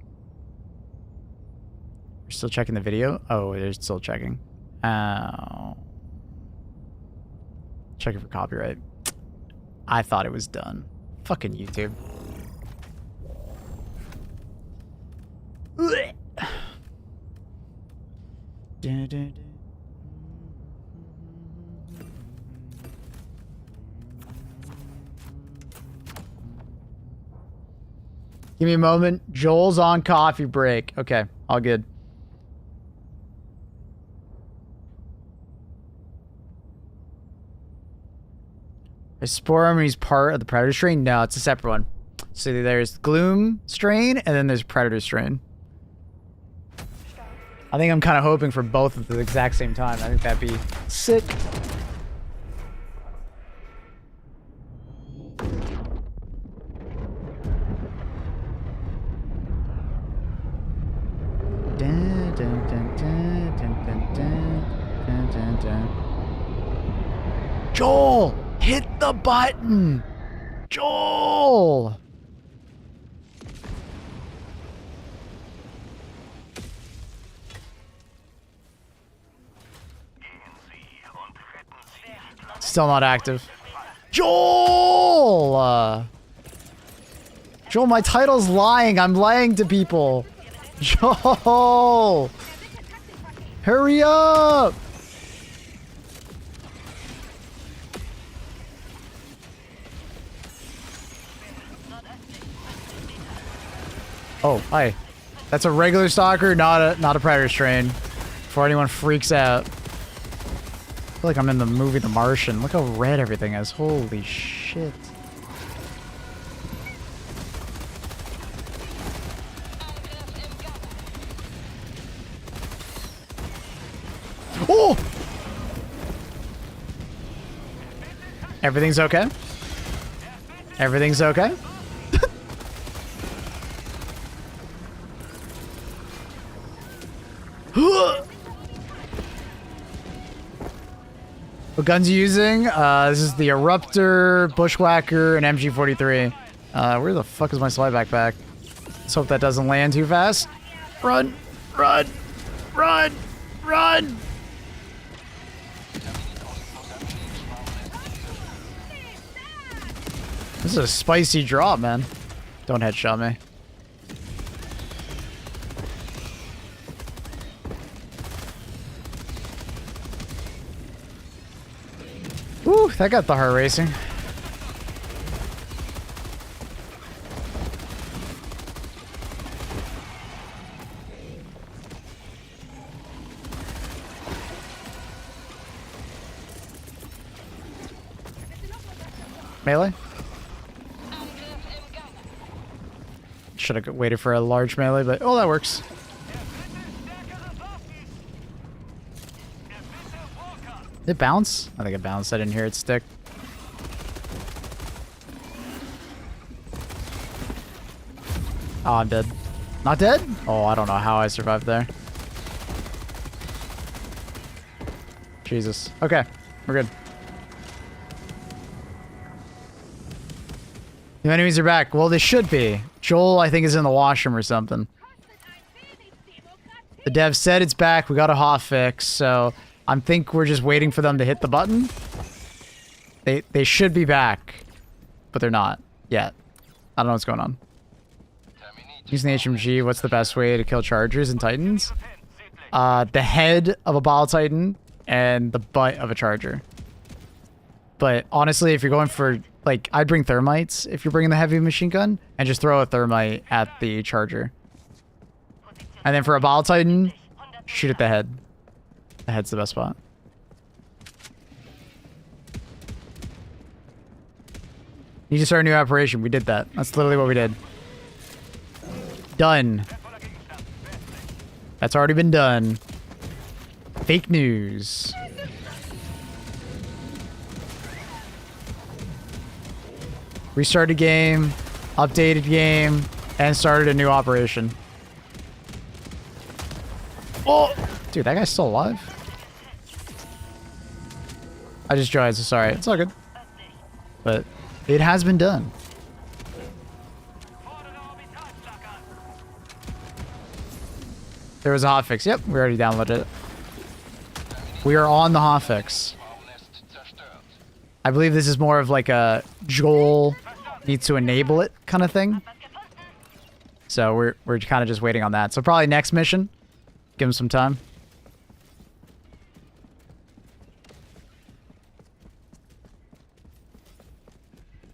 We're still checking the video? Oh, they're still checking. Oh. Checking for copyright. I thought it was done. Fucking YouTube. Give me a moment. Joel's on coffee break. Okay, all good. Is Spore Armory's part of the Predator strain? No, it's a separate one. So there's Gloom strain, and then there's Predator strain. I think I'm kind of hoping for both at the exact same time. I think that'd be sick. Dun, dun, dun, dun, dun, dun, dun, dun, dun. Joel, hit the button. Joel. Still not active. Joel! Joel, my title's lying. I'm lying to people. Joel! Hurry up! Oh, hi. That's a regular stalker, not a predator strain. Before anyone freaks out. I feel like I'm in the movie The Martian. Look how red everything is. Holy shit. Oh! Everything's okay? Everything's okay? What guns are you using? This is the Eruptor, Bushwhacker, and MG43. Where the fuck is my slide backpack? Let's hope that doesn't land too fast. Run! Run! Run! Run! This is a spicy drop, man. Don't headshot me. Woo, that got the heart racing. Melee? Should have waited for a large melee, but oh, that works. Did it bounce? I think it bounced. I didn't hear it stick. Oh, I'm dead. Not dead? Oh, I don't know how I survived there. Jesus. Okay, we're good. The enemies are back. Well, they should be. Joel, I think, is in the washroom or something. The dev said it's back. We got a hot fix, so I think we're just waiting for them to hit the button. They should be back, but they're not yet. I don't know what's going on. Using the HMG, what's the best way to kill chargers and titans? The head of a bile titan and the butt of a charger. But honestly, if you're going for, like, I'd bring thermites if you're bringing the heavy machine gun and just throw a thermite at the charger. And then for a bile titan, shoot at the head. The head's the best spot. Need to start a new operation. We did that. That's literally what we did. Done. That's already been done. Fake news. Restarted game, updated game, and started a new operation. Oh! Dude, that guy's still alive? I just joined, so sorry. It's all good. But it has been done. There was a hotfix. Yep, we already downloaded it. We are on the hotfix. I believe this is more of like a Joel needs to enable it kind of thing. So we're kind of just waiting on that. So probably next mission. Give him some time.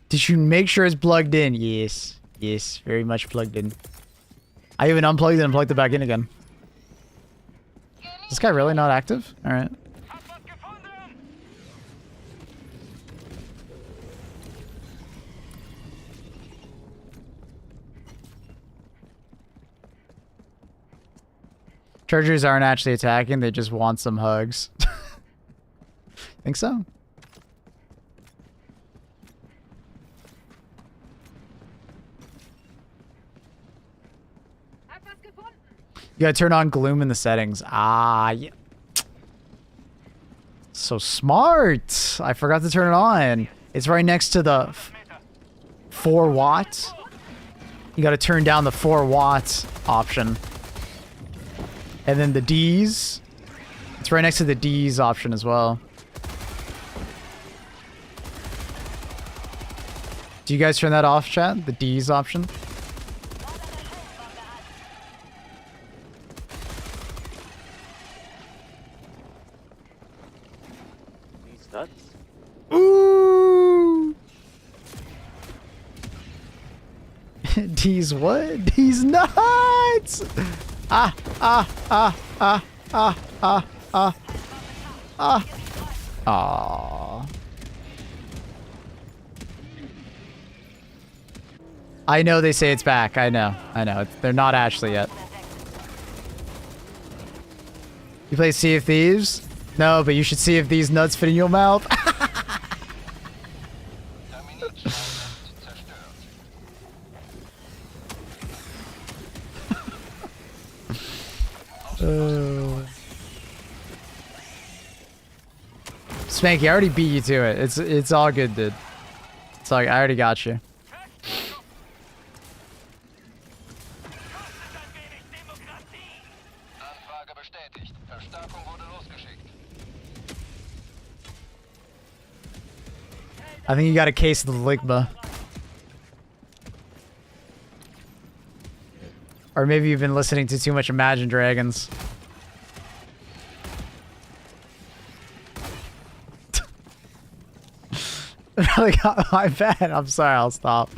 Did you make sure it's plugged in? Yes. Yes, very much plugged in. I even unplugged it and plugged it back in again. Is this guy really not active? Alright. Chargers aren't actually attacking, they just want some hugs. Think so? You gotta turn on gloom in the settings. Ah, yeah. So smart. I forgot to turn it on. It's right next to the 4 watt. You gotta turn down the 4 watt option. And then the D's. It's right next to the D's option as well. Do you guys turn that off, chat? The D's option? These nuts? Ooh! D's what? D's nuts! Ah, ah, ah, ah, ah, ah, ah, ah. Aww. I know they say it's back. I know. I know. They're not actually yet. You play Sea of Thieves? No, but you should see if these nuts fit in your mouth. Spanky, I already beat you to it. It's all good, dude. It's like I already got you. bestätigt. Verstärkung wurde losgeschickt. I think you got a case of the ligma. Or maybe you've been listening to too much Imagine Dragons. Really got my bad. I'm sorry, I'll stop.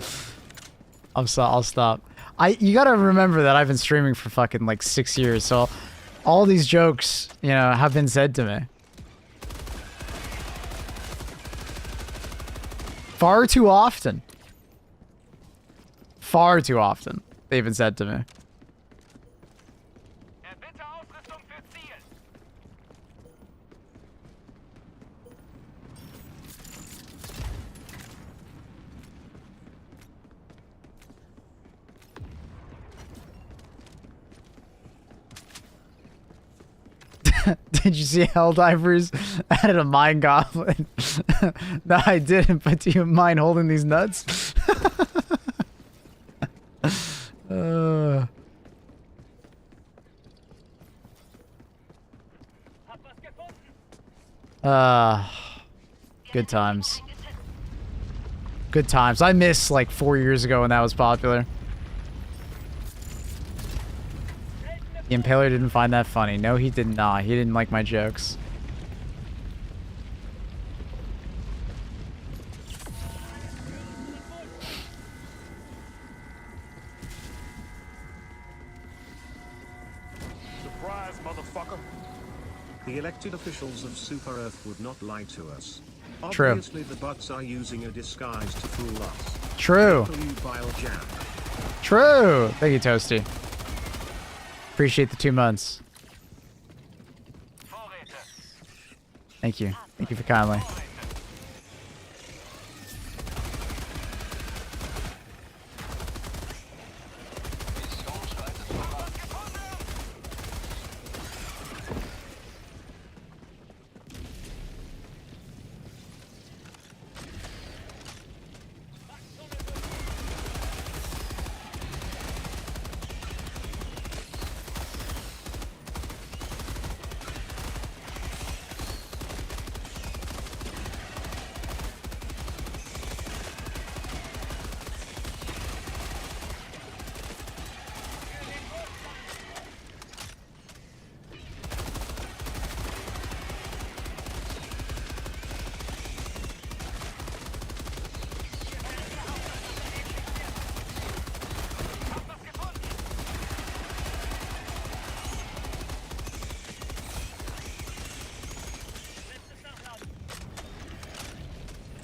I'll stop. You gotta remember that I've been streaming for fucking like 6 years, so all these jokes, you know, have been said to me. Far too often. Far too often. They've been said to me. Erbitte Ausrüstung für Ziel. Did you see Helldivers added a mine goblin? No, I didn't, but do you mind holding these nuts? Good times. Good times. I missed like 4 years ago when that was popular. The Impaler didn't find that funny. No, he did not. He didn't like my jokes. Surprise, motherfucker. The elected officials of Super Earth would not lie to us. True. Obviously the bugs are using a disguise to fool us. True. Bile jam. True. Thank you, Toasty. Appreciate the 2 months. Thank you. Thank you for kindly.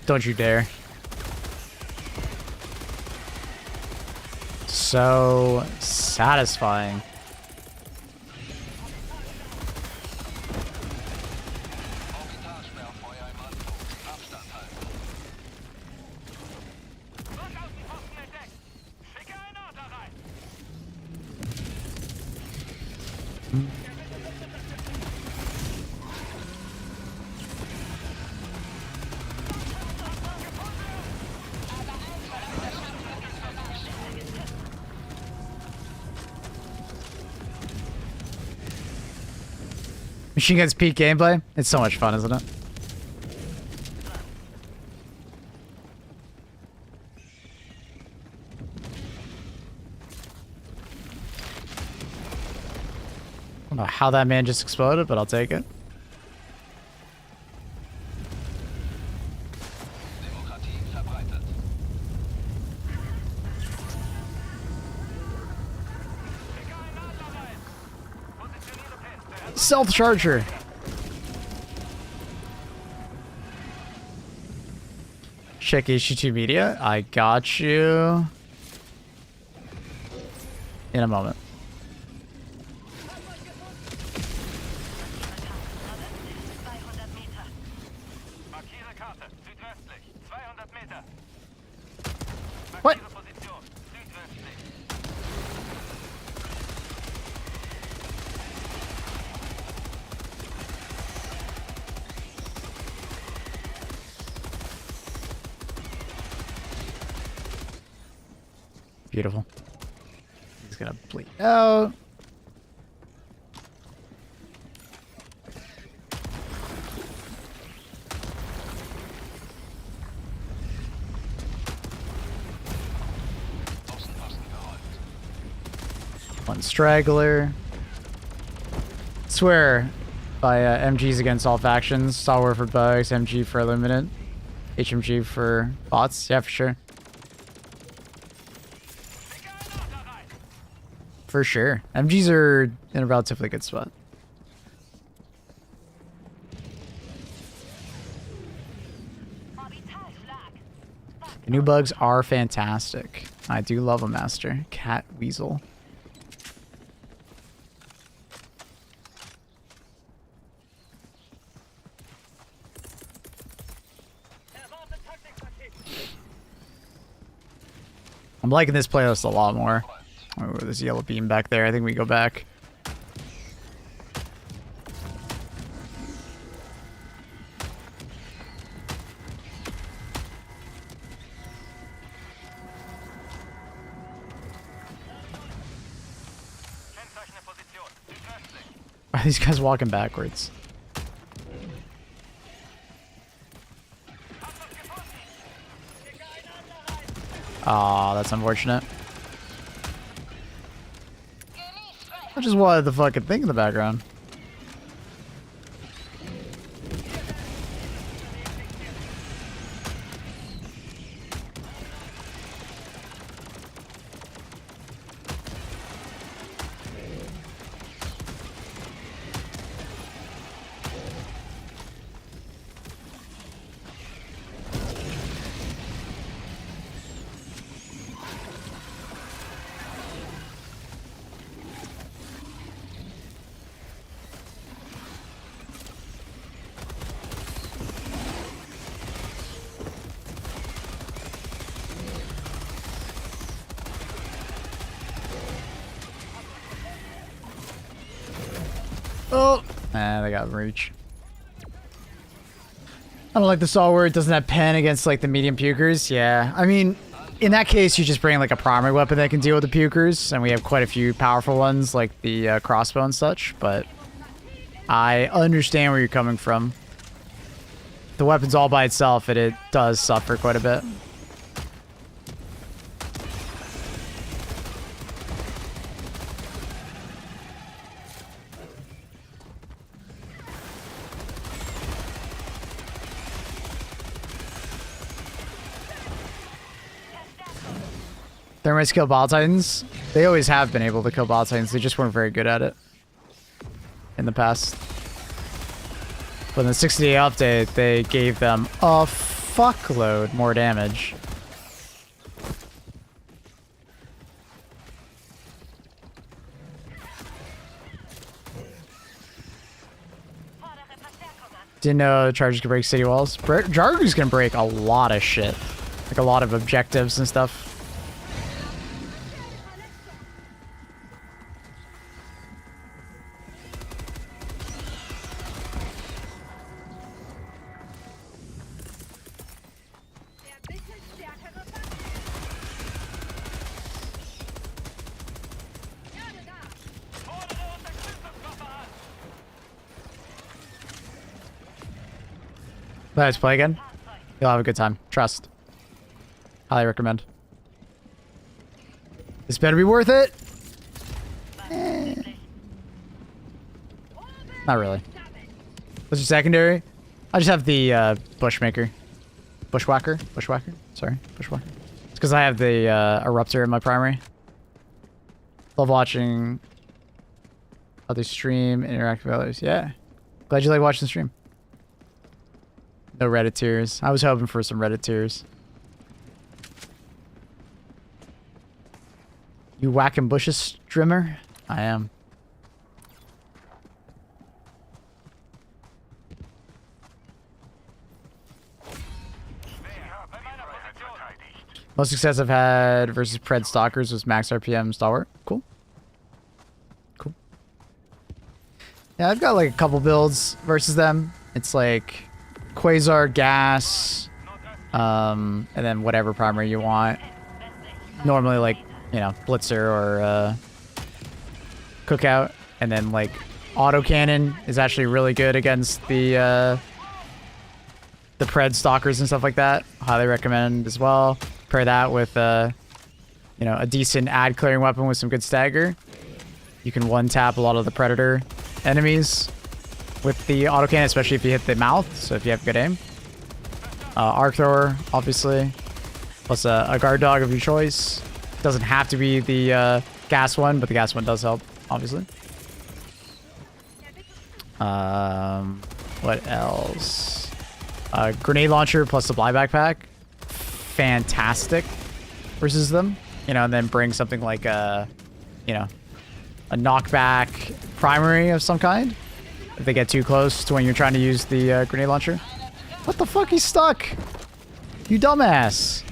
Don't you dare. So satisfying. Orbitalsperrfeuer im Anflug. Abstand halten. Rückaußenposten entdeckt. Schicke einen Order rein. Machine Gun's peak gameplay. It's so much fun, isn't it? I don't know how that man just exploded, but I'll take it. Demokratie verbreitet. Schicke einen Adler rein. Positioniere fest. Self-charger. Check hd2 media. I got you. In a moment. Markiere Karte. Südwestlich. 200 Meter. What? Markiere Position. Südwestlich. Beautiful. He's gonna bleed out. One straggler. Swear by MGs against all factions. Stalwart for bugs, MG for limited, HMG for bots. Yeah, for sure. For sure. MGs are in a relatively good spot. The new bugs are fantastic. I do love a master. Cat Weasel. I'm liking this playlist a lot more. Oh, there's a yellow beam back there. I think we go back. Why are these guys walking backwards? Aw, that's unfortunate. I just wanted the fucking thing in the background. Oh! They got reach. I don't like the stalwart. It doesn't have pen against like the medium pukers. Yeah, I mean, in that case, you just bring like a primary weapon that can deal with the pukers, and we have quite a few powerful ones like the crossbow and such. But I understand where you're coming from. The weapon's all by itself, and it does suffer quite a bit. Thermites kill Bile Titans. They always have been able to kill Bile Titans. They just weren't very good at it in the past. But in the 60-day update, they gave them a fuckload more damage. Didn't know charges could break city walls. Jargo's gonna break a lot of shit. Like a lot of objectives and stuff. Let's play again. You'll have a good time. Trust. Highly recommend. This better be worth it. Not really. What's your secondary? I just have the Bushmaker. Bushwhacker? Bushwhacker? Sorry. Bushwhacker. It's because I have the Eruptor in my primary. Love watching others stream, interact with others. Yeah. Glad you like watching the stream. No Reddit tears. I was hoping for some Reddit tears. You whacking bushes, streamer? I am. Most success I've had versus Pred Stalkers was max RPM Stalwart. Cool. Cool. Yeah, I've got like a couple builds versus them. It's like Quasar, Gas, and then whatever primary you want. Normally like, you know, Blitzer or Cookout. And then like Autocannon is actually really good against the Pred Stalkers and stuff like that. Highly recommend as well. Pair that with you know, a decent ad clearing weapon with some good stagger. You can one-tap a lot of the Predator enemies with the autocannon, especially if you hit the mouth, so if you have good aim. Arc Thrower, obviously. Plus a guard dog of your choice. Doesn't have to be the gas one, but the gas one does help, obviously. What else? Grenade launcher plus supply backpack. Fantastic versus them. You know, and then bring something like a, you know, a knockback primary of some kind. If they get too close to when you're trying to use the grenade launcher. What the fuck? He's stuck. You dumbass.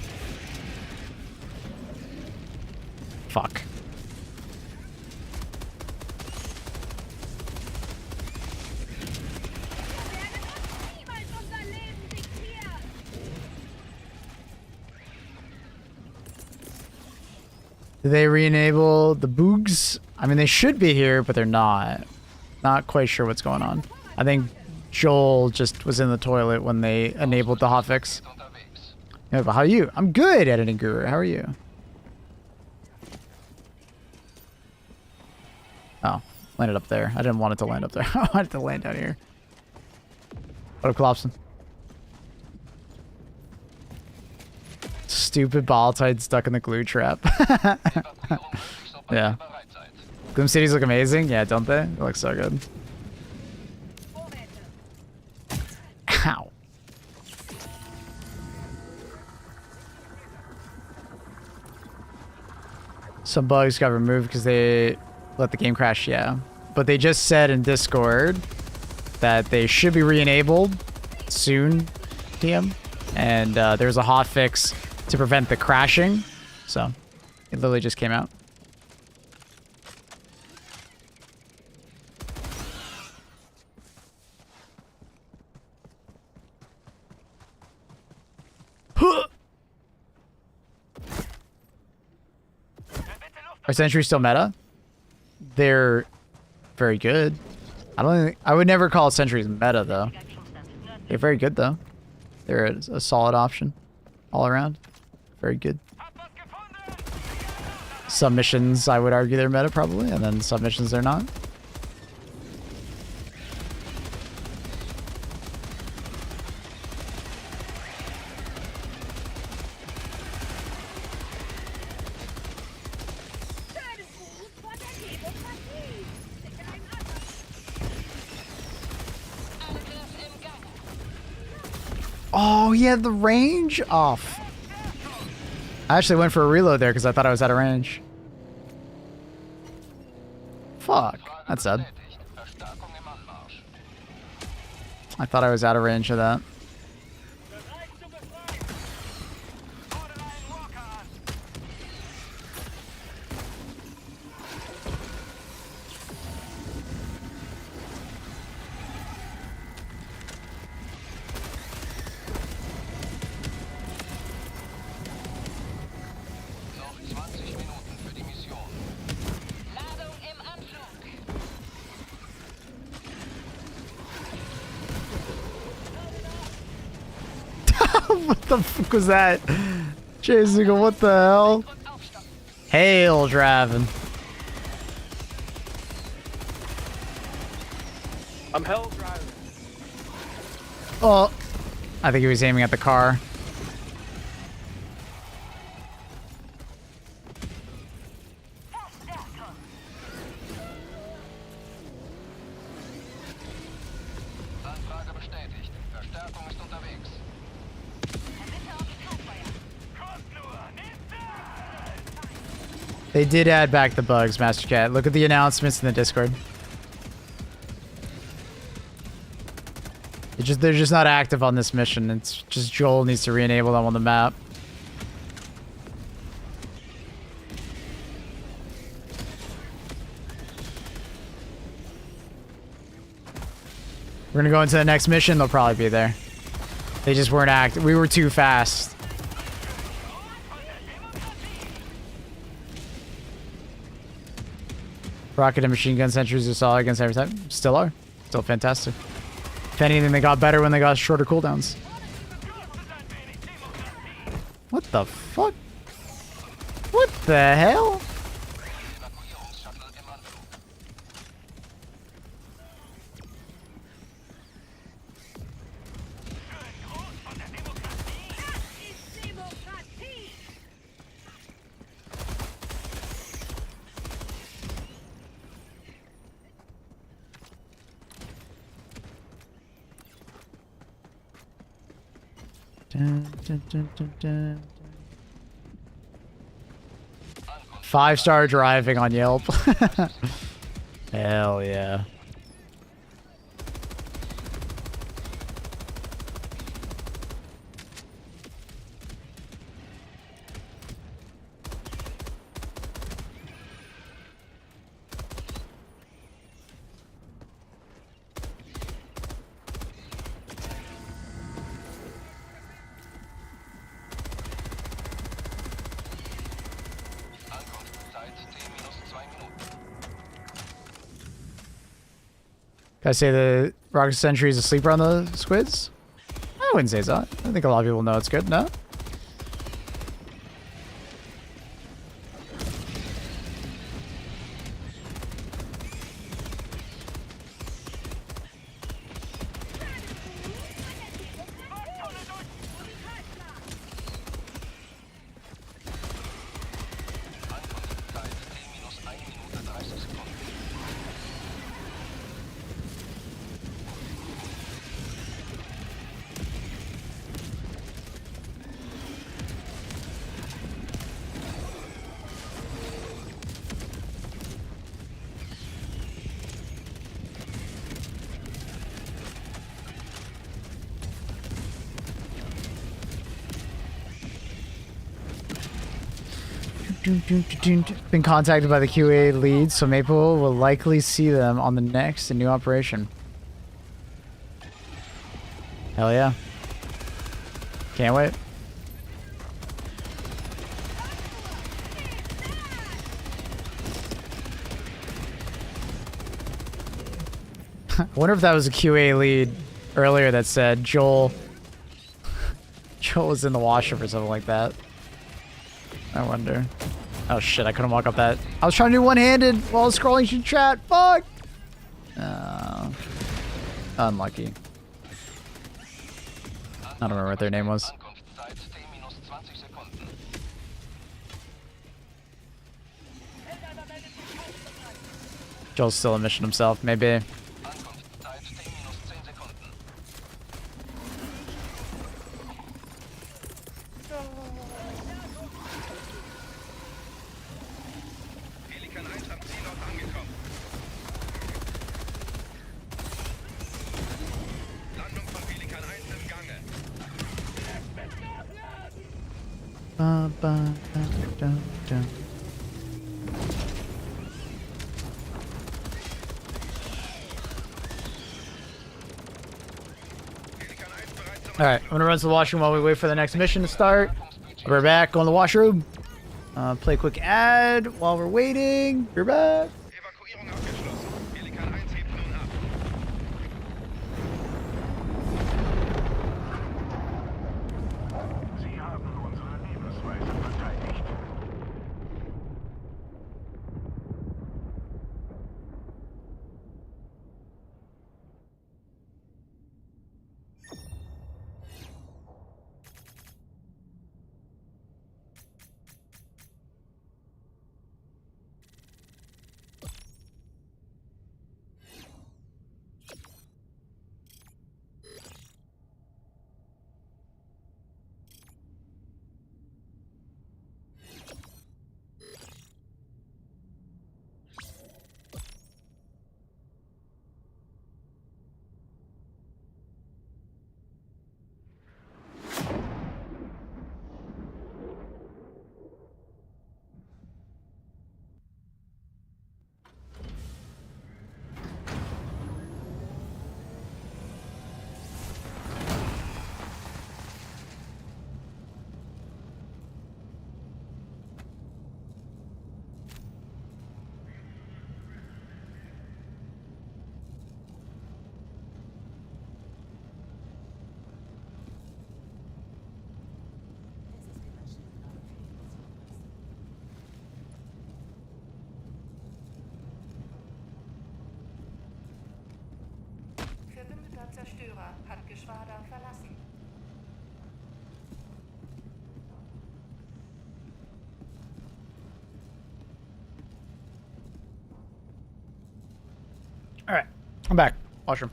Fuck. Did they re-enable the boogs? I mean, they should be here, but they're not. Not quite sure what's going on. I think Joel just was in the toilet when they enabled the hotfix. Yeah, but how are you? I'm good, editing guru. How are you? Oh, landed up there. I didn't want it to land up there. I wanted it to land down here. What up, Klopson? Stupid ball tied stuck in the glue trap. Yeah. Gloom Cities look amazing. Yeah, don't they? They look so good. Ow. Some bugs got removed because they let the game crash, yeah. But they just said in Discord that they should be re-enabled soon, PM. And there's a hotfix to prevent the crashing. So, it literally just came out. Are sentries still meta? They're very good. I would never call sentries meta though. They're very good though. They're a solid option all around. Very good. Some missions I would argue they're meta probably, and then some missions they're not. Oh, he had the range off. I actually went for a reload there because I thought I was out of range. Fuck. That's sad. I thought I was out of range of that. What the fuck was that? Chasing him, what the hell? Hail, Draven. I'm hell driving. Oh, I think he was aiming at the car. They did add back the bugs, Master Cat. Look at the announcements in the Discord. They're just not active on this mission. It's just Joel needs to re-enable them on the map. We're gonna go into the next mission. They'll probably be there. They just weren't active. We were too fast. Rocket and machine gun sentries are solid against every type. Still are. Still fantastic. If anything, they got better when they got shorter cooldowns. What the fuck? What the hell? Dun, dun, dun, dun, dun. 5-star driving on Yelp. Hell yeah. Can I say the Rocket Sentry is a sleeper on the squids? I wouldn't say so. I think a lot of people know it's good, no? Been contacted by the QA lead, so Maple will likely see them on the next new operation. Hell yeah. Can't wait. I wonder if that was a QA lead earlier that said Joel was in the washroom or something like that. I wonder. Oh shit, I couldn't walk up that. I was trying to do one-handed while scrolling through chat. Fuck! Unlucky. I don't remember what their name was. Joel's still in mission himself, maybe. Alright, I'm gonna run to the washroom while we wait for the next mission to start. We're back, go in the washroom. Play a quick ad while we're waiting. We're back. Evakuierung abgeschlossen. Pelikan 1 hebt nun ab. Sie haben unsere Lebensweise verteidigt. Verbündeter Zerstörer hat Geschwader verlassen. Alright, I'm back. Washroom.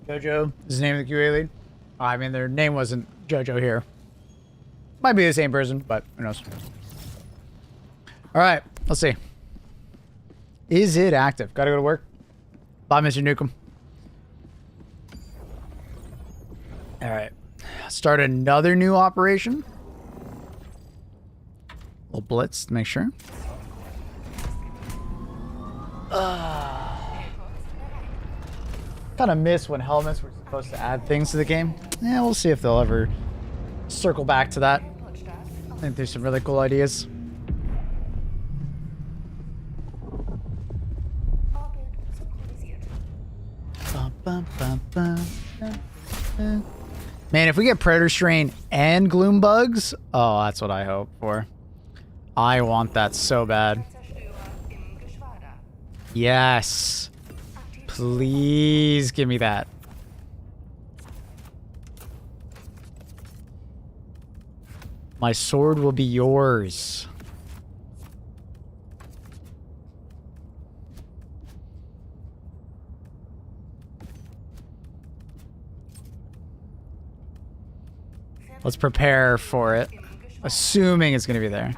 Jojo is the name of the QA lead. I mean, their name wasn't JoJo here. Might be the same person, but who knows. All right, let's see. Is it active? Gotta go to work. Bye, Mr. Nukem. All right. Start another new operation. Little blitz to make sure. Kind of miss when helmets were supposed to add things to the game. Yeah, we'll see if they'll ever circle back to that. I think there's some really cool ideas. Man, if we get Predator Strain and Gloom Bugs, oh, that's what I hope for. I want that so bad. Yes. Please give me that. My sword will be yours. Let's prepare for it, assuming it's going to be there.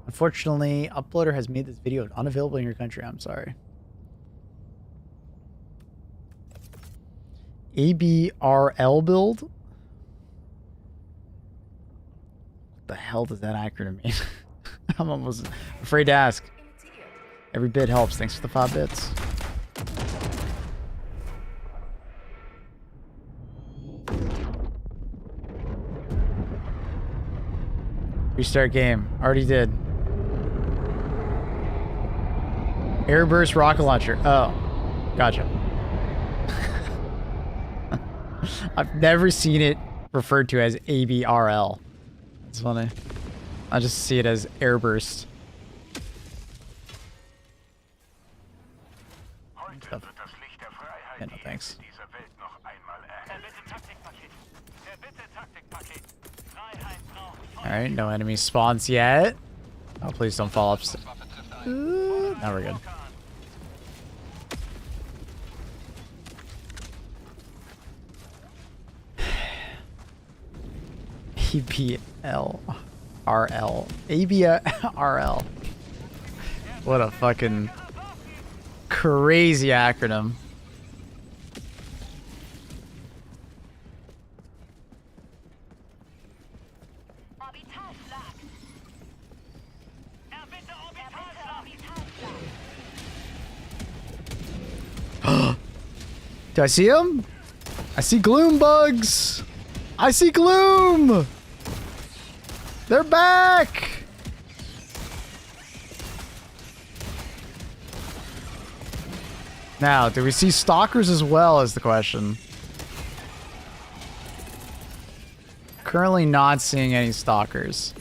Unfortunately, Uploader has made this video unavailable in your country. I'm sorry. ABRL build? What the hell does that acronym mean? I'm almost afraid to ask. Every bit helps. Thanks for the 5 bits. Restart game. Already did. Airburst rocket launcher. Oh, gotcha. I've never seen it referred to as ABRL. It's funny. I just see it as airburst. Yeah, no thanks. Alright, no enemy spawns yet. Oh, please don't fall up. Now we're good. ABLRL. ABRL. What a fucking crazy acronym. Do I see him? I see gloom bugs. I see gloom. They're back. Now, do we see stalkers as well is the question. Currently not seeing any stalkers.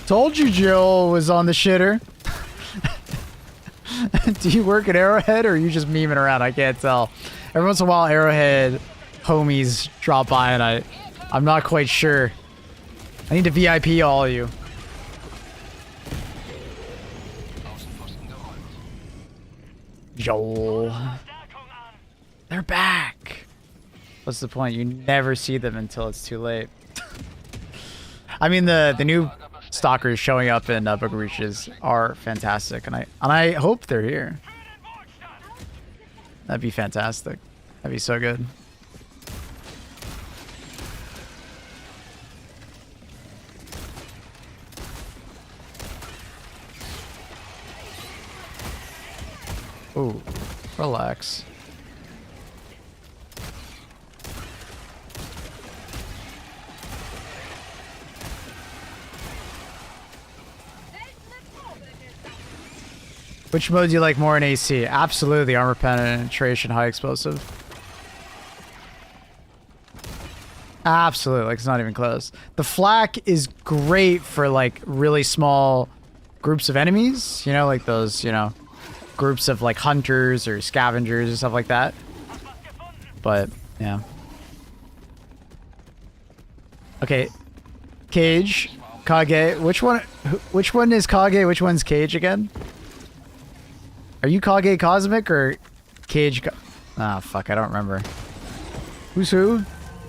Told you Jill was on the shitter. Do you work at Arrowhead or are you just memeing around? I can't tell. Every once in a while Arrowhead homies drop by and I'm not quite sure. I need to VIP all of you. Joel. They're back. What's the point? You never see them until it's too late. I mean the new stalkers showing up in Book of Reaches are fantastic, and I hope they're here. That'd be fantastic. That'd be so good. Ooh, relax. Which mode do you like more in AC? Absolutely, armor penetration, high explosive. Absolutely, like, it's not even close. The flak is great for like really small groups of enemies, you know, like those, you know, groups of like hunters or scavengers or stuff like that. But yeah. Okay, Cage, Kage. Which one is Kage? Which one's Cage again? Are you Kage Cosmic or Cage? Ah, fuck, I don't remember. Who's who?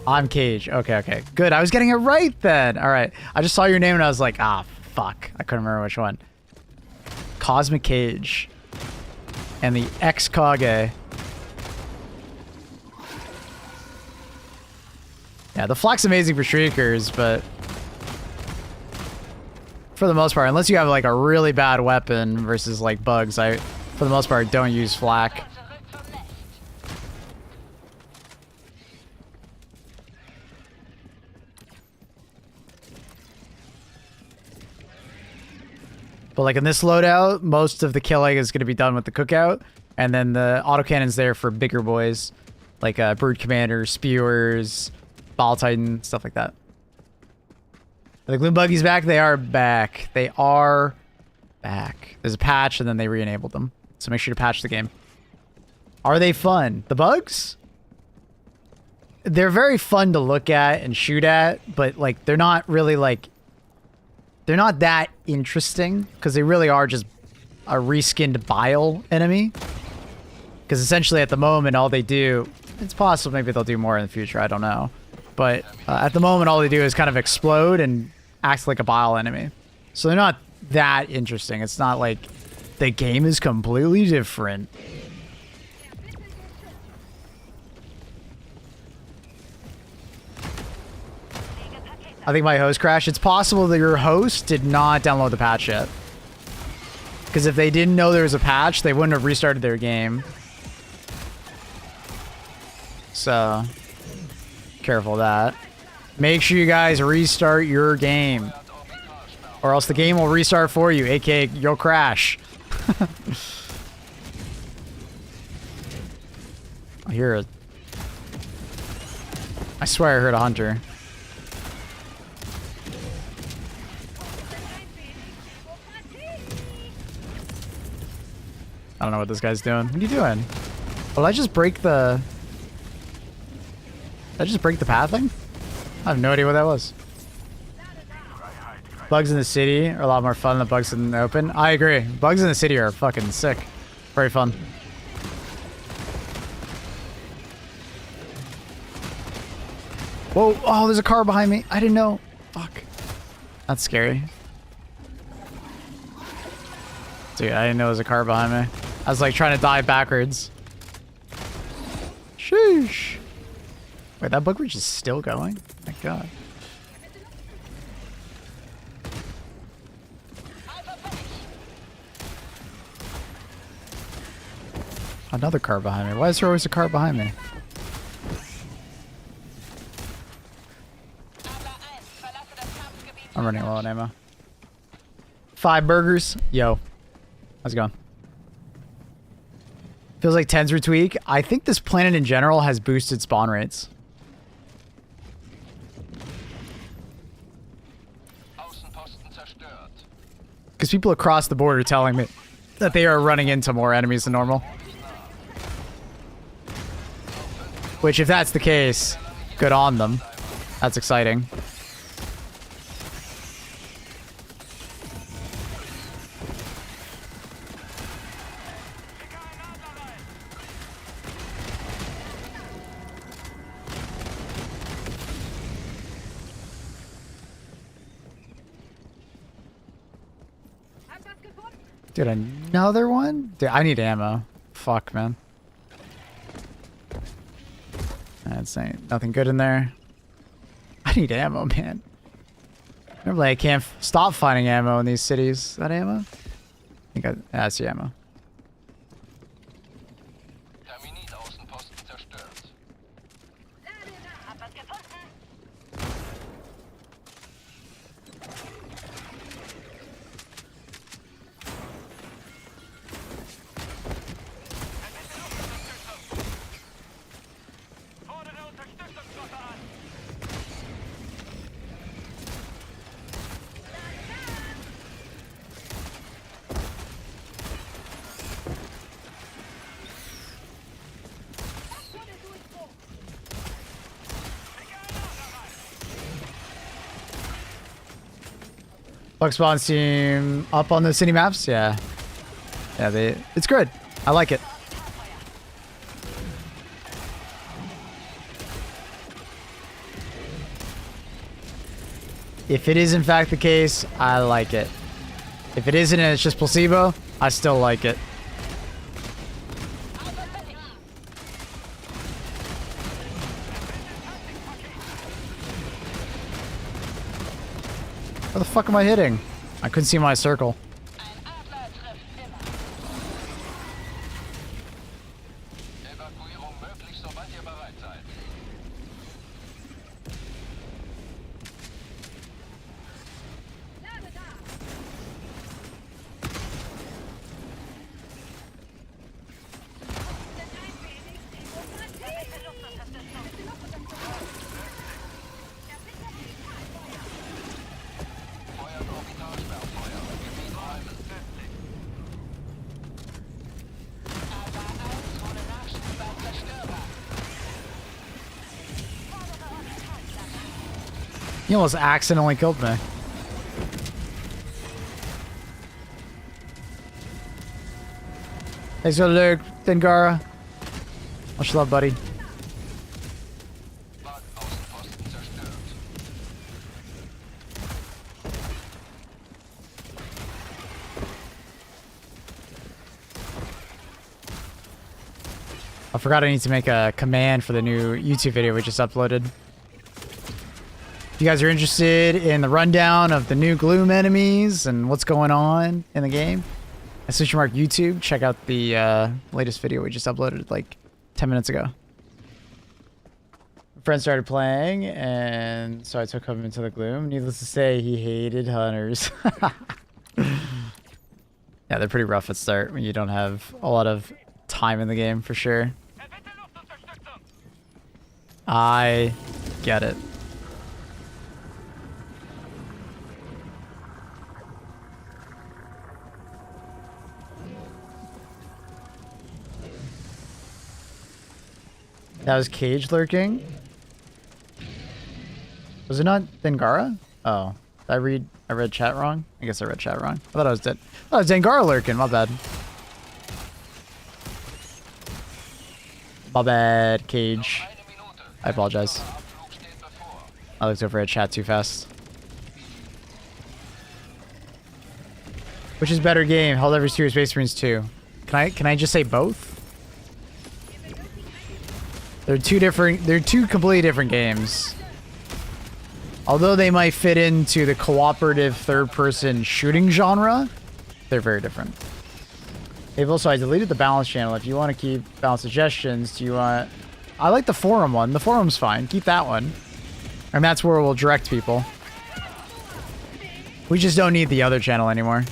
I'm Cage. Okay, okay. Good. I was getting it right then. All right. I just saw your name and I was like, ah, fuck. I couldn't remember which one. Cosmic Cage. And the X-Kage. Yeah, the flak's amazing for Shriekers, but for the most part, unless you have like a really bad weapon versus like bugs, for the most part, don't use flak. But like in this loadout, most of the killing is going to be done with the cookout, and then the autocannon's there for bigger boys, like Brood Commander, Spewers, Ball Titan, stuff like that. Are the Gloom Buggies back? They are back. They are back. There's a patch, and then they re-enabled them. So make sure to patch the game. Are they fun? The bugs? They're very fun to look at and shoot at, but like they're not really like... They're not that interesting, because they really are just a reskinned bile enemy. Because essentially at the moment, all they do... It's possible maybe they'll do more in the future, I don't know. But at the moment, all they do is kind of explode and act like a bile enemy. So they're not that interesting. It's not like the game is completely different. I think my host crashed. It's possible that your host did not download the patch yet. Because if they didn't know there was a patch, they wouldn't have restarted their game. So, careful of that. Make sure you guys restart your game. Or else the game will restart for you, aka you'll crash. I hear it. I swear I heard a hunter. I don't know what this guy's doing. What are you doing? Will I just break the... Did I just break the pathing? I have no idea what that was. Bugs in the city are a lot more fun than bugs in the open. I agree. Bugs in the city are fucking sick. Very fun. Whoa. Oh, there's a car behind me. I didn't know. Fuck. That's scary. Dude, I didn't know there was a car behind me. I was like trying to dive backwards. Sheesh. Wait, that bug bridge is still going? My god. Another car behind me. Why is there always a car behind me? I'm running low on ammo. 5 burgers. Yo. How's it going? Feels like 10s were tweak. I think this planet in general has boosted spawn rates. Because people across the board are telling me that they are running into more enemies than normal. Which, if that's the case, good on them. That's exciting. Dude, another one? Dude, I need ammo. Fuck, man. That's nothing good in there. I need ammo, man. Remember, like, I can't stop finding ammo in these cities. Is that ammo? I think I see ammo. Terminit-Außenposten zerstört. Hab was gefunden. Fordere Unterstützungswaffe an. Bug spawns seem up on the city maps. Yeah. Yeah, it's good. I like it. If it is in fact the case, I like it. If it isn't and it's just placebo, I still like it. Where the fuck am I hitting? I couldn't see my circle. Evakuierung möglich, sobald ihr bereit seid. Feuert Orbitalsperrfeuer. Gebiet räumen. You almost accidentally killed me. Thanks for the lurk, Dengara. Much love, buddy. Außenposten zerstört. I forgot I need to make a command for the new YouTube video we just uploaded. If you guys are interested in the rundown of the new Gloom enemies and what's going on in the game, !mark YouTube, check out the latest video we just uploaded like 10 minutes ago. A friend started playing, and so I took him into the Gloom. Needless to say, he hated hunters. Yeah, they're pretty rough at start when you don't have a lot of time in the game, for sure. I get it. That was Cage lurking. Was it not Dengara? Oh, did I read chat wrong? I guess I read chat wrong. I thought I was dead. Oh, it's Dengara lurking. My bad. My bad, Cage. I apologize. I looked over at chat too fast. Which is better game? Helldivers 2 or Space Marines 2? Can I just say both? They're two completely different games. Although they might fit into the cooperative third-person shooting genre, they're very different. They've also, I deleted the balance channel. If you want to keep balance suggestions, do you want... I like the forum one. The forum's fine. Keep that one. And that's where we'll direct people. We just don't need the other channel anymore.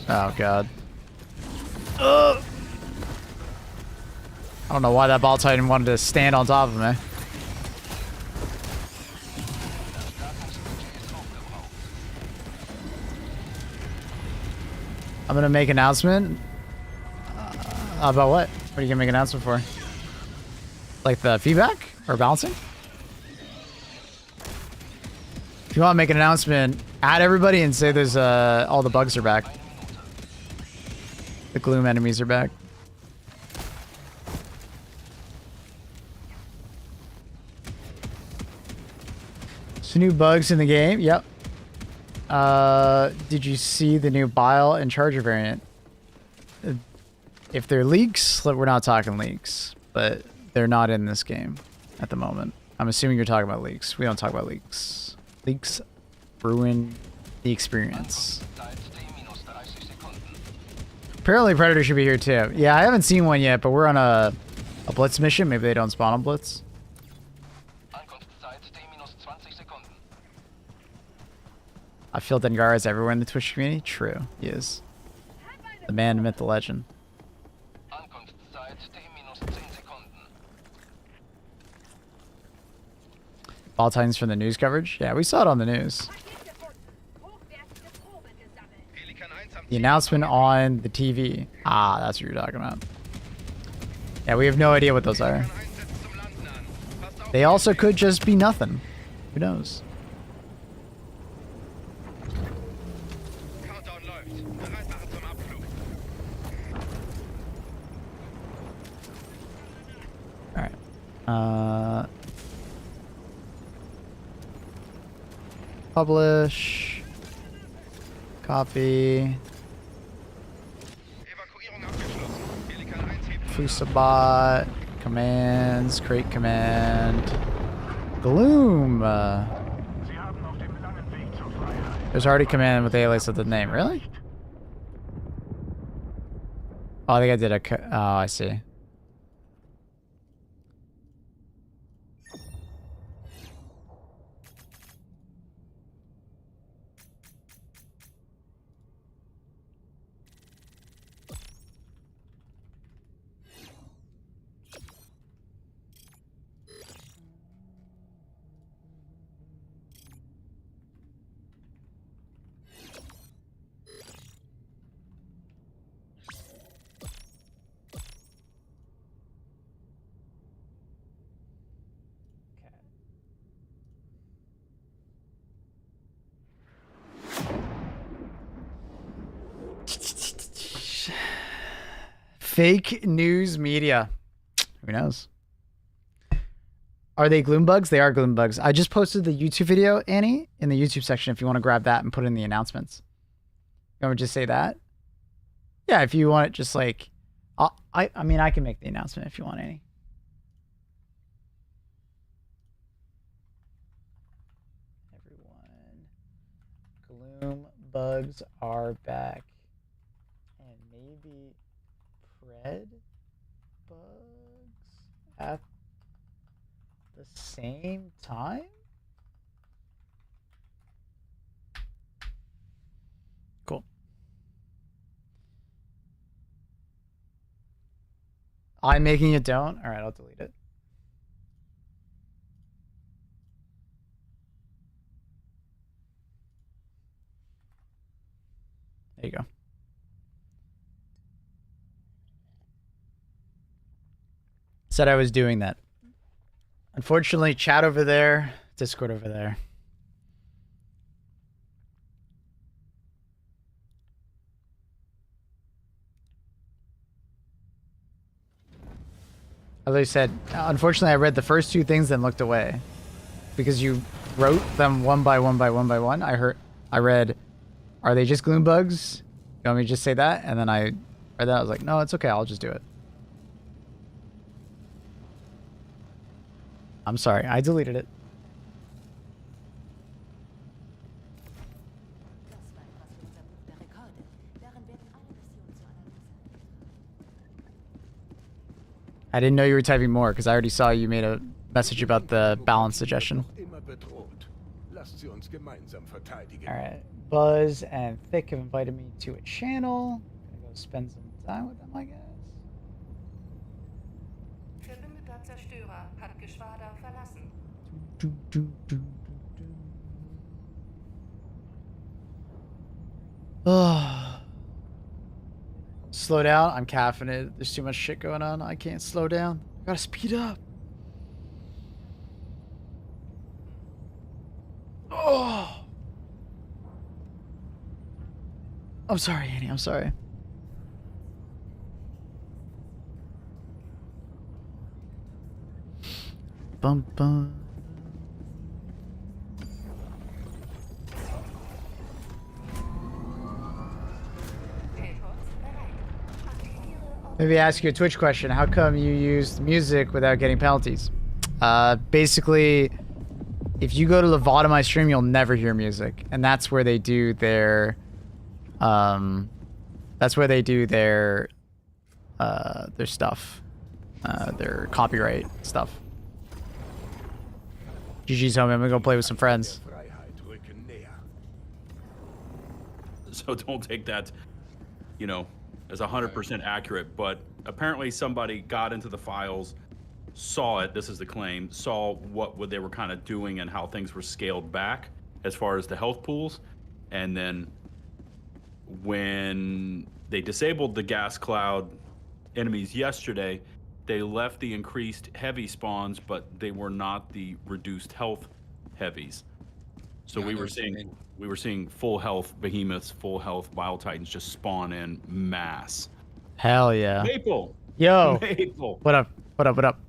Oh, God. Ugh. I don't know why that ball titan wanted to stand on top of me. I'm gonna make an announcement. About what? What are you gonna make an announcement for? Like the feedback? Or balancing? If you want to make an announcement, add everybody and say there's all the bugs are back. The Gloom enemies are back. So new bugs in the game. Yep. Did you see the new Bile and Charger variant? If they're leaks, we're not talking leaks, but they're not in this game. at the moment. I'm assuming you're talking about leaks. We don't talk about leaks. Leaks ruin the experience. Apparently Predator should be here too. Yeah, I haven't seen one yet, but we're on a Blitz mission. Maybe they don't spawn on Blitz. I feel Dengar is everywhere in the Twitch community. True, he is. The man, the myth, the legend. Ball Titans from the news coverage? Yeah, we saw it on the news. The announcement on the TV. Ah, that's what you're talking about. Yeah, we have no idea what those are. They also could just be nothing. Who knows? Alright. Publish. Copy. Fusabot. Commands. Create command. Gloom. There's already command with the alias of the name. Really? Oh, I think I did a... Oh, I see. Fake news media. Who knows? Are they gloom bugs? They are gloom bugs. I just posted the YouTube video, Annie, in the YouTube section if you want to grab that and put in the announcements. You want to just say that? Yeah, if you want it just like... I mean, I can make the announcement if you want, Annie. Everyone. Gloom bugs are back. And maybe... Red bugs at the same time? Cool. I'm making it don't? Alright, I'll delete it. There you go. Said I was doing that. Unfortunately, chat over there, Discord over there. As I said, unfortunately, I read the first two things and looked away because you wrote them one by one by one by one. I read, are they just gloom bugs? You want me to just say that? And then I read that. I was like, no, it's okay. I'll just do it. I'm sorry, I deleted it. I didn't know you were typing more because I already saw you made a message about the balance suggestion. Alright, Buzz and Thick have invited me to a channel. I'm gonna go spend some time with them, I guess. Zerstörer hat Geschwader verlassen. Slow down. I'm caffeinated. There's too much shit going on. I can't slow down. I gotta speed up. Oh. I'm sorry, Annie. I'm sorry. Bum bum. Maybe ask you a Twitch question. How come you used music without getting penalties? Basically, if you go to the VOD of my stream, you'll never hear music, and that's where they do their, their stuff, their copyright stuff. GG's, homie. I'm gonna go play with some friends. Freiheit rücken näher. So don't take that, you know, as 100% accurate, but apparently somebody got into the files, saw it, this is the claim, saw what they were kind of doing and how things were scaled back as far as the health pools, and then when they disabled the gas cloud enemies yesterday, they left the increased heavy spawns, but they were not the reduced health heavies. So we were seeing full health behemoths, full health bile titans just spawn in mass. Hell yeah. Maple. Yo. Maple. What up? What up? What up?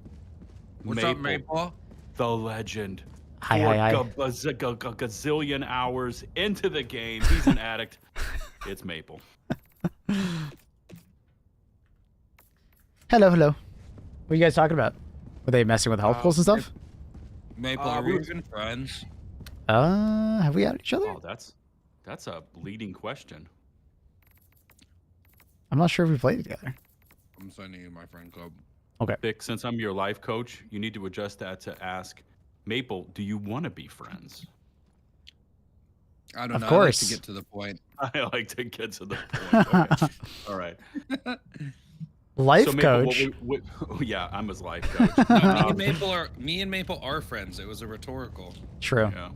What's up, Maple? The legend. Hi, For hi, hi. gazillion hours into the game. He's an addict. It's Maple. Hello, hello. What are you guys talking about? Were they messing with health pools and stuff? Maple, are we even friends? Have we had each other? Oh, that's a leading question. I'm not sure if we played together. I'm sending you my friend club. Okay. Vic, since I'm your life coach, you need to adjust that to ask Maple, do you want to be friends? I don't know. Of course. I like to get to the point. I like to get to the point. Okay. All right. Life So Maple, coach. Yeah, I'm his life coach. No, me and Maple are friends. It was a rhetorical. True. Yeah.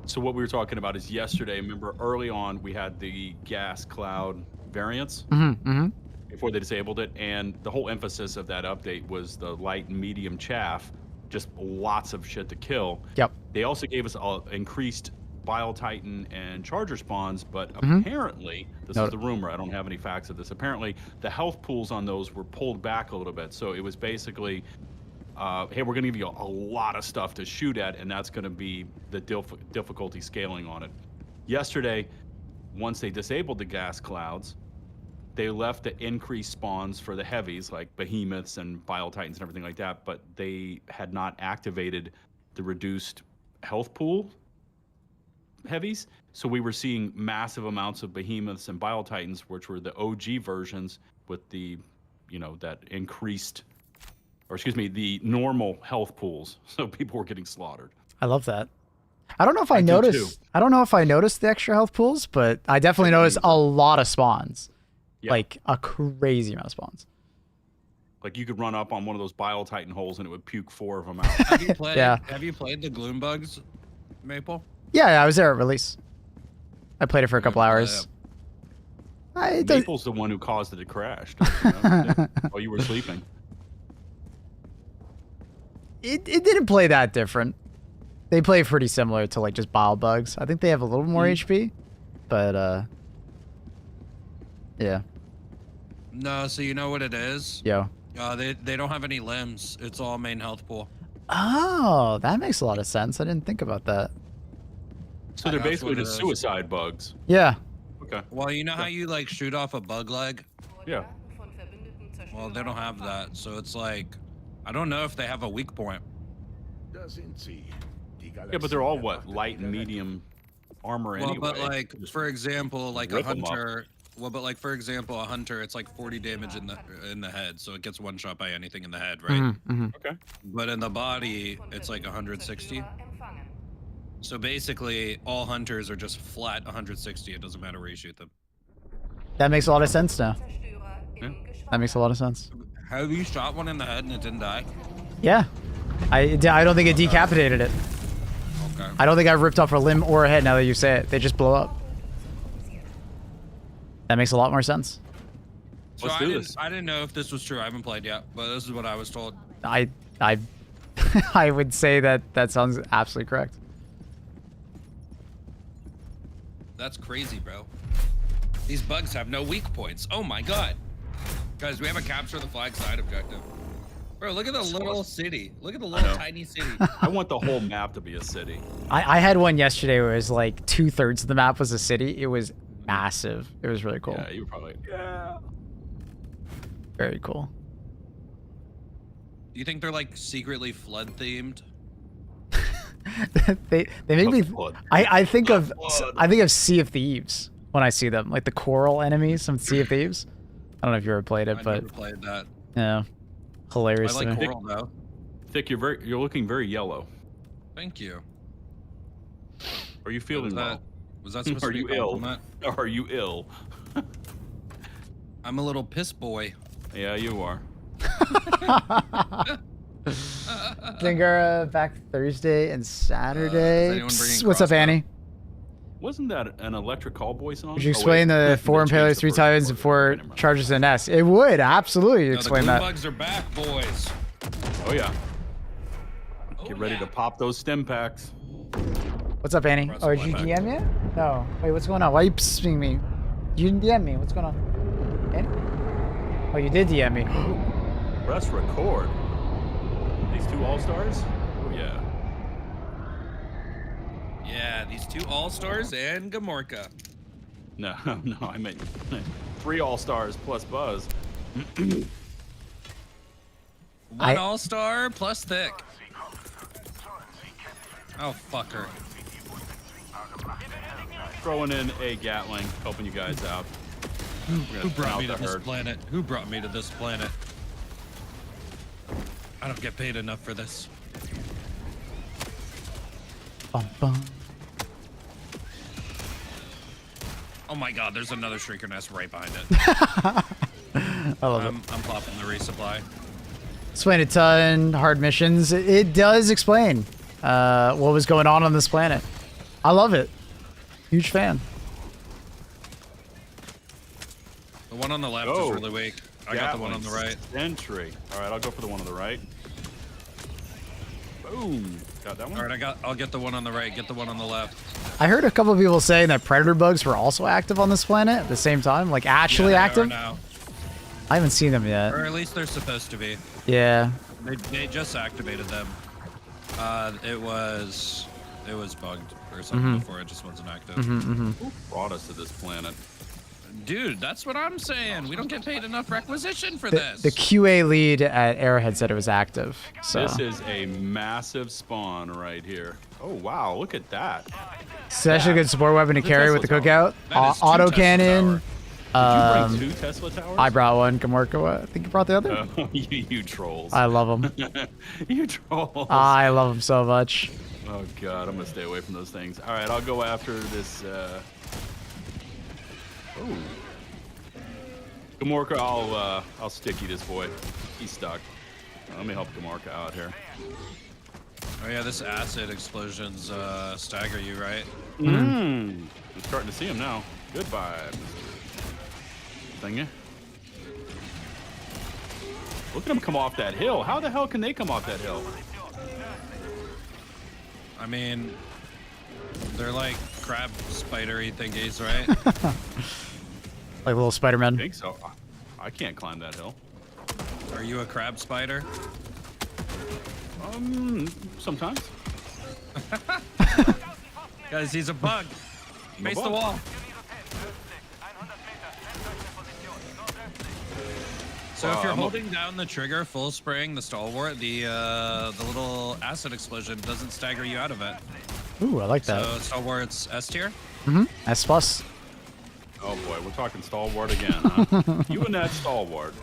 So what we were talking about is yesterday, remember early on we had the gas cloud variants before they disabled it, and the whole emphasis of that update was the light and medium chaff, just lots of shit to kill. Yep. They also gave us increased Bile Titan and Charger spawns, but apparently, this is the rumor, I don't have any facts of this, apparently the health pools on those were pulled back a little bit, so it was basically, hey, we're going to give you a lot of stuff to shoot at, and that's going to be the difficulty scaling on it. Yesterday, once they disabled the gas clouds, they left the increased spawns for the heavies, like behemoths and Bile Titans and everything like that, but they had not activated the reduced health pool heavies, so we were seeing massive amounts of behemoths and Bile Titans, which were the OG versions with the, you know, that increased, or excuse me, the normal health pools. So people were getting slaughtered. I love that. I don't know if I noticed. I don't know if I noticed the extra health pools, but I definitely noticed a lot of spawns, like a crazy amount of spawns. Like you could run up on one of those Bile Titan holes and it would puke 4 of them out. Have you played? Yeah. Have you played the Gloom Bugs, Maple? Yeah, I was there at release. I played it for a couple hours. Maple's the one who caused it to crash while you were sleeping. It didn't play that different. They play pretty similar to like just bile bugs. I think they have a little more HP, but yeah. No, so you know what it is? Yo. They don't have any limbs. It's all main health pool. Oh, that makes a lot of sense. I didn't think about that. So they're basically just suicide bugs. Yeah. Okay. Well, you know how you like shoot off a bug leg? Yeah. Well, they don't have that, so it's like, I don't know if they have a weak point. Yeah, but they're all what, light and medium armor anyway. Well, but like, Just for example, like a rip 'em up. hunter. Well, but like for example, a hunter, it's like 40 damage in the head, so it gets one shot by anything in the head, right? Okay. But in the body, it's like 160. So basically, all hunters are just flat 160. It doesn't matter where you shoot them. That makes a lot of sense now. Yeah. That makes a lot of sense. Have you shot one in the head and it didn't die? Yeah. I don't think it decapitated it. Okay. I don't think I ripped off a limb or a head now that you say it. They just blow up. That makes a lot more sense. So Let's do this. I didn't know if this was true. I haven't played yet, but this is what I was told. I would say that sounds absolutely correct. That's crazy, bro. These bugs have no weak points. Oh my god. Guys, we have a capture the flag side objective. Bro, look at the little city. Look at the little tiny city. I want the whole map to be a city. I had one yesterday where it was like 2/3 of the map was a city. It was massive. It was really cool. Yeah, you were probably, Very cool. Do you think they're like secretly flood themed? they make me. Flood. I think of Sea of Thieves when I see them, like the coral enemies from Sea of Thieves. I don't know if you ever played it, I but never played that. yeah, hilarious. I to like me. coral though. Thick, you're looking very yellow. Thank you. Are you feeling well? Was that supposed Are to be you a ill? compliment? Are you ill? I'm a little piss boy. Yeah, you are. Dingara back Thursday and Saturday. What's up, Annie? Wasn't that an Electric Callboy song? Would you explain the 4 impalers, 3 titans, and 4 charges and S? It would absolutely explain the that. bugs are back, boys. Oh yeah. Get ready to pop those stem packs. What's up, Annie? Oh, did you DM yet? No. Wait, what's going on? Why are you pissing me? You didn't DM me. What's going on? Annie? Oh, you did DM me. Press record. These 2 all-stars? Oh yeah. Yeah, these 2 all-stars and Gamorka. No, no, I meant 3 all-stars plus Buzz. 1 all-star plus Thick. Oh, fucker. Throwing in a Gatling, helping you guys out. Who brought me to this planet? Who brought me to this planet? I don't get paid enough for this. Bum, bum. Oh my god, there's another Shrieker nest right behind it. I love it. I'm popping the resupply. Explain a ton, hard missions. It does explain what was going on this planet. I love it. Huge fan. The one on the left is really weak. I got the one on the right. Entry. All right, I'll go for the one on the right. Boom. Got that one. All right, I'll get the one on the right. Get the one on the left. I heard a couple of people saying that predator bugs were also active on this planet at the same time, like actually active. Now. I haven't seen them yet. Or at least they're supposed to be. Yeah. They just activated them. It was bugged or something before. It just wasn't active. Who brought us to this planet? Dude, that's what I'm saying. We don't get paid enough requisition for this. The QA lead at Arrowhead said it was active. So This is a massive spawn right here. Oh wow, look at that. it's actually a good support weapon to carry with the Tesla cookout. Auto cannon. Did you bring 2 Tesla towers? I brought one. Gamorka, I think you brought the other. Oh, you trolls. I love them. You trolls. I love them so much. Oh god, I'm gonna stay away from those things. All right, I'll go after this. Oh, Gamorka, I'll sticky this boy. He's stuck. Let me help Gamorka out here. Oh yeah, this acid explosions stagger you, right? I'm starting to see him now. Goodbye, Mr. Thingy. Look at him come off that hill. How the hell can they come off that hill? I mean, they're like crab spidery thingies, right? Like little Spider-Man. I think so. I can't climb that hill. Are you a crab spider? Sometimes. Guys, he's a bug. Face the wall. So if you're holding down the trigger, full spraying the stalwart, the little acid explosion doesn't stagger you out of it. Ooh, I like that. So stalwart's S tier. S plus. Oh boy, we're talking stalwart again, huh? You and that stalwart.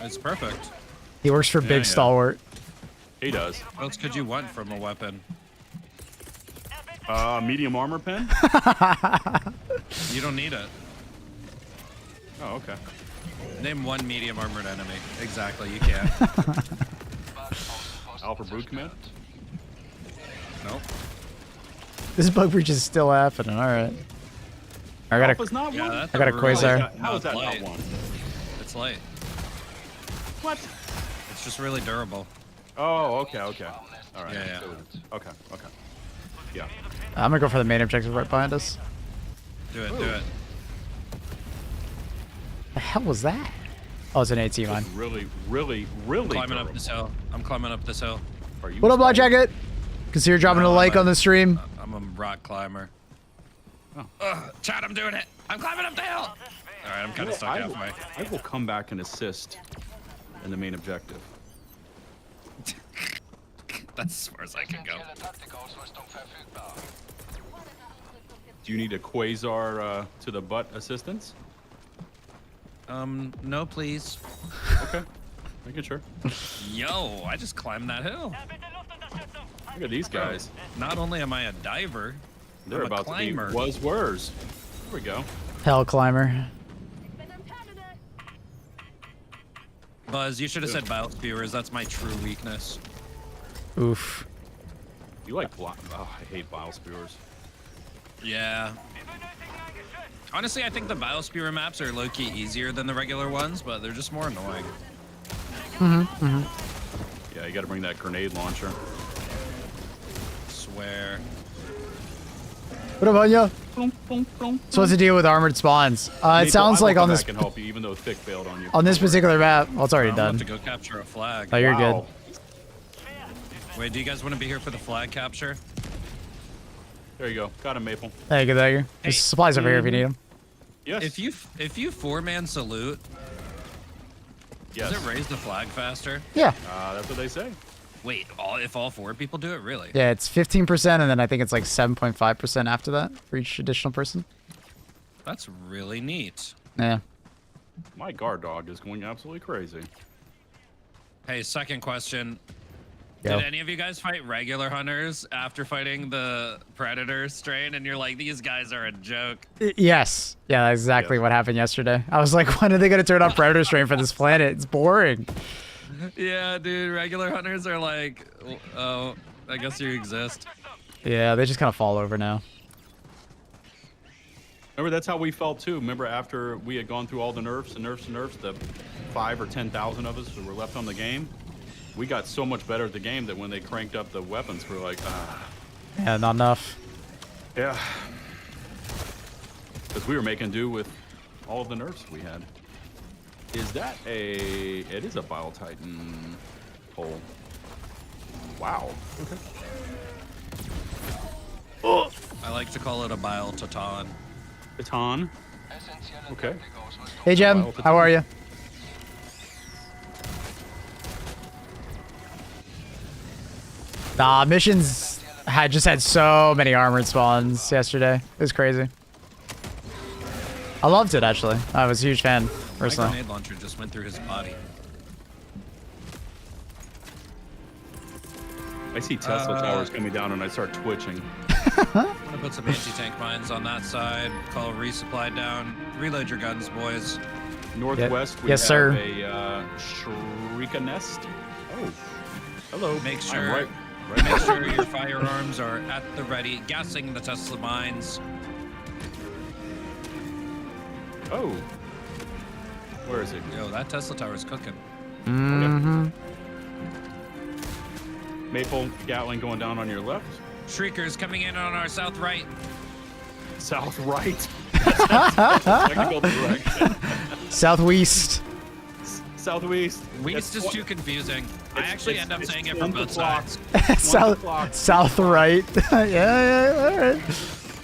It's perfect. He works for Big Stalwart. He does. What else could you want from a weapon? Medium armor pen? You don't need it. Oh, okay. Name 1 medium armored enemy. Exactly, you can't. Alpha Brood Command? Nope. This bug breach is still happening. All right. I got Alpha's not one? I got a Quasar. How is that not light. one? It's light. What? It's just really durable. Oh, okay, okay. All right. Yeah. Okay, okay. Yeah. I'm gonna go for the main objective right behind us. Do it, do it. The hell was that? Oh, it's an AT mine. Really Climbing up this hill. I'm climbing up this hill. Are you What up, Black Jacket? Consider dropping a like on the stream. I'm a rock climber. Oh. Chad, I'm doing it. I'm climbing up the hill. All right, I'm kind of stuck halfway. I will come back and assist in the main objective. That's as far as I can go. Do you need a quasar to the butt assistance? No, please. Okay, making sure. Yo, I just climbed that hill. Look at these guys. Not only am I a diver, They're I'm about a climber. to be was-wers. There we go. Hell climber. Buzz, you should have said biospewers. That's my true weakness. Oof. You like oh, I hate bile spewers. Yeah. Honestly, I think the biospewer maps are low-key easier than the regular ones, but they're just more annoying. Yeah, you got to bring that grenade launcher. Swear. What about you? So what's the deal with armored spawns? It sounds like on this can help you, even though Thick bailed on you. on this particular map. Well, it's already I'm done. about to go capture a flag. Oh, you're Wow. good. Wait, do you guys want to be here for the flag capture? There you go. Got him, Maple. Hey, good there. There's supplies over here if you need them. Yes. If you four-man salute, yes. does it raise the flag faster? Yeah. That's what they say. Wait, if all four people do it, really? Yeah, it's 15%, and then I think it's like 7.5% after that for each additional person. That's really neat. Yeah. My guard dog is going absolutely crazy. Hey, second question. Yo. Did any of you guys fight regular hunters after fighting the predator strain? And you're like, these guys are a joke. Yes. Yeah, that's exactly what happened yesterday. I was like, when are they going to turn on Predator Strain for this planet? It's boring. Yeah, dude, regular hunters are like, oh, I guess you exist. Yeah, they just kind of fall over now. Remember, that's how we felt too. Remember, after we had gone through all the nerfs and nerfs and nerfs, the 5,000 or 10,000 of us who were left on the game, we got so much better at the game that when they cranked up the weapons, we were like, ah. Yeah, not enough. Yeah. Because we were making do with all of the nerfs we had. Is that a... It is a Bile Titan pole. Wow. Okay. Oh. I like to call it a bile Titan. Titan. Okay. Hey, Jem. How are you? Nah, missions just had so many armored spawns yesterday. It was crazy. I loved it, actually. I was a huge fan, My personally. grenade launcher just went through his body. I see Tesla towers coming down and I start twitching. I'm gonna put some anti-tank mines on that side. Call resupply down. Reload your guns, boys. Northwest, we yes, have sir. a Shrika nest. Oh, hello. Make sure, I'm right make sure your firearms are at the ready. Gassing the Tesla mines. Oh, where is he? Yo, that Tesla tower is cooking. Mm-hmm. Maple Gatling going down on your left. Shriekers coming in on our south right. South right. Technical direction. Southwest. Southwest. West is too confusing. I actually end up saying it from both sides. South right. yeah, all right.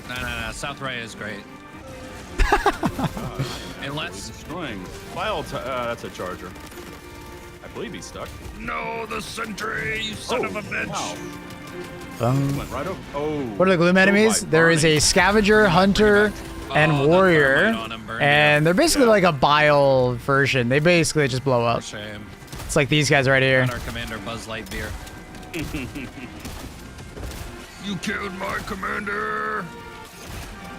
No. South right is great. Unless destroying. That's a charger. I believe he's stuck. No, the sentry, you son of a bitch. Wow. Went right over. Oh. What are the gloom enemies? There is a scavenger, hunter, and warrior, and they're basically like a bile version. They basically just blow up. Shame. It's like these guys right here. Not our commander, Buzz Lightyear. You killed my commander.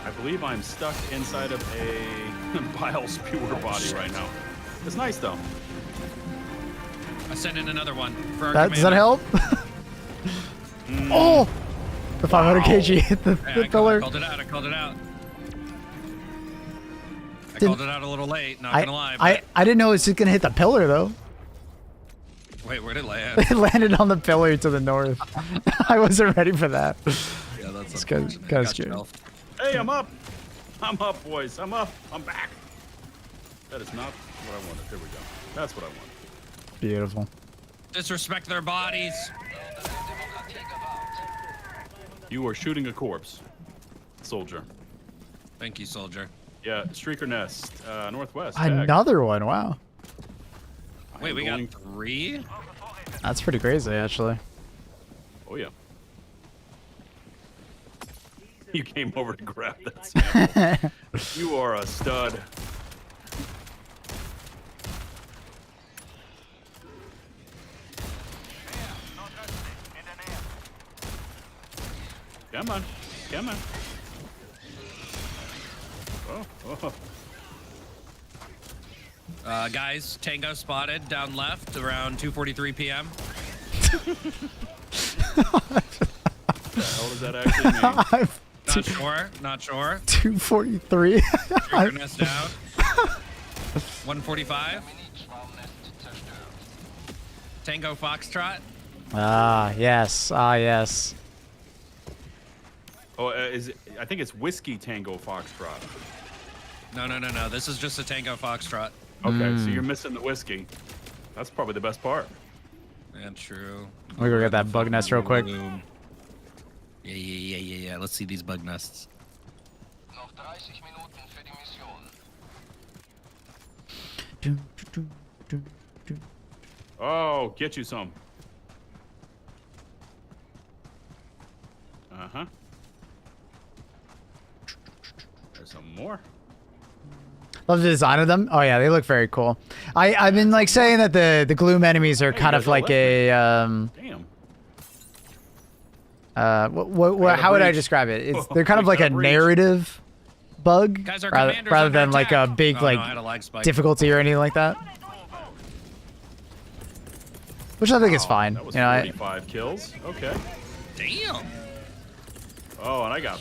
I believe I'm stuck inside of a bile spewer body right now. It's nice though. I sent in another one for our Does that help? Oh! The 500 kg hit the pillar. I called it out. I called it out a little late, not gonna lie. But... I didn't know it was just gonna hit the pillar though. Wait, where'd it land? It landed on the pillar to the north. I wasn't ready for that. Yeah, that's it's kind of scary. Hey, I'm up. I'm up, boys. I'm up. I'm back. That is not what I wanted. Here we go. That's what I wanted. Beautiful. Disrespect their bodies. You are shooting a corpse, soldier. Thank you, soldier. Yeah, Streaker Nest, northwest. Another one. Wow. Wait, we got 3? That's pretty crazy, actually. Oh yeah. You came over to grab that sample. You are a stud. Come on. Come on. Oh. Guys, Tango spotted down left around 2:43 p.m. What the hell does that actually mean? Not sure. 243. Triggerness down. 145. Tango Foxtrot. Ah, yes. Ah, yes. Oh, I think it's Whiskey Tango Foxtrot. No. This is just a Tango Foxtrot. Okay, so you're missing the whiskey. That's probably the best part. Yeah, true. Let me go get that bug nest real quick. Yeah. Let's see these bug nests. Oh, get you some. Uh-huh. There's some more. Love the design of them. Oh yeah, they look very cool. I've been like saying that the gloom enemies are kind of like a Damn. how would I describe it? They're kind of like a narrative bug Guys, our rather, commander's rather under than like a attack. big Oh, no, I had a like lag spike. difficulty or anything like that. Which I think is fine. That was You know, 45 kills. Okay. Damn. Oh, and I got.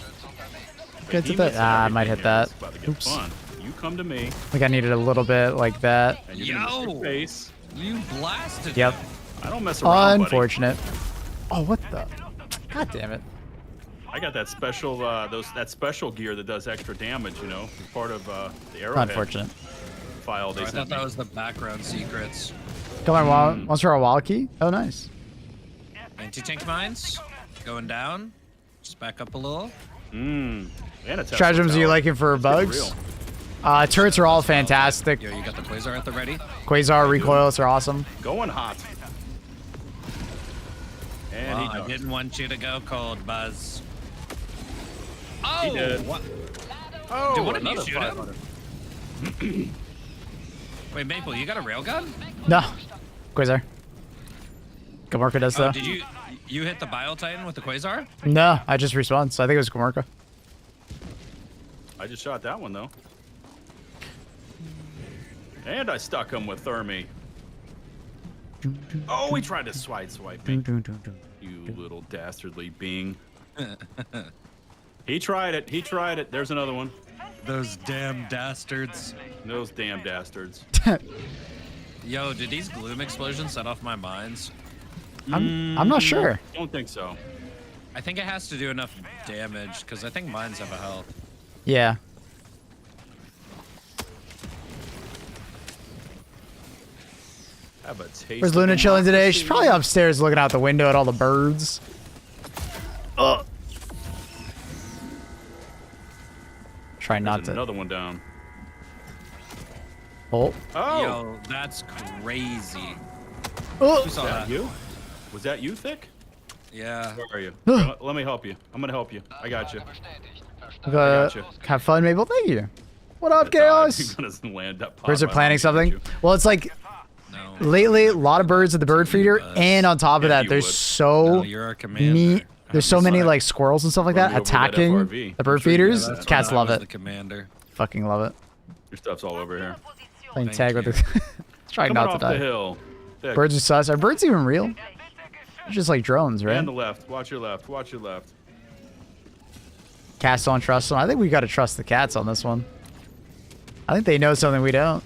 Good to He that. missed I might everything hit here. that. This is about to get Oops. fun. You come to me. I think I needed a little bit like that. And you're gonna miss your Yo. face. You blasted. Yep. I don't mess around, buddy. Unfortunate. Oh, what the? God damn it. I got that special, that special gear that does extra damage. You know, part of the arrowhead Unfortunate. file they I sent thought that me. was the background secrets. Come on, once for a wall key. Oh, nice. Anti-tank mines going down. Just back up a little. And a Tesla Stratagems are you tower. liking for Let's get bugs? real. Turrets are all fantastic. Yo, you got the Quasar at the ready? Quasar recoils are awesome. Going hot. And Well, he I does. didn't want you to go cold, Buzz. Oh, He did. What? Oh, Dude, what did you another shoot him? 500. Wait, Maple, you got a railgun? No. Quasar. Gamorka does though. Oh, did you hit the Bile Titan with the Quasar? No, I just respawned, so I think it was Gamorka. I just shot that one though. And I stuck him with Thermi. Oh, he tried to swipe me. You little dastardly being. He tried it. He tried it. There's another one. Those damn dastards. Those damn dastards. Yo, did these gloom explosions set off my mines? I'm not sure. Don't think so. I think it has to do enough damage, because I think mines have a health. Yeah. Have a taste. Where's of Luna chilling today? She's democracy. probably upstairs looking out the window at all the birds. Try not There's to. another one down. Oh. Oh, Yo, that's crazy. Oh. Who saw was that? that you? Was that you, Thick? Yeah. Where are you? Let me help you. I'm gonna help you. I got you. Gotcha. Have fun, Mabel. Thank you. What up, That's all right. Chaos? You're gonna land up. Birds are planning something. Well, it's like No. lately a lot of birds at the bird feeder, and on top of Yeah, that, you there's would. so No, you're a commander. neat. There's so many Decide. like squirrels and stuff like Run that me over with that attacking FRV. the bird I'm sure you feeders. know that. Cats I love was it. The commander. Fucking love it. Your stuff's all over here. Playing Thank tag with you. the. Trying Coming not to off the die. hill. Thick. Birds are sus. Are birds even real? They're just like drones, right? And the left. Watch your left. Watch your left. Cats don't trust them. I think we got to trust the cats on this one. I think they know something we don't.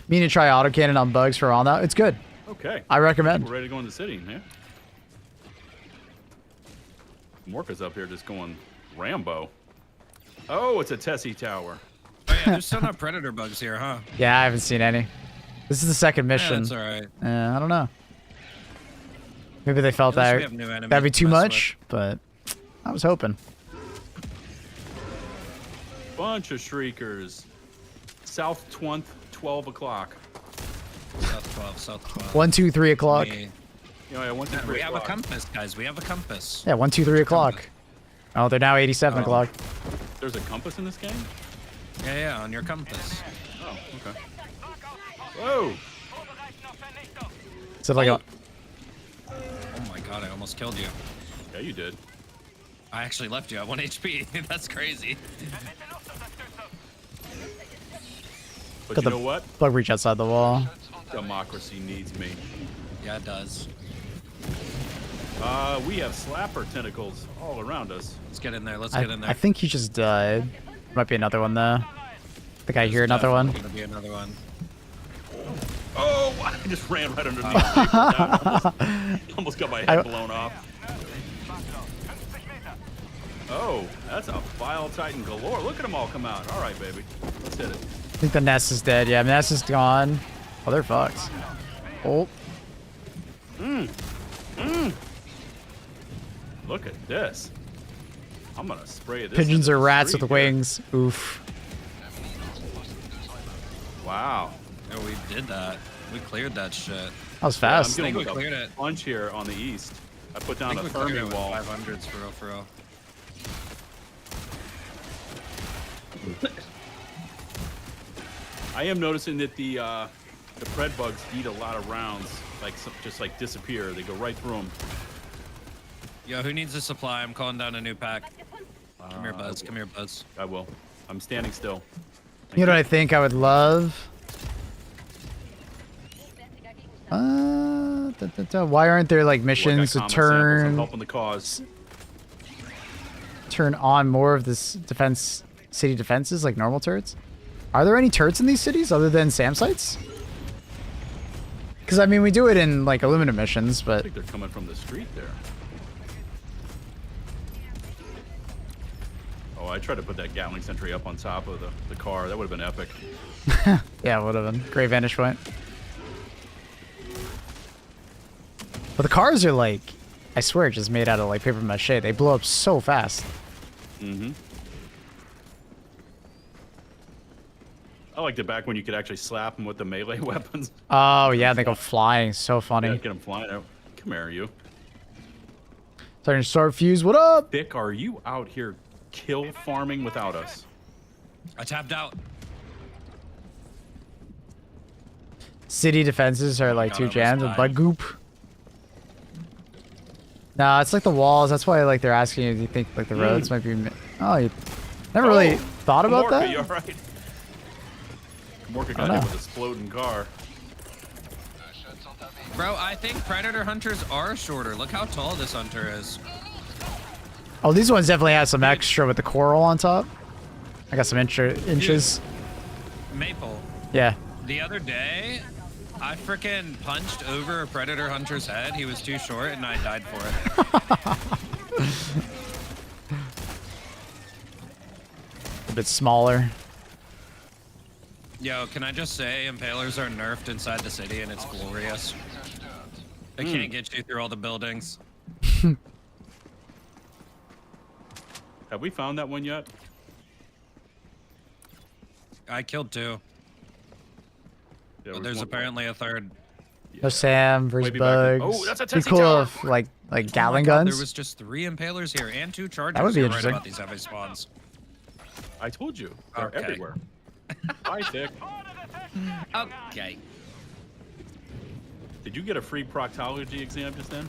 Meaning to try autocannon on bugs for a while now. It's good. Okay. I recommend. We're ready to go in the city, man. Morka's up here just going Rambo. Oh, it's a Tessie tower. Oh, yeah, there's still no predator bugs here, huh? Yeah, I haven't seen any. This is the second Yeah, mission. that's alright. I don't know. Maybe they felt At least that we have new enemies that'd be to too mess much, but I was hoping. Bunch of shriekers. South 20th, 12 o'clock. South 12, south 12. 1, 2, 3 o'clock. Me. You know, I went to We have a compass, guys. We have a compass. Yeah, 1, 2, 3 o'clock. Oh, they're now 87 o'clock. There's a compass in this game? Yeah, on your compass. Oh, okay. Whoa! Is it like a... Oh my god, I almost killed you. Yeah, you did. I actually left you at 1 HP. That's crazy. But Got you the know what? bug breach outside the wall. Democracy needs me. Yeah, it does. We have slapper tentacles all around us. Let's get in there. Let's get in there. I think he just died. Might be another one though. I think I hear another one. Gonna be another one. Oh! I just ran right underneath. Almost got my head blown off. Oh, that's a Bile Titan galore. Look at them all come out. All right, baby. Let's hit it. I think the nest is dead. Yeah, nest is gone. Oh, they're fucked. Oh. Look at this. I'm gonna spray this. Pigeons into are the rats street with here. wings. Oof. Wow. Oh, we did that. We cleared that shit. That was Yeah, I'm fast. dealing we with cleared a it. bunch here on the east. I put down a we cleared it therming with wall. 500s for real, for real. I am noticing that the pred bugs eat a lot of rounds, like just like disappear. They go right through them. Yo, who needs a supply? I'm calling down a new pack. Come here, Buzz. Come here, Buzz. I will. I'm standing still. You know what I think I would love? Why aren't there like missions to I'm turn helping the cause. turn on more of this city defenses like normal turrets? Are there any turrets in these cities other than SAM sites? Because I mean, we do it in like aluminum missions, I but think they're coming from the street there. Oh, I tried to put that Gatling sentry up on top of the car. That would have been epic. yeah, it would have been great vantage point. But the cars are like, I swear, just made out of like paper mache. They blow up so fast. Mm-hmm. I liked it back when you could actually slap them with the melee weapons. Oh yeah, they go flying. So funny. Yeah, get them flying out. Come here, you. Starting to start fuse. What up? Vic, are you out here kill farming without us? I tapped out. City defenses are like God, too I almost jammed with died. bug goop. Nah, it's like the walls. That's why like they're asking you if you think like the roads might be. Oh, you never really thought about Morka, that. you all right? Morka got know. hit with an exploding car. Bro, I think predator hunters are shorter. Look how tall this hunter is. Oh, these ones definitely have some extra with the coral on top. I got some inches. Maple. Yeah. The other day, I freaking punched over a predator hunter's head. He was too short, and I died for it. A bit smaller. Yo, can I just say, impalers are nerfed inside the city, and it's glorious. They can't get you through all the buildings. Have we found that one yet? I killed 2. Yeah, But there's apparently a third. No Sam versus Maybe back in- bugs. Oh, that's a Be Tessie cool tower. if like Oh my Gatling God, guns. There was just 3 impalers here and 2 chargers. That would be You're interesting. Right about these heavy spawns. I told you. They're Okay. everywhere. Bye, Vic. Okay. Did you get a free proctology exam just then?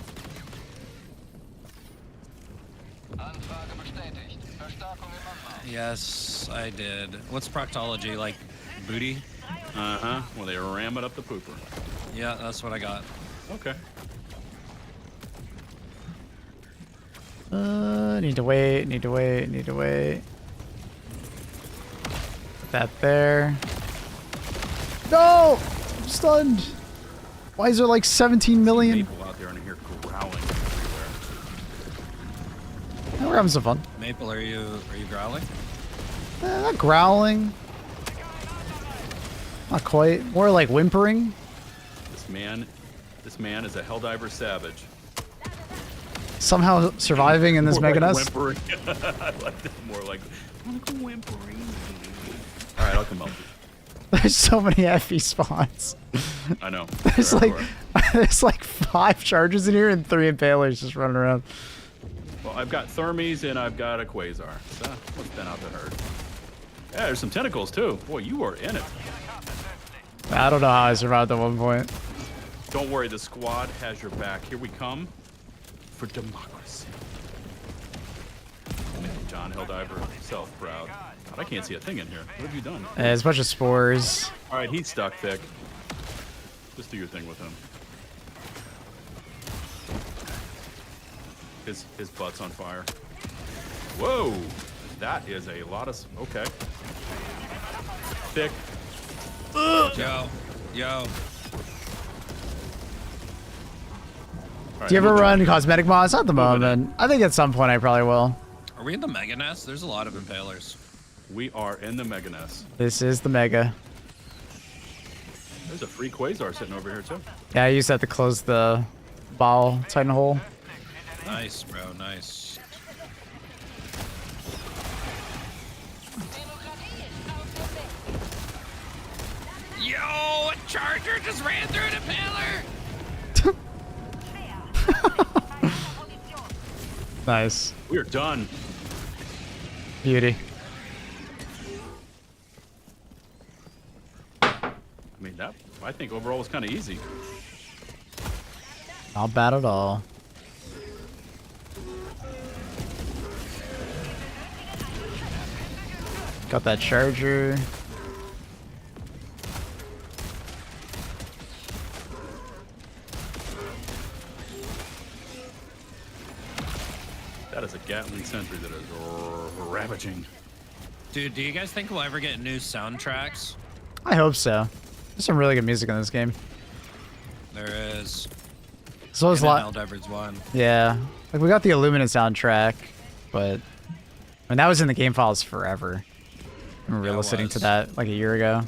Yes, I did. What's proctology? Like booty? Uh-huh. Well, they ram it up the pooper. Yeah, that's what I got. Okay. Need to wait. Need to wait. Need to wait. Put that there. No! I'm stunned. Why is there like 17 million? People out there and I hear growling everywhere. Oh, we're having some fun. Maple, are you growling? Not growling. Not quite. More like whimpering. This man is a Helldiver savage. Somehow surviving in this More mega like nest. whimpering. I like that more like whimpering. All right, I'll come help you. There's so many FE spawns. I know. There's like 5 charges in here and 3 impalers just running around. Well, I've got thermies and I've got a quasar. So what's been out to hurt? Yeah, there's some tentacles too. Boy, you are in it. I don't know how I survived at one point. Don't worry, the squad has your back. Here we come for democracy. Make John Helldiver self-proud. God, I can't see a thing in here. What have you done? It's a bunch of spores. All right, he's stuck, Thick. Just do your thing with him. His butt's on fire. Whoa, that is a lot of. Okay. Thick. Yo. Right, Do you ever run cosmetic mods? At the moment. I think at some point I probably will. Are we in the Mega Nest? There's a lot of impalers. We are in the Mega Nest. This is the Mega. There's a free quasar sitting over here too. Yeah, I used that to close the ball titan hole. Nice, bro. Nice. Yo, a charger just ran through an impaler. Nice. We are done. Beauty. I mean, that I think overall was kind of easy. Not bad at all. Got that charger. That is a Gatling sentry that is ravaging. Dude, do you guys think we'll ever get new soundtracks? I hope so. There's some really good music in this game. There is. So there's a lot. Helldivers 1. Yeah. Like we got the Illuminate soundtrack, but I mean that was in the game files forever. I remember listening to that like a year ago.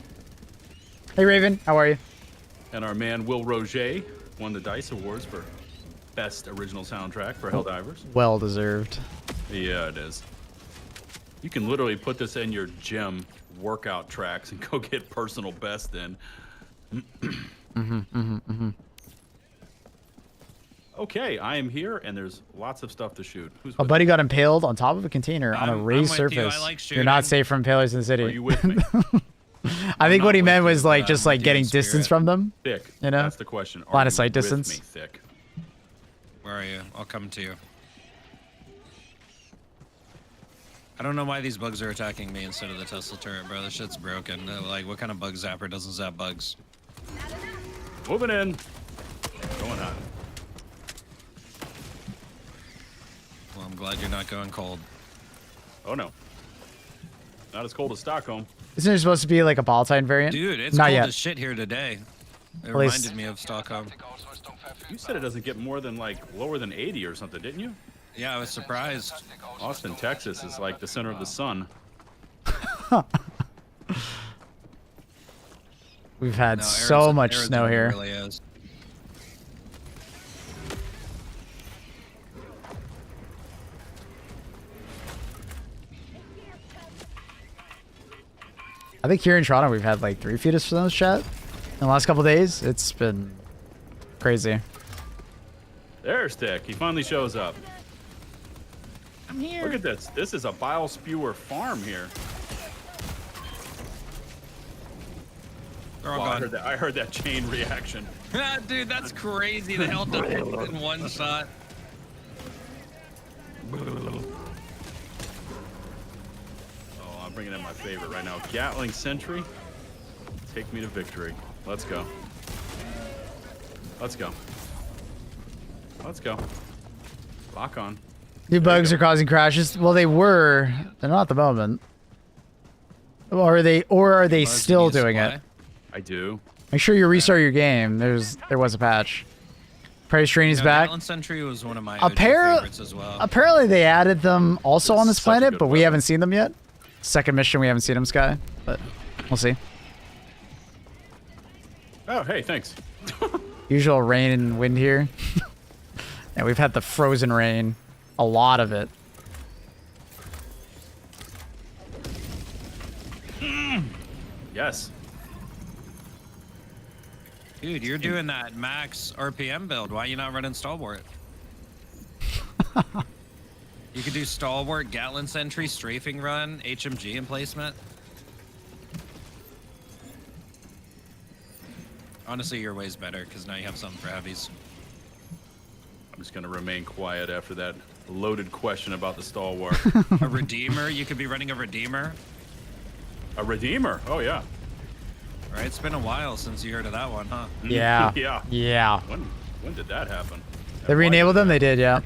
Hey Raven, how are you? And our man Will Roger won the DICE Awards for Best Original Soundtrack for Helldivers. Well deserved. Yeah, it is. You can literally put this in your gym workout tracks and go get personal best in. Okay, I am here, and there's lots of stuff to shoot. Who's A buddy got impaled on top of a container on a raised surface. I like You're not safe from impalers in the city. Are you with me? I think what he meant was like but just I'm like with getting you in distance spirit. from them. Thick. You know? That's the question. Are Line of you sight with distance. me, Thick? Where are you? I'll come to you. I don't know why these bugs are attacking me instead of the Tesla turret, bro. This shit's broken. Like, what kind of bug zapper doesn't zap bugs? Moving in. Going on. Well, I'm glad you're not going cold. Oh, no. Not as cold as Stockholm. Isn't there supposed to be like a ball titan variant? Dude, it's Not cold yet. as shit here today. It least- reminded me of Stockholm. You said it doesn't get more than like lower than 80 or something, didn't you? Yeah, I was surprised. Austin, Texas is like the center of the sun. We've had No, so much snow Arizona here. Really is. I think here in Toronto we've had like 3 feet of snow, chat. In the last couple days, it's been crazy. There's Thick. He finally shows up. I'm here. Look at this. This is a bile spewer farm here. They're all Wow, gone. I heard that chain reaction. Dude, that's crazy. They all died in one shot. Oh, I'm bringing in my favorite right now. Gatling Sentry. Take me to victory. Let's go. Let's go. Let's go. Lock on. New bugs are causing crashes. Well, they were. They're not at the moment. Or are they Bugs still need doing supply. it? I do. Make sure you restart your game. There was a patch. Prey Strain is back. Gatling Sentry was one of my OG Appar- favorites as well. Apparently they added them also It's on this such a planet, good but we weapon. haven't seen them yet. Second mission, we haven't seen them, Sky. But we'll see. Oh, hey, thanks. Usual rain and wind here. And we've had the frozen rain. A lot of it. Yes. Dude, you're doing that max RPM build. Why are you not running Stalwart? You could do Stalwart, Gatlin Sentry, Strafing Run, HMG emplacement. Honestly, your way's better because now you have something for heavies. I'm just gonna remain quiet after that loaded question about the Stalwart. A Redeemer, you could be running a Redeemer. A Redeemer? Oh yeah. Right, it's been a while since you heard of that one, huh? Yeah. Yeah. Yeah. When did that happen? They re-enabled them? They did, yeah.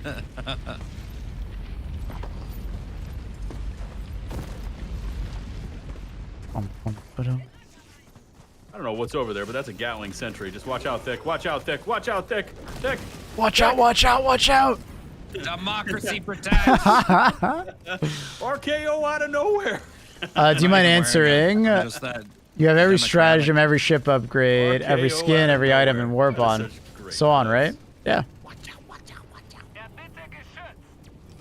I don't know what's over there, but that's a Gatling Sentry. Just watch out, Thick. Watch out, Thick. Watch out, Thick. Thick. Watch out, watch out, watch out! Democracy protects. RKO out of nowhere. Do you mind answering? Just that You have every democratic. stratagem, every ship upgrade, every RKO skin, out of every item, nowhere. and war That is bond. such great So on, news. right? Yeah.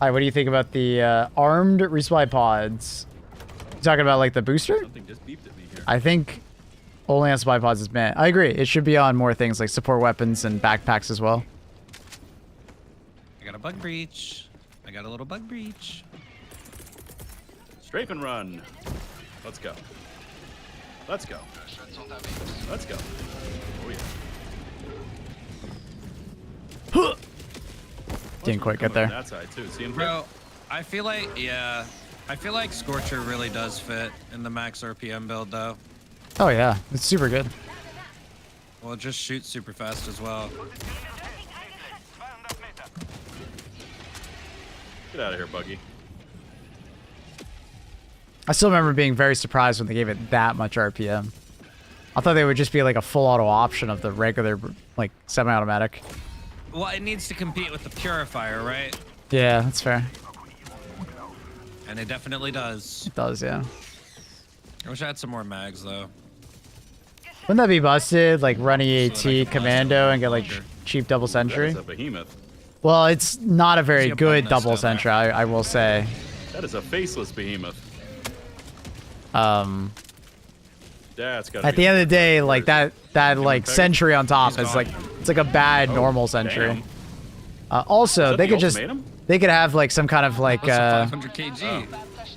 Alright, what do you think about the armed resupply pods? You talking about like the booster? Something just beeped at me here. I think only on supply pods is meant. I agree. It should be on more things like support weapons and backpacks as well. I got a bug breach. I got a little bug breach. Strafe and run. Let's go. Let's go. Let's go. Oh yeah. Didn't quite get Coming on there. that side too. See him? Bro, I feel like, yeah. I feel like Scorcher really does fit in the max RPM build, though. Oh yeah, it's super good. Well, it just shoots super fast as well. Get out of here, Buggy. I still remember being very surprised when they gave it that much RPM. I thought they would just be like a full auto option of the regular, like, semi-automatic. Well, it needs to compete with the Purifier, right? Yeah, that's fair. And it definitely does. It does, yeah. I wish I had some more mags, though. Wouldn't that be busted? Like running So that I AT can last commando a and get like longer. cheap double sentry? That is a behemoth. Well, it's not a very See a good bonus double down there. sentry, I will say. That is a faceless behemoth. That's got. At the end of the day, like that like Peg? sentry on top He's is gone. like it's like a bad normal sentry. Damn. Also, that they the could just ultimatum? they could have like some kind of like That's a 500 kg.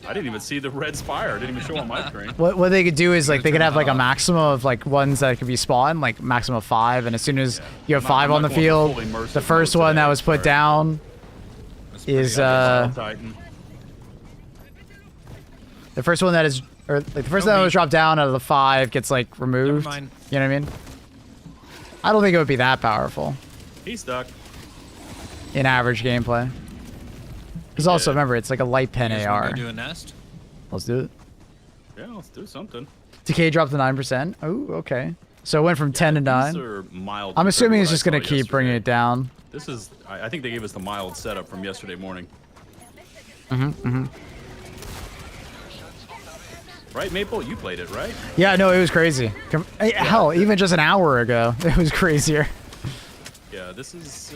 I didn't even see the red spire. It didn't even show on my screen. what they could do is like they could turn have like a that off. maximum of like ones that could be spawned, like maximum of 5, and as soon as you have I'm 5 not on the going field, full immersive the first mode one that today, was put sorry. down That's pretty is good. Titan. the first one that is or like the first one that was dropped down out of the 5 gets like removed. mind. You know what I mean? I don't think it would be that powerful He's stuck. in average gameplay. Because also remember, it's like a light pen You guys wanna AR. go do a nest? Let's do it. Yeah, let's do something. Decay dropped to 9%. Oh, okay. So it went from 10 to These 9. are mild. I'm compared assuming to it's what I just gonna saw keep bringing it yesterday. down. This is. I think they gave us the mild setup from yesterday morning. Right, Maple? You played it, right? Yeah, no, it was crazy. Hell, even just an hour ago, it was crazier. Yeah, this is a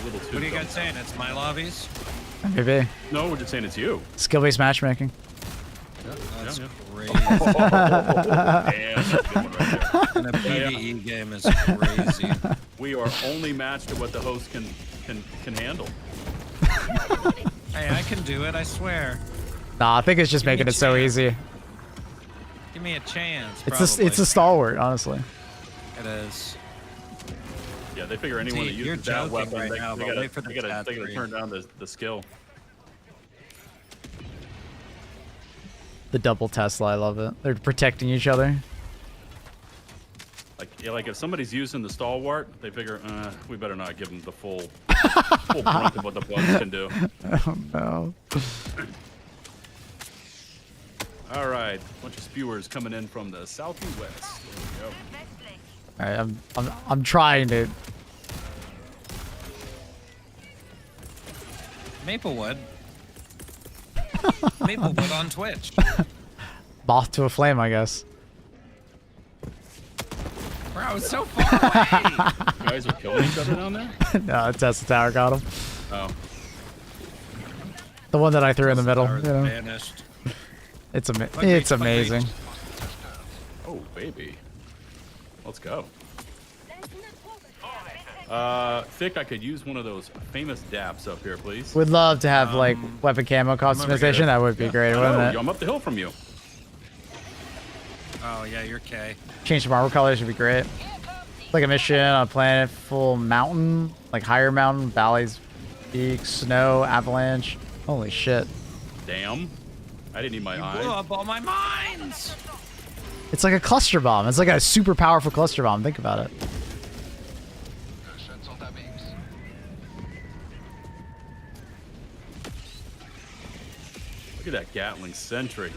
little too. What are you guys dumb. saying? It's my lobbies? Maybe. No, we're just saying it's you. Skill-based matchmaking. That's yeah. crazy. Damn, that's a good one right there. And a PvE game is crazy. We are only matched to what the host can handle. Hey, I can do it, I swear. Nah, I think it's just Give me making a it so chance. easy. Give me a chance, It's a stalwart, honestly. It is. Yeah, they figure anyone See, that you're uses that joking weapon, right they, now, they but gotta, wait for the they gotta, stat they gotta tree. turn down the skill. The double Tesla, I love it. They're protecting each other. Like, yeah, like if somebody's using the stalwart, they figure, we better not give them the full brunt of what the bugs can do. Oh no. All right, bunch of spewers coming in from the southeast. There we go. Alright, I'm trying to. Maplewood. Maplewood on Twitch. Moth to a flame, I guess. Bro, it's so far away. You guys are killing each other down there? No, Tesla Tower got him. Oh. The one that I threw in the middle. Tower's You know? vanished. It's Bug it's breach, bug amazing. breach. Oh, baby. Let's go. Thick, I could use one of those famous daps up here, please. Would love to have like weapon camo customization. That would be great, wouldn't it? I'm up the hill from you. Oh yeah, you're K. Change some armor colors would be great. Like a mission on a planet full mountain, like higher mountain, valleys, peaks, snow, avalanche. Holy shit. Damn. I didn't need my eyes. Blew up all my mines. It's like a cluster bomb. It's like a super powerful cluster bomb. Think about it. Look at that Gatling sentry.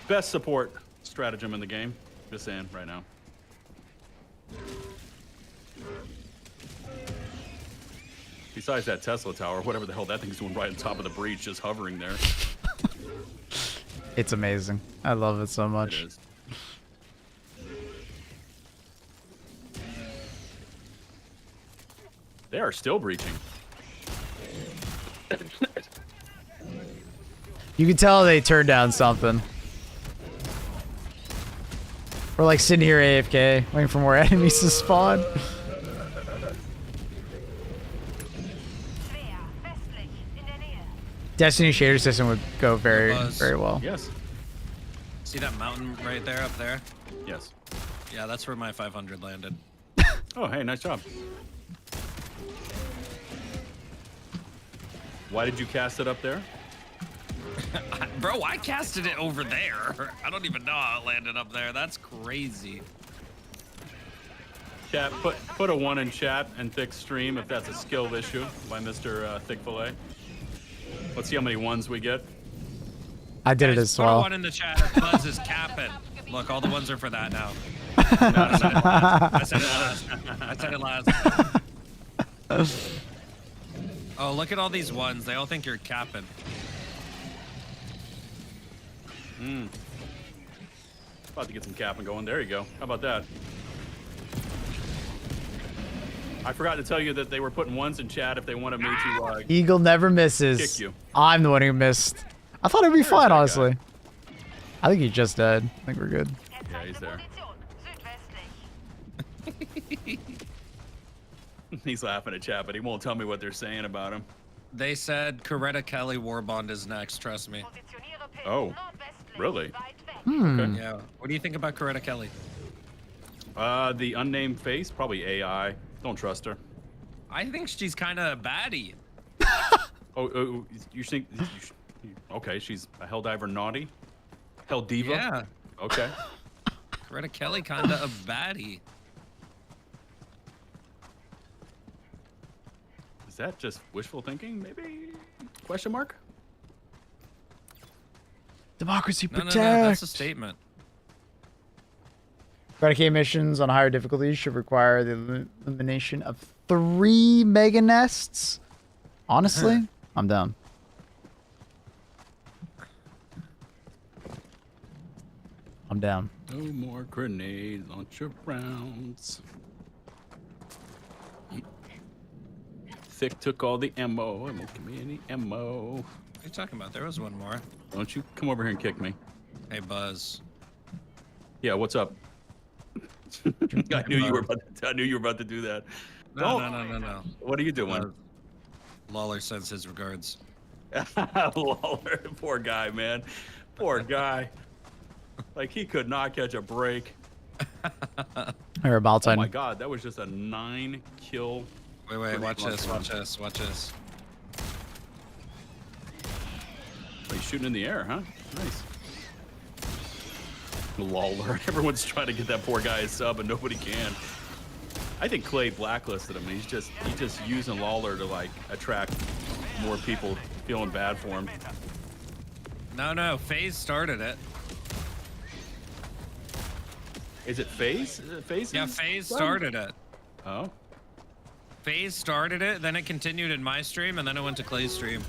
Best support stratagem in the game. Just saying right now. Besides that Tesla tower, whatever the hell that thing's doing right on top of the breach, just hovering there. It's amazing. I love it so much. It is. They are still breaching. You can tell they turned down something. We're like sitting here AFK, waiting for more enemies to spawn. Destiny shader system would go very well. Yes. See that mountain right there up there? Yes. Yeah, that's where my 500 landed. Oh, hey, nice job. Why did you cast it up there? Bro, I casted it over there. I don't even know how it landed up there. That's crazy. Chat, put a 1 in chat and Thick stream if that's a skill issue by Mr. Thick Fillet. Let's see how many 1s we get. I did it as Put well. a 1 in the chat if Buzz is capping. Look, all the 1s are for that now. I said it last. Oh, look at all these 1s. They all think you're capping. About to get some capping going. There you go. How about that? I forgot to tell you that they were putting 1s in chat if they wanted me to Eagle never misses. kick you. I'm the one who missed. I thought it'd be fine, honestly. I think he just died. I think we're good. Yeah, he's there. He's laughing at chat, but he won't tell me what they're saying about him. They said Coretta Kelly Warbond is next, trust me. Oh, really? Hmm. Yeah. What do you think about Coretta Kelly? The unnamed face, probably AI. Don't trust her. I think she's kind of a baddie. Oh, you think? Okay, she's a Helldiver naughty? Hell diva? Yeah. Okay. Coretta Kelly kind of a baddie. Is that just wishful thinking? Maybe? Question mark? Democracy No, protect. no, that's a statement. Eradicate missions on higher difficulties should require the elimination of 3 mega nests. Honestly, I'm down. I'm down. No more grenade launcher rounds. Thick took all the ammo. It won't give me any ammo. What are you talking about? There was one more. Don't you come over here and kick me. Hey, Buzz. Yeah, what's up? I knew you were about to do that. No. What are you doing? Lawler sends his regards. Lawler, poor guy, man. Poor guy. Like, he could not catch a break. Or about Oh my god, that was just a 9-kill. Wait, watch this. Oh, he's shooting in the air, huh? Nice. Lawler. Everyone's trying to get that poor guy a sub and nobody can. I think Clay blacklisted him. He's just using Lawler to like attract more people feeling bad for him. No, FaZe started it. Is it FaZe? Yeah, FaZe started it. Oh. FaZe started it, then it continued in my stream, and then it went to Clay's stream.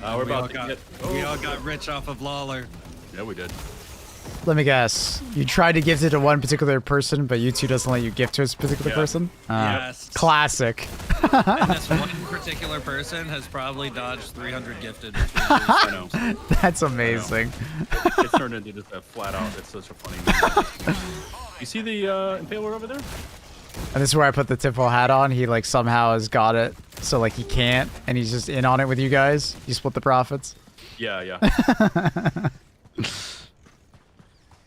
We all got rich off of Lawler. Yeah, we did. Let me guess. You tried to gift it to one particular person, but YouTube doesn't let you gift to a particular person? Yes. Classic. And this one particular person has probably dodged 300 gifted. I know. That's amazing. It's turned into just a flat out. It's such a funny meme. You see the impaler over there? And this is where I put the Tippo hat on. He like somehow has got it, so like he can't, and he's just in on it with you guys. You split the profits. Yeah, yeah.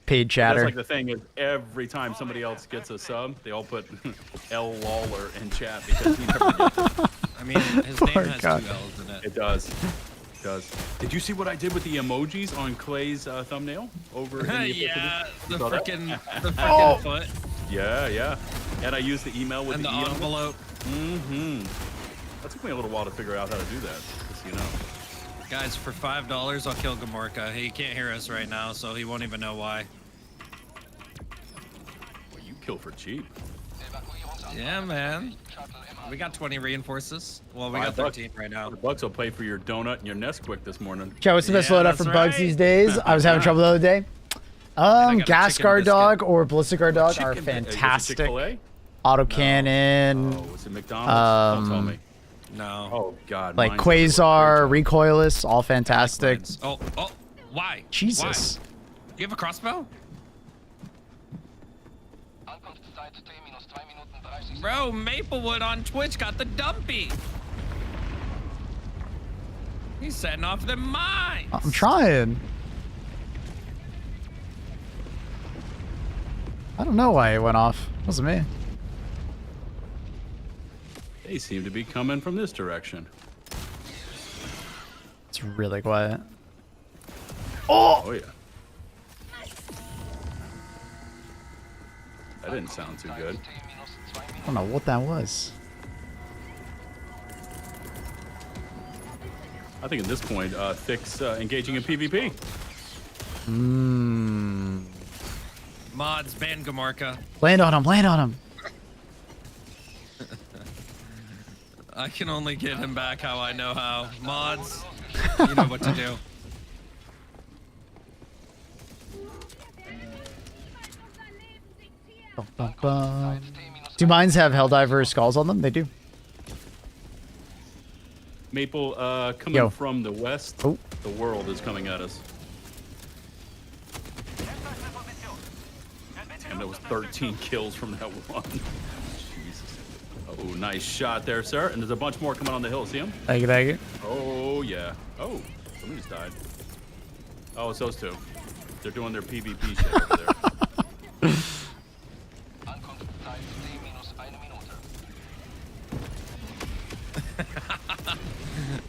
Paid chatter. That's like the thing is every time somebody else gets a sub, they all put L Lawler in chat because he never gets it. I mean, his name has 2 L's in it. It does. It does. Did you see what I did with the emojis on Clay's thumbnail over in the yeah, the saw that? freaking foot. Yeah, yeah. And I used the email with And the E on it. envelope. Mm-hmm. That took me a little while to figure out how to do that, just so you know. Guys, for $5, I'll kill Gamorka. He can't hear us right now, so he won't even know why. Well, you kill for cheap. Yeah, man. We got 20 reinforces. Well, we got 13 right now. $5 will pay for your donut and your Nesquik this morning. Joe, what's the best loadout for bugs these days? I was having trouble the other day. Gas guard dog or ballistic guard dog are fantastic. Autocannon. Oh, was it McDonald's? Don't tell me. No. Oh God. Like Quasar, Recoilless, all fantastic. Oh, why? Jesus. Why? Do you have a crossbow? Bro, Maplewood on Twitch got the dumpy. He's setting off the mines. I'm trying. I don't know why it went off. It wasn't me. They seem to be coming from this direction. It's really quiet. Oh yeah. That didn't sound too good. I don't know what that was. I think at this point, Thick's engaging in PvP. Mods, ban Gamorka. Land on him, land on him. I can only get him back how I know how. Mods, you know what to do. Bum, bum, bum. Do mines have Helldiver skulls on them? They do. Maple, coming from the west, oh. The world is coming at us. And that was 13 kills from that one. Jesus. Oh, nice shot there, sir. And there's a bunch more coming on the hill. See them? Thank you, thank you. Oh, yeah. Oh, somebody just died. Oh, it's those two. They're doing their PvP shit over there.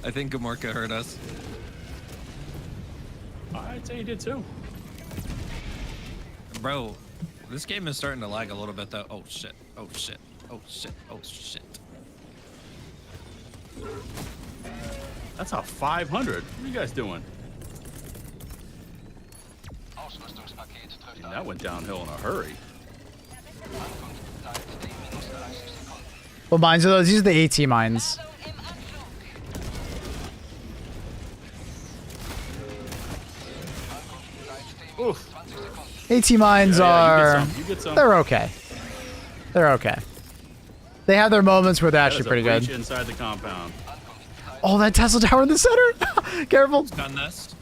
I think Gamorka heard us. I'd say he did too. Bro, this game is starting to lag a little bit though. Oh shit, oh shit, oh shit, oh shit. That's a 500. What are you guys doing? And that went downhill in a hurry. What mines are those? These are the AT mines. Oof. AT mines are... You get some. They're okay. They're okay. They have their moments where they're actually pretty good. Inside the compound. Oh, that Tesla tower in the center! Careful. Done this.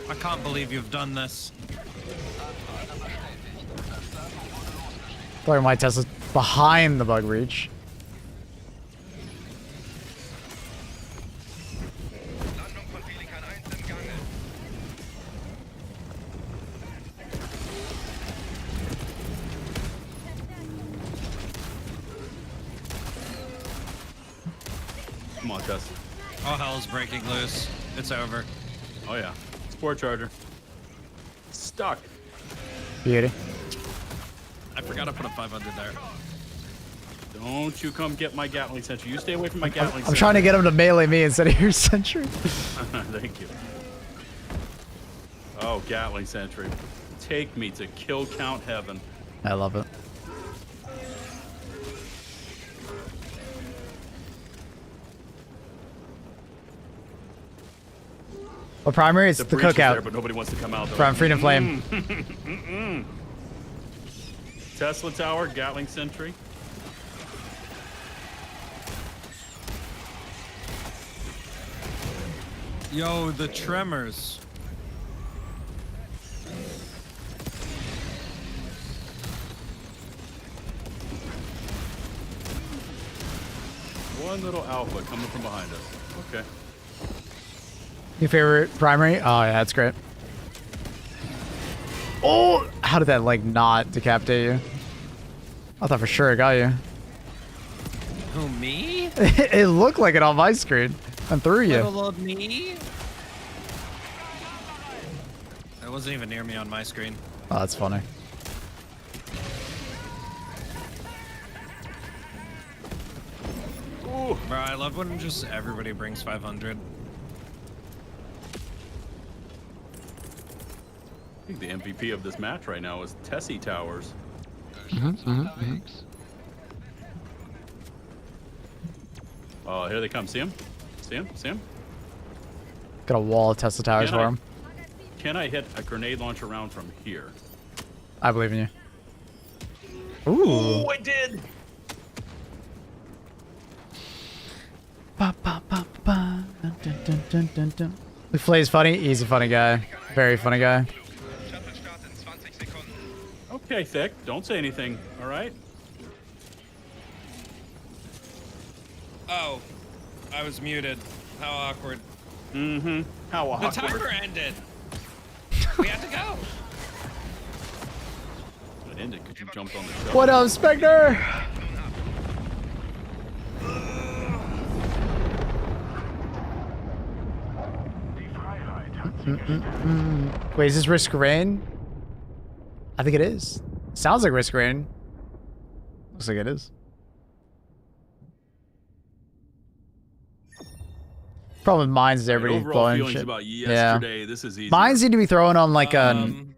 I can't believe you've done this. Sorry, my Tesla's behind the bug breach. Come on, Tess. All hell's breaking loose. It's over. Oh yeah. Sport charger. Stuck. Beauty. I forgot to put a 500 there. Don't you come get my Gatling sentry. You stay away from my Gatling sentry. I'm trying to get him to melee me instead of your sentry. Thank you. Oh, Gatling sentry. Take me to kill count heaven. I love it. Well, primary, it's the breach is cookout. there, but nobody wants to come out. Though. From Freedom Flame. Tesla Tower, Gatling Sentry. Yo, the tremors. One little alpha coming from behind us. Okay. Your favorite primary? Oh, yeah, that's great. Oh! How did that, like, not decapitate you? I thought for sure it got you. Who, me? It looked like it on my screen. And through you. Little old me? That wasn't even near me on my screen. Oh, that's funny. Ooh. Bro, I love when just everybody brings 500. I think the MVP of this match right now is Tessie Towers. Oh, here they come. See him? See him? See him? Got a wall of Tesla towers for him. Can I hit a grenade launcher round from here? I believe in you. Ooh. Oh, I did! Ba, ba, ba, ba. Dun, dun, dun, dun, dun. Flay's funny. He's a funny guy. Very funny guy. Okay, Thick. Don't say anything, all right? Oh, I was muted. How awkward. Mm-hmm. How awkward. The timer ended. We have to go. It ended because you jumped on the show. What up, Spectre? Wait, is this Risk Rain? I think it is. Sounds like Risk Rain. Looks like it is. Problem with mines is everybody blowing shit. About yesterday, yeah. This is easy. Mines need to be thrown on like an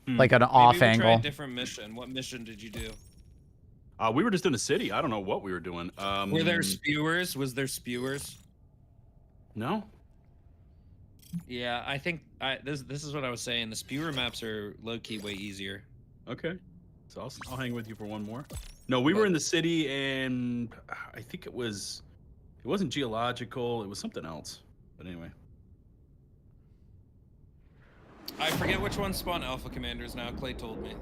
off angle. Try a different mission. What mission did you do? We were just in a city. I don't know what we were doing. Were there spewers? Was there spewers? No. Yeah, I think this is what I was saying. The spewer maps are low key way easier. Okay, so I'll hang with you for one more. No, we were in the city, and I think it wasn't geological. It was something else. But anyway, I forget which one spawn alpha commanders now. Clay told me,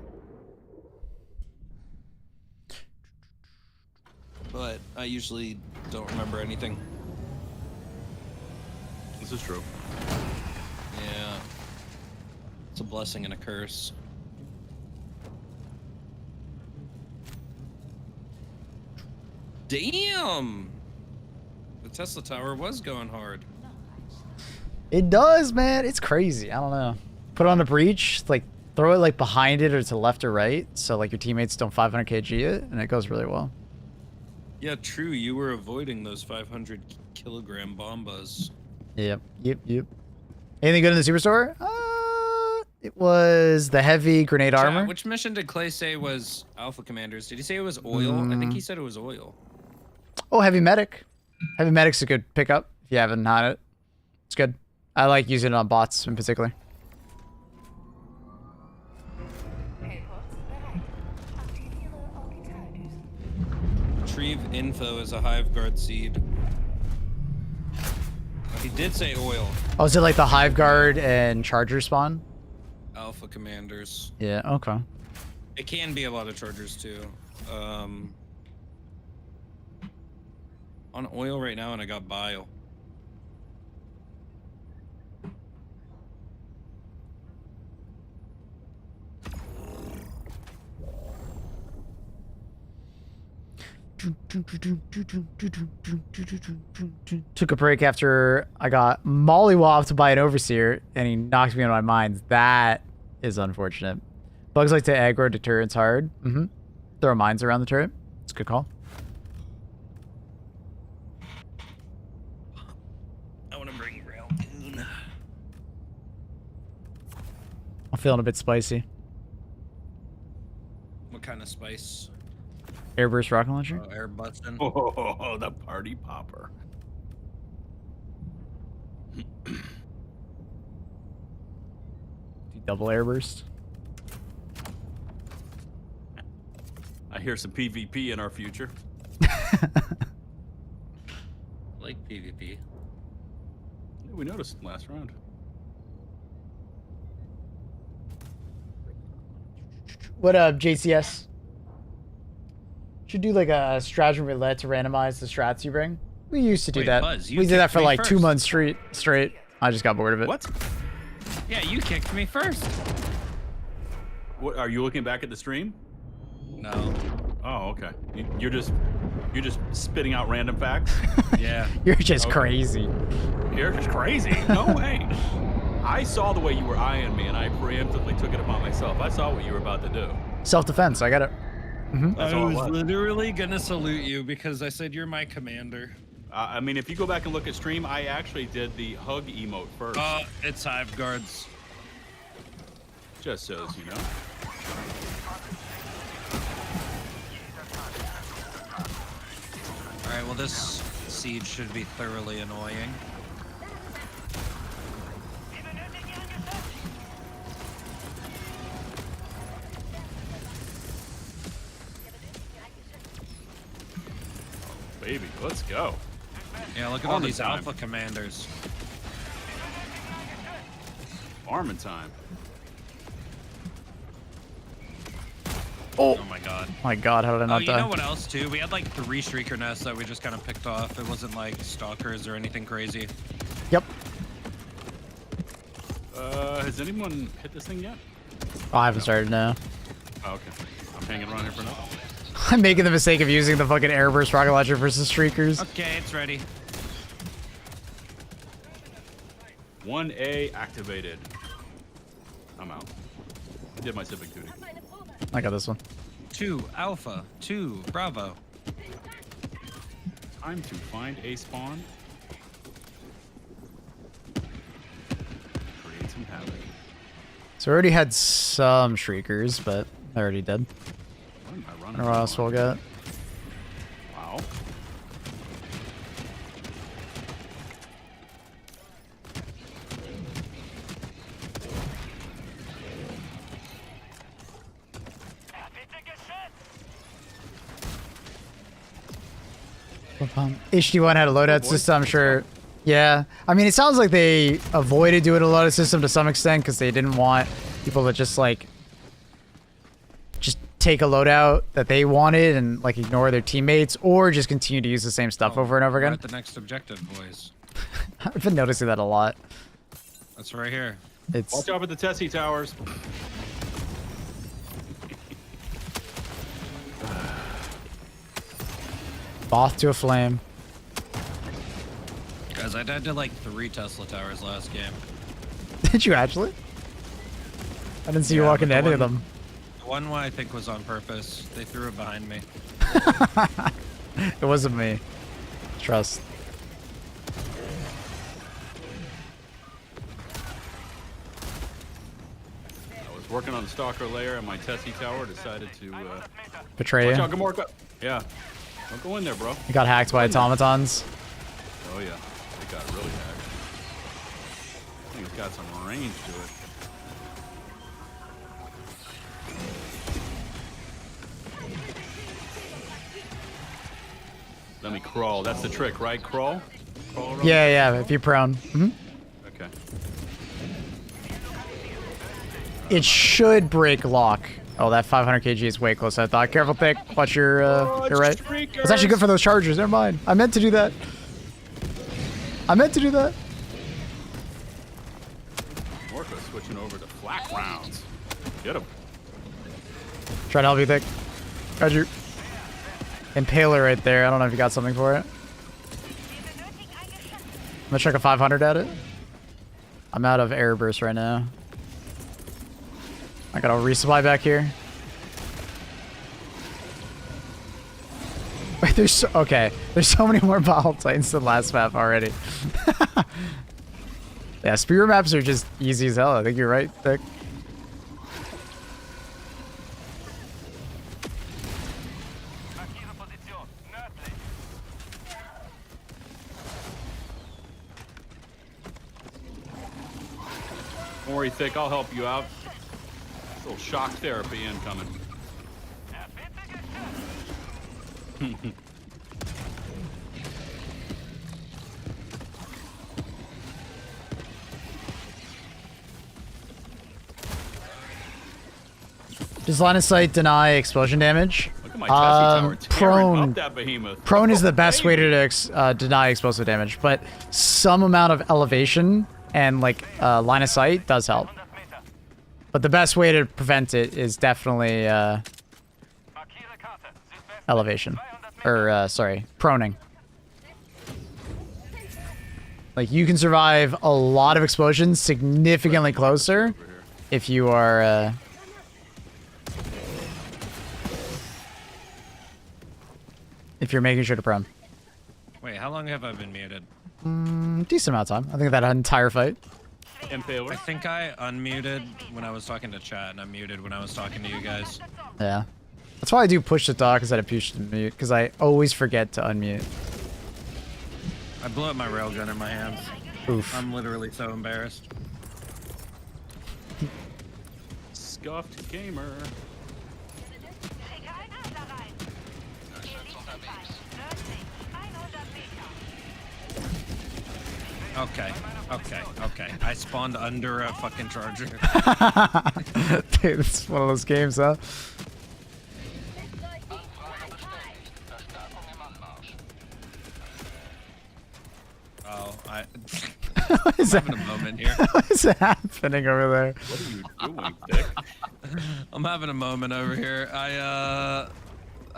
but I usually don't remember anything. This is true. Yeah. It's a blessing and a curse. Damn! The Tesla Tower was going hard. It does, man. It's crazy. I don't know. Put on a breach, like throw it like behind it or to left or right, so like your teammates don't 500 kg it, and it goes really well. Yeah, true. You were avoiding those 500 kilogram bombas. Yep. Anything good in the superstore? It was the heavy grenade armor. Which mission did Clay say was alpha commanders? Did he say it was oil? I think he said it was oil. Oh, heavy medic. Heavy medic's a good pickup if you haven't had it. It's good. I like using it on bots in particular. Retrieve info as a hive guard seed. He did say oil. Oh, is it like the hive guard and charger spawn? Alpha commanders. Yeah, okay. It can be a lot of chargers too. On oil right now, and I got bile. Took a break after I got mollywopped by an overseer and he knocked me out of my mines. That is unfortunate. Bugs like to aggro deterrents hard. Throw mines around the turret. It's a good call. I want to bring Railgoon. I'm feeling a bit spicy. What kind of spice? Airburst rocket launcher? Oh, air busting. Oh, the party popper. Double air burst. I hear some PvP in our future. Like PvP. Yeah, we noticed last round. What up, JCS? Should do like a stratagem roulette to randomize the strats you bring. We used to do Wait, that. Buzz, you We did that kicked for me like 2 first. months straight. I just got bored of it. What? Yeah, you kicked me first. What? Are you looking back at the stream? No. Oh, okay. You're just spitting out random facts. Yeah. You're just Okay. crazy. You're just crazy. No way. I saw the way you were eyeing me, and I preemptively took it upon myself. I saw what you were about to do. Self-defense. I got it. That's I all it was was. literally gonna salute you because I said you're my commander. I mean, if you go back and look at stream, I actually did the hug emote first. It's Hive Guards. Just so as you know. Alright, well this siege should be thoroughly annoying. Baby, let's go. Yeah, look at all Armor these time. alpha commanders. Farming time. Oh my god. My god, how did I Oh, not you die? know what else too? We had like 3 streaker nests that we just kind of picked off. It wasn't like stalkers or anything crazy. Yep. Has anyone hit this thing yet? Oh, I haven't started now. Oh, okay. I'm hanging around here for now. I'm making the mistake of using the fucking air burst rocket launcher versus streakers. Okay, it's ready. 1A activated. I'm out. I did my civic duty. I got this one. 2 Alpha, 2 Bravo. Time to find a spawn. Create some havoc. So we already had some shriekers, but I already did. What am I I running? don't know what else we'll get. Wow. HD1 had a loadout system, I'm sure. Yeah. I mean, it sounds like they avoided doing a loadout system to some extent because they didn't want people to just, like, just take a loadout that they wanted and, like, ignore their teammates or just continue to use the same stuff over and over We're again. at the next objective, boys. I've been noticing that a lot. That's right here. It's Watch out for the Tessie towers. Moth to a flame. Guys, I died to like 3 Tesla towers last game. Did you actually? I didn't see you Yeah, walk but into the any of one- them. The one I think was on purpose. They threw it behind me. It wasn't me. Trust. I was working on the stalker layer and my Tessie tower decided to Betray watch you. out, Gamorka. Yeah. Don't go in there, bro. You got hacked by automatons. Oh yeah. It got really hacked. I think it's got some range to it. Let me crawl. That's the trick, right? Crawl? Crawl around? Yeah, yeah, if you're prone. Okay. It should break lock. Oh, that 500 kg is way close. I thought. Careful, Thick. Watch your right. It's actually good for those chargers. Never mind. I meant to do that. Orca switching over to flak rounds. Get him. Try to help you, Thick. Got your impaler right there. I don't know if you got something for it. I'm gonna chuck a 500 at it. I'm out of air burst right now. I got a resupply back here. Wait, there's so many more Bile Titans than last map already. Yeah, spear maps are just easy as hell. I think you're right, Thick. Don't worry, Thick. I'll help you out. A little shock therapy incoming. Does line of sight deny explosion damage? Look at my Tessie tower tearing up that behemoth. Prone is Oh, the best way baby. to deny explosive damage, but some amount of elevation and like line of sight does help. But the best way to prevent it is definitely elevation, or sorry, proning. Like you can survive a lot of explosions significantly closer if you are. If you're making sure to prone. Wait, how long have I been muted? Decent amount of time. I think that entire fight. I think I unmuted when I was talking to chat, and I muted when I was talking to you guys. Yeah. That's why I do push to talk instead of push to mute, because I always forget to unmute. I blew up my railgun in my hands. Oof. I'm literally so embarrassed. Scuffed gamer. Okay. I spawned under a fucking charger. Dude, it's one of those games, huh? Oh, What is I'm having a moment here. What is happening over there? What are you doing, Dick? I'm having a moment over here. I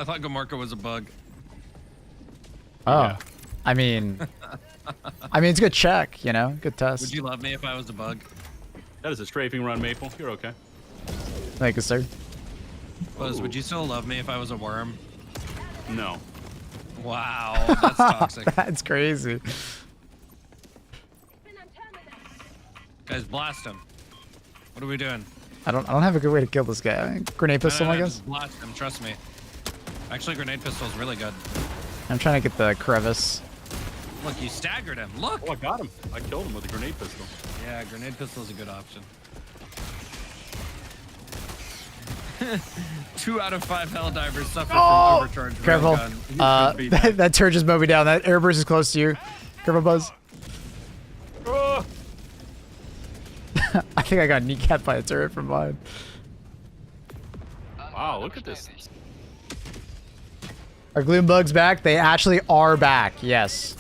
thought Gamarka was a bug. Oh. Yeah. I mean, it's a good check, you know? Good test. Would you love me if I was a bug? That is a strafing run, Maple. You're okay. Thank you, sir. Buzz, would you still love me if I was a worm? No. Wow, that's toxic. That's crazy. Guys, blast him. What are we doing? I don't have a good way to kill this guy. Grenade pistol, I guess. Just blast him, trust me. Actually, grenade pistol is really good. I'm trying to get the crevice. Look, you staggered him. Look! Oh, I got him. I killed him with a grenade pistol. Yeah, grenade pistol is a good option. 2 out of 5 Helldivers suffer from overcharged Careful. railgun. That turret just mowed me down. That air burst is close to you. Careful, Buzz. I think I got kneecapped by a turret from behind. Wow, look at this. Are gloom bugs back? They actually are back. Yes.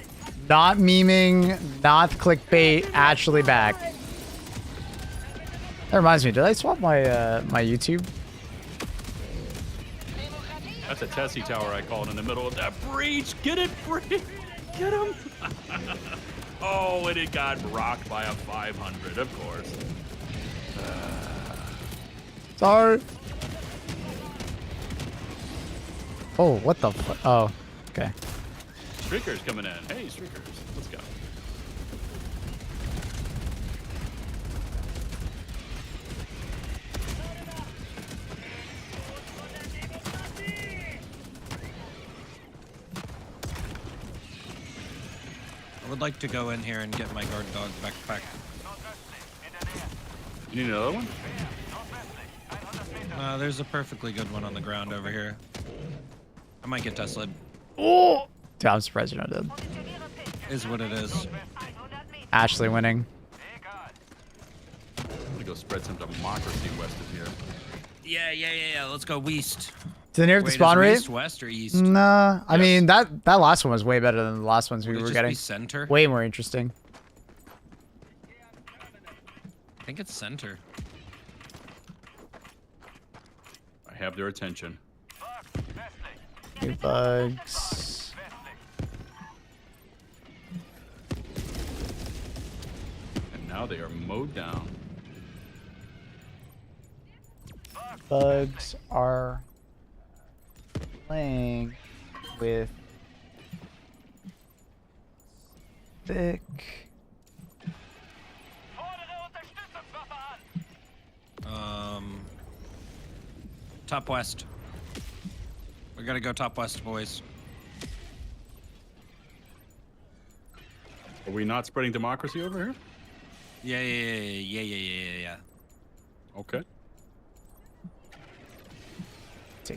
Not memeing, not clickbait, actually back. That reminds me, did I swap my my YouTube? That's a Tessie tower I called in the middle of that breach. Get it, breach. Get him. Oh, and it got rocked by a 500, of course. Sorry. Oh, what the fuck? Oh, okay. Stricker's coming in. Hey, Strickers. Let's go. I would like to go in here and get my guard dog backpack. You need another one? There's a perfectly good one on the ground over here. I might get Tesla. Oh! Dude, I'm surprised you're not dead. Is what it is. Ashley winning. I'm gonna go spread some democracy west of here. Yeah. Let's go west. Did they nerf the spawn rate? East, west, or east? Nah. I Yes. mean, that last one was way better than the last ones we Would it were just getting. be center? Way more interesting. I think it's center. I have their attention. New bugs. And now they are mowed down. Bugs are playing with thick. Top west. We gotta go top west, boys. Are we not spreading democracy over here? Yeah. Okay.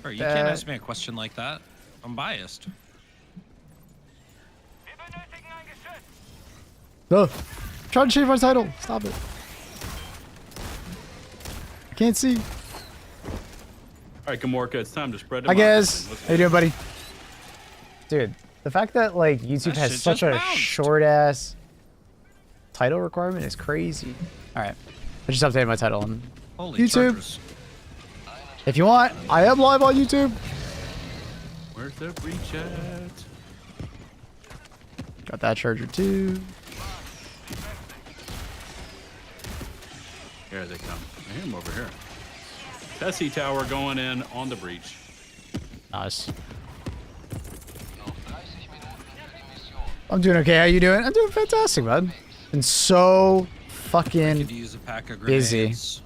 Bro, you can't ask me a question like that. I'm biased. No. Trying to change my title. Stop it. I can't see. All right, Gamorka, it's time to spread. Hi guys. How you doing, buddy? Dude, the fact that like YouTube That has shit such just a bounced. short ass title requirement is crazy. All right, I just updated my title on Holy YouTube. chargers. If you want, I am live on YouTube. Where's the breach at? Got that charger too. Here they come. I hear them over here. Tessie tower going in on the breach. Nice. I'm doing okay. How you doing? I'm doing fantastic, bud. Been so fucking Could use a pack of busy. grenades.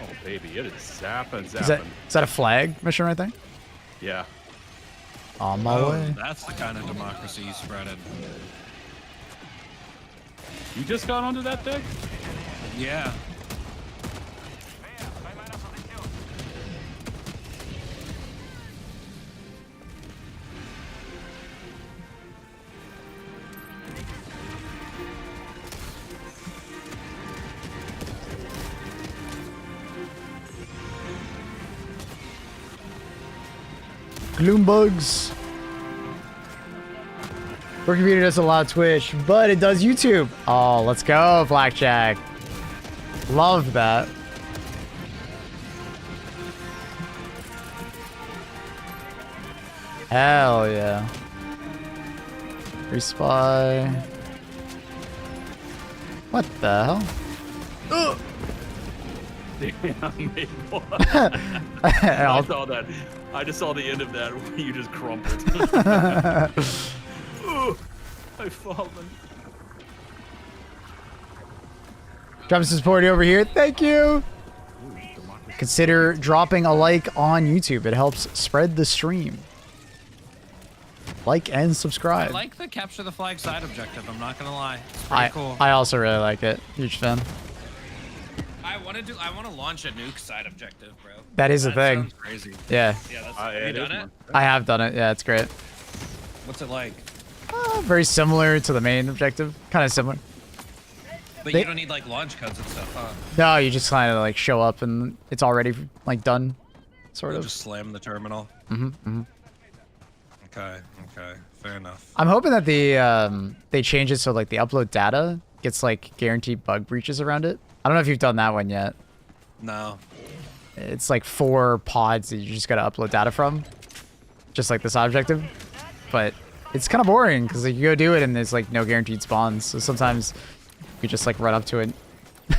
Oh baby, it is zapping. Is that a flag mission right there? Yeah. On my way. That's the kind of democracy you spreaded. You just got onto that thing? Yeah. Gloombugs. Your computer doesn't allow Twitch, but it does YouTube. Oh, let's go, Blackjack. Love that. Hell yeah. Respy. What the hell? Damn, Maple. I saw that. I just saw the end of that where you just crumpled. Ooh, I've fallen. Drop some support over here. Thank you. Consider dropping a like on YouTube. It helps spread the stream. Like and I subscribe. like the capture the flag side objective. I'm not gonna lie. It's pretty cool. I also really like it. Huge fan. I want to launch a nuke side objective, bro. That is a thing. Sounds crazy. Yeah. Yeah, that's. Have you done it? I have done it. Yeah, it's great. What's it like? Very similar to the main objective. Kind of similar. But you don't need like launch codes and stuff, huh? No, you just kind of like show up and it's already like done, sort of. Just slam the terminal. Mm-hmm. Okay. Fair enough. I'm hoping that they change it so like the upload data gets like guaranteed bug breaches around it. I don't know if you've done that one yet. No. It's like 4 pods that you just gotta upload data from, just like this objective. But it's kind of boring because like you go do it and there's like no guaranteed spawns. So sometimes you just like run up to it,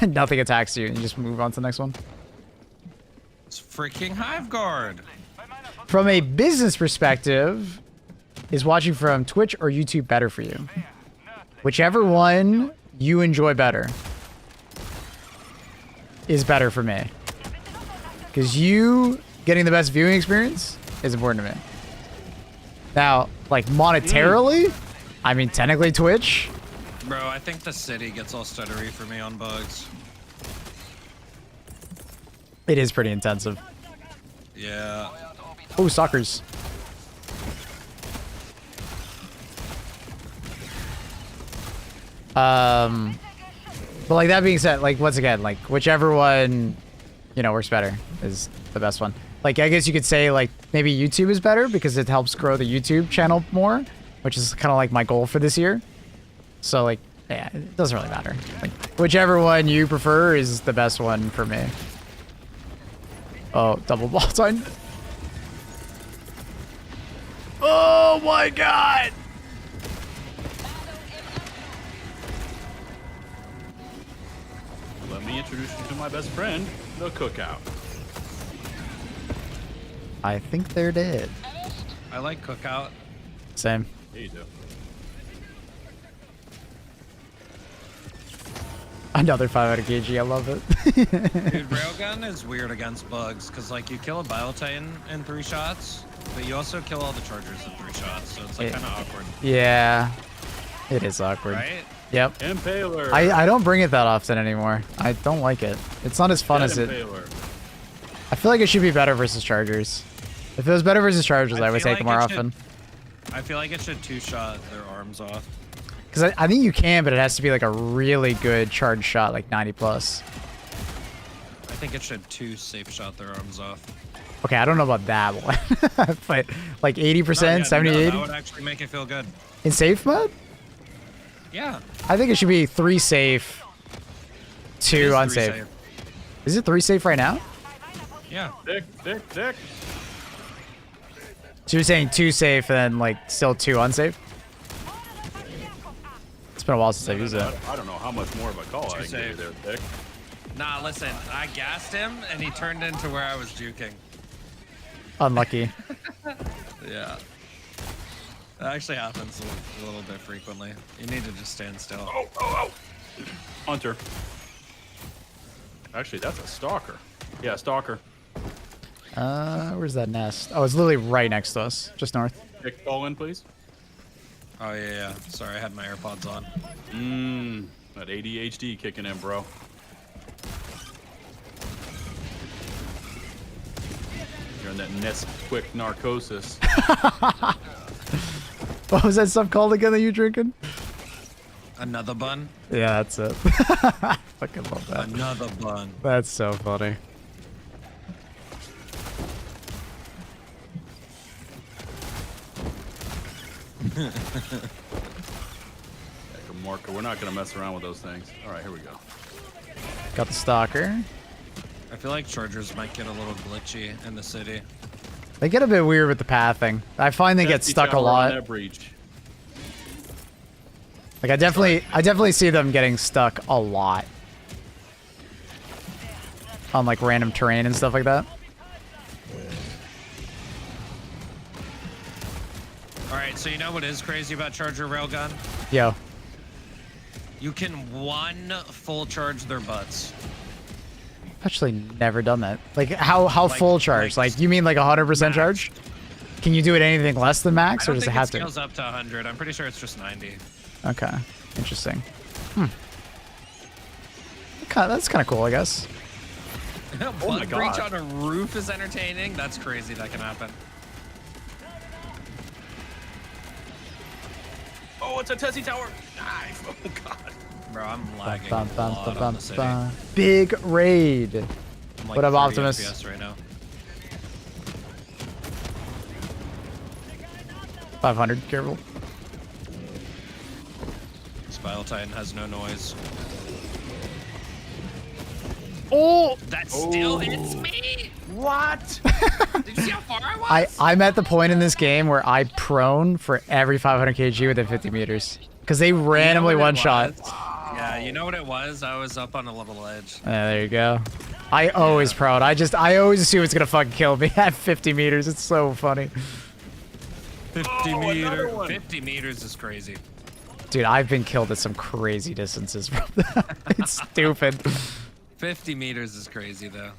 nothing attacks you, and you just move on to the next one. It's freaking Hive Guard. From a business perspective, is watching from Twitch or YouTube better for you? Whichever one you enjoy better is better for me. Because you getting the best viewing experience is important to me. Now, like monetarily, I mean, technically Twitch. Bro, I think the city gets all stuttery for me on bugs. It is pretty intensive. Yeah. Oh, stalkers. But like that being said, like once again, like whichever one, you know, works better is the best one. Like I guess you could say like maybe YouTube is better because it helps grow the YouTube channel more, which is kind of like my goal for this year. So like, yeah, it doesn't really matter. Like whichever one you prefer is the best one for me. Oh, double ball sign. Oh my god! Let me introduce you to my best friend, the Cookout. I think they're dead. I like Cookout. Same. Yeah, you do. Another 500 kg. I love it. Dude, railgun is weird against bugs because like you kill a Bile Titan in 3 shots, but you also kill all the chargers in 3 shots, so it's like kind of awkward. Yeah, it is awkward. Right? Yep. Impaler. I don't bring it that often anymore. I don't like it. It's not as fun as it. I feel like it should be better versus chargers. If it was better versus chargers, I would take it more often. I feel like it should 2-shot their arms off. Because I think you can, but it has to be like a really good charge shot, like 90 plus. I think it should 2-safe shot their arms off. Okay, I don't know about that one. But like 80%, No, yeah, 70, no, 80? that would actually make it feel good. In safe mode? Yeah. I think it should be 3 safe, 2 unsafe. Safe. Is it 3 safe right now? Yeah. Dick. So you're saying 2 safe and then like still 2 unsafe? It's been a while since I've used that. I don't know how much more of a call I can give you there, Dick. Nah, listen, I gassed him and he turned into where I was juking. Unlucky. Yeah. That actually happens a little bit frequently. You need to just stand still. Oh. Hunter. Actually, that's a stalker. Yeah, stalker. Where's that nest? Oh, it's literally right next to us, just north. Dick, call in, please. Oh, yeah. Sorry, I had my AirPods on. That ADHD kicking in, bro. You're in that Nesquik narcosis. What was that stuff called again that you drinking? Another bun? Yeah, that's it. Fucking love that. Another bun. That's so funny. Marker. We're not gonna mess around with those things. All right, here we go. Got the stalker. I feel like chargers might get a little glitchy in the city. They get a bit weird with the pathing. I find they get stuck a lot. Like I definitely see them getting stuck a lot on like random terrain and stuff like that. All right, so you know what is crazy about charger railgun? Yo. You can 1 full charge their butts. Actually, never done that. Like how full charge? Like you mean like 100% charge? Can you do it anything less than max, or does it have to? It scales up to 100. I'm pretty sure it's just 90. Okay, interesting. That's kind of cool, I guess. Oh my God. Breach on a roof is entertaining. That's crazy. That can happen. Oh, it's a Tessie tower. Nice. Oh God. Bro, I'm lagging a lot on the city. Big raid. I'm like what up, 30 Optimus? FPS right now. 500, careful. Bile Titan has no noise. Oh! That still hits me? What? Did you see how far I was? I'm at the point in this game where I prone for every 500 kg within 50 meters. Because they randomly one-shot. Yeah, you know what it was? I was up on a level edge. There you go. I always prone. I always assume it's going to fucking kill me at 50 meters. It's so funny. 50 meters is crazy. Dude, I've been killed at some crazy distances from that. It's stupid. 50 meters is crazy, though.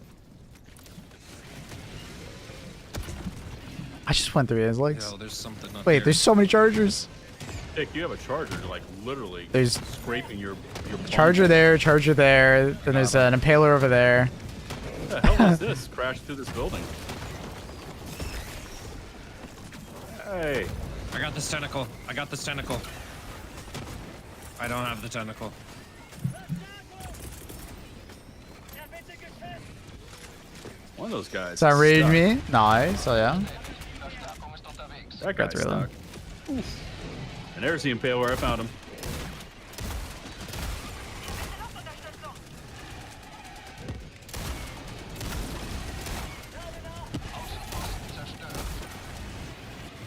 I just went through his legs. Yo, there's something up Wait, here. there's so many chargers. Dick, you have a charger, like literally There's scraping your charger there, then there's an impaler over there. What the hell is this? Crashed through this building. Hey. I got this tentacle. I don't have the tentacle. One of those guys. Does that rage me? Nice. Oh yeah. That guy's stuck. Oof. And there's the impaler. I found him.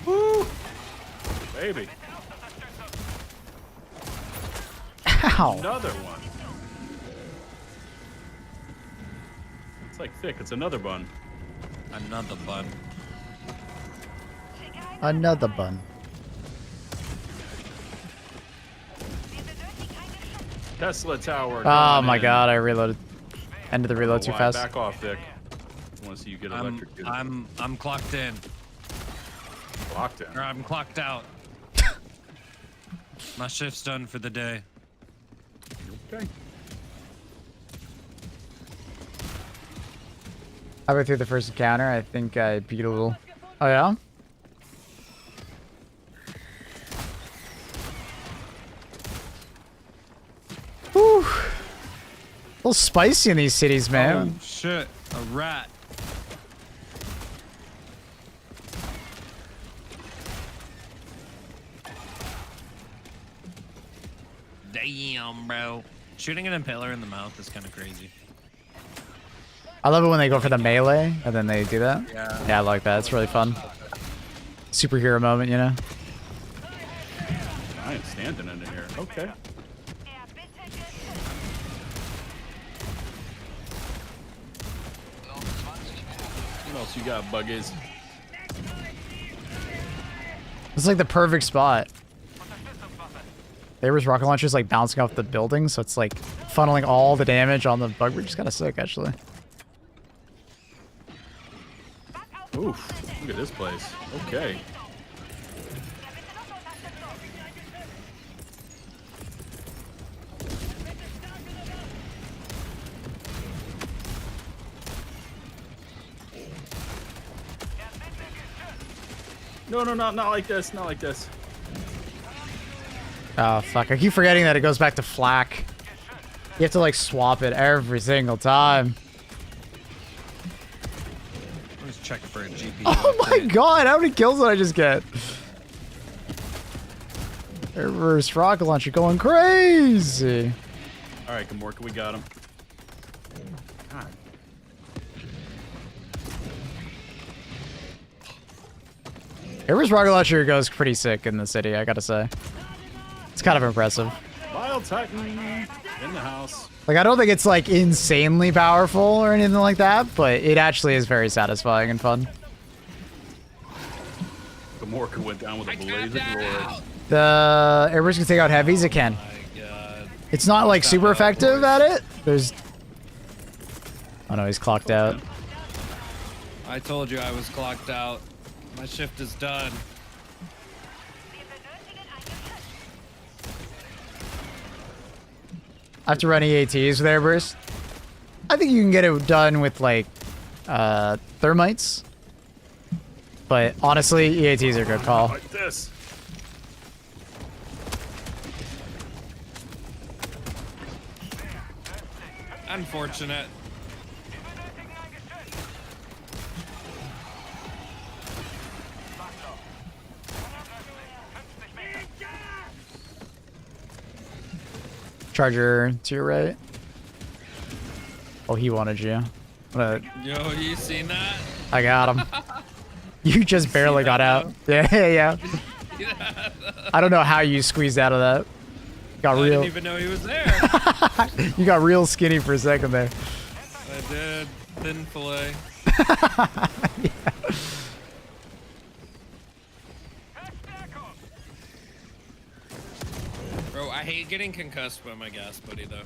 Woo! Baby. Ow. Another one. It's like thick. It's another bun. Another bun. Another bun. Tesla tower. Oh my in. god, I reloaded. Ended the reload Oh, too why? fast. Back off, Vic. I want to see you get electrocuted. I'm clocked in. Locked in. Or I'm clocked out. My shift's done for the day. Okay. I went through the first encounter. I think I beat a little. Oh yeah? Whew. A little spicy in these cities, man. Oh shit, a rat. Damn, bro. Shooting an impaler in the mouth is kind of crazy. I love it when they go for the melee and then they do that. Yeah. Yeah, I like that. It's really fun. Superhero moment, you know? I ain't standing in here. Okay. What else you got, buggies? It's like the perfect spot. There was rocket launchers like bouncing off the building, so it's like funneling all the damage on the bug bridge. It's kind of sick, actually. Oof, look at this place. Okay. No, not like this, not like this. Oh, fuck. I keep forgetting that it goes back to flak. You have to, like, swap it every single time. Let's check for a GP. Oh my god, how many kills did I just get? Reverse rocket launcher going crazy. Alright, Gamorka, we got him. God. Reverse rocket launcher goes pretty sick in the city, I gotta say. It's kind of impressive. Wild Titan in the house. Like, I don't think it's, like, insanely powerful or anything like that, but it actually is very satisfying and fun. Gamorka went down with a blaze of glory. The Airburst can take out heavies, it can. It's not, like, super effective at it. There's... Oh no, he's clocked out. I told you I was clocked out. My shift is done. I have to run EATs with Airburst. I think you can get it done with, like, thermites. But honestly, EATs are a good call. Like this. Unfortunate. Charger to your right. Oh, he wanted you. Yo, you seen that? I got him. You just barely got out. Yeah. I don't know how you squeezed out of that. Got real. I didn't even know he was there. You got real skinny for a second there. I did. Thin fillet. Yeah. Bro, I hate getting concussed by my gas buddy, though.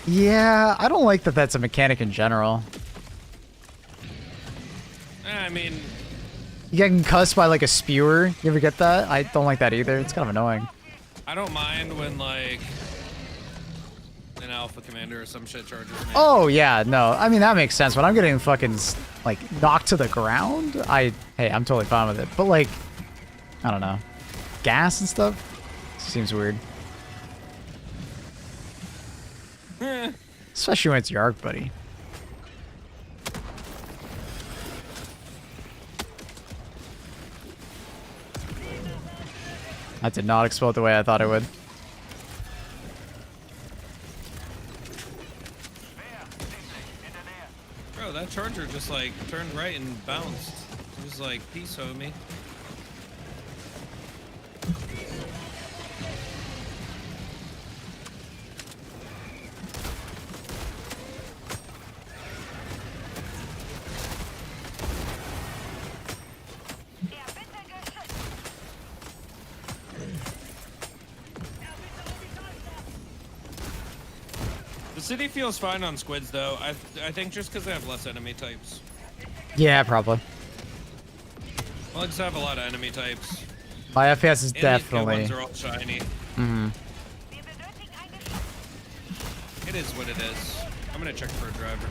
Yeah, I don't like that that's a mechanic in general. I mean... You get concussed by, like, a spewer. You ever get that? I don't like that either. It's kind of annoying. I don't mind when, like, an alpha commander or some shit charges me. Oh, yeah, no. I mean, that makes sense. When I'm getting fucking, like, knocked to the ground, hey, I'm totally fine with it. But, like, I don't know. Gas and stuff? Seems weird. Especially when it's your arc buddy. That did not explode the way I thought it would. Bro, that charger just, like, turned right and bounced. It was like, peace, homie. city feels fine on squids though. I think just because they have less enemy types. Yeah, probably. Bugs have a lot of enemy types. My FPS is And definitely. These good ones are all shiny. Mm-hmm. It is what it is. I'm gonna check for a driver.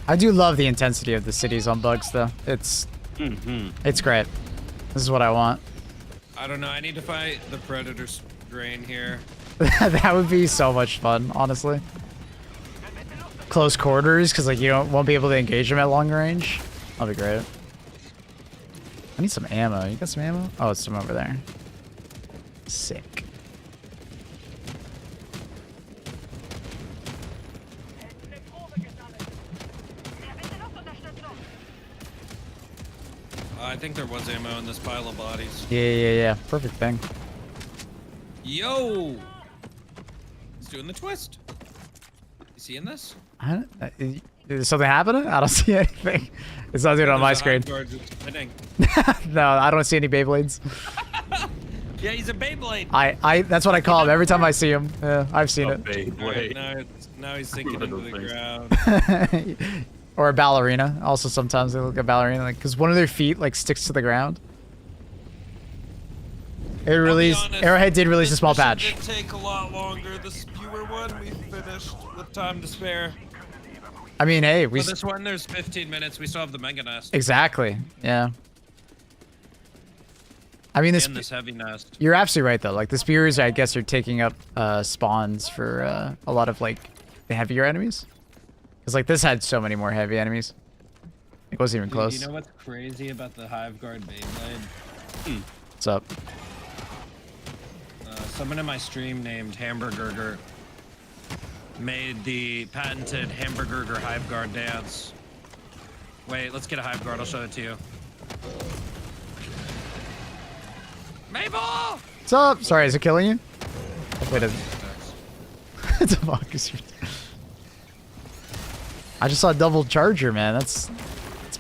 I do love the intensity of the cities on bugs, though. It's great. This is what I want. I don't know. I need to fight the predator strain here. That would be so much fun, honestly. Close quarters, because like won't be able to engage them at long range. That'll be great. I need some ammo. You got some ammo? Oh, it's some over there. Sick. I think there was ammo in this pile of bodies. Yeah. Perfect thing. Yo! He's doing the twist. You seeing this? Is something happening? I don't see anything. It's not doing it on my screen. No, I don't see any Beyblades. Yeah, he's a Beyblade. That's what I call him every time I see him. Yeah, I've seen it. Right, now he's sinking into the ground. Or a ballerina. Also, sometimes they look at ballerina, like, because one of their feet like sticks to the ground. Arrowhead did release a small patch. It did take a lot longer. The skewer one we finished with time to spare. I mean, hey, For this one, there's 15 minutes. We still have the mega nest. Exactly. Yeah. I mean, this heavy nest. You're absolutely right, though. Like the spears, I guess, are taking up spawns for a lot of like the heavier enemies. Because like this had so many more heavy enemies. It wasn't even close. You know what's crazy about the Hive Guard Beyblade? What's up? Someone in my stream named Hamburger made the patented Hamburger Hive Guard dance. Wait, let's get a Hive Guard. I'll show it to you. Mabel! What's up? Sorry, is it killing you? Wait a It's a Marcus. I just saw a double charger, man. It's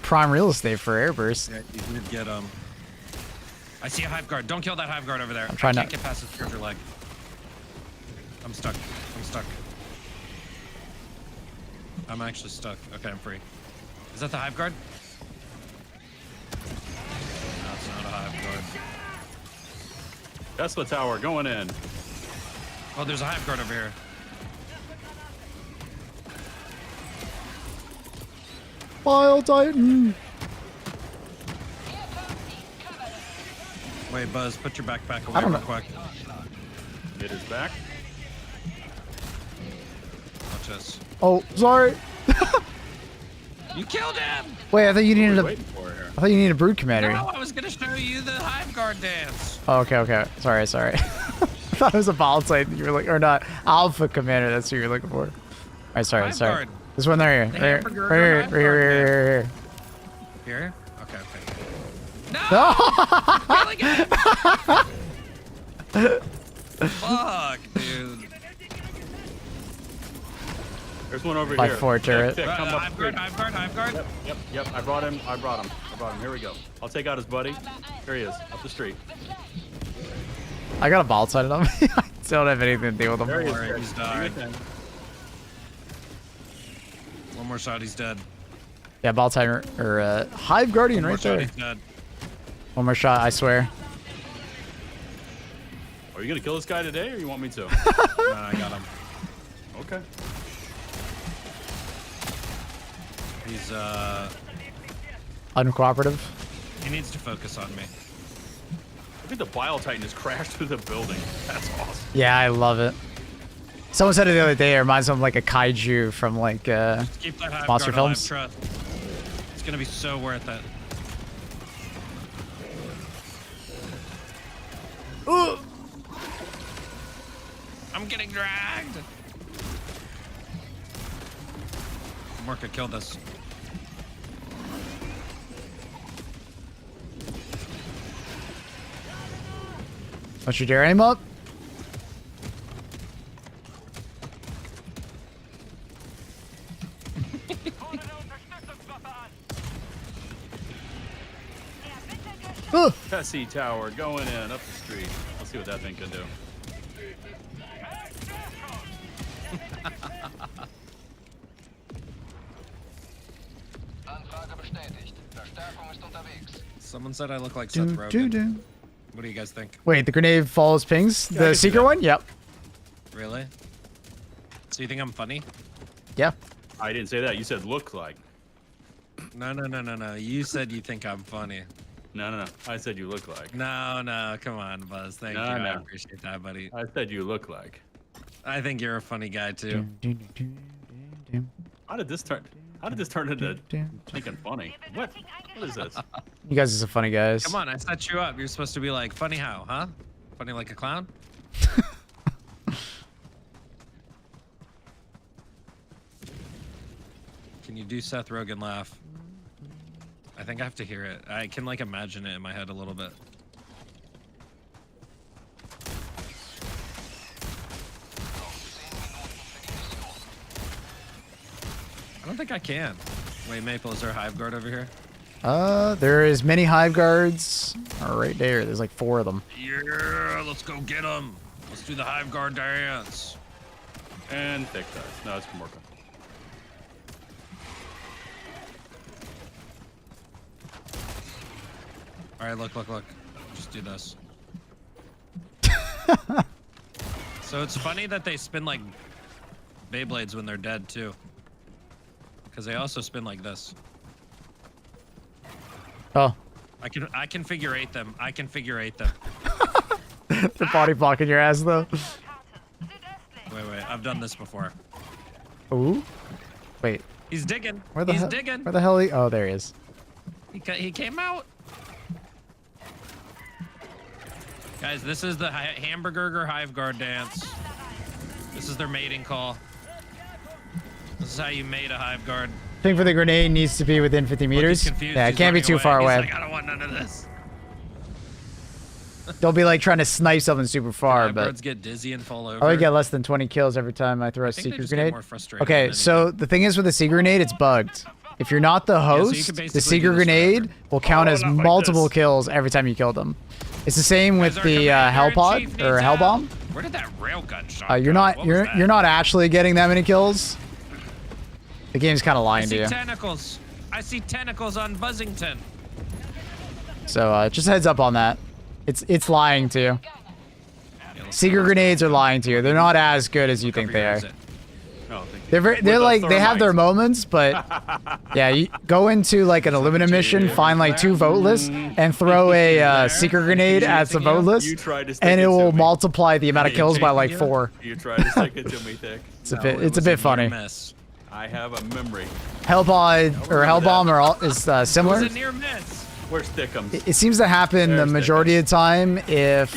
prime real estate for airburst. Yeah, you did get I see a Hive Guard. Don't kill that Hive Guard over there. I'm trying I can't get past his charger leg. I'm stuck. I'm actually stuck. Okay, I'm free. Is that the Hive Guard? No, it's not a Hive Guard. Tesla Tower going in. Oh, there's a Hive Guard over here. Bile Titan. Wait, Buzz, put your backpack away real quick. It is back. Watch this. Oh, sorry. You killed him! Wait, I thought you needed a brood commander. No, I was gonna show you the Hive Guard dance. Oh, okay. Sorry. I thought it was a Bile Titan. You were like, or not, Alpha Commander. That's what you were looking for. All right, sorry. Guard. This one right here. Right here. Here? Okay. No! Fuck, dude. There's one over By here. 4 turret. Come up. Hive Guard. Yep. I brought him. Here we go. I'll take out his buddy. Here he is, up the street. I got a Bile Titan on me. I don't have anything to deal with him. There he is. He's died. One more shot, he's dead. Yeah, Bile Titan or Hive Guardian right there. He's dead. One more shot, I swear. Are you gonna kill this guy today, or you want me to? No, I got him. Okay. He's Uncooperative. he needs to focus on me. I think the Bile Titan just crashed through the building. That's awesome. Yeah, I love it. Someone said it the other day. It reminds them of like a kaiju from like Keep that Hive monster Guard films. alive, trust. It's gonna be so worth it. Ooh. I'm getting dragged. Morka killed us. Don't you dare aim up. Tessie Tower going in up the street. Let's see what that thing can do. Someone said I look like Seth Rogen. What do you guys think? Wait, the grenade follows pings? Yeah, The secret one? Yep. Really? So you think I'm funny? Yeah. I didn't say that. You said look like. No. You said you think I'm funny. No. I said you look like. No. Come on, Buzz. Thank you. I appreciate that, buddy. I said you look like. I think you're a funny guy too. How did this turn? How did this turn into thinking funny? What is this? You guys are some funny guys. Come on, I set you up. You're supposed to be like, funny how, huh? Funny like a clown? Can you do Seth Rogen laugh? I think I have to hear it. I can like imagine it in my head a little bit. I don't think I can. Wait, Maple, is there a hive guard over here? There is many hive guards. Right there. There's like 4 of them. Yeah, let's go get them. Let's do the hive guard dance. And thick dice. No, it's more fun. All right, look. Just do this. So it's funny that they spin like Beyblades when they're dead too. Because they also spin like this. Oh. I can figure eight them. They're body blocking your ass though. Wait. I've done this before. Ooh. Wait. He's digging. He's digging. Where the hell he? Oh, there he is. He came out. Guys, this is the hamburger hive guard dance. This is their mating call. This is how you mate a hive guard. Thing for the grenade needs to be within 50 meters. Yeah, it can't be too far away. Like, I don't want none of this. Don't be like trying to snipe something super far, but birds get dizzy and fall over. I would get less than 20 kills every time I throw a secret grenade. Okay, so the thing is with the secret grenade, it's bugged. If you're not the host, the secret grenade will count as multiple kills every time you kill them. It's the same with the Hellpod or Hellbomb. Where did that railgun shot you're not actually getting that many kills. The game's kind of lying to you. Tentacles. I see tentacles on Buzzington. So just heads up on that. It's lying to you. Secret grenades are lying to you. They're not as good as you think they are. They're like they have their moments, but yeah, you go into like an aluminum mission, find like 2 voteless, and throw a secret grenade at the voteless, and it will multiply the amount of kills by like 4. You tried to stick it to me, Thick. It's a bit funny. I have a memory. Hellpod or Hellbomb is similar. It was a near miss. Where's Thickums? It seems to happen the majority of the time if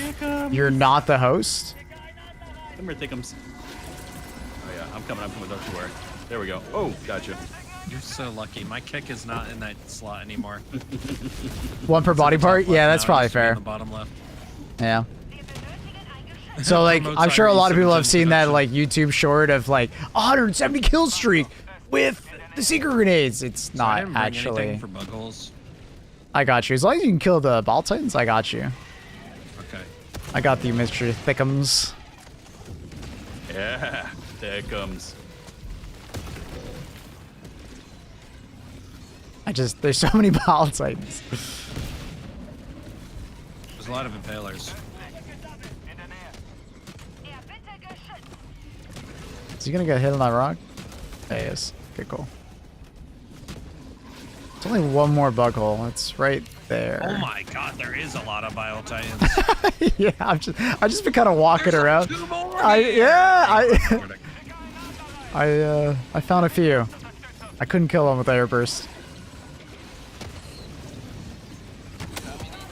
you're not the host. Come here, Thickums. Oh yeah, I'm coming, don't you worry. There we go. Oh, gotcha. You're so lucky. My kick is not in that slot anymore. 1 per body part? Yeah, that's probably fair. The bottom left. Yeah. So like, I'm sure a lot of people have seen that like YouTube short of like 170 kill streak with the secret grenades. It's not actually. For bug holes. I got you. As long as you can kill the ball titans, I got you. Okay. I got the Mr. Thickums. Yeah, Thickums. There's so many ball titans. There's a lot of impalers. Is he gonna get hit on that rock? There he is. Okay, cool. It's only 1 more bug hole. It's right there. Oh my god, there is a lot of bile titans. Yeah, I've just been kind of walking around. 2 more I found a few. I couldn't kill them with air burst.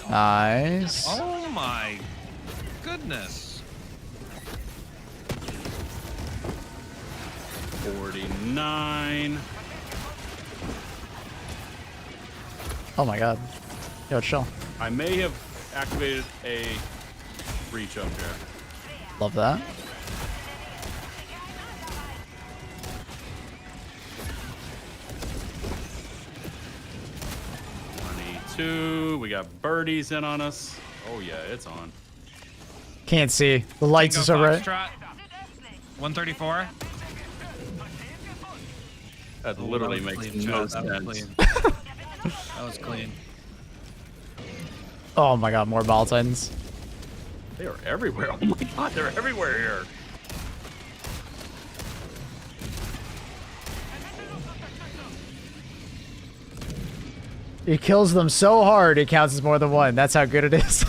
Nice. Oh my goodness. 49. Oh my god. Yo, chill. I may have activated a breach up here. Love that. 2. We got birdies in on us. Oh yeah, it's on. Can't see. The lights are so bright. 134. That literally makes no sense. That was clean. Oh my god, more ball titans. They are everywhere. Oh my god, they're everywhere here. It kills them so hard it counts as more than one. That's how good it is.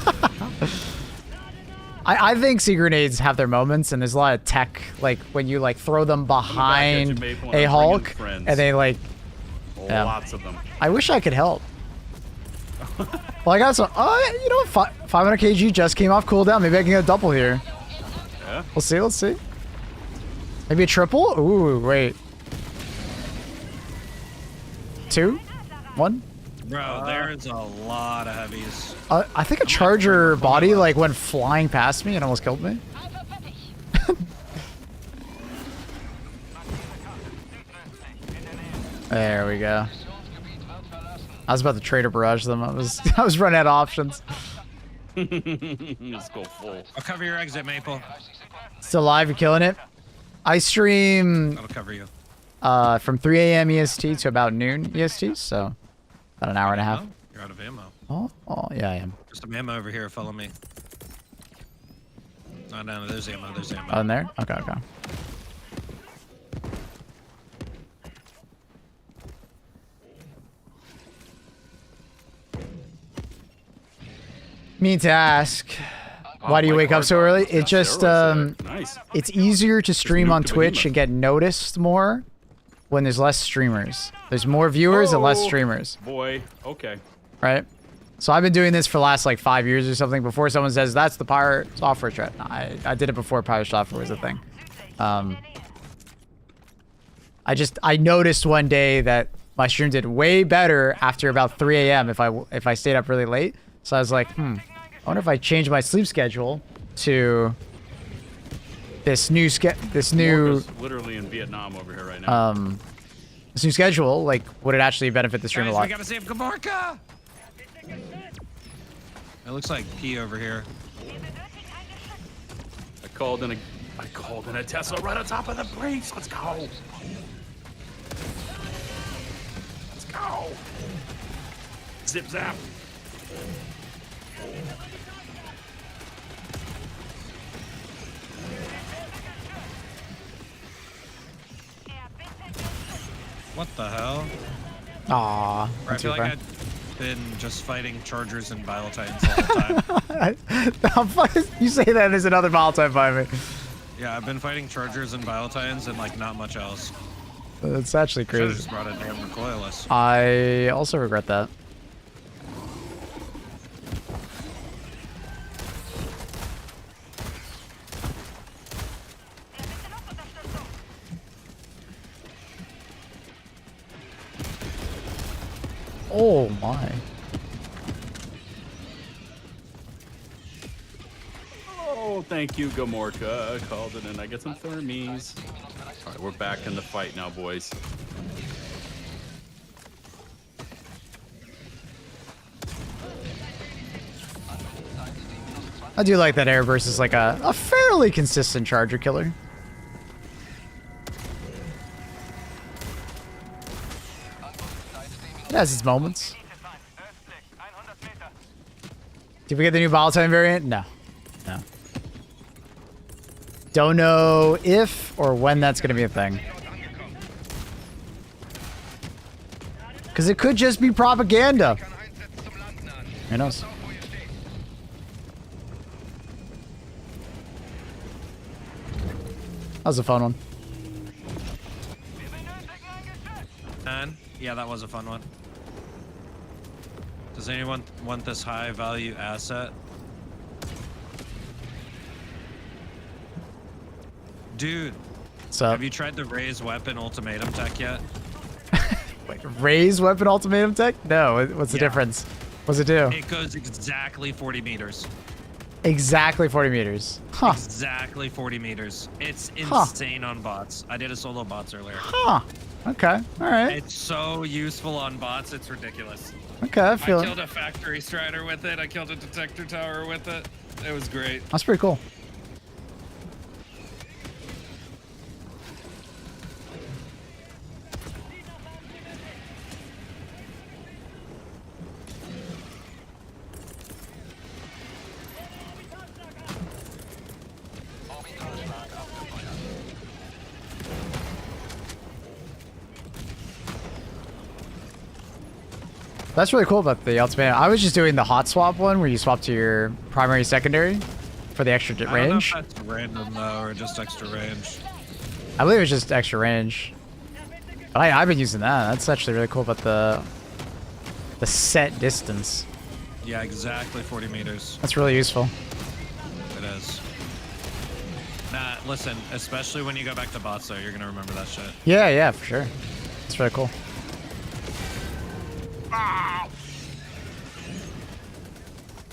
I think sea grenades have their moments, and there's a lot of tech, like when you like throw them behind a Hulk, and they like lots of them. I wish I could help. Well, I got some. You know, 500 kg just came off cooldown. Maybe I can get a double here. Yeah. We'll see. Let's see. Maybe a triple. Ooh, wait. 2, 1. Bro, there's a lot of heavies. I think a charger body like went flying past me and almost killed me. There we go. I was about to trader barrage them. I was running out of options. Let's go full. I'll cover your exit, Maple. Still alive, you're killing it. I stream I'll cover you. From 3 a.m. EST to about noon EST, so about an hour and a half. You're out of ammo. Oh, yeah, I am. There's some ammo over here. Follow me. Oh, no, there's ammo. There's ammo. Oh, in there? Okay, okay. Mean to ask, why do you wake up so early? It just, nice. It's easier to stream on Twitch and get noticed more when there's less streamers. There's more viewers and less streamers. Boy, okay. Right? So I've been doing this for the last like 5 years or something before someone says, that's the pirate software trend. No, I did it before pirate software was a thing. I noticed one day that my stream did way better after about 3 a.m. if I stayed up really late. So I was like, I wonder if I change my sleep schedule to this new literally in Vietnam over here right now. This new schedule, like, would it actually benefit the stream a lot? We gotta save Gamorka! It looks like P over here. I called in a Tesla right on top of the brakes. Let's go. Let's go. Zip zap. What the hell? Aww. I feel like I've been just fighting chargers and Bile Titans the whole time. You say that there's another Bile Titan by me. Yeah, I've been fighting chargers and Bile Titans and like not much else. It's actually crazy. Should've just brought a damn recoilless. I also regret that. Oh my. Oh, thank you, Gamorka. I called it in. I get some thermies. All right, we're back in the fight now, boys. I do like that Airburst is like a fairly consistent charger killer. It has its moments. Did we get the new Bile Titan variant? No. No. Don't know if or when that's going to be a thing. Because it could just be propaganda. Who knows? That was a fun one. And yeah, that was a fun one. Does anyone want this high value asset? Dude, have you tried the raise weapon ultimatum tech yet? Wait, raise weapon ultimatum tech? No, what's the difference? What's it do? It goes exactly 40 meters. Exactly 40 meters. Huh. Exactly 40 meters. It's insane on bots. I did a solo bots earlier. Huh. Okay. All right. It's so useful on bots. It's ridiculous. Okay, I I feel killed a factory strider with it. I killed a detector tower with it. It was great. That's pretty cool. That's really cool about the ultimate. I was just doing the hot swap one where you swap to your primary secondary for the extra range. I don't know if that's random though, or just extra range. I believe it's just extra range. But I've been using that. That's actually really cool about the set distance. Yeah, exactly 40 meters. That's really useful. It is. Nah, listen, especially when you go back to bots though, you're gonna remember that shit. Yeah, yeah, for sure. It's really cool.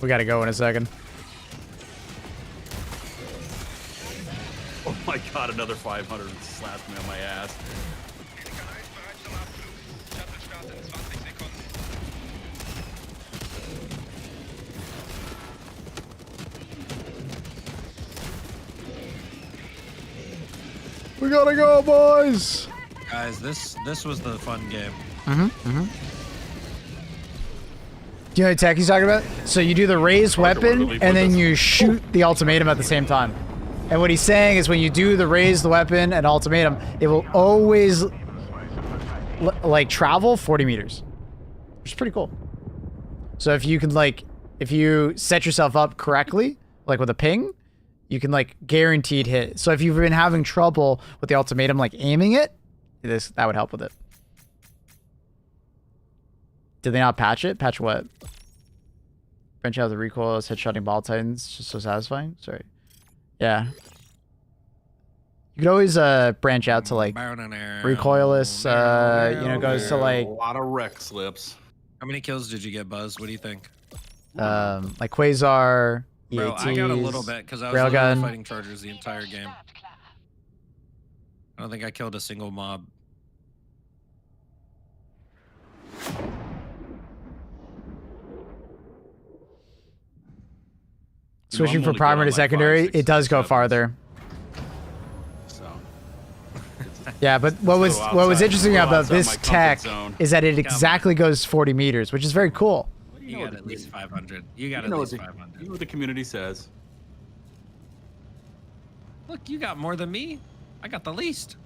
We gotta go in a second. Oh my god, another 500 slapped me on my ass. We gotta go, boys! Guys, this was the fun game. Do you know what attack he's talking about? So you do the raised weapon, and then you shoot the ultimatum at the same time. And what he's saying is when you do the raised weapon and ultimatum, it will always like travel 40 meters. Which is pretty cool. So if you can if you set yourself up correctly, like with a ping, you can guaranteed hit. So if you've been having trouble with the ultimatum, aiming it, that would help with it. Did they not patch it? Patch what? Branch out the recoil, headshotting ball titans, just so satisfying. Sorry. Yeah. You could always branch out to recoilless. Goes to a lot of wreck slips. How many kills did you get, Buzz? What do you think? Quasar. Bro, EATs, I got a little bit because I was literally fighting chargers the entire game. I don't think I killed a single mob. Switching from primary to secondary, it does go farther. So. Yeah, but what was interesting about this tech is that it exactly goes 40 meters, which is very cool. You got at least 500. You got at least 500. You know what the community says. Look, you got more than me. I got the least.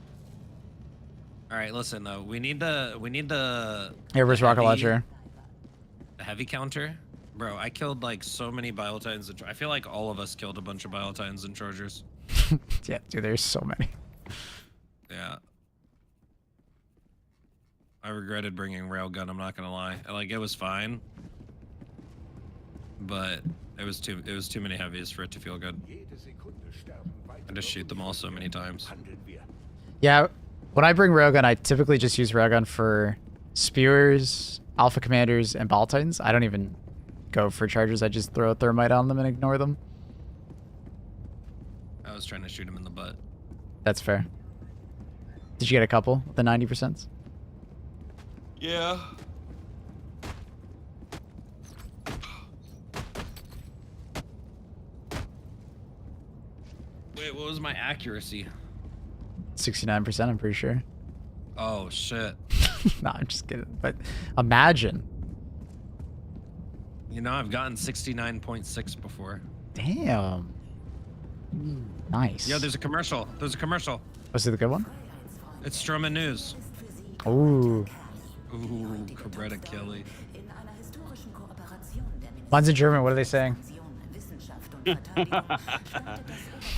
All right, listen though. We need the Where's rocket launcher? The heavy counter. Bro, I killed so many Biotitans. I feel like all of us killed a bunch of Biotitans and Chargers. Yeah, dude, there's so many. Yeah. I regretted bringing Railgun, I'm not gonna lie. It was fine. But it was too many heavies for it to feel good. I just shoot them all so many times. Yeah, when I bring Railgun, I typically just use Railgun for Spewers, Alpha Commanders, and Ball Titans. I don't even go for Chargers. I just throw a Thermite on them and ignore them. I was trying to shoot him in the butt. That's fair. Did you get a couple? The 90%? Yeah. Wait, what was my accuracy? 69%, I'm pretty sure. Oh, shit. Nah, I'm just kidding. But imagine. You know, I've gotten 69.6 before. Damn. Nice. Yo, there's a commercial. There's a commercial. Was it the good one? It's Stroman News. Ooh. Ooh, Cabretta Kelly. Mine's in German. What are they saying?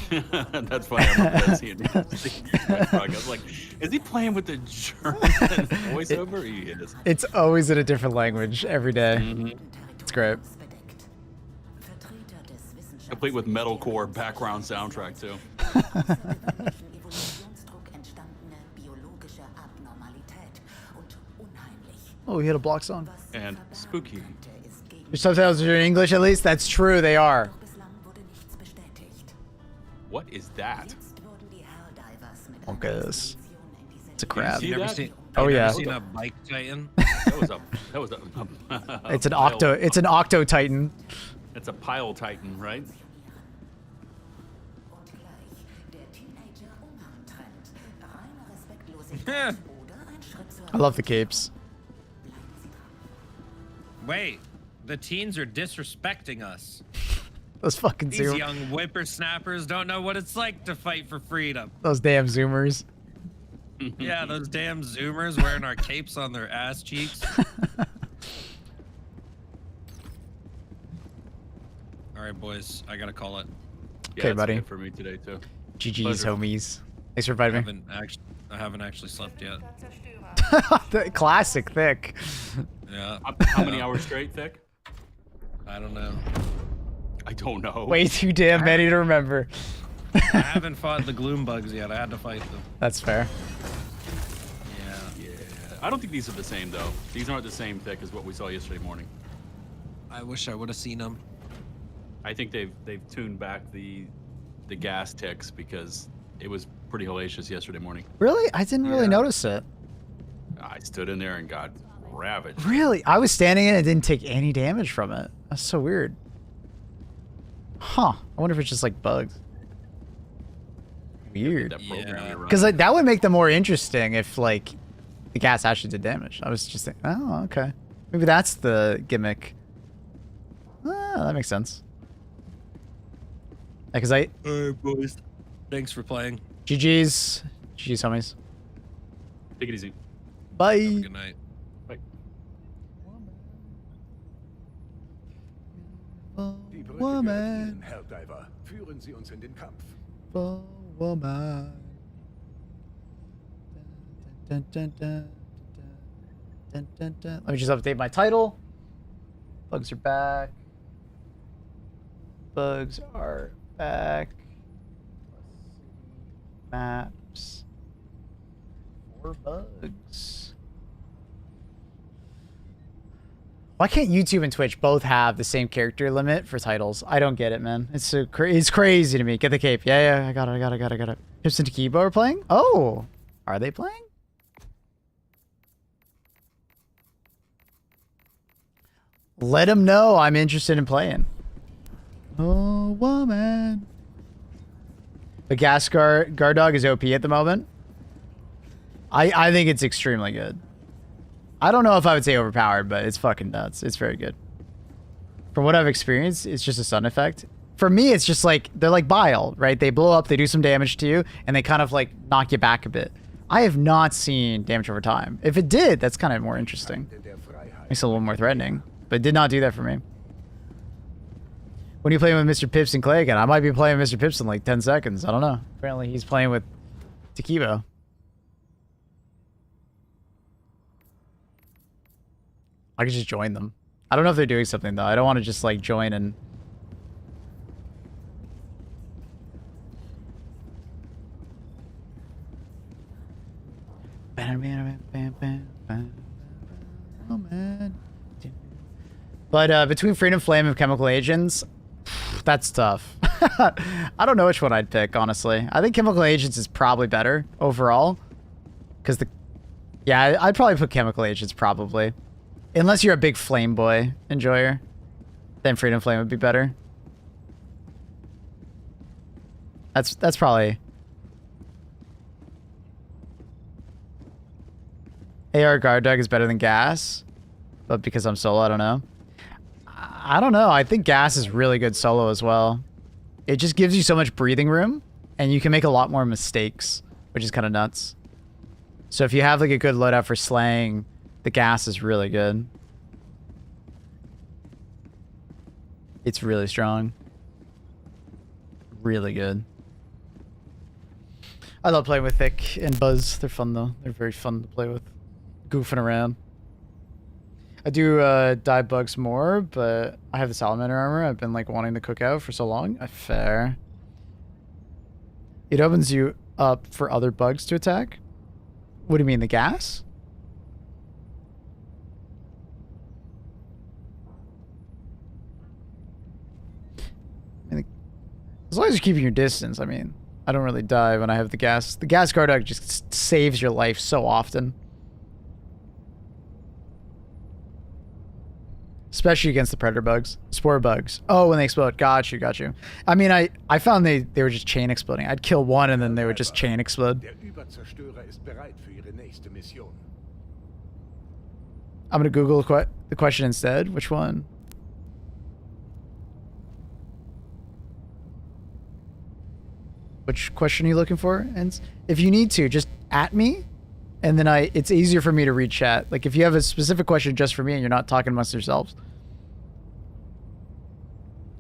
That's why I'm seeing I was like, is he playing with the German voiceover? He is. It's always in a different language every day. It's great. Complete with metalcore background soundtrack too. Oh, he hit a block zone. And spooky. Your subtitles are in English at least? That's true, they are. What is that? Okay, this. It's a crab. see You never that? seen? Oh, you yeah. Never seen a bike titan? That was a It's an pile- octo. It's an octo titan. It's a pile titan, right? I love the capes. Wait, the teens are disrespecting us. Those fucking These zoom. young whippersnappers don't know what it's like to fight for freedom. Those damn zoomers. Yeah, those damn zoomers wearing our capes on their ass cheeks. All right, boys, I gotta call it. Yeah, Okay, it's buddy. good for me today too. GG's, Pleasure. homies. Thanks for I inviting me. haven't actually slept yet. The classic thick. Yeah. How many hours straight, Thick? I don't know. I don't know. Way too damn many to remember. I haven't fought the gloom bugs yet. I had to fight them. That's fair. Yeah. Yeah. I don't think these are the same though. These aren't the same Thick as what we saw yesterday morning. I wish I would have seen them. I think they've tuned back the gas ticks because it was pretty hellacious yesterday morning. Really? I didn't really notice it. I stood in there and got ravaged. Really? I was standing in and didn't take any damage from it. That's so weird. Huh. I wonder if it's just like bugs. Weird. Yeah. Because like, that would make them more interesting if like the gas actually did damage. I was just thinking, oh, okay. Maybe that's the gimmick. Ah, that makes sense. Because I... Alright, boys. Thanks for playing. GG's. GG's, homies. Take it easy. Bye. Have a good night. Bye. Die Brücke Woman. gehört Ihnen, Herr Diver. Führen Sie uns in den Kampf. Woman. Dun, dun, dun, dun, dun, dun. Let me just update my title. Bugs are back. Bugs are back. Maps. 4 bugs. Why can't YouTube and Twitch both have the same character limit for titles? I don't get it, man. It's so it's crazy to me. Get the cape. Yeah, I got it. Pips and Takibo are playing? Oh, are they playing? Let them know I'm interested in playing. Oh, woman. The gas guard dog is OP at the moment. I think it's extremely good. I don't know if I would say overpowered, but it's fucking nuts. It's very good. From what I've experienced, it's just a stun effect. For me, it's just like, they're like bile, right? They blow up, they do some damage to you, and they kind of like knock you back a bit. I have not seen damage over time. If it did, that's kind of more interesting. Makes it a little more threatening, but it did not do that for me. When you play with Mr. Pips and Clay again, I might be playing with Mr. Pips in like 10 seconds. I don't know. Apparently he's playing with Takibo. I could just join them. I don't know if they're doing something though. I don't want to just like join and... Oh man. But between Freedom Flame and Chemical Agents, that's tough. I don't know which one I'd pick, honestly. I think Chemical Agents is probably better overall. Because the... Yeah, I'd probably put Chemical Agents, probably. Unless you're a big Flame Boy enjoyer. Then Freedom Flame would be better. That's probably... AR Guard Dog is better than Gas. But because I'm solo, I don't know. I don't know. I think Gas is really good solo as well. It just gives you so much breathing room. And you can make a lot more mistakes. Which is kind of nuts. So if you have like a good loadout for slaying, the Gas is really good. It's really strong. Really good. I love playing with Thick and Buzz. They're fun though. They're very fun to play with. Goofing around. I do die bugs more, but I have the salamander armor. I've been like wanting to cook out for so long. Fair. It opens you up for other bugs to attack. What do you mean, the gas? I mean, as long as you're keeping your distance, I mean, I don't really die when I have the gas. The gas guard dog just saves your life so often. Especially against the predator bugs. Spore bugs. Oh, when they explode. Got you, got you. I mean, I found they were just chain exploding. I'd kill one and then they would just chain explode. Der Überzerstörer ist bereit für Ihre nächste Mission. I'm gonna Google the question instead. Which one? Which question are you looking for? And if you need to, just at me, and then it's easier for me to read chat. Like if you have a specific question just for me and you're not talking amongst yourselves.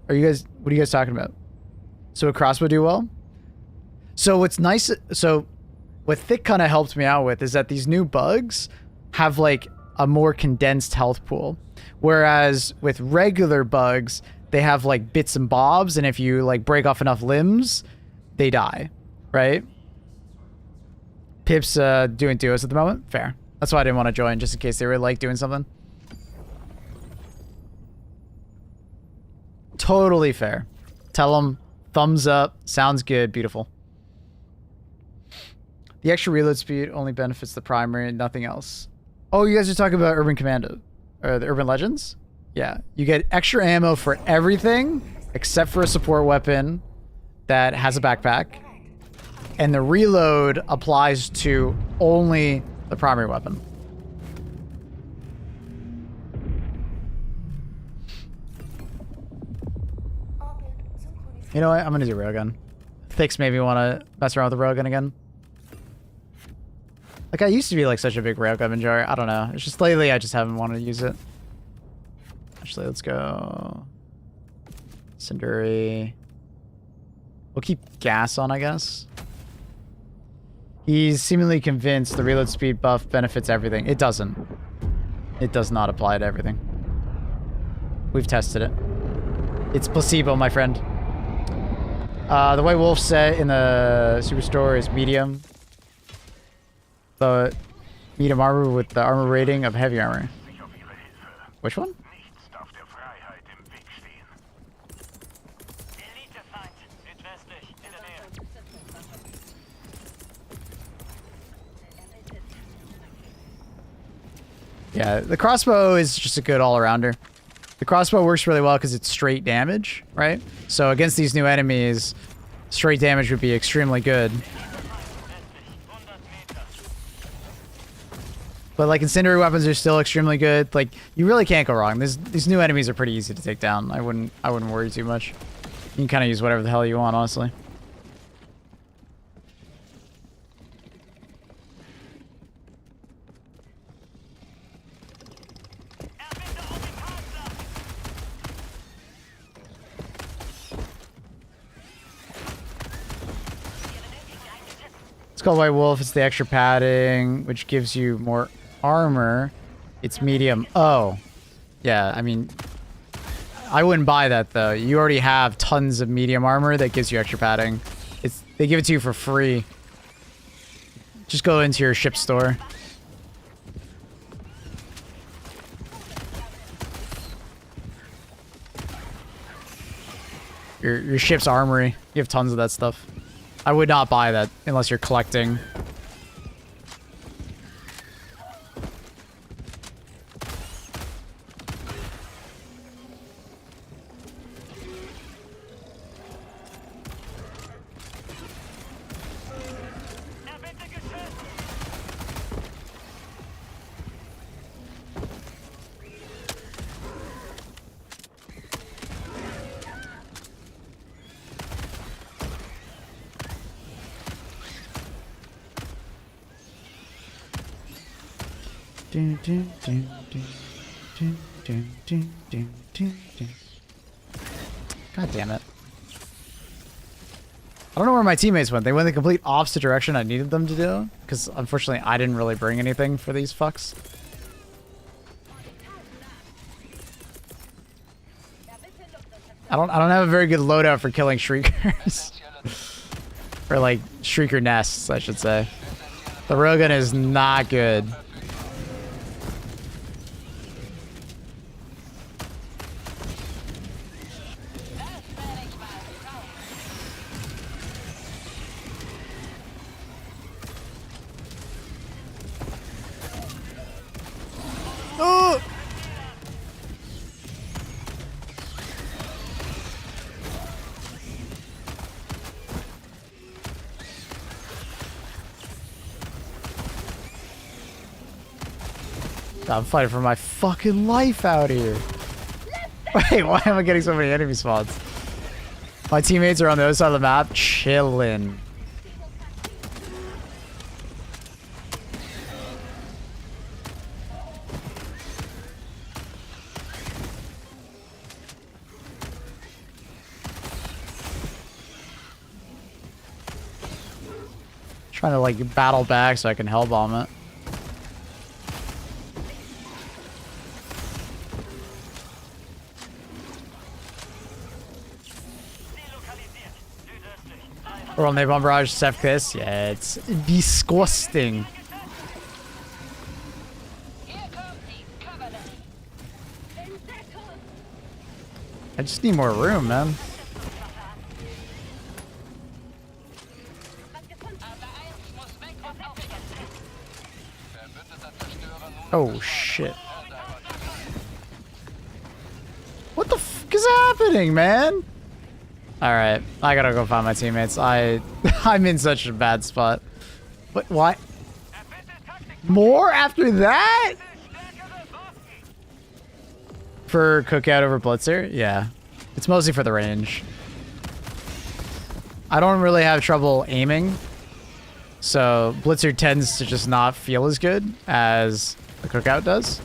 What are you guys talking about? So a crossbow do well? So what's nice, so what Thick kind of helped me out with is that these new bugs have like a more condensed health pool. Whereas with regular bugs, they have like bits and bobs, and if you like break off enough limbs, they die, right? Pip's doing duos at the moment. Fair. That's why I didn't want to join, just in case they were like doing something. Totally fair. Tell them thumbs up. Sounds good. Beautiful. The extra reload speed only benefits the primary, nothing else. Oh, you guys are talking about Urban Commando, or the Urban Legends? Yeah, you get extra ammo for everything except for a support weapon that has a backpack, and the reload applies to only the primary weapon. You know what? I'm gonna do railgun. Thix made me want to mess around with the railgun again. Like, I used to be like such a big railgun enjoyer. I don't know. It's just lately I just haven't wanted to use it. Actually, let's go Cinduri. We'll keep gas on, I guess. He's seemingly convinced the reload speed buff benefits everything. It doesn't. It does not apply to everything. We've tested it. It's placebo, my friend. The White Wolf set in the Superstore is medium. But medium armor with the armor rating of heavy armor. Which one? Yeah, the crossbow is just a good all-arounder. The crossbow works really well because it's straight damage, right? So against these new enemies, straight damage would be extremely good. But like incendiary weapons are still extremely good. Like you really can't go wrong. These new enemies are pretty easy to take down. I wouldn't worry too much. You can kind of use whatever the hell you want, honestly. It's called White Wolf. It's the extra padding, which gives you more armor. It's medium. Oh. Yeah, I mean, I wouldn't buy that, though. You already have tons of medium armor that gives you extra padding. They give it to you for free. Just go into your ship store. Your ship's armory. You have tons of that stuff. I would not buy that unless you're collecting. God damn it. I don't know where my teammates went. They went the complete opposite direction I needed them to do. Because unfortunately I didn't really bring anything for these fucks. I don't have a very good loadout for killing shriekers. Or like shrieker nests, I should say. The railgun is not good. I'm fighting for my fucking life out here. Wait, why am I getting so many enemy spawns? My teammates are on the other side of the map, chilling. Trying to like battle back so I can hell bomb it. We're on napalm barrage, Seth Kiss. Yeah, it's disgusting. I just need more room, man. Oh shit. What the fuck is happening, man? Alright, I gotta go find my teammates. I'm in such a bad spot. But why? More after that? For cookout over Blitzer? Yeah. It's mostly for the range. I don't really have trouble aiming. So Blitzer tends to just not feel as good as the cookout does.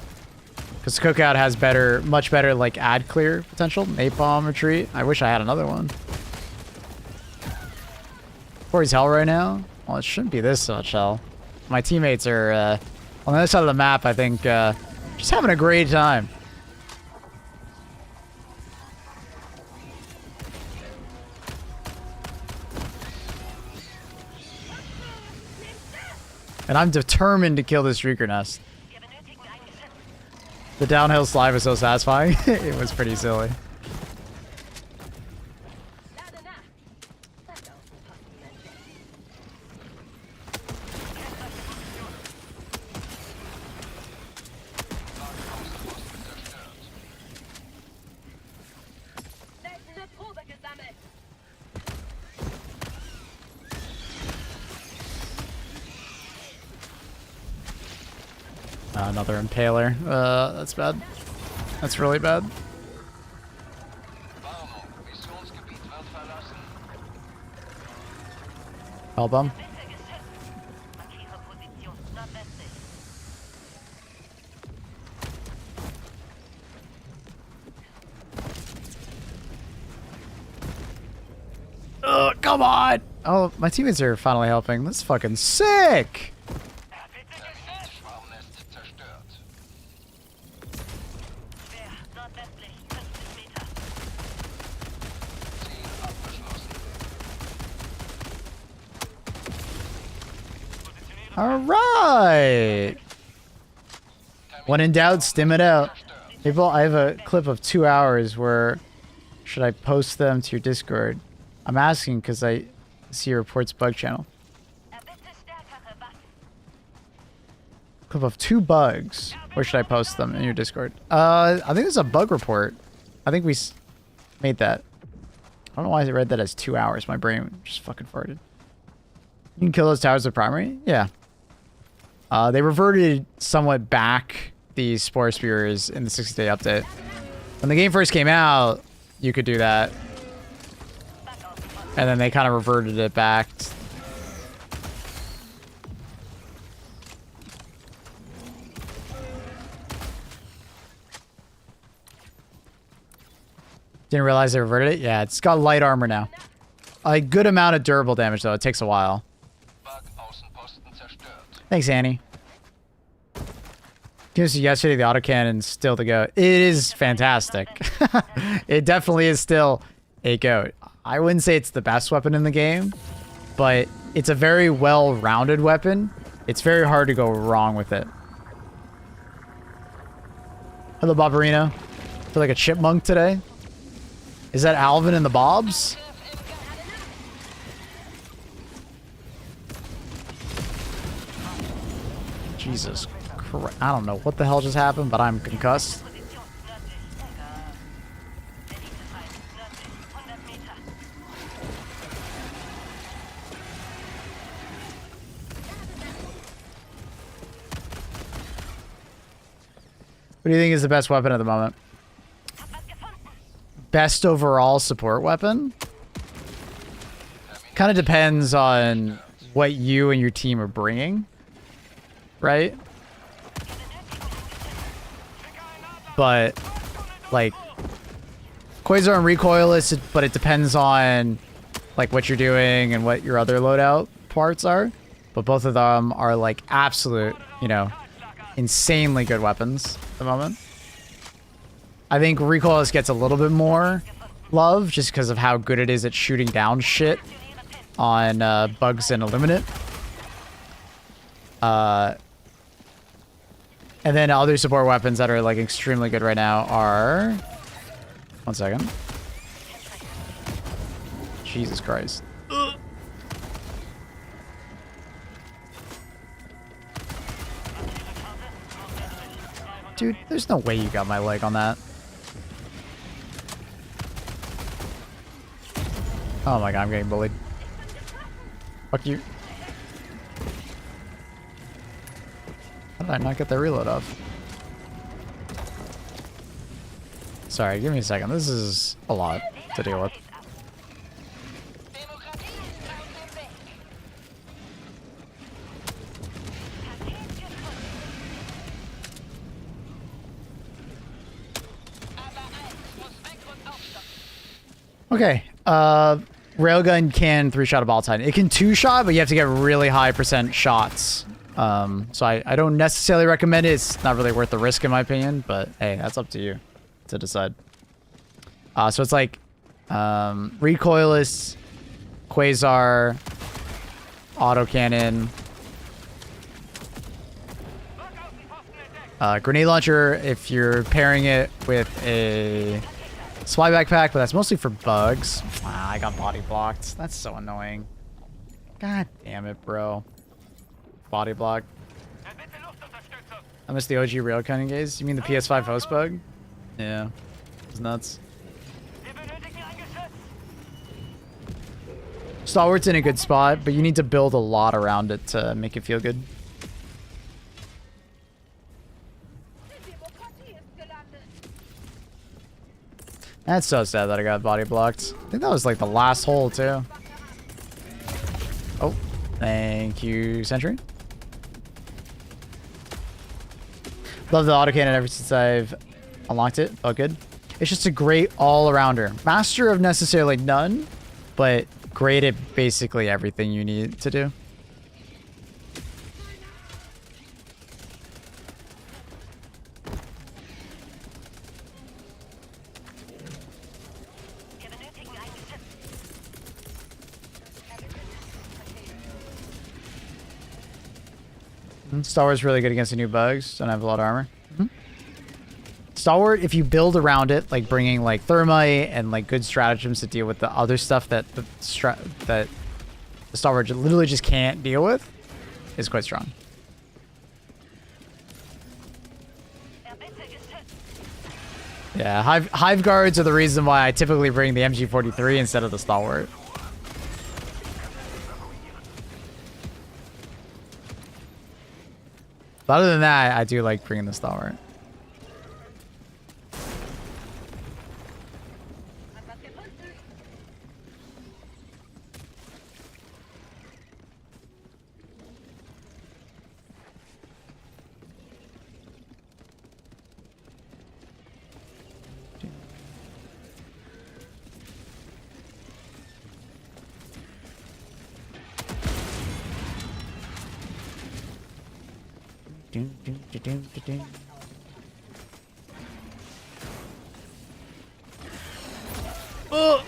Because cookout has much better like ad clear potential. Napalm retreat. I wish I had another one. Corey's hell right now? Well, it shouldn't be this much hell. My teammates are on the other side of the map, I think, just having a great time. And I'm determined to kill this Streaker nest. The downhill slide was so satisfying. It was pretty silly. Another impaler. That's bad. That's really bad. Hell bomb. Come on! Oh, my teammates are finally helping. That's fucking sick! All right. When in doubt, stim it out. People, I have a clip of 2 hours where should I post them to your Discord? I'm asking because I see your reports bug channel. Clip of 2 bugs. Where should I post them in your Discord? I think it's a bug report. I think we made that. I don't know why I read that as 2 hours. My brain just fucking farted. You can kill those towers with primary? Yeah. They reverted somewhat back the Spore Spears in the 60-day update. When the game first came out, you could do that. And then they kind of reverted it back. Didn't realize they reverted it? Yeah, it's got light armor now. A good amount of durable damage, though. It takes a while. Thanks, Annie. Yesterday, the autocannon's still the GOAT. It is fantastic. It definitely is still a GOAT. I wouldn't say it's the best weapon in the game, but it's a very well-rounded weapon. It's very hard to go wrong with it. Hello, Bobberino. Feel like a chipmunk today. Is that Alvin and the Bobs? Jesus Christ. I don't know what the hell just happened, but I'm concussed. What do you think is the best weapon at the moment? Best overall support weapon? Kind of depends on what you and your team are bringing, right? But, like, Quasar and Recoilless, but it depends on, like, what you're doing and what your other loadout parts are. But both of them are, like, absolute, you know, insanely good weapons at the moment. I think Recoilless gets a little bit more love just because of how good it is at shooting down shit on bugs and Illuminate. And then other support weapons that are like extremely good right now are... One second. Jesus Christ. Dude, there's no way you got my leg on that. Oh my god, I'm getting bullied. Fuck you. How did I not get the reload off? Sorry, give me a second. This is a lot to deal with. Okay, Railgun can 3-shot a ball titan. It can 2-shot, but you have to get really high % shots. So I don't necessarily recommend it. It's not really worth the risk in my opinion, but hey, that's up to you to decide. So it's like Recoilless, Quasar, autocannon, grenade launcher if you're pairing it with a supply backpack, but that's mostly for bugs. Wow, I got body blocked. That's so annoying. God damn it, bro. Body block. I missed the OG railgunning days. You mean the PS5 host bug? Yeah. It's nuts. Stalwart's in a good spot, but you need to build a lot around it to make it feel good. That's so sad that I got body blocked. I think that was like the last hole too. Oh, thank you, Sentry. Love the autocannon ever since I've unlocked it. Oh, good. It's just a great all-arounder. Master of necessarily none, but great at basically everything you need to do. Stalwart's really good against the new bugs. Don't have a lot of armor. Stalwart, if you build around it, like bringing like thermite and like good stratagems to deal with the other stuff that the Stalwart literally just can't deal with, is quite strong. Yeah, hive guards are the reason why I typically bring the MG43 instead of the Stalwart. But other than that, I do like bringing the Stalwart. Oh!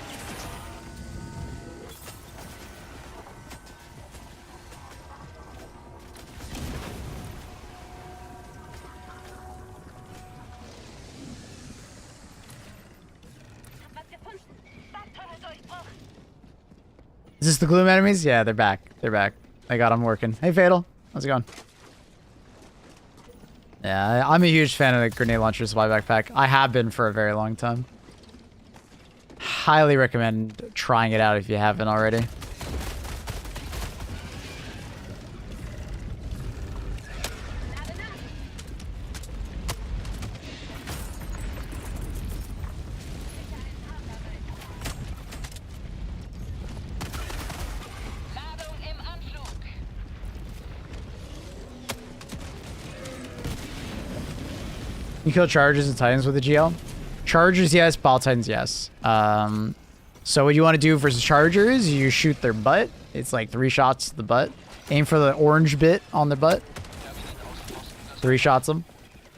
Is this the Gloom enemies? Yeah, they're back. They're back. I got them working. Hey, Fatal. How's it going? Yeah, I'm a huge fan of the grenade launcher supply backpack. I have been for a very long time. Highly recommend trying it out if you haven't already. You kill chargers and titans with the GL. Chargers, yes. Ball titans, yes. So what you want to do versus chargers, you shoot their butt. It's like 3 shots to the butt. Aim for the orange bit on the butt. 3 shots them.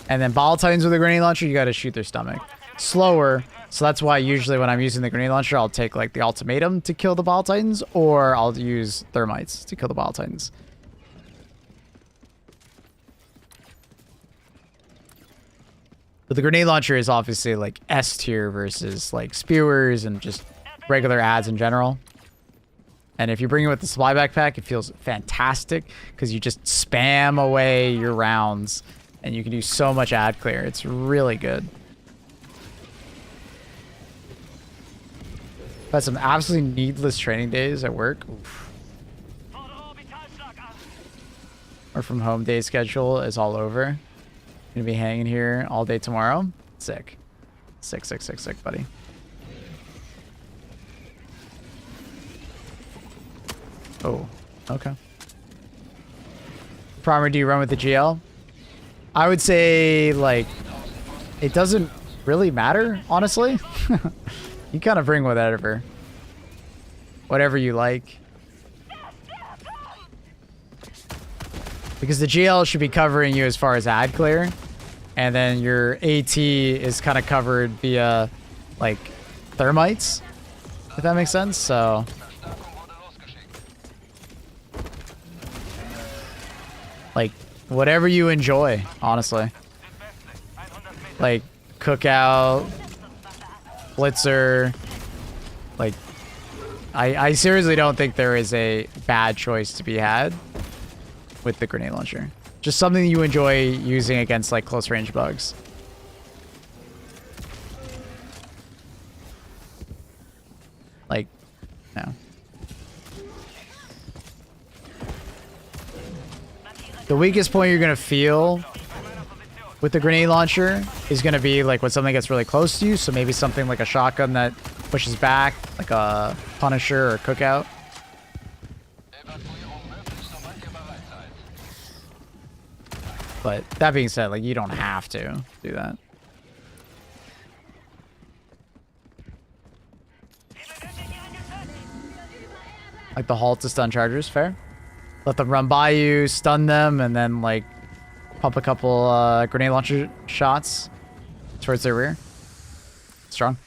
And then ball titans with a grenade launcher, you got to shoot their stomach. Slower. So that's why usually when I'm using the grenade launcher, I'll take like the ultimatum to kill the ball titans, or I'll use thermites to kill the ball titans. But the grenade launcher is obviously like S tier versus like spewers and just regular ads in general. And if you bring it with the supply backpack, it feels fantastic because you just spam away your rounds and you can do so much ad clear. It's really good. I've had some absolutely needless training days at work. Oof. Or from home day schedule is all over. Gonna be hanging here all day tomorrow. Sick. Sick, sick, sick, sick, buddy. Oh, okay. Primer, do you run with the GL? I would say, like, it doesn't really matter, honestly. You kind of bring whatever. Whatever you like. Because the GL should be covering you as far as ad clear. And then your AT is kind of covered via, like, thermites. If that makes sense, so... Like, whatever you enjoy, honestly. Like, cookout, blitzer. Like, I seriously don't think there is a bad choice to be had with the grenade launcher. Just something you enjoy using against, like, close range bugs. Like, no. The weakest point you're going to feel with the grenade launcher is going to be like when something gets really close to you. So maybe something like a shotgun that pushes back, like a Punisher or a Cookout. But that being said, like, you don't have to do that. Like the halt to stun chargers, fair. Let them run by you, stun them, and then, like, pump a couple grenade launcher shots towards their rear. Strong.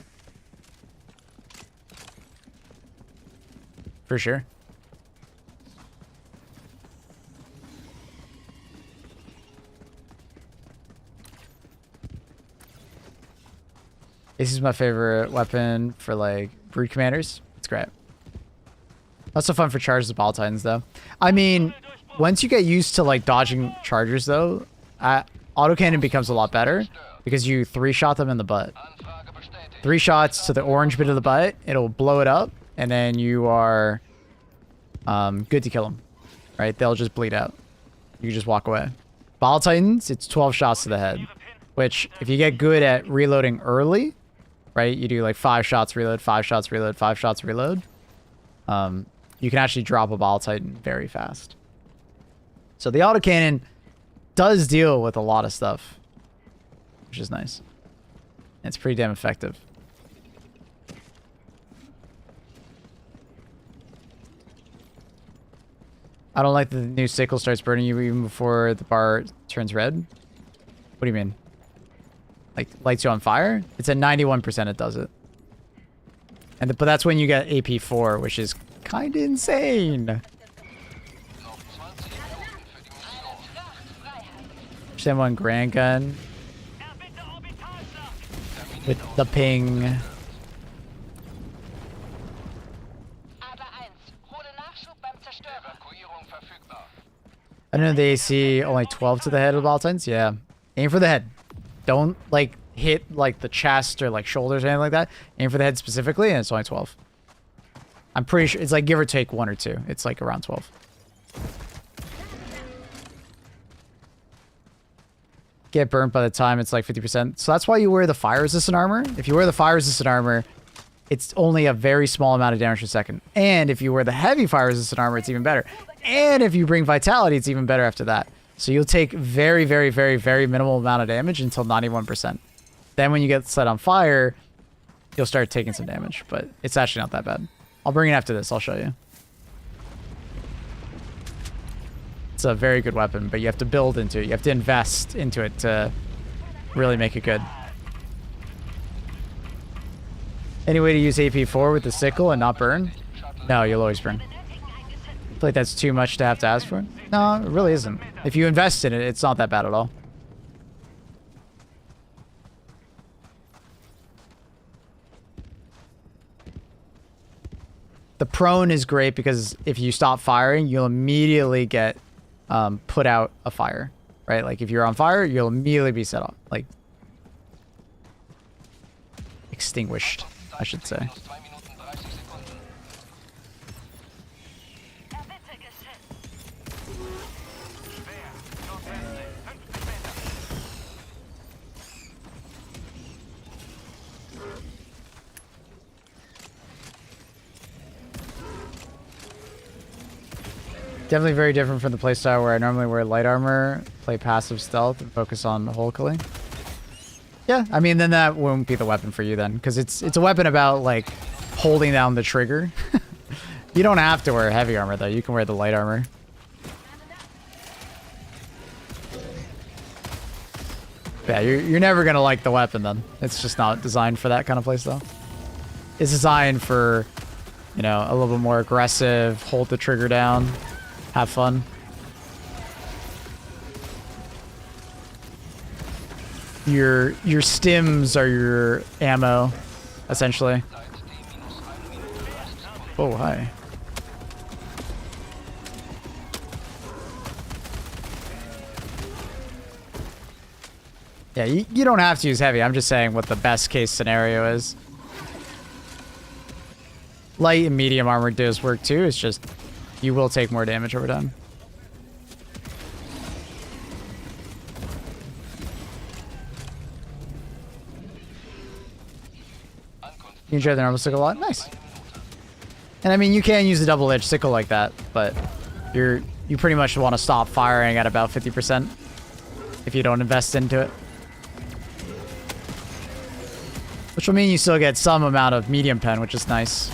For sure. This is my favorite weapon for, like, brood commanders. It's great. Also fun for charges of ball titans, though. I mean, once you get used to, like, dodging chargers, though, autocannon becomes a lot better because you 3-shot them in the butt. 3 shots to the orange bit of the butt, it'll blow it up, and then you are good to kill them. Right? They'll just bleed out. You can just walk away. Ball titans, it's 12 shots to the head, which, if you get good at reloading early, right, you do, like, 5 shots reload, 5 shots reload, 5 shots reload. You can actually drop a ball titan very fast. So the autocannon does deal with a lot of stuff, which is nice. It's pretty damn effective. I don't like that the new sickle starts burning you even before the bar turns red. What do you mean? Like, lights you on fire? It's at 91% it does it. But that's when you get AP4, which is kind of insane. Just one grand gun with the ping. I don't know, the AC only 12 to the head of ball titans? Yeah. Aim for the head. Don't, like, hit, like, the chest or, like, shoulders or anything like that. Aim for the head specifically, and it's only 12. I'm pretty sure it's, like, give or take 1 or 2. It's, like, around 12. Get burnt by the time it's, like, 50%. So that's why you wear the fire resistant armor. If you wear the fire resistant armor, it's only a very small amount of damage per second. And if you wear the heavy fire resistant armor, it's even better. And if you bring vitality, it's even better after that. So you'll take very, very, very, very minimal amount of damage until 91%. Then when you get set on fire, you'll start taking some damage, but it's actually not that bad. I'll bring it after this. I'll show you. It's a very good weapon, but you have to build into it. You have to invest into it to really make it good. Any way to use AP4 with the sickle and not burn? No, you'll always burn. I feel like that's too much to have to ask for. No, it really isn't. If you invest in it, it's not that bad at all. The prone is great because if you stop firing, you'll immediately get put out a fire, right? Like if you're on fire, you'll immediately be set off, like extinguished, I should say. Definitely very different from the playstyle where I normally wear light armor, play passive stealth, and focus on hole killing. Yeah, I mean, then that won't be the weapon for you then, because it's a weapon about, like, holding down the trigger. You don't have to wear heavy armor, though. You can wear the light armor. Yeah, you're never going to like the weapon, then. It's just not designed for that kind of playstyle. It's designed for, you know, a little bit more aggressive, hold the trigger down. Have fun. Your stims are your ammo, essentially. Oh, hi. Yeah, you don't have to use heavy. I'm just saying what the best case scenario is. Light and medium armor does work too. It's just you will take more damage over time. You enjoy the normal sickle a lot? Nice. And I mean, you can use a double-edged sickle like that, but you pretty much want to stop firing at about 50% if you don't invest into it. Which will mean you still get some amount of medium pen, which is nice.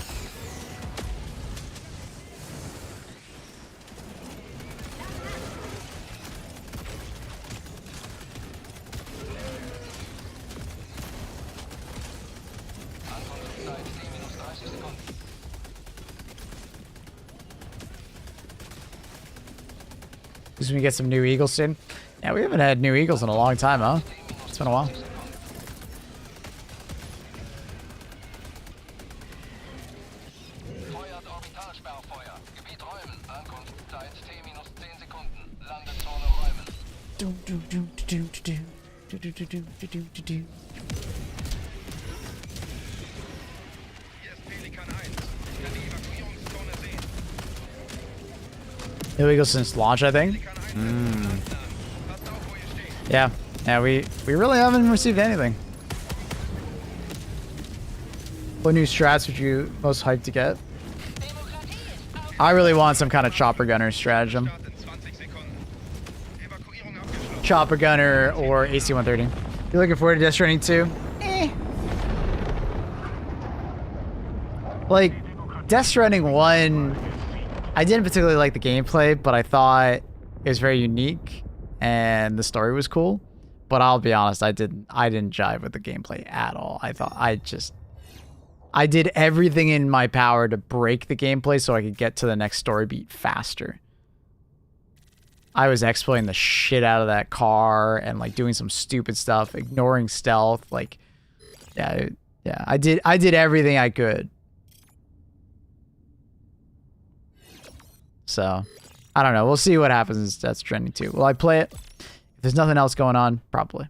Because we get some new eagles soon. Yeah, we haven't had new eagles in a long time, huh? It's been a while. New eagles since launch, I think. Yeah, we really haven't received anything. What new strats would you most hyped to get? I really want some kind of chopper gunner stratagem. Chopper gunner or AC-130. You looking forward to Death Stranding 2? Like, Death Stranding 1, I didn't particularly like the gameplay, but I thought it was very unique and the story was cool. But I'll be honest, I didn't jive with the gameplay at all. I did everything in my power to break the gameplay so I could get to the next story beat faster. I was exploiting the shit out of that car and like doing some stupid stuff, ignoring stealth. Like, yeah, I did everything I could. So, I don't know. We'll see what happens. That's Stranding 2. Will I play it? If there's nothing else going on, probably.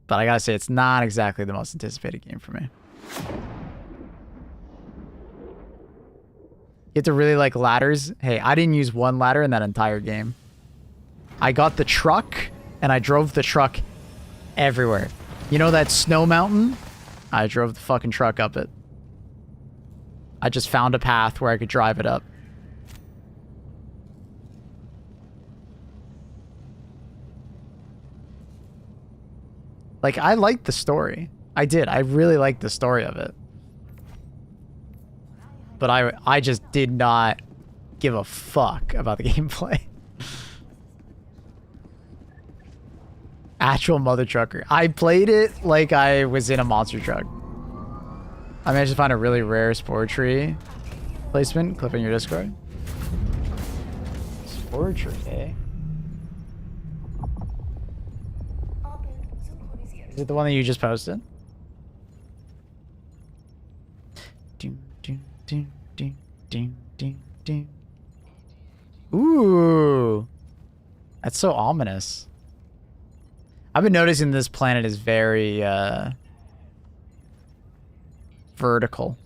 But I gotta say, it's not exactly the most anticipated game for me. You have to really like ladders. Hey, I didn't use one ladder in that entire game. I got the truck, and I drove the truck everywhere. You know that snow mountain? I drove the fucking truck up it. I just found a path where I could drive it up. Like, I liked the story. I did. I really liked the story of it. But I just did not give a fuck about the gameplay. Actual mother trucker. I played it like I was in a monster truck. I managed to find a really rare spore tree placement. Clip in your Discord. Spore tree, eh? Is it the one that you just posted? Ooh. That's so ominous. I've been noticing this planet is very vertical.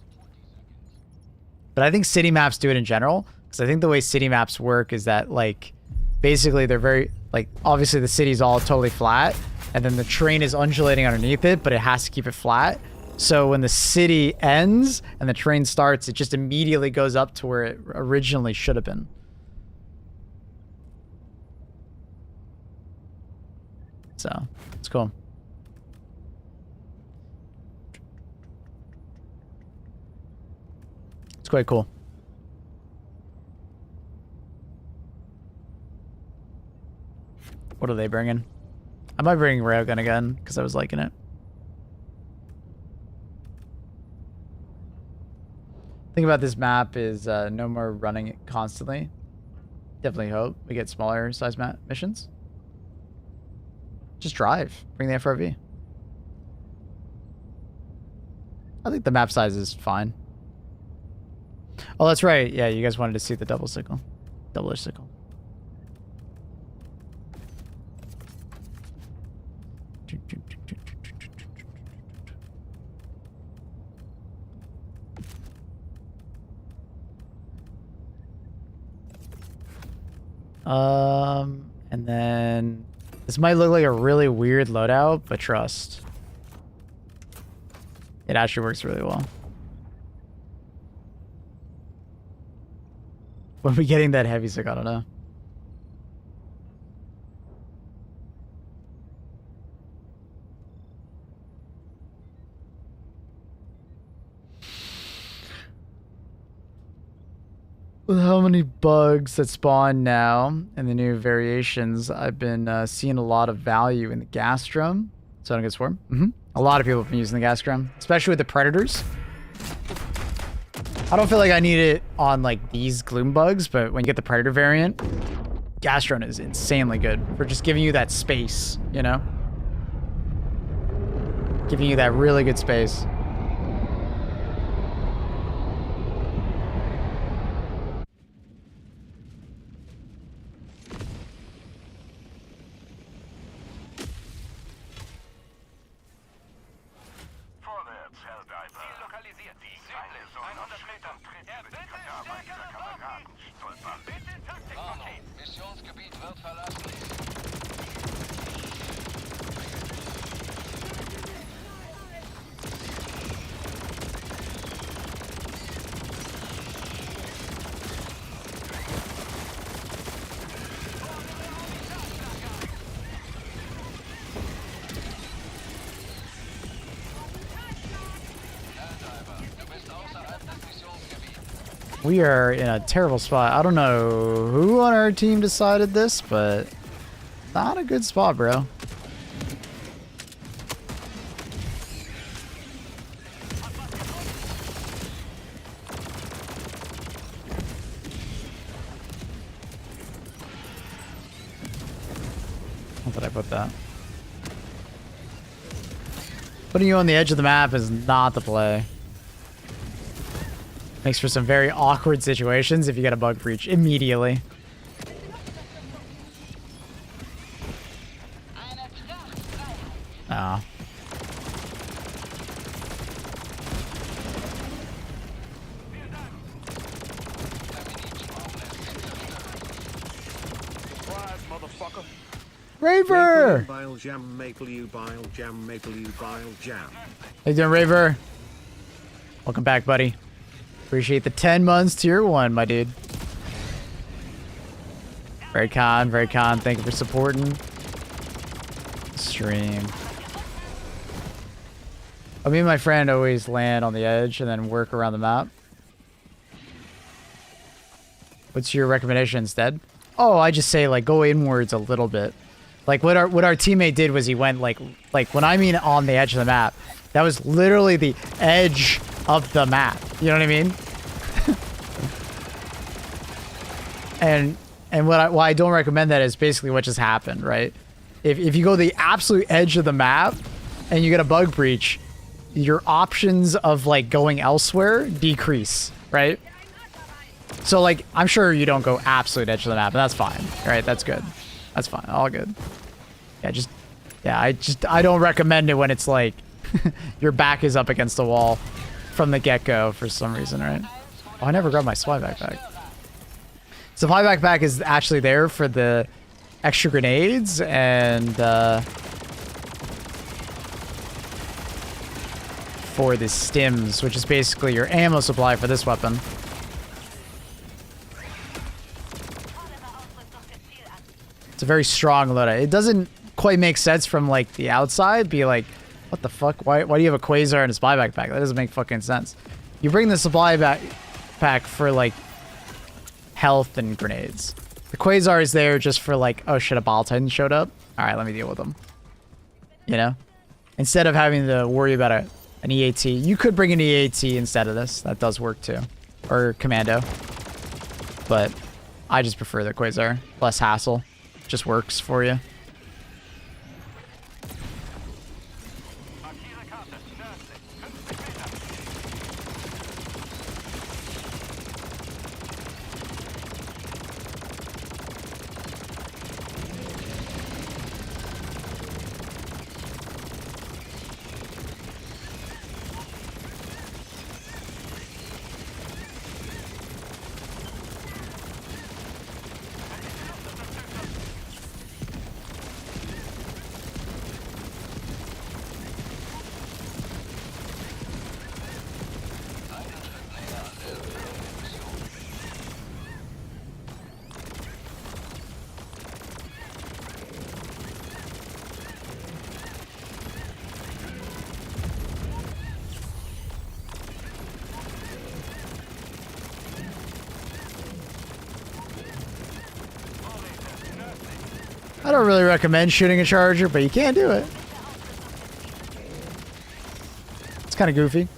But I think city maps do it in general. Because I think the way city maps work is that, like, basically they're very, like, obviously the city's all totally flat. And then the train is undulating underneath it, but it has to keep it flat. So when the city ends and the train starts, it just immediately goes up to where it originally should have been. So, it's cool. It's quite cool. What are they bringing? I might bring Railgun again, because I was liking it. Thing about this map is no more running it constantly. Definitely hope we get smaller size map missions. Just drive. Bring the FRV. I think the map size is fine. Oh, that's right. Yeah, you guys wanted to see the double sickle. Double-ish sickle. And then this might look like a really weird loadout, but trust. It actually works really well. When we getting that heavy sick, I don't know. With how many bugs that spawn now and the new variations, I've been seeing a lot of value in the gas drum. So I don't get swarm. A lot of people have been using the gas drum, especially with the predators. I don't feel like I need it on like these gloom bugs, but when you get the predator variant, gas drone is insanely good for just giving you that space, you know? Giving you that really good space. We are in a terrible spot. I don't know who on our team decided this, but not a good spot, bro. How did I put that? Putting you on the edge of the map is not the play. Makes for some very awkward situations if you get a bug breach immediately. Ah. Raver! Bile jam, maple you bile jam, maple you bile jam. How you doing, Raver? Welcome back, buddy. Appreciate the 10 months tier 1, my dude. Very kind, very kind. Thank you for supporting the stream. Oh, me and my friend always land on the edge and then work around the map. What's your recommendation instead? Oh, I just say like go inwards a little bit. Like what our teammate did was he went like when I mean on the edge of the map, that was literally the edge of the map. You know what I mean? and why I don't recommend that is basically what just happened, right? If you go the absolute edge of the map and you get a bug breach, your options of like going elsewhere decrease, right? So like I'm sure you don't go absolute edge of the map, and that's fine, right? That's good. That's fine. All good. Yeah, I don't recommend it when it's like your back is up against the wall from the get-go for some reason, right? Oh, I never grabbed my supply backpack. Supply backpack is actually there for the extra grenades and for the stims, which is basically your ammo supply for this weapon. It's a very strong loadout. It doesn't quite make sense from like the outside. Be like, what the fuck? Why do you have a quasar and a supply backpack? That doesn't make fucking sense. You bring the supply backpack for like health and grenades. The quasar is there just for like, oh shit, a ball titan showed up. All right, let me deal with them. You know, instead of having to worry about an EAT, you could bring an EAT instead of this. That does work too, or commando. But I just prefer the quasar. Less hassle. Just works for you. I don't really recommend shooting a charger, but you can do it. It's kind of goofy.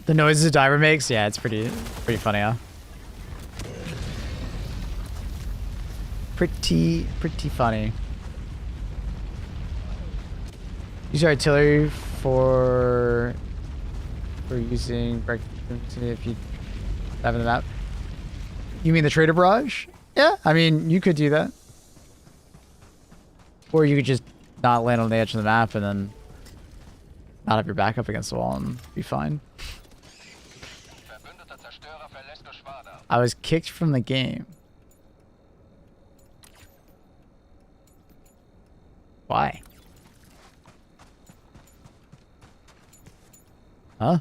The noises a diver makes? Yeah, it's pretty funny, huh? Pretty funny. Use your artillery for using if you have in the map. You mean the trader barrage? Yeah, I mean you could do that. Or you could just not land on the edge of the map and then not have your back up against the wall and be fine. I was kicked from the game. Why? Huh?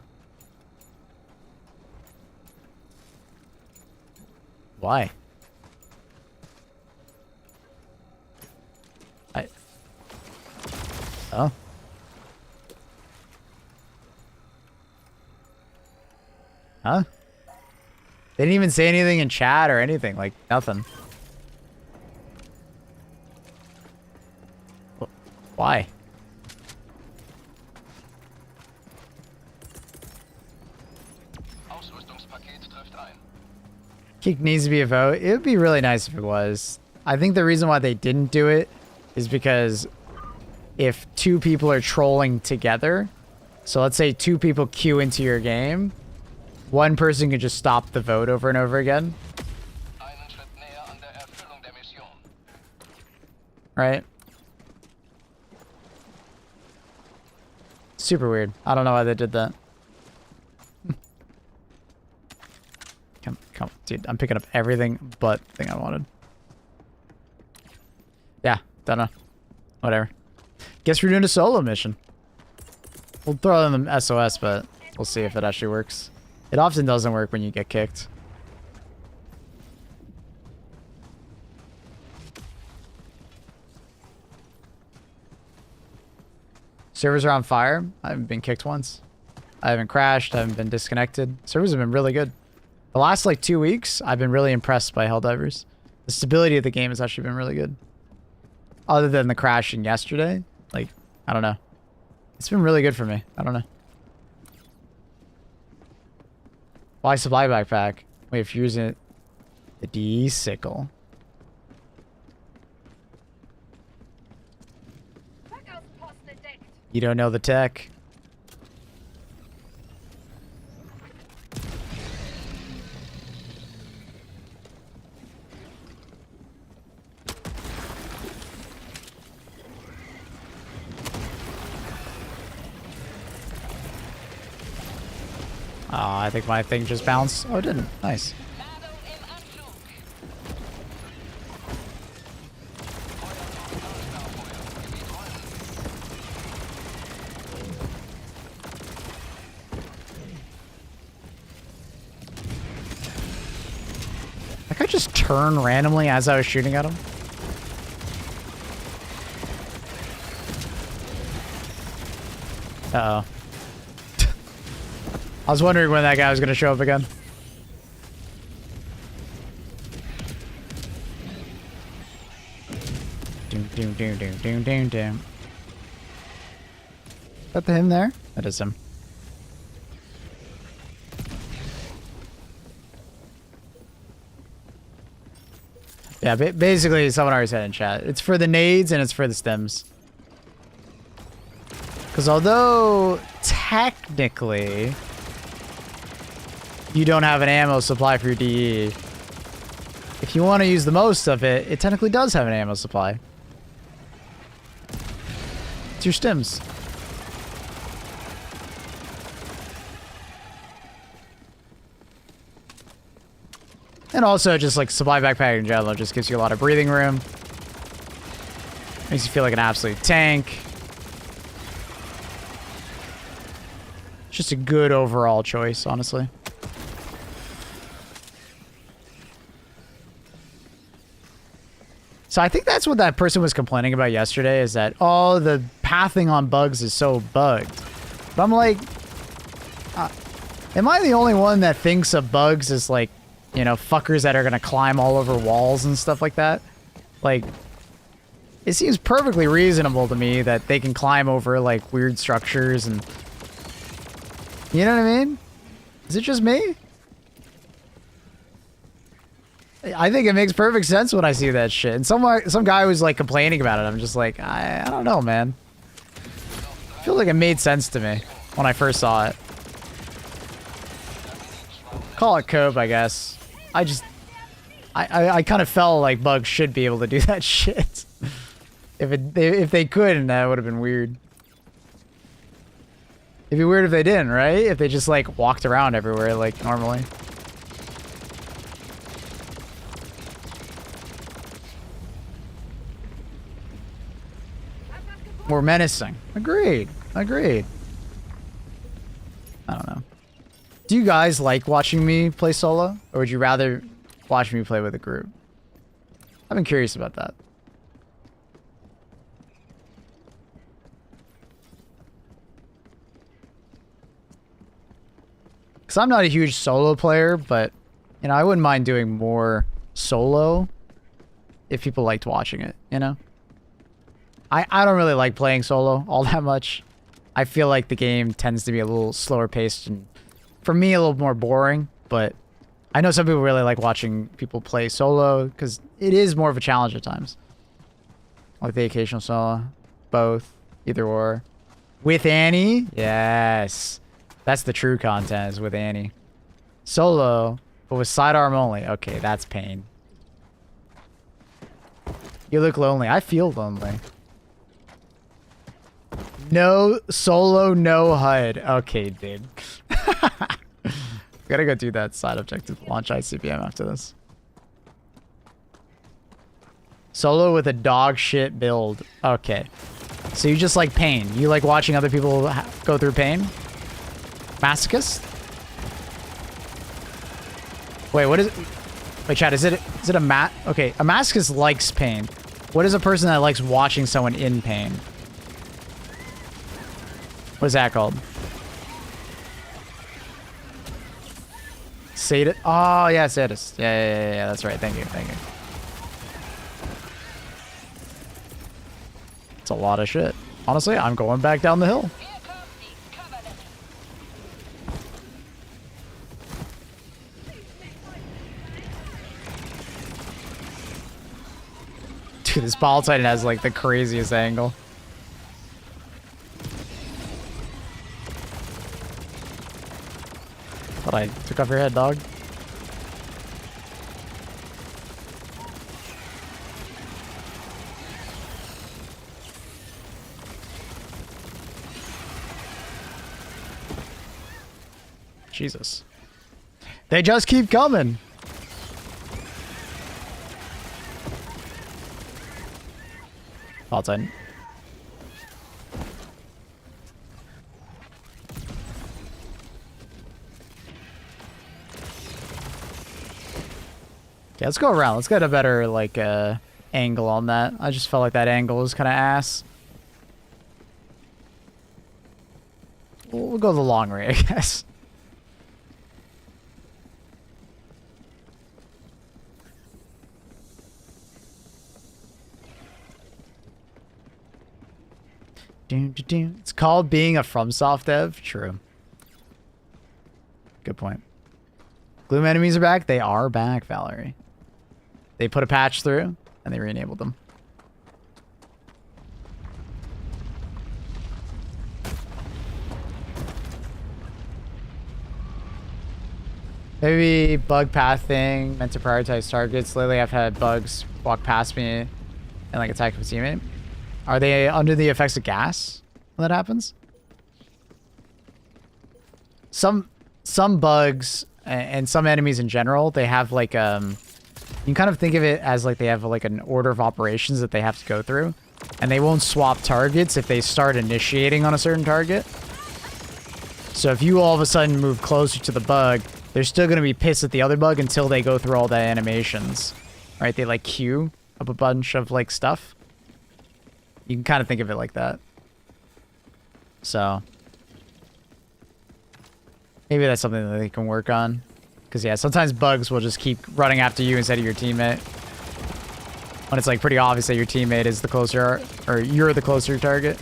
Why? Oh. Huh? They didn't even say anything in chat or anything, like nothing. Why? Kick needs to be a vote. It would be really nice if it was. I think the reason why they didn't do it is because if two people are trolling together, so let's say two people queue into your game, one person can just stop the vote over and over again. Right? Super weird. I don't know why they did that. Come, dude, I'm picking up everything but the thing I wanted. Yeah, don't know. Whatever. Guess we're doing a solo mission. We'll throw in the SOS, but we'll see if it actually works. It often doesn't work when you get kicked. Servers are on fire. I haven't been kicked once. I haven't crashed. I haven't been disconnected. Servers have been really good. The last like 2 weeks, I've been really impressed by Helldivers. The stability of the game has actually been really good. Other than the crashing yesterday, like, I don't know. It's been really good for me. I don't know. Why supply backpack? Wait, if you're using it, the DE sickle. You don't know the tech. Oh, I think my thing just bounced. Oh, it didn't. Nice. That guy just turned randomly as I was shooting at him. Uh-oh. I was wondering when that guy was going to show up again. Doom, doom, doom, doom, doom, doom, doom. Is that him there? That is him. Yeah, basically, someone already said in chat. It's for the nades and it's for the stems. Because although technically you don't have an ammo supply for your DE, if you want to use the most of it, it technically does have an ammo supply. It's your stems. And also just like supply backpack in general just gives you a lot of breathing room. Makes you feel like an absolute tank. It's just a good overall choice, honestly. So I think that's what that person was complaining about yesterday, is that, oh, the pathing on bugs is so bugged. But I'm like, am I the only one that thinks of bugs as like, you know, fuckers that are going to climb all over walls and stuff like that? Like, it seems perfectly reasonable to me that they can climb over like weird structures and, you know what I mean? Is it just me? I think it makes perfect sense when I see that shit. And some guy was like complaining about it. I'm just like, I don't know, man. I feel like it made sense to me when I first saw it. Call it cope, I guess. I kind of felt like bugs should be able to do that shit. If they couldn't, that would have been weird. It'd be weird if they didn't, right? If they just like walked around everywhere like normally. More menacing. Agreed. Agreed. I don't know. Do you guys like watching me play solo? Or would you rather watch me play with a group? I've been curious about that. Because I'm not a huge solo player, but, you know, I wouldn't mind doing more solo if people liked watching it, you know? I don't really like playing solo all that much. I feel like the game tends to be a little slower paced and, for me, a little more boring, but I know some people really like watching people play solo because it is more of a challenge at times. Like the occasional solo. Both. Either or. With Annie? Yes. That's the true content, is with Annie. Solo, but with sidearm only. Okay, that's pain. You look lonely. I feel lonely. No solo, no HUD. Okay, dude. Gotta go do that side objective. Launch ICBM after this. Solo with a dog shit build. Okay. So you just like pain. You like watching other people go through pain? Masochist? Wait, what is it? Wait, chat, is it a okay, a masochist likes pain. What is a person that likes watching someone in pain? What's that called? Sadist? Oh, yeah, sadist. Yeah, that's right. Thank you. It's a lot of shit. Honestly, I'm going back down the hill. Dude, this ball titan has like the craziest angle. Thought I took off your head, dog. Jesus. They just keep coming. Ball titan. Yeah, let's go around. Let's get a better, like, angle on that. I just felt like that angle was kind of ass. We'll go the long way, I guess. It's called being a FromSoft dev. True. Good point. Gloom enemies are back. They are back, Valerie. They put a patch through, and they re-enabled them. Maybe bug path thing, meant to prioritize targets. Lately, I've had bugs walk past me and like attack my teammate. Are they under the effects of gas when that happens? Some bugs and some enemies in general, they have like you can kind of think of it as like they have like an order of operations that they have to go through, and they won't swap targets if they start initiating on a certain target. So if you all of a sudden move closer to the bug, they're still going to be pissed at the other bug until they go through all the animations, right? They like queue up a bunch of like stuff. You can kind of think of it like that. So maybe that's something that they can work on. Because yeah, sometimes bugs will just keep running after you instead of your teammate. When it's like pretty obvious that your teammate is the closer, or you're the closer target.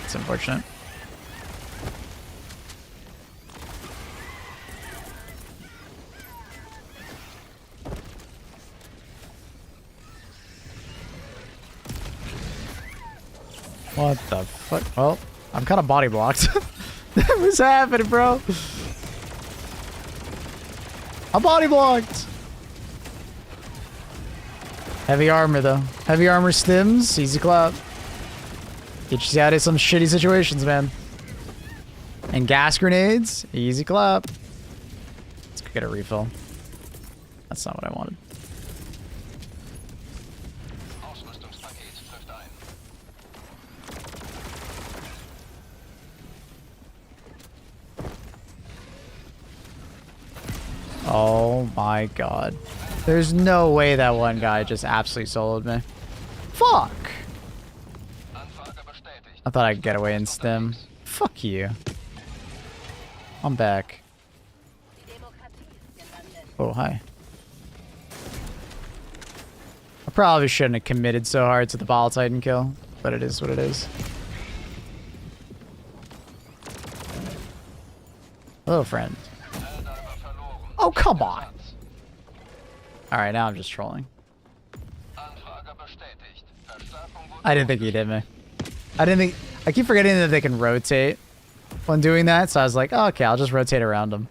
It's unfortunate. What the fuck? Well, I'm kind of body blocked. What's happening, bro? I'm body blocked. Heavy armor, though. Heavy armor stims. Easy clap. Get you out of some shitty situations, man. And gas grenades. Easy clap. Let's go get a refill. That's not what I wanted. Oh my god. There's no way that one guy just absolutely soloed me. Fuck! I thought I could get away in stim. Fuck you. I'm back. Oh, hi. I probably shouldn't have committed so hard to the ball titan kill, but it is what it is. Hello, friend. Oh, come on. Alright, now I'm just trolling. I didn't think he'd hit me. I keep forgetting that they can rotate when doing that, so I was like, oh, okay, I'll just rotate around them.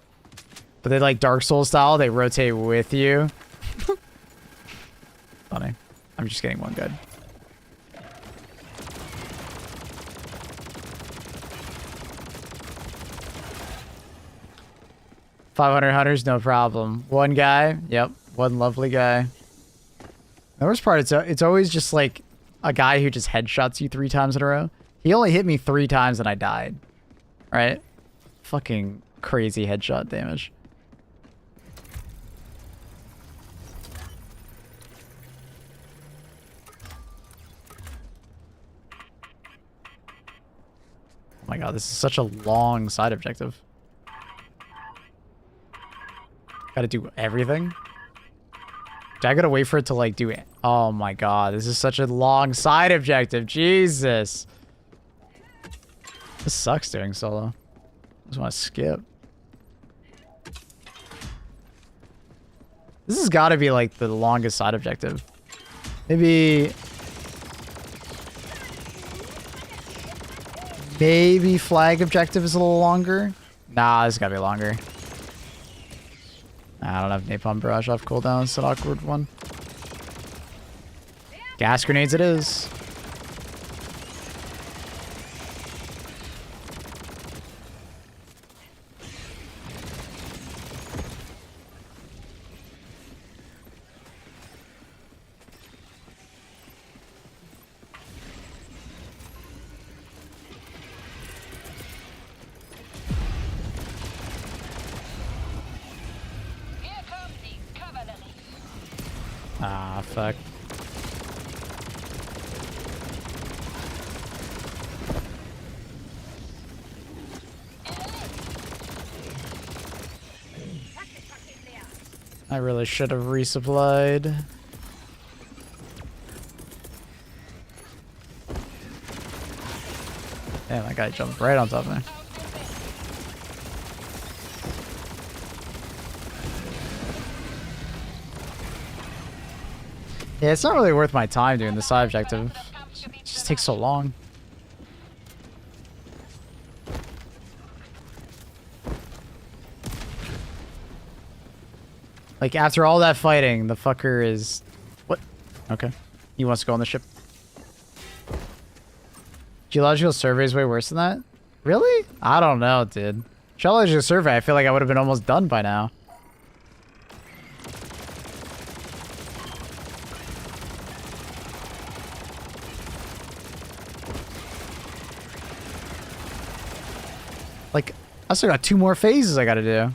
But they like Dark Souls style, they rotate with you. Funny. I'm just getting one good. $500 hunters, no problem. One guy, yep, one lovely guy. The worst part, it's always just like a guy who just headshots you 3 times in a row. He only hit me 3 times and I died. right? Fucking crazy headshot damage. Oh my god, this is such a long side objective. Gotta do everything? I gotta wait for it to like do it. Oh my god, this is such a long side objective. Jesus. This sucks doing solo. I just want to skip. This has got to be like the longest side objective. Maybe flag objective is a little longer. Nah, this has got to be longer. I don't have napalm barrage off cooldown. It's an awkward one. Gas grenades it is. Ah, fuck. I really should have resupplied. Damn, that guy jumped right on top of me. Yeah, it's not really worth my time doing the side objective. It just takes so long. Like, after all that fighting, the fucker is... What? Okay. He wants to go on the ship. Geological survey is way worse than that? Really? I don't know, dude. Geological survey, I feel like I would have been almost done by now. Like, I still got 2 more phases I gotta do.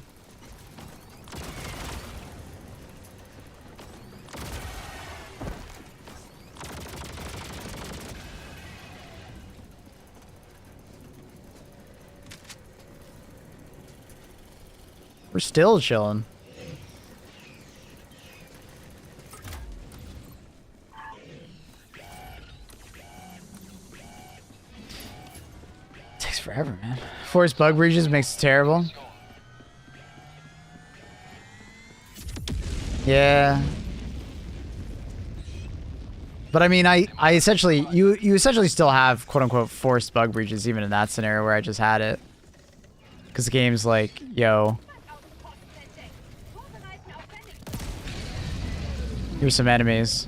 We're still chilling. Takes forever, man. Force bug breaches makes it terrible. Yeah. But I mean, I essentially, you essentially still have quote unquote forced bug breaches even in that scenario where I just had it. Because the game's like, yo. Here's some enemies.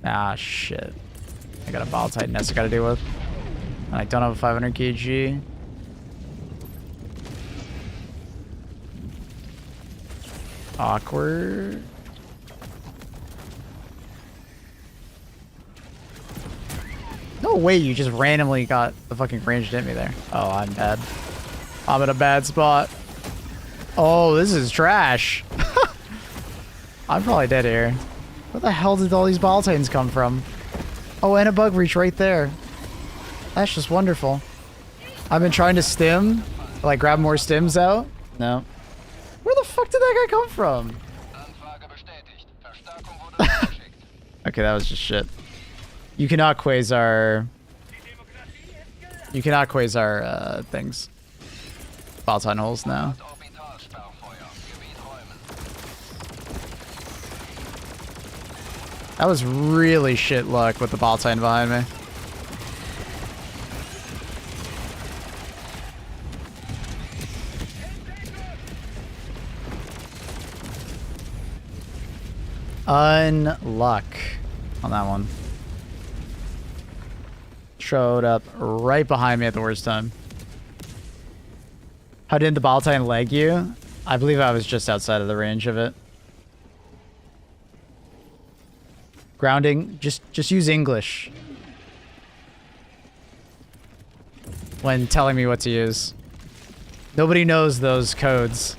Ah, shit. I got a Bile Titan nest I gotta deal with. And I don't have a 500 kg. Awkward. No way you just randomly got the fucking range to hit me there. Oh, I'm bad. I'm in a bad spot. Oh, this is trash. I'm probably dead here. Where the hell did all these Bile Titans come from? Oh, and a bug reach right there. That's just wonderful. I've been trying to stim, like grab more stims out. No. Where the fuck did that guy come from? Okay, that was just shit. You cannot quasar. You cannot quasar things. Bile Titan holes now. That was really shit luck with the Bile Titan behind me. Unluck on that one. Showed up right behind me at the worst time. How did the Bile Titan leg you? I believe I was just outside of the range of it. Grounding, just use English. when telling me what to use. Nobody knows those codes.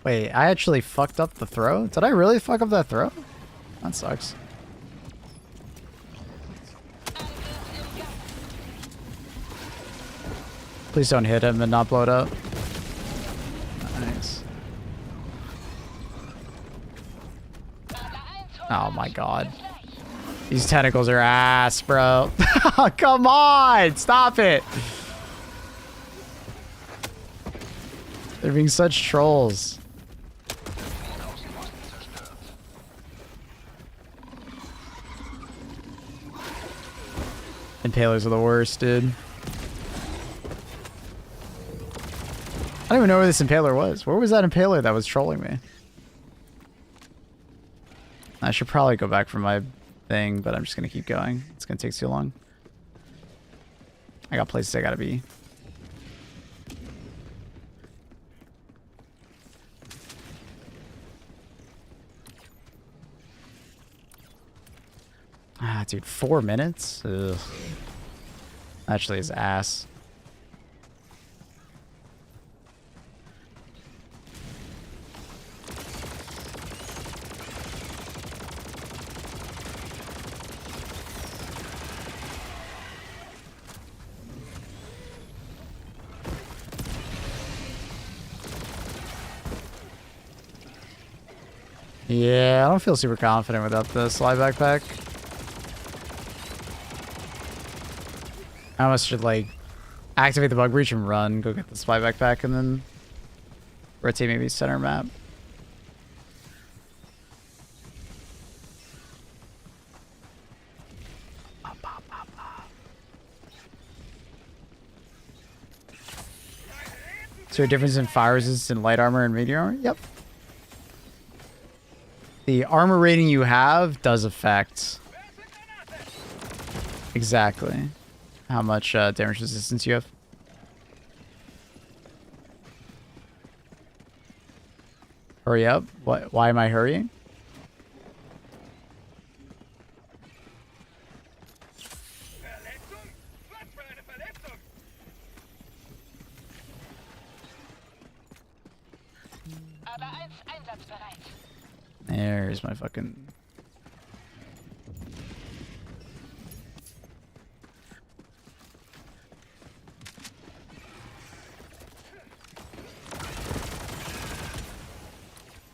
Wait, I actually fucked up the throw? Did I really fuck up that throw? That sucks. Please don't hit him and not blow it up. Nice. Oh my god. These tentacles are ass, bro. Come on! Stop it! They're being such trolls. Impalers are the worst, dude. I don't even know where this impaler was. Where was that impaler that was trolling me? I should probably go back for my thing, but I'm just gonna keep going. It's gonna take too long. I got places I gotta be. Ah, dude, 4 minutes? Ugh. Actually, is ass. Yeah, I don't feel super confident without the slide backpack. I almost should, like, activate the bug breach and run, go get the spy backpack, and then rotate maybe center map. Is there a difference in fire resistance in light armor and medium armor? Yep. The armor rating you have does affect exactly how much damage resistance you have. Hurry up. What? Why am I hurrying? There's my fucking...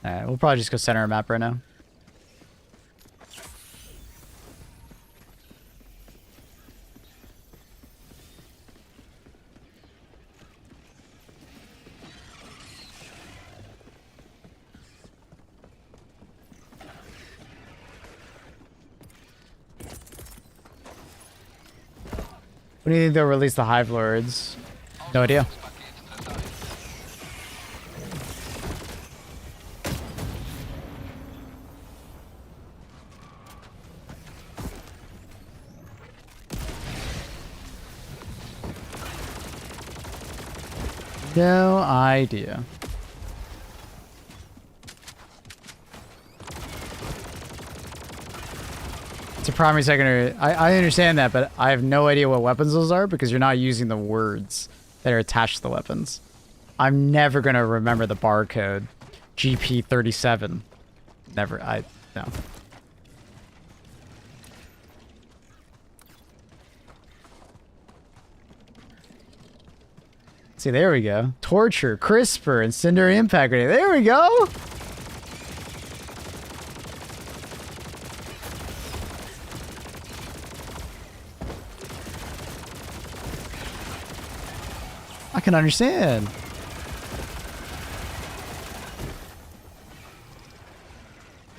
Alright, we'll probably just go center our map right now. When do you think they'll release the Hive Lords? No idea. No idea. It's a primary, secondary. I understand that, but I have no idea what weapons those are because you're not using the words that are attached to the weapons. I'm never going to remember the barcode. GP37. Never. No. See, there we go. Torture, CRISPR, Incendiary Impact Grenade. There we go! I can understand.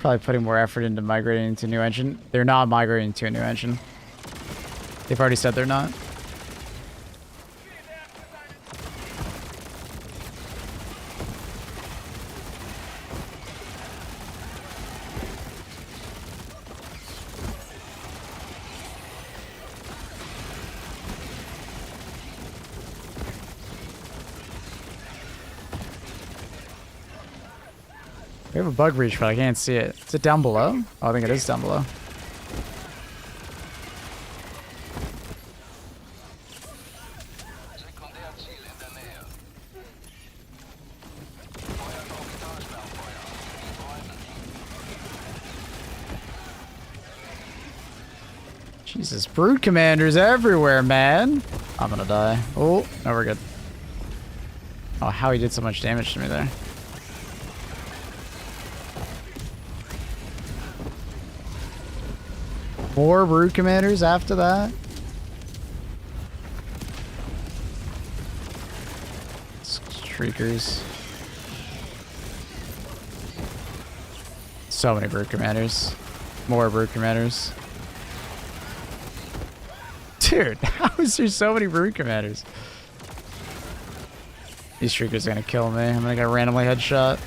Probably putting more effort into migrating to a new engine. They're not migrating to a new engine. They've already said they're not. We have a bug breach, but I can't see it. Is it down below? Oh, I think it is down below. Jesus, brood commanders everywhere, man. I'm gonna die. Oh, no, we're good. Oh, how he did so much damage to me there. More brood commanders after that. Shriekers. So many brood commanders. More brood commanders. Dude, how is there so many brood commanders? These shriekers are gonna kill me. I'm gonna get randomly headshot.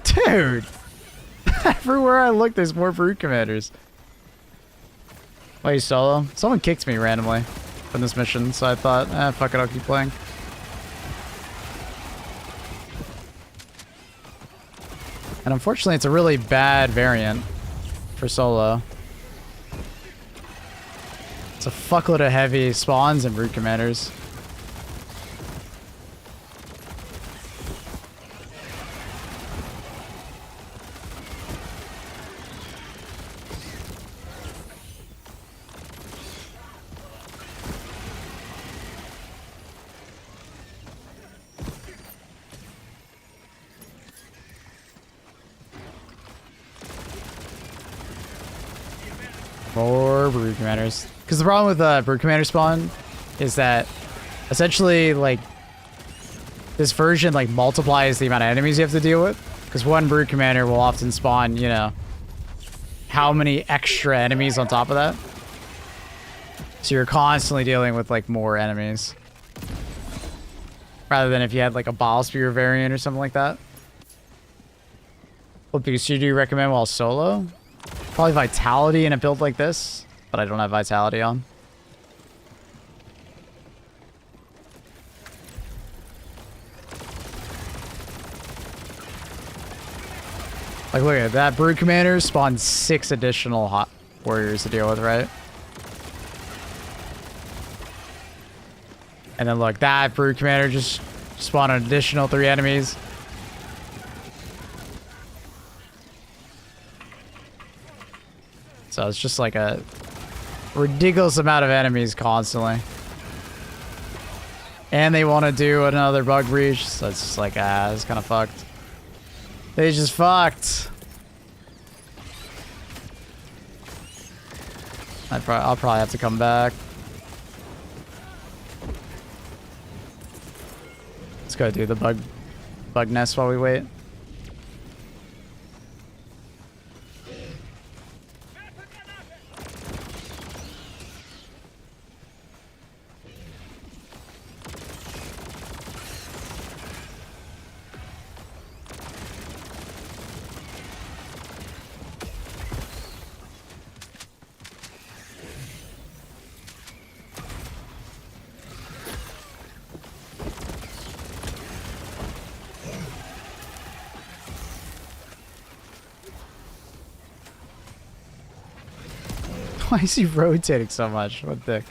Dude! Everywhere I look, there's more brood commanders. Wait, solo? Someone kicked me randomly from this mission, so I thought, fuck it, I'll keep playing. And unfortunately, it's a really bad variant for solo. It's a fuckload of heavy spawns and brood commanders. More brood commanders. Because the problem with brood commander spawn is that essentially, like, this version, like, multiplies the amount of enemies you have to deal with. Because one brood commander will often spawn, you know, how many extra enemies on top of that. So you're constantly dealing with, like, more enemies. Rather than if you had, like, a ball spear variant or something like that. What boost do you recommend while solo? Probably Vitality in a build like this, but I don't have Vitality on. Like, look at that. Brood Commander spawned 6 additional hot warriors to deal with, right? And then look, that Brood Commander just spawned an additional 3 enemies. So it's just like a ridiculous amount of enemies constantly. And they want to do another bug breach, so it's just like, it's kind of fucked. They just fucked. I'll probably have to come back. Let's go do the bug nest while we wait. Why is he rotating so much? What the dick?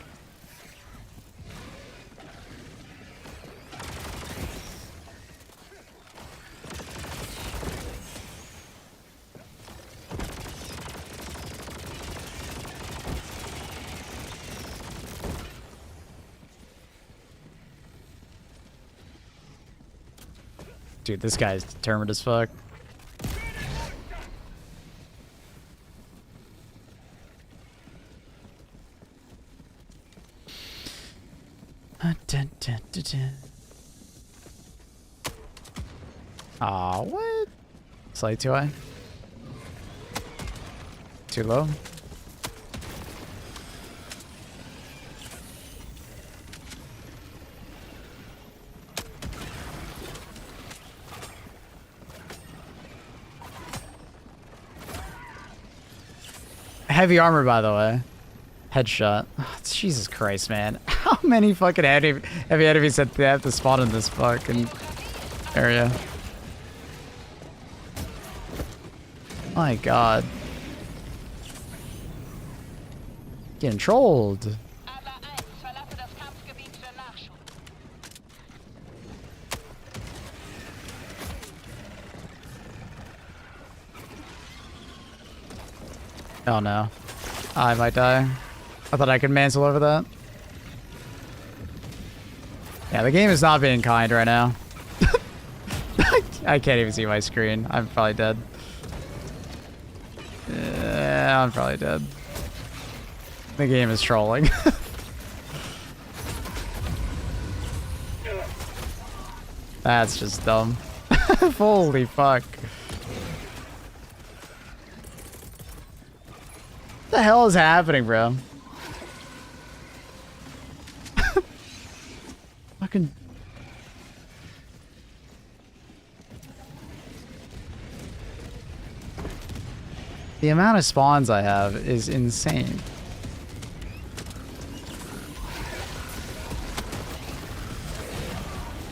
Dude, this guy's determined as fuck. Aw, what? Slightly too high. Too low. Heavy armor, by the way. Headshot. Oh, Jesus Christ, man. How many fucking heavy enemies have to spawn in this fucking area? My god. Getting trolled. Oh no. I might die. I thought I could mantle over that. Yeah, the game is not being kind right now. I can't even see my screen. I'm probably dead. Yeah, I'm probably dead. The game is trolling. That's just dumb. Holy fuck. What the hell is happening, bro? Fucking... The amount of spawns I have is insane.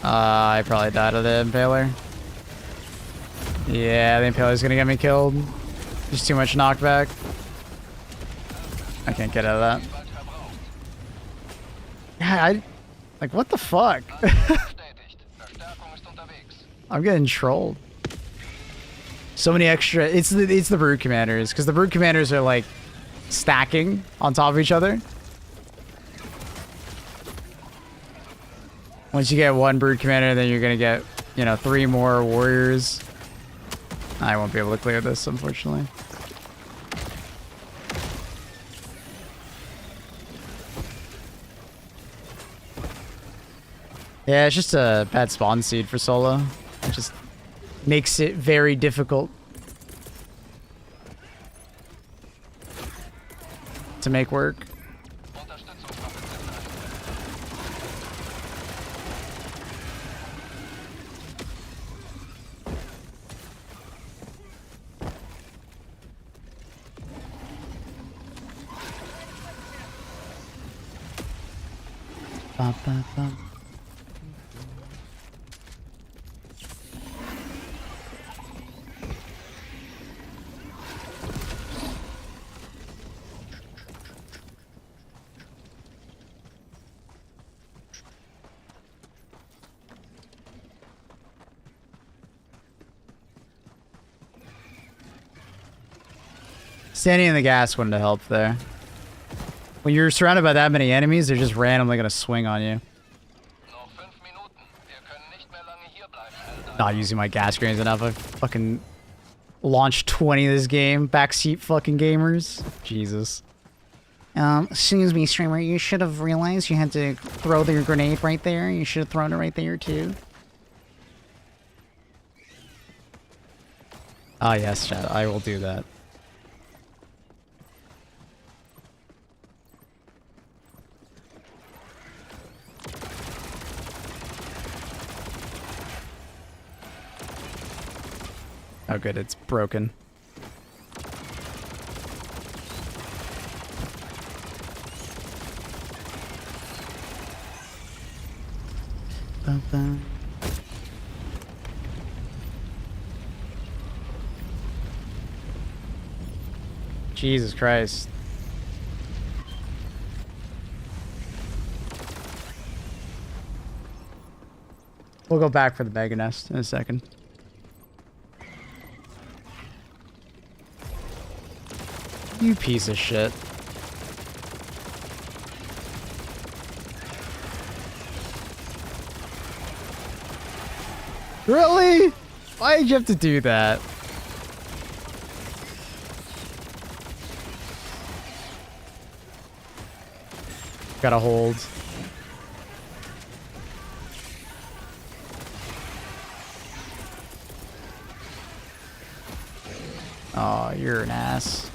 I probably died of the Impaler. Yeah, the Impaler's gonna get me killed. There's too much knockback. I can't get out of that. Yeah, like, what the fuck? I'm getting trolled. So many extra. It's the Brood Commanders, because the Brood Commanders are like stacking on top of each other. Once you get one Brood Commander, then you're gonna get, you know, 3 more warriors. I won't be able to clear this, unfortunately. Yeah, it's just a bad spawn seed for solo. It just makes it very difficult to make work. Ba, ba, ba. Standing in the gas wouldn't have helped there. When you're surrounded by that many enemies, they're just randomly gonna swing on you. Not using my gas grenades enough. I've fucking launched 20 this game. Backseat fucking gamers. Jesus. Excuse me, streamer. You should have realized you had to throw your grenade right there. You should have thrown it right there too. Ah, yes, chat. I will do that. Oh good, it's broken. Ba-ba. Jesus Christ. We'll go back for the Mega Nest in a second. You piece of shit. Really? Why did you have to do that? Gotta hold. Oh, you're an ass.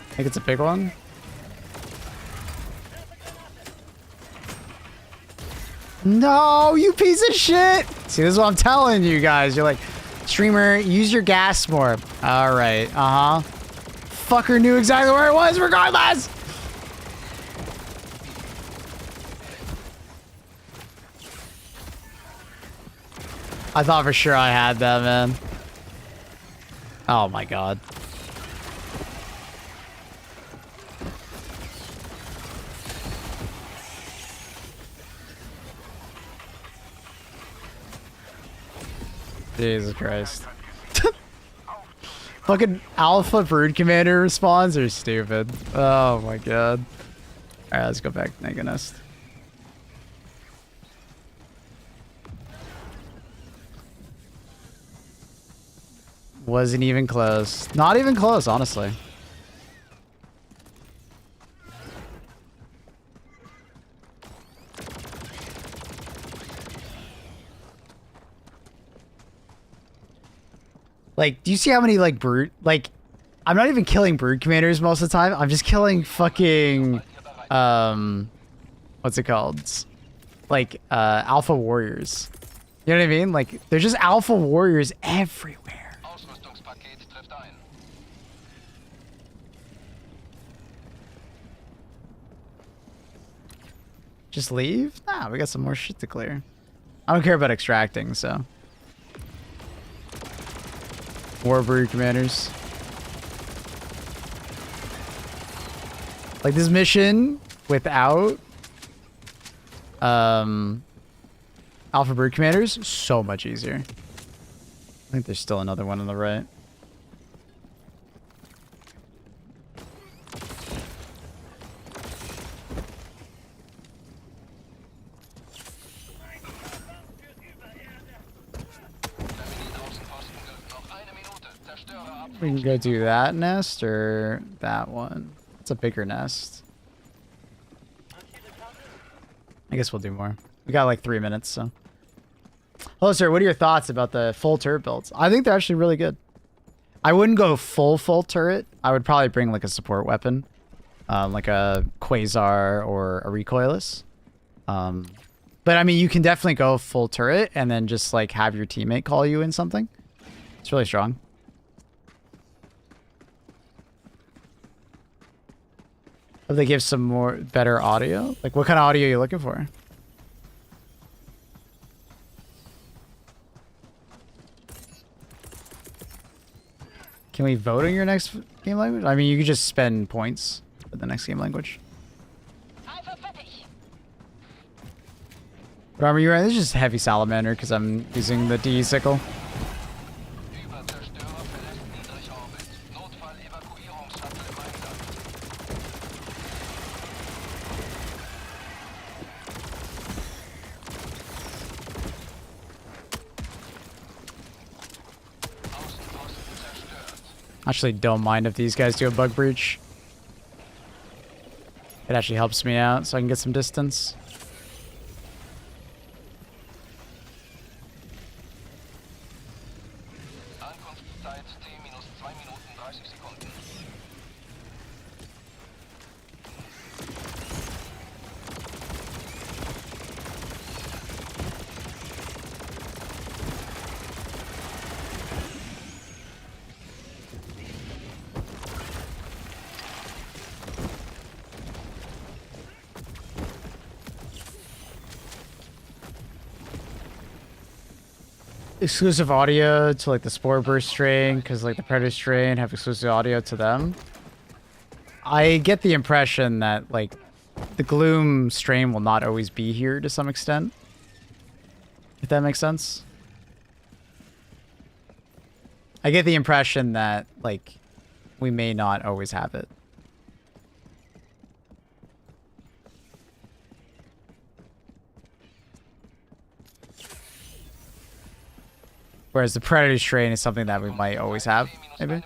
I think it's a big one. No, you piece of shit! See, this is what I'm telling you guys. You're like, streamer, use your gas more. Alright, Fucker knew exactly where it was regardless! I thought for sure I had that, man. Oh my god. Jesus Christ. Fucking alpha brood commander respawns are stupid. Oh my god. Alright, let's go back to Mega Nest. Wasn't even close. Not even close, honestly. Like, do you see how many, like, brood... Like, I'm not even killing brood commanders most of the time. I'm just killing fucking... What's it called? Like, alpha warriors. You know what I mean? Like, they're just alpha warriors everywhere. Just leave? Nah, we got some more shit to clear. I don't care about extracting, so... War brood commanders. Like this mission without alpha brood commanders, so much easier. I think there's still another one on the right. We can go do that nest or that one. It's a bigger nest. I guess we'll do more. We got like 3 minutes, so. Hello, sir. What are your thoughts about the full turret builds? I think they're actually really good. I wouldn't go full turret. I would probably bring like a support weapon, like a Quasar or a recoilless. But I mean, you can definitely go full turret and then just like have your teammate call you in something. It's really strong. If they give some more better audio? Like, what kind of audio are you looking for? Can we vote on your next game language? I mean, you could just spend points for the next game language. What armor are you wearing? This is just heavy salamander because I'm using the DE sickle. Actually don't mind if these guys do a bug breach. It actually helps me out so I can get some distance. Exclusive audio to like the Spore Burst strain because like the Predator strain have exclusive audio to them. I get the impression that like the Gloom strain will not always be here to some extent. If that makes sense. I get the impression that like we may not always have it. Whereas the Predator strain is something that we might always have, maybe.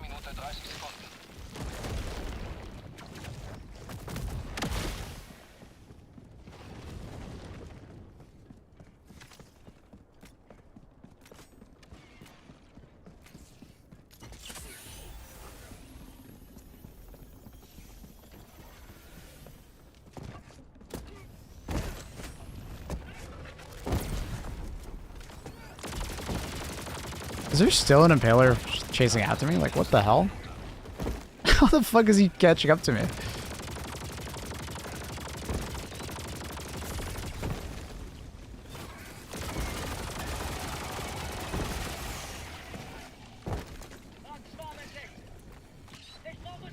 Is there still an Impaler chasing after me? Like, what the hell? How the fuck is he catching up to me?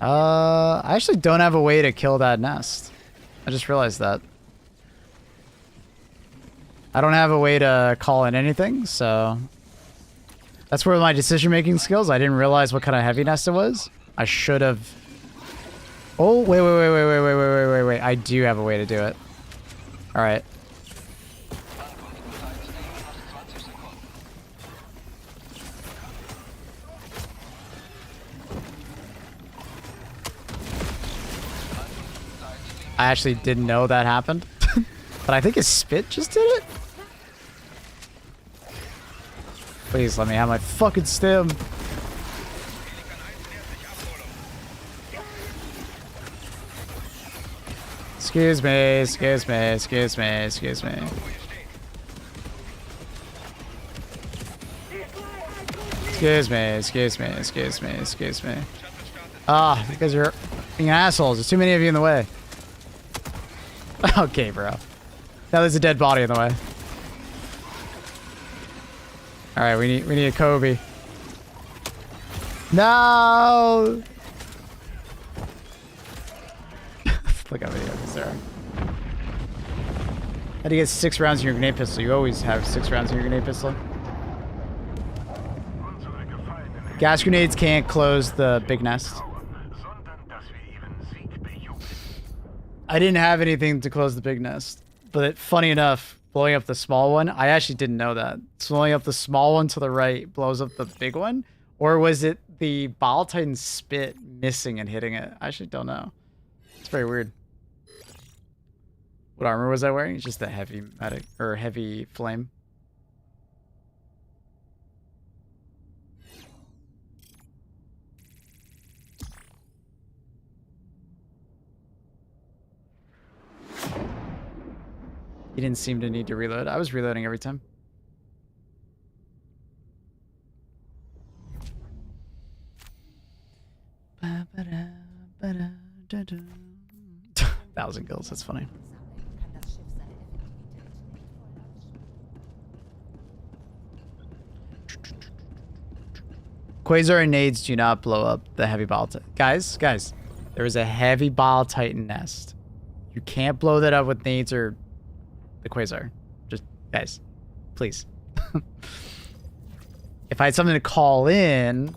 I actually don't have a way to kill that nest. I just realized that. I don't have a way to call in anything, so... That's where my decision-making skills, I didn't realize what kind of heavy nest it was. I should have... Oh, wait. I do have a way to do it. Alright. I actually didn't know that happened. But I think his spit just did it? Please let me have my fucking stim. Excuse me. Excuse me. Ah, you guys are being assholes. There's too many of you in the way. Okay, bro. Now there's a dead body in the way. Alright, we need a Kobe. No! Look how many of these there are. How do you get 6 rounds in your grenade pistol? You always have 6 rounds in your grenade pistol. Gas grenades can't close the big nest. I didn't have anything to close the big nest. But funny enough, blowing up the small one, I actually didn't know that. Blowing up the small one to the right blows up the big one? Or was it the Bile Titan spit missing and hitting it? I actually don't know. It's very weird. What armor was I wearing? Just the heavy medic or heavy flame. He didn't seem to need to reload. I was reloading every time. Thousand kills, that's funny. Quasar and nades do not blow up the heavy Bile Titan. Guys, there is a heavy Bile Titan nest. You can't blow that up with nades or the Quasar. Just, guys, please. If I had something to call in,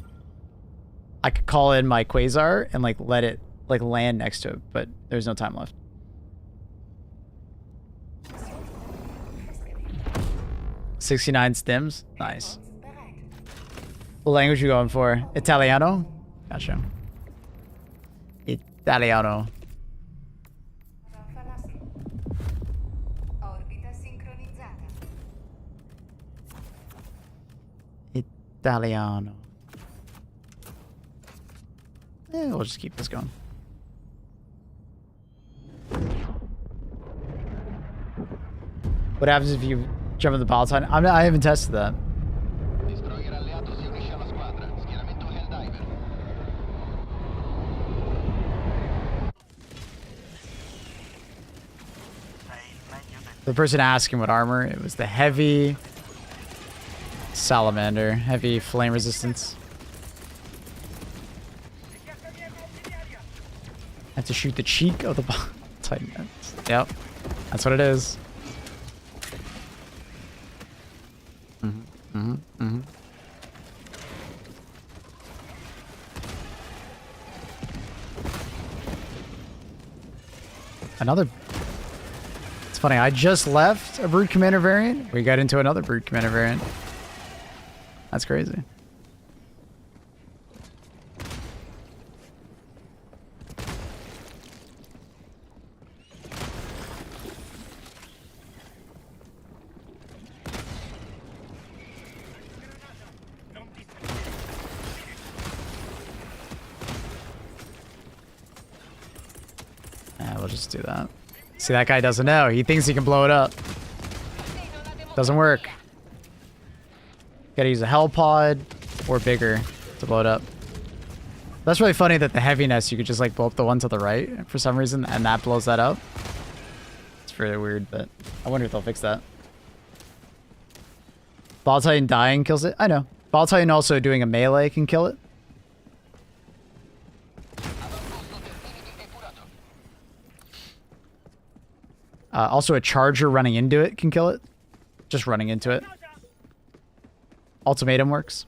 I could call in my Quasar and like let it like land next to it, but there's no time left. $69 stims? Nice. What language you going for? Italiano? Gotcha. Italiano. Italiano. We'll just keep this going. What happens if you jump in the Bile Titan? I haven't tested that. The person asking what armor, it was the heavy salamander, heavy flame resistance. I have to shoot the cheek of the Bile Titan. Yep, that's what it is. Another. It's funny, I just left a Brood Commander variant. We got into another Brood Commander variant. That's crazy. Yeah, we'll just do that. See, that guy doesn't know. He thinks he can blow it up. Doesn't work. Gotta use a Hellpod or bigger to blow it up. That's really funny that the heaviness, you could just like blow up the one to the right for some reason, and that blows that up. It's really weird, but I wonder if they'll fix that. Bile Titan dying kills it? I know. Bile Titan also doing a melee can kill it. Also, a charger running into it can kill it. Just running into it. Ultimatum works.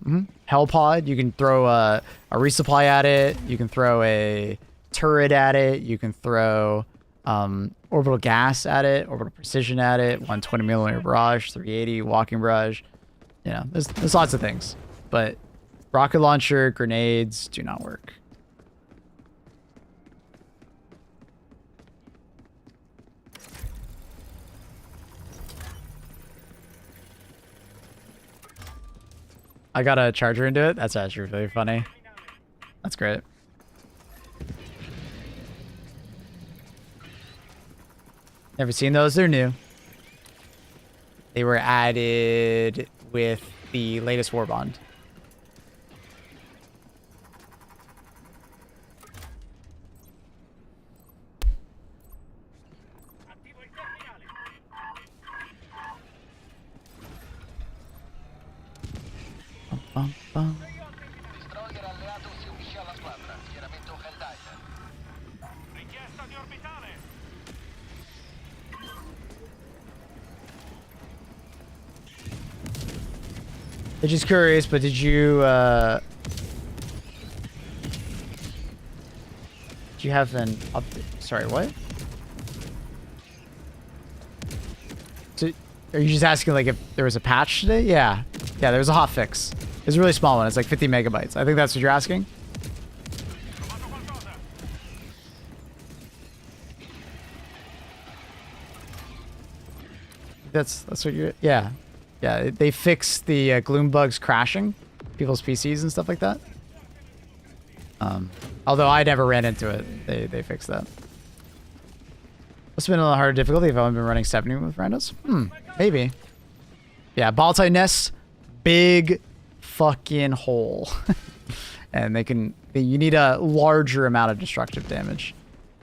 Hellpod, you can throw a resupply at it. You can throw a turret at it. You can throw orbital gas at it, orbital precision at it, 120 millimeter barrage, 380 walking barrage. You know, there's lots of things. But rocket launcher, grenades do not work. I got a charger into it. That's actually really funny. That's great. Never seen those. They're new. They were added with the latest war bond. Bum, bum. Destroyer alleato si unisce alla squadra. Schieramento Helldiver. Richiesta di orbitale. I'm just curious, but did you have an update? Sorry, what? So, are you just asking like if there was a patch today? Yeah. Yeah, there was a hot fix. It's a really small one. It's like 50 megabytes. I think that's what you're asking. That's what you're... Yeah. Yeah, they fixed the gloom bugs crashing people's PCs and stuff like that. Although I never ran into it. They fixed that. It's been a little harder difficulty if I've been running 70 with randos. Maybe. Yeah, ball tight nests, big fucking hole. And you need a larger amount of destructive damage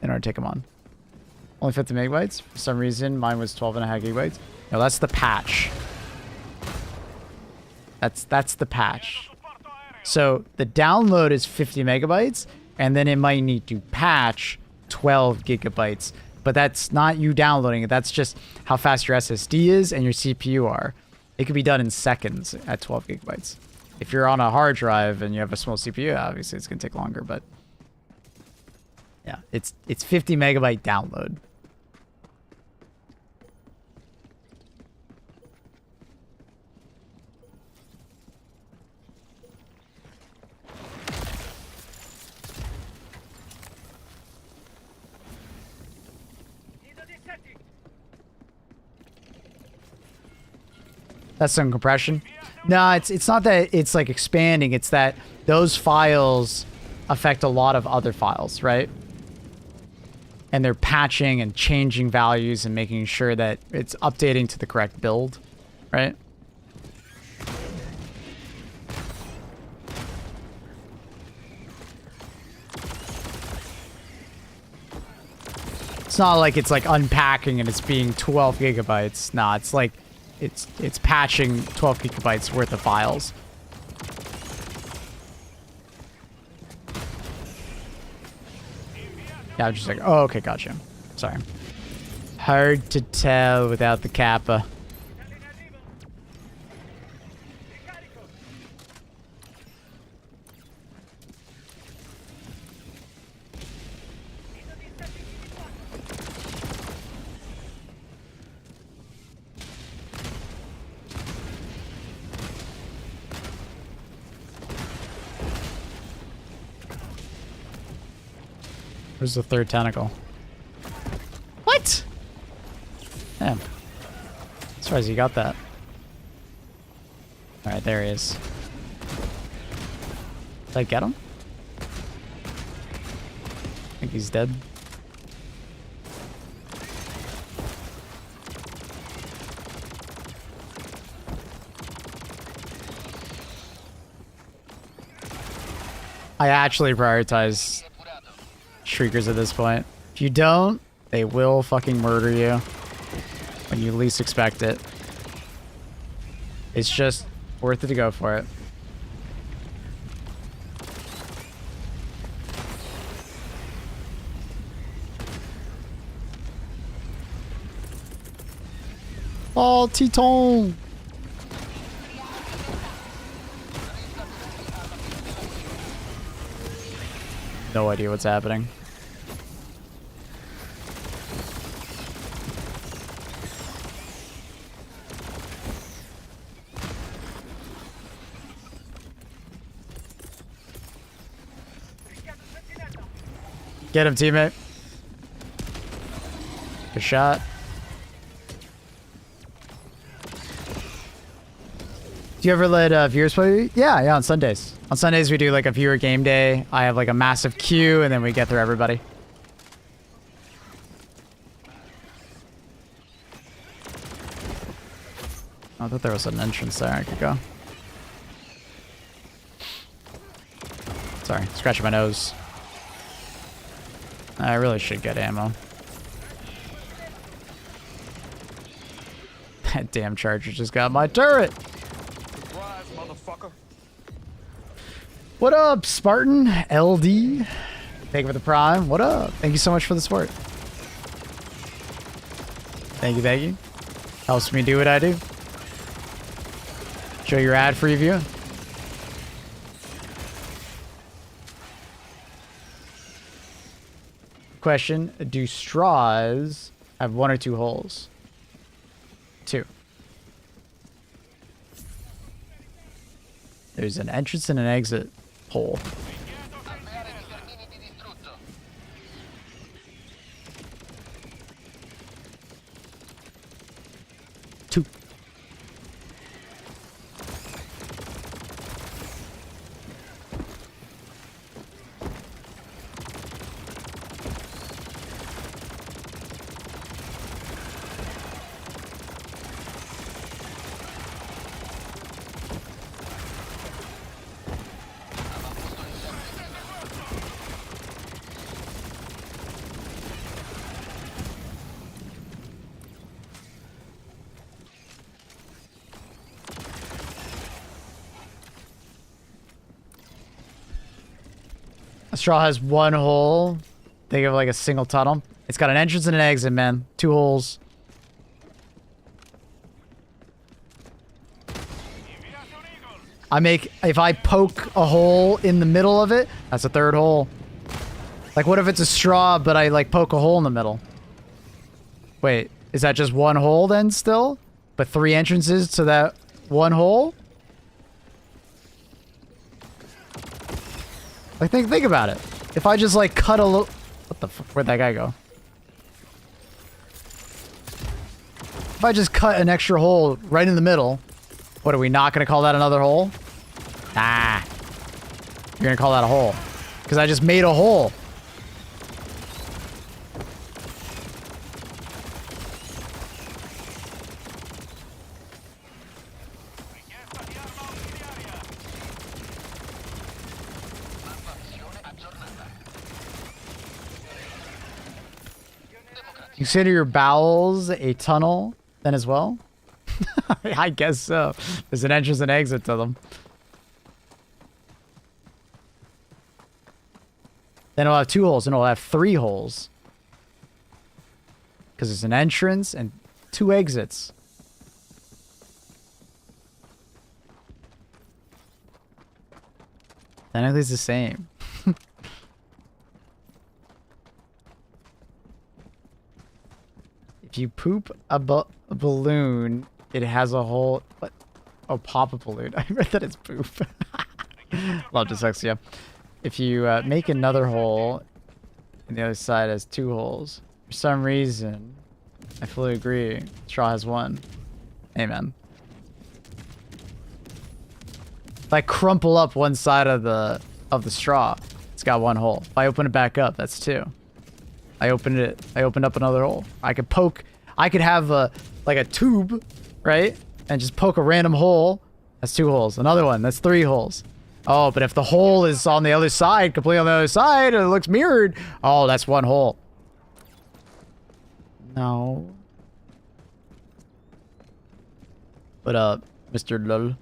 in order to take them on. Only 50 megabytes. For some reason, mine was 12.5 gigabytes. No, that's the patch. That's the patch. So the download is 50 megabytes, and then it might need to patch 12 gigabytes. But that's not you downloading it. That's just how fast your SSD is and your CPU are. It could be done in seconds at 12 gigabytes. If you're on a hard drive and you have a small CPU, obviously it's gonna take longer. But yeah, it's 50 megabyte download. That's some compression. No, it's not that it's like expanding. It's that those files affect a lot of other files, right? And they're patching and changing values and making sure that it's updating to the correct build, right? It's not like it's like unpacking and it's being 12 gigabytes. Nah, it's like it's patching 12 gigabytes worth of files. Yeah, I'm just like, oh, okay, gotcha. Sorry. Hard to tell without the kappa. Where's the third tentacle? What? Damn. Surprised you got that. Alright, there he is. Did I get him? I think he's dead. I actually prioritize Shriekers at this point. If you don't, they will fucking murder you when you least expect it. It's just worth it to go for it. Oh, Teton. No idea what's happening. Get him, teammate. Good shot. Do you ever let viewers play? Yeah, on Sundays. On Sundays we do like a viewer game day. I have like a massive queue and then we get through everybody. I thought there was an entrance there I could go. Sorry, scratching my nose. I really should get ammo. That damn charger just got my turret! Surprise, motherfucker. What up, Spartan? LD? Thank you for the prime. What up? Thank you so much for the support. Thank you, thank you. Helps me do what I do. Show your ad-free view. Question, do straws have 1 or 2 holes? 2. There's an entrance and an exit hole. 2. A straw has 1 hole. Think of like a single tunnel. It's got an entrance and an exit, man. 2 holes. If I poke a hole in the middle of it, that's a 3rd hole. Like, what if it's a straw, but I, like, poke a hole in the middle? Wait, is that just 1 hole then still? But 3 entrances to that 1 hole? Like, think about it. If I just, like, cut a little... What the fuck? Where'd that guy go? If I just cut an extra hole right in the middle, what, are we not going to call that another hole? Nah. You're going to call that a hole. Because I just made a hole. Consider your bowels a tunnel then as well? I guess so. There's an entrance and exit to them. Then it'll have 2 holes and it'll have 3 holes. Because there's an entrance and 2 exits. Technically it's the same. If you poop a balloon, it has a hole. What? Oh, pop a balloon. I read that it's poop. Love dyslexia. If you make another hole, and the other side has 2 holes, for some reason, I fully agree. Straw has 1. Amen. If I crumple up one side of the straw, it's got 1 hole. If I open it back up, that's 2. I opened up another hole. I could have like a tube, right? And just poke a random hole. That's 2 holes. Another one, that's 3 holes. Oh, but if the hole is on the other side, completely on the other side, and it looks mirrored, oh, that's 1 hole. No. What up, Mr. Lull?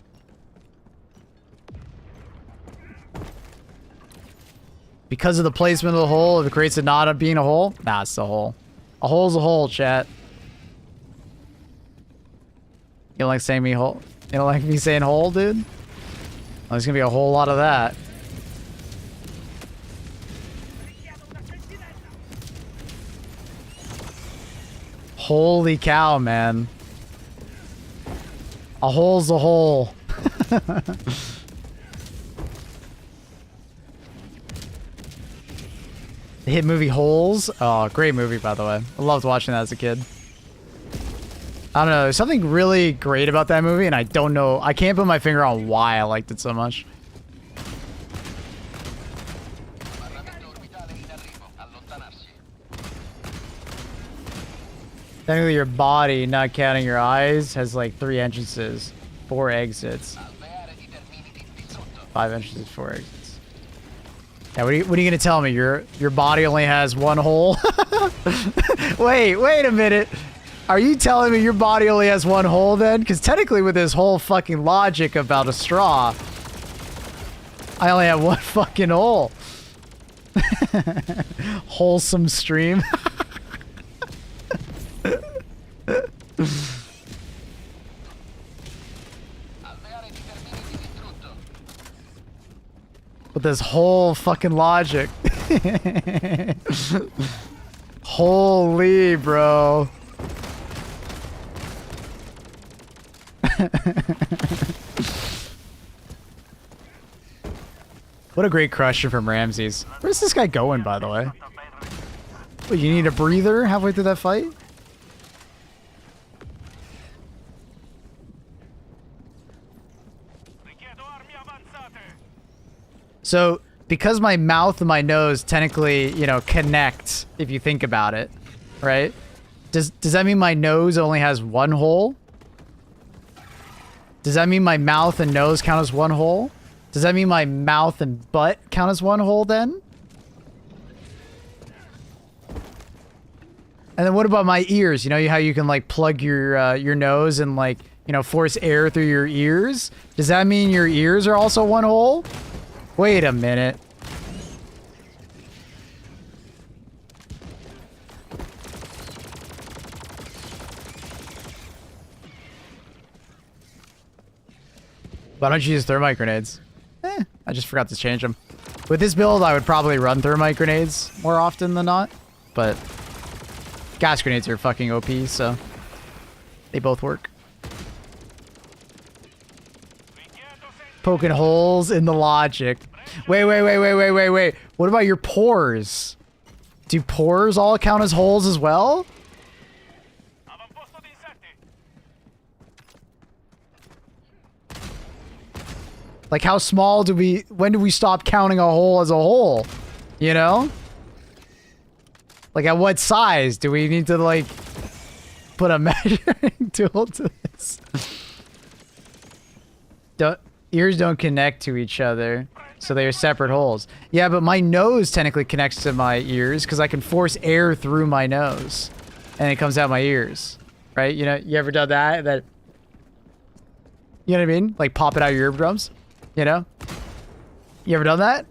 Because of the placement of the hole, if it creates it not being a hole, nah, it's a hole. A hole's a hole, chat. don't like saying me hole? You don't like me saying hole, dude? Well, there's gonna be a whole lot of that. Holy cow, man. A hole's a hole. The hit movie Holes. Oh, great movie, by the way. I loved watching that as a kid. I don't know. There's something really great about that movie, and I don't know. I can't put my finger on why I liked it so much. Technically, your body, not counting your eyes, has like 3 entrances, 4 exits. 5 entrances, 4 exits. Yeah, what are you gonna tell me? Your body only has 1 hole? Wait a minute. Are you telling me your body only has 1 hole then? Because technically with this whole fucking logic about a straw, I only have 1 fucking hole. Wholesome stream. With this whole fucking logic. Holy, bro. What a great crusher from Ramses. Where's this guy going, by the way? What, you need a breather halfway through that fight? So, because my mouth and my nose technically, you know, connect, if you think about it, right? Does that mean my nose only has 1 hole? Does that mean my mouth and nose count as 1 hole? Does that mean my mouth and butt count as 1 hole then? And then what about my ears? You know how you can like plug your nose and like, you know, force air through your ears? Does that mean your ears are also 1 hole? Wait a minute. Why don't you use thermite grenades? I just forgot to change them. With this build, I would probably run thermite grenades more often than not, but gas grenades are fucking OP, so they both work. Poking holes in the logic. Wait. What about your pores? Do pores all count as holes as well? Like, how small do we... When do we stop counting a hole as a hole? You know? Like, at what size? Do we need to, like, put a measuring tool to this? Ears don't connect to each other, so they are separate holes. Yeah, but my nose technically connects to my ears because I can force air through my nose, and it comes out my ears, right? You know, you ever done that? You know what I mean? Like pop it out your eardrums, you know? You ever done that?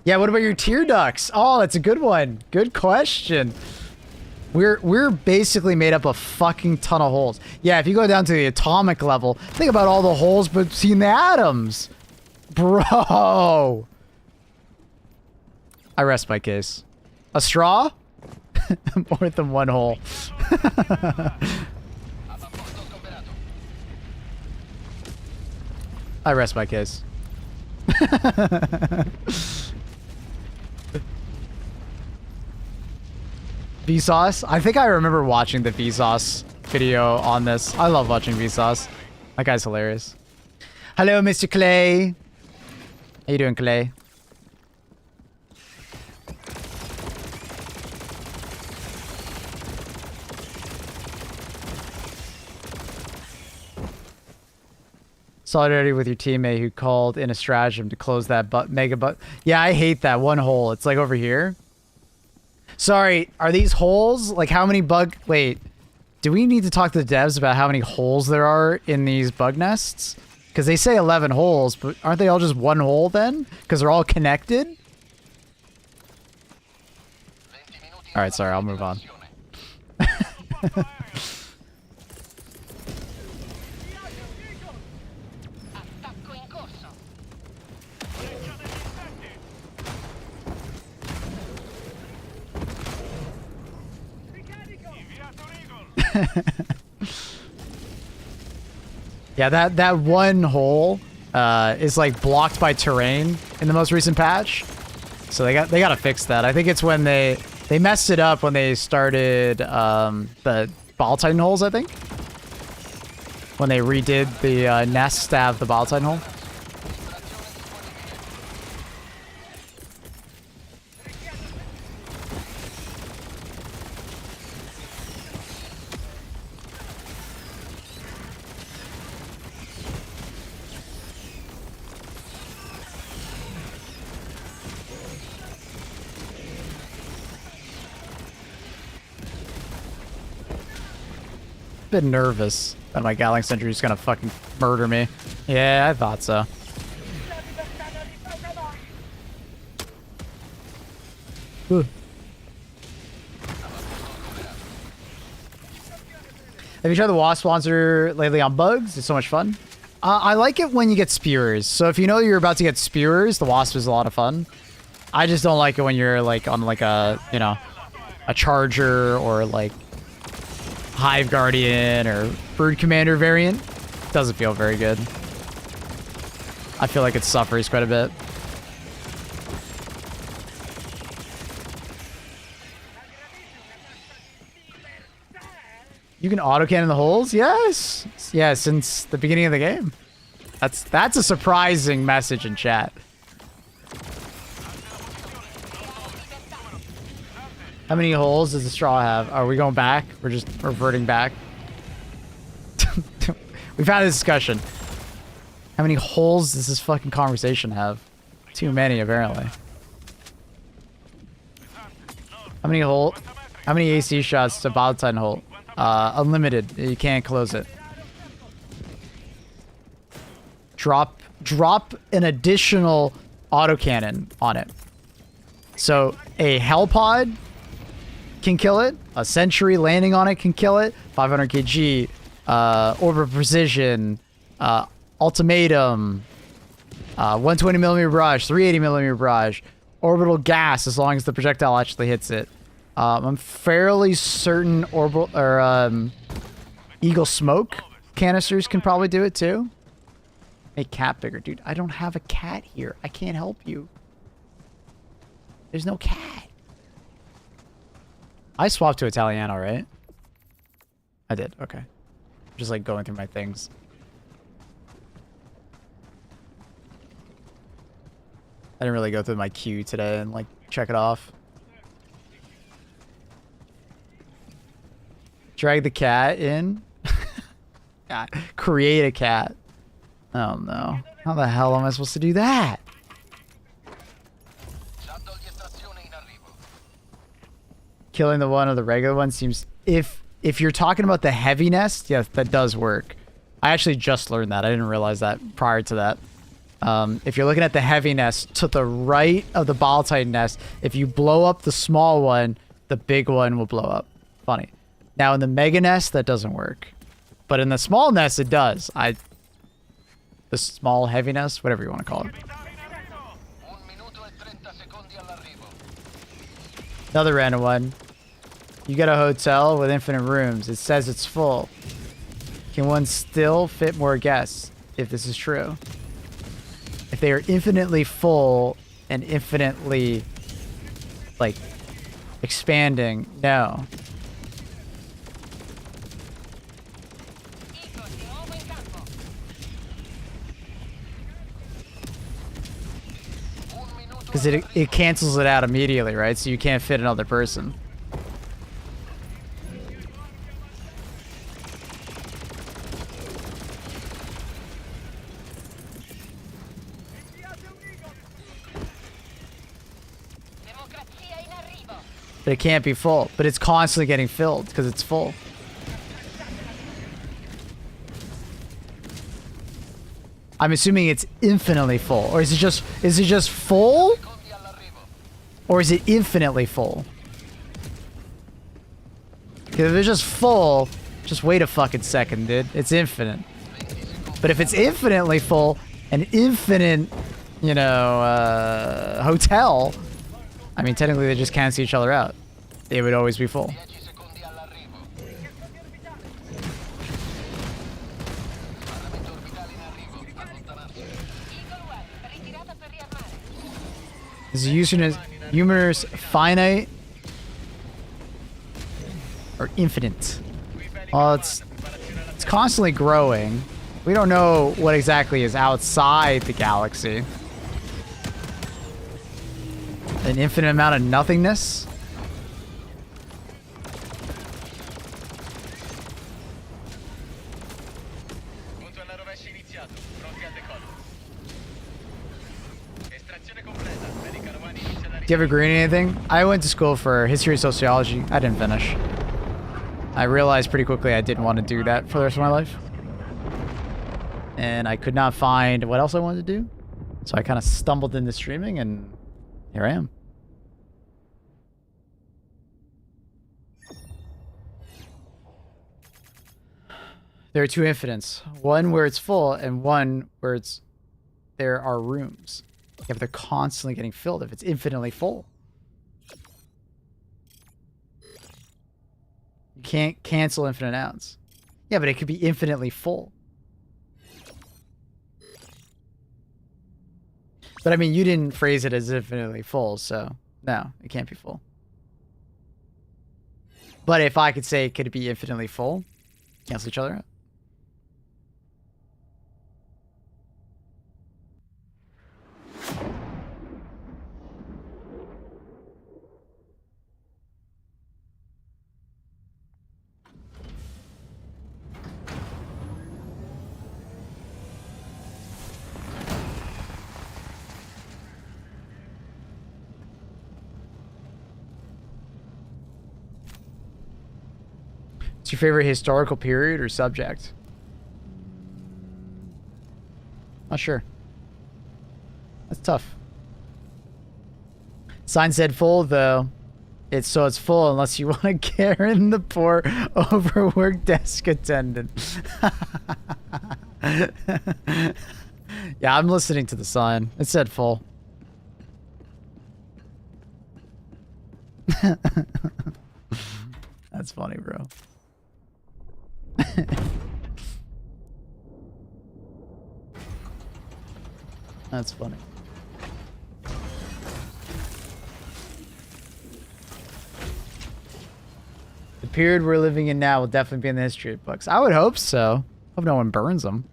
Yeah, what about your tear ducts? Oh, that's a good one. Good question. We're basically made up a fucking ton of holes. Yeah, if you go down to the atomic level, think about all the holes between the atoms. Bro. I rest my case. A straw? More than 1 hole. I rest my case. Vsauce? I think I remember watching the Vsauce video on this. I love watching Vsauce. That guy's hilarious. Hello, Mr. Clay. How you doing, Clay? Solidarity with your teammate who called in a stratagem to close that mega butt. Yeah, I hate that 1 hole. It's like over here. Sorry, are these holes? Like how many Wait, do we need to talk to the devs about how many holes there are in these bug nests? Because they say 11 holes, but aren't they all just one hole then? Because they're all connected? Alright, sorry, I'll move on. Yeah, that one hole is like blocked by terrain in the most recent patch. So they gotta fix that. I think it's when they messed it up when they started the Ball Titan holes, I think. When they redid the nest to have the Ball Titan hole. Bit nervous that my Gatling Sentry is gonna fucking murder me. Yeah, I thought so. Ooh. Have you tried the Wasp Launcher lately on bugs? It's so much fun. I like it when you get Spewers. So if you know you're about to get Spewers, the Wasp is a lot of fun. I just don't like it when you're like on like a, you know, a Charger or like Hive Guardian or Brood Commander variant. Doesn't feel very good. I feel like it suffers quite a bit. You can autocannon the holes? Yes. Yeah, since the beginning of the game. That's a surprising message in chat. How many holes does the straw have? Are we going back? We're just reverting back. We've had a discussion. How many holes does this fucking conversation have? Too many, apparently. How many AC shots to Ball Titan hole? Unlimited. You can't close it. Drop an additional autocannon on it. So a Hellpod can kill it. A Sentry landing on it can kill it. 500 kg. Orbital Precision. Ultimatum. 120mm barrage. 380mm barrage. Orbital Gas as long as the projectile actually hits it. I'm fairly certain Orbital or Eagle Smoke canisters can probably do it too. Make cat bigger. Dude, I don't have a cat here. I can't help you. There's no cat. I swapped to Italiano, right? I did. Okay. Just like going through my things. I didn't really go through my queue today and like check it off. Drag the cat in. God, create a cat. Oh no. How the hell am I supposed to do that? Killing the one or the regular one seems... If you're talking about the heavy nest, yes, that does work. I actually just learned that. I didn't realize that prior to that. If you're looking at the heavy nest, to the right of the Ball Titan nest, if you blow up the small one, the big one will blow up. Funny. Now in the mega nest, that doesn't work. But in the small nest, it does. The small heavy nest, whatever you want to call it. Another random one. You get a hotel with infinite rooms. It says it's full. Can one still fit more guests if this is true? If they are infinitely full and infinitely, like, expanding, no. Because it cancels it out immediately, right? So you can't fit another person. But it can't be full. But it's constantly getting filled because it's full. I'm assuming it's infinitely full. Or is it just full? Or is it infinitely full? If it's just full, just wait a fucking second, dude. It's infinite. But if it's infinitely full, an infinite, you know, hotel, I mean, technically they just cancel each other out. They would always be full. Is the universe finite or infinite? Well, it's constantly growing. We don't know what exactly is outside the galaxy. An infinite amount of nothingness? Do you ever agree on anything? I went to school for history and sociology. I didn't finish. I realized pretty quickly I didn't want to do that for the rest of my life. And I could not find what else I wanted to do. So I kind of stumbled into streaming and here I am. There are two infinites. One where it's full and one where there are rooms. Yeah, but they're constantly getting filled if it's infinitely full. You can't cancel infinite outs. Yeah, but it could be infinitely full. But I mean, you didn't phrase it as infinitely full, so no, it can't be full. But if I could say, could it be infinitely full? Cancel each other out. What's your favorite historical period or subject? Not sure. That's tough. Sign said full though. It's full unless you want to Karen the poor overworked desk attendant. Yeah, I'm listening to the sign. It said full. That's funny, bro. That's funny. The period we're living in now will definitely be in the history books. I would hope so. Hope no one burns them.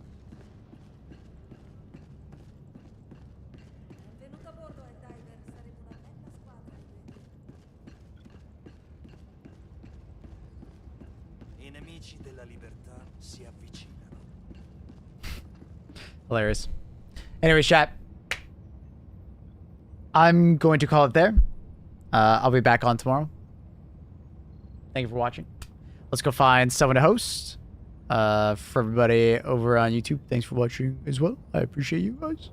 Hilarious. Anyways, chat. I'm going to call it there. I'll be back on tomorrow. Thank you for watching. Let's go find someone to host. For everybody over on YouTube, thanks for watching as well. I appreciate you guys.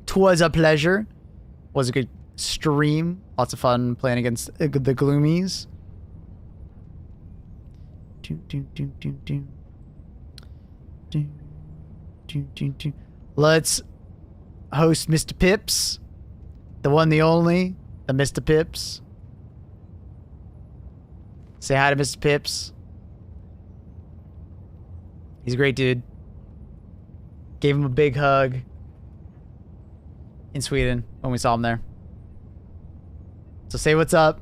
'Twas a pleasure. Was a good stream. Lots of fun playing against the Gloomies. Let's host Mr. Pips. The one, the only. The Mr. Pips. Say hi to Mr. Pips. He's a great dude. Gave him a big hug in Sweden when we saw him there. So say what's up.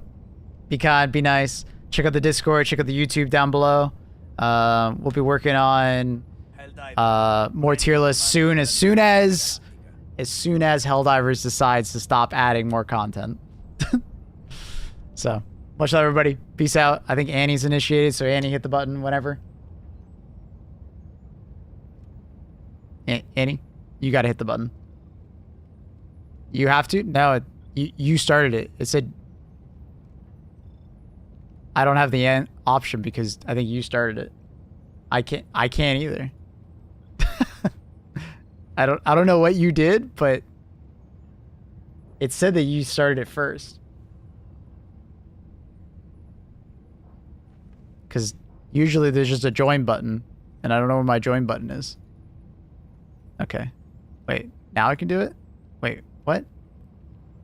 Be kind, be nice. Check out the Discord, check out the YouTube down below. We'll be working on more tier lists soon, as soon as Helldivers decides to stop adding more content. So, much love, everybody. Peace out. I think Annie's initiated, so Annie, hit the button whenever. Annie, you gotta hit the button. You have to? No, you started it. It said... I don't have the option because I think you started it. I can't either. I don't know what you did, but it said that you started it first. Because usually there's just a join button, and I don't know where my join button is. Okay. Wait, now I can do it? Wait, what?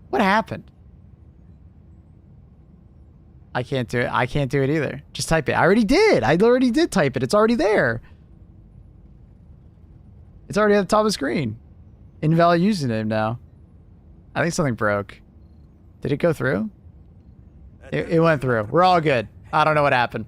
What happened? I can't do it. I can't do it either. Just type it. I already did. I already did type it. It's already there. It's already at the top of the screen. Invalid username now. I think something broke. Did it go through? It went through. We're all good. I don't know what happened.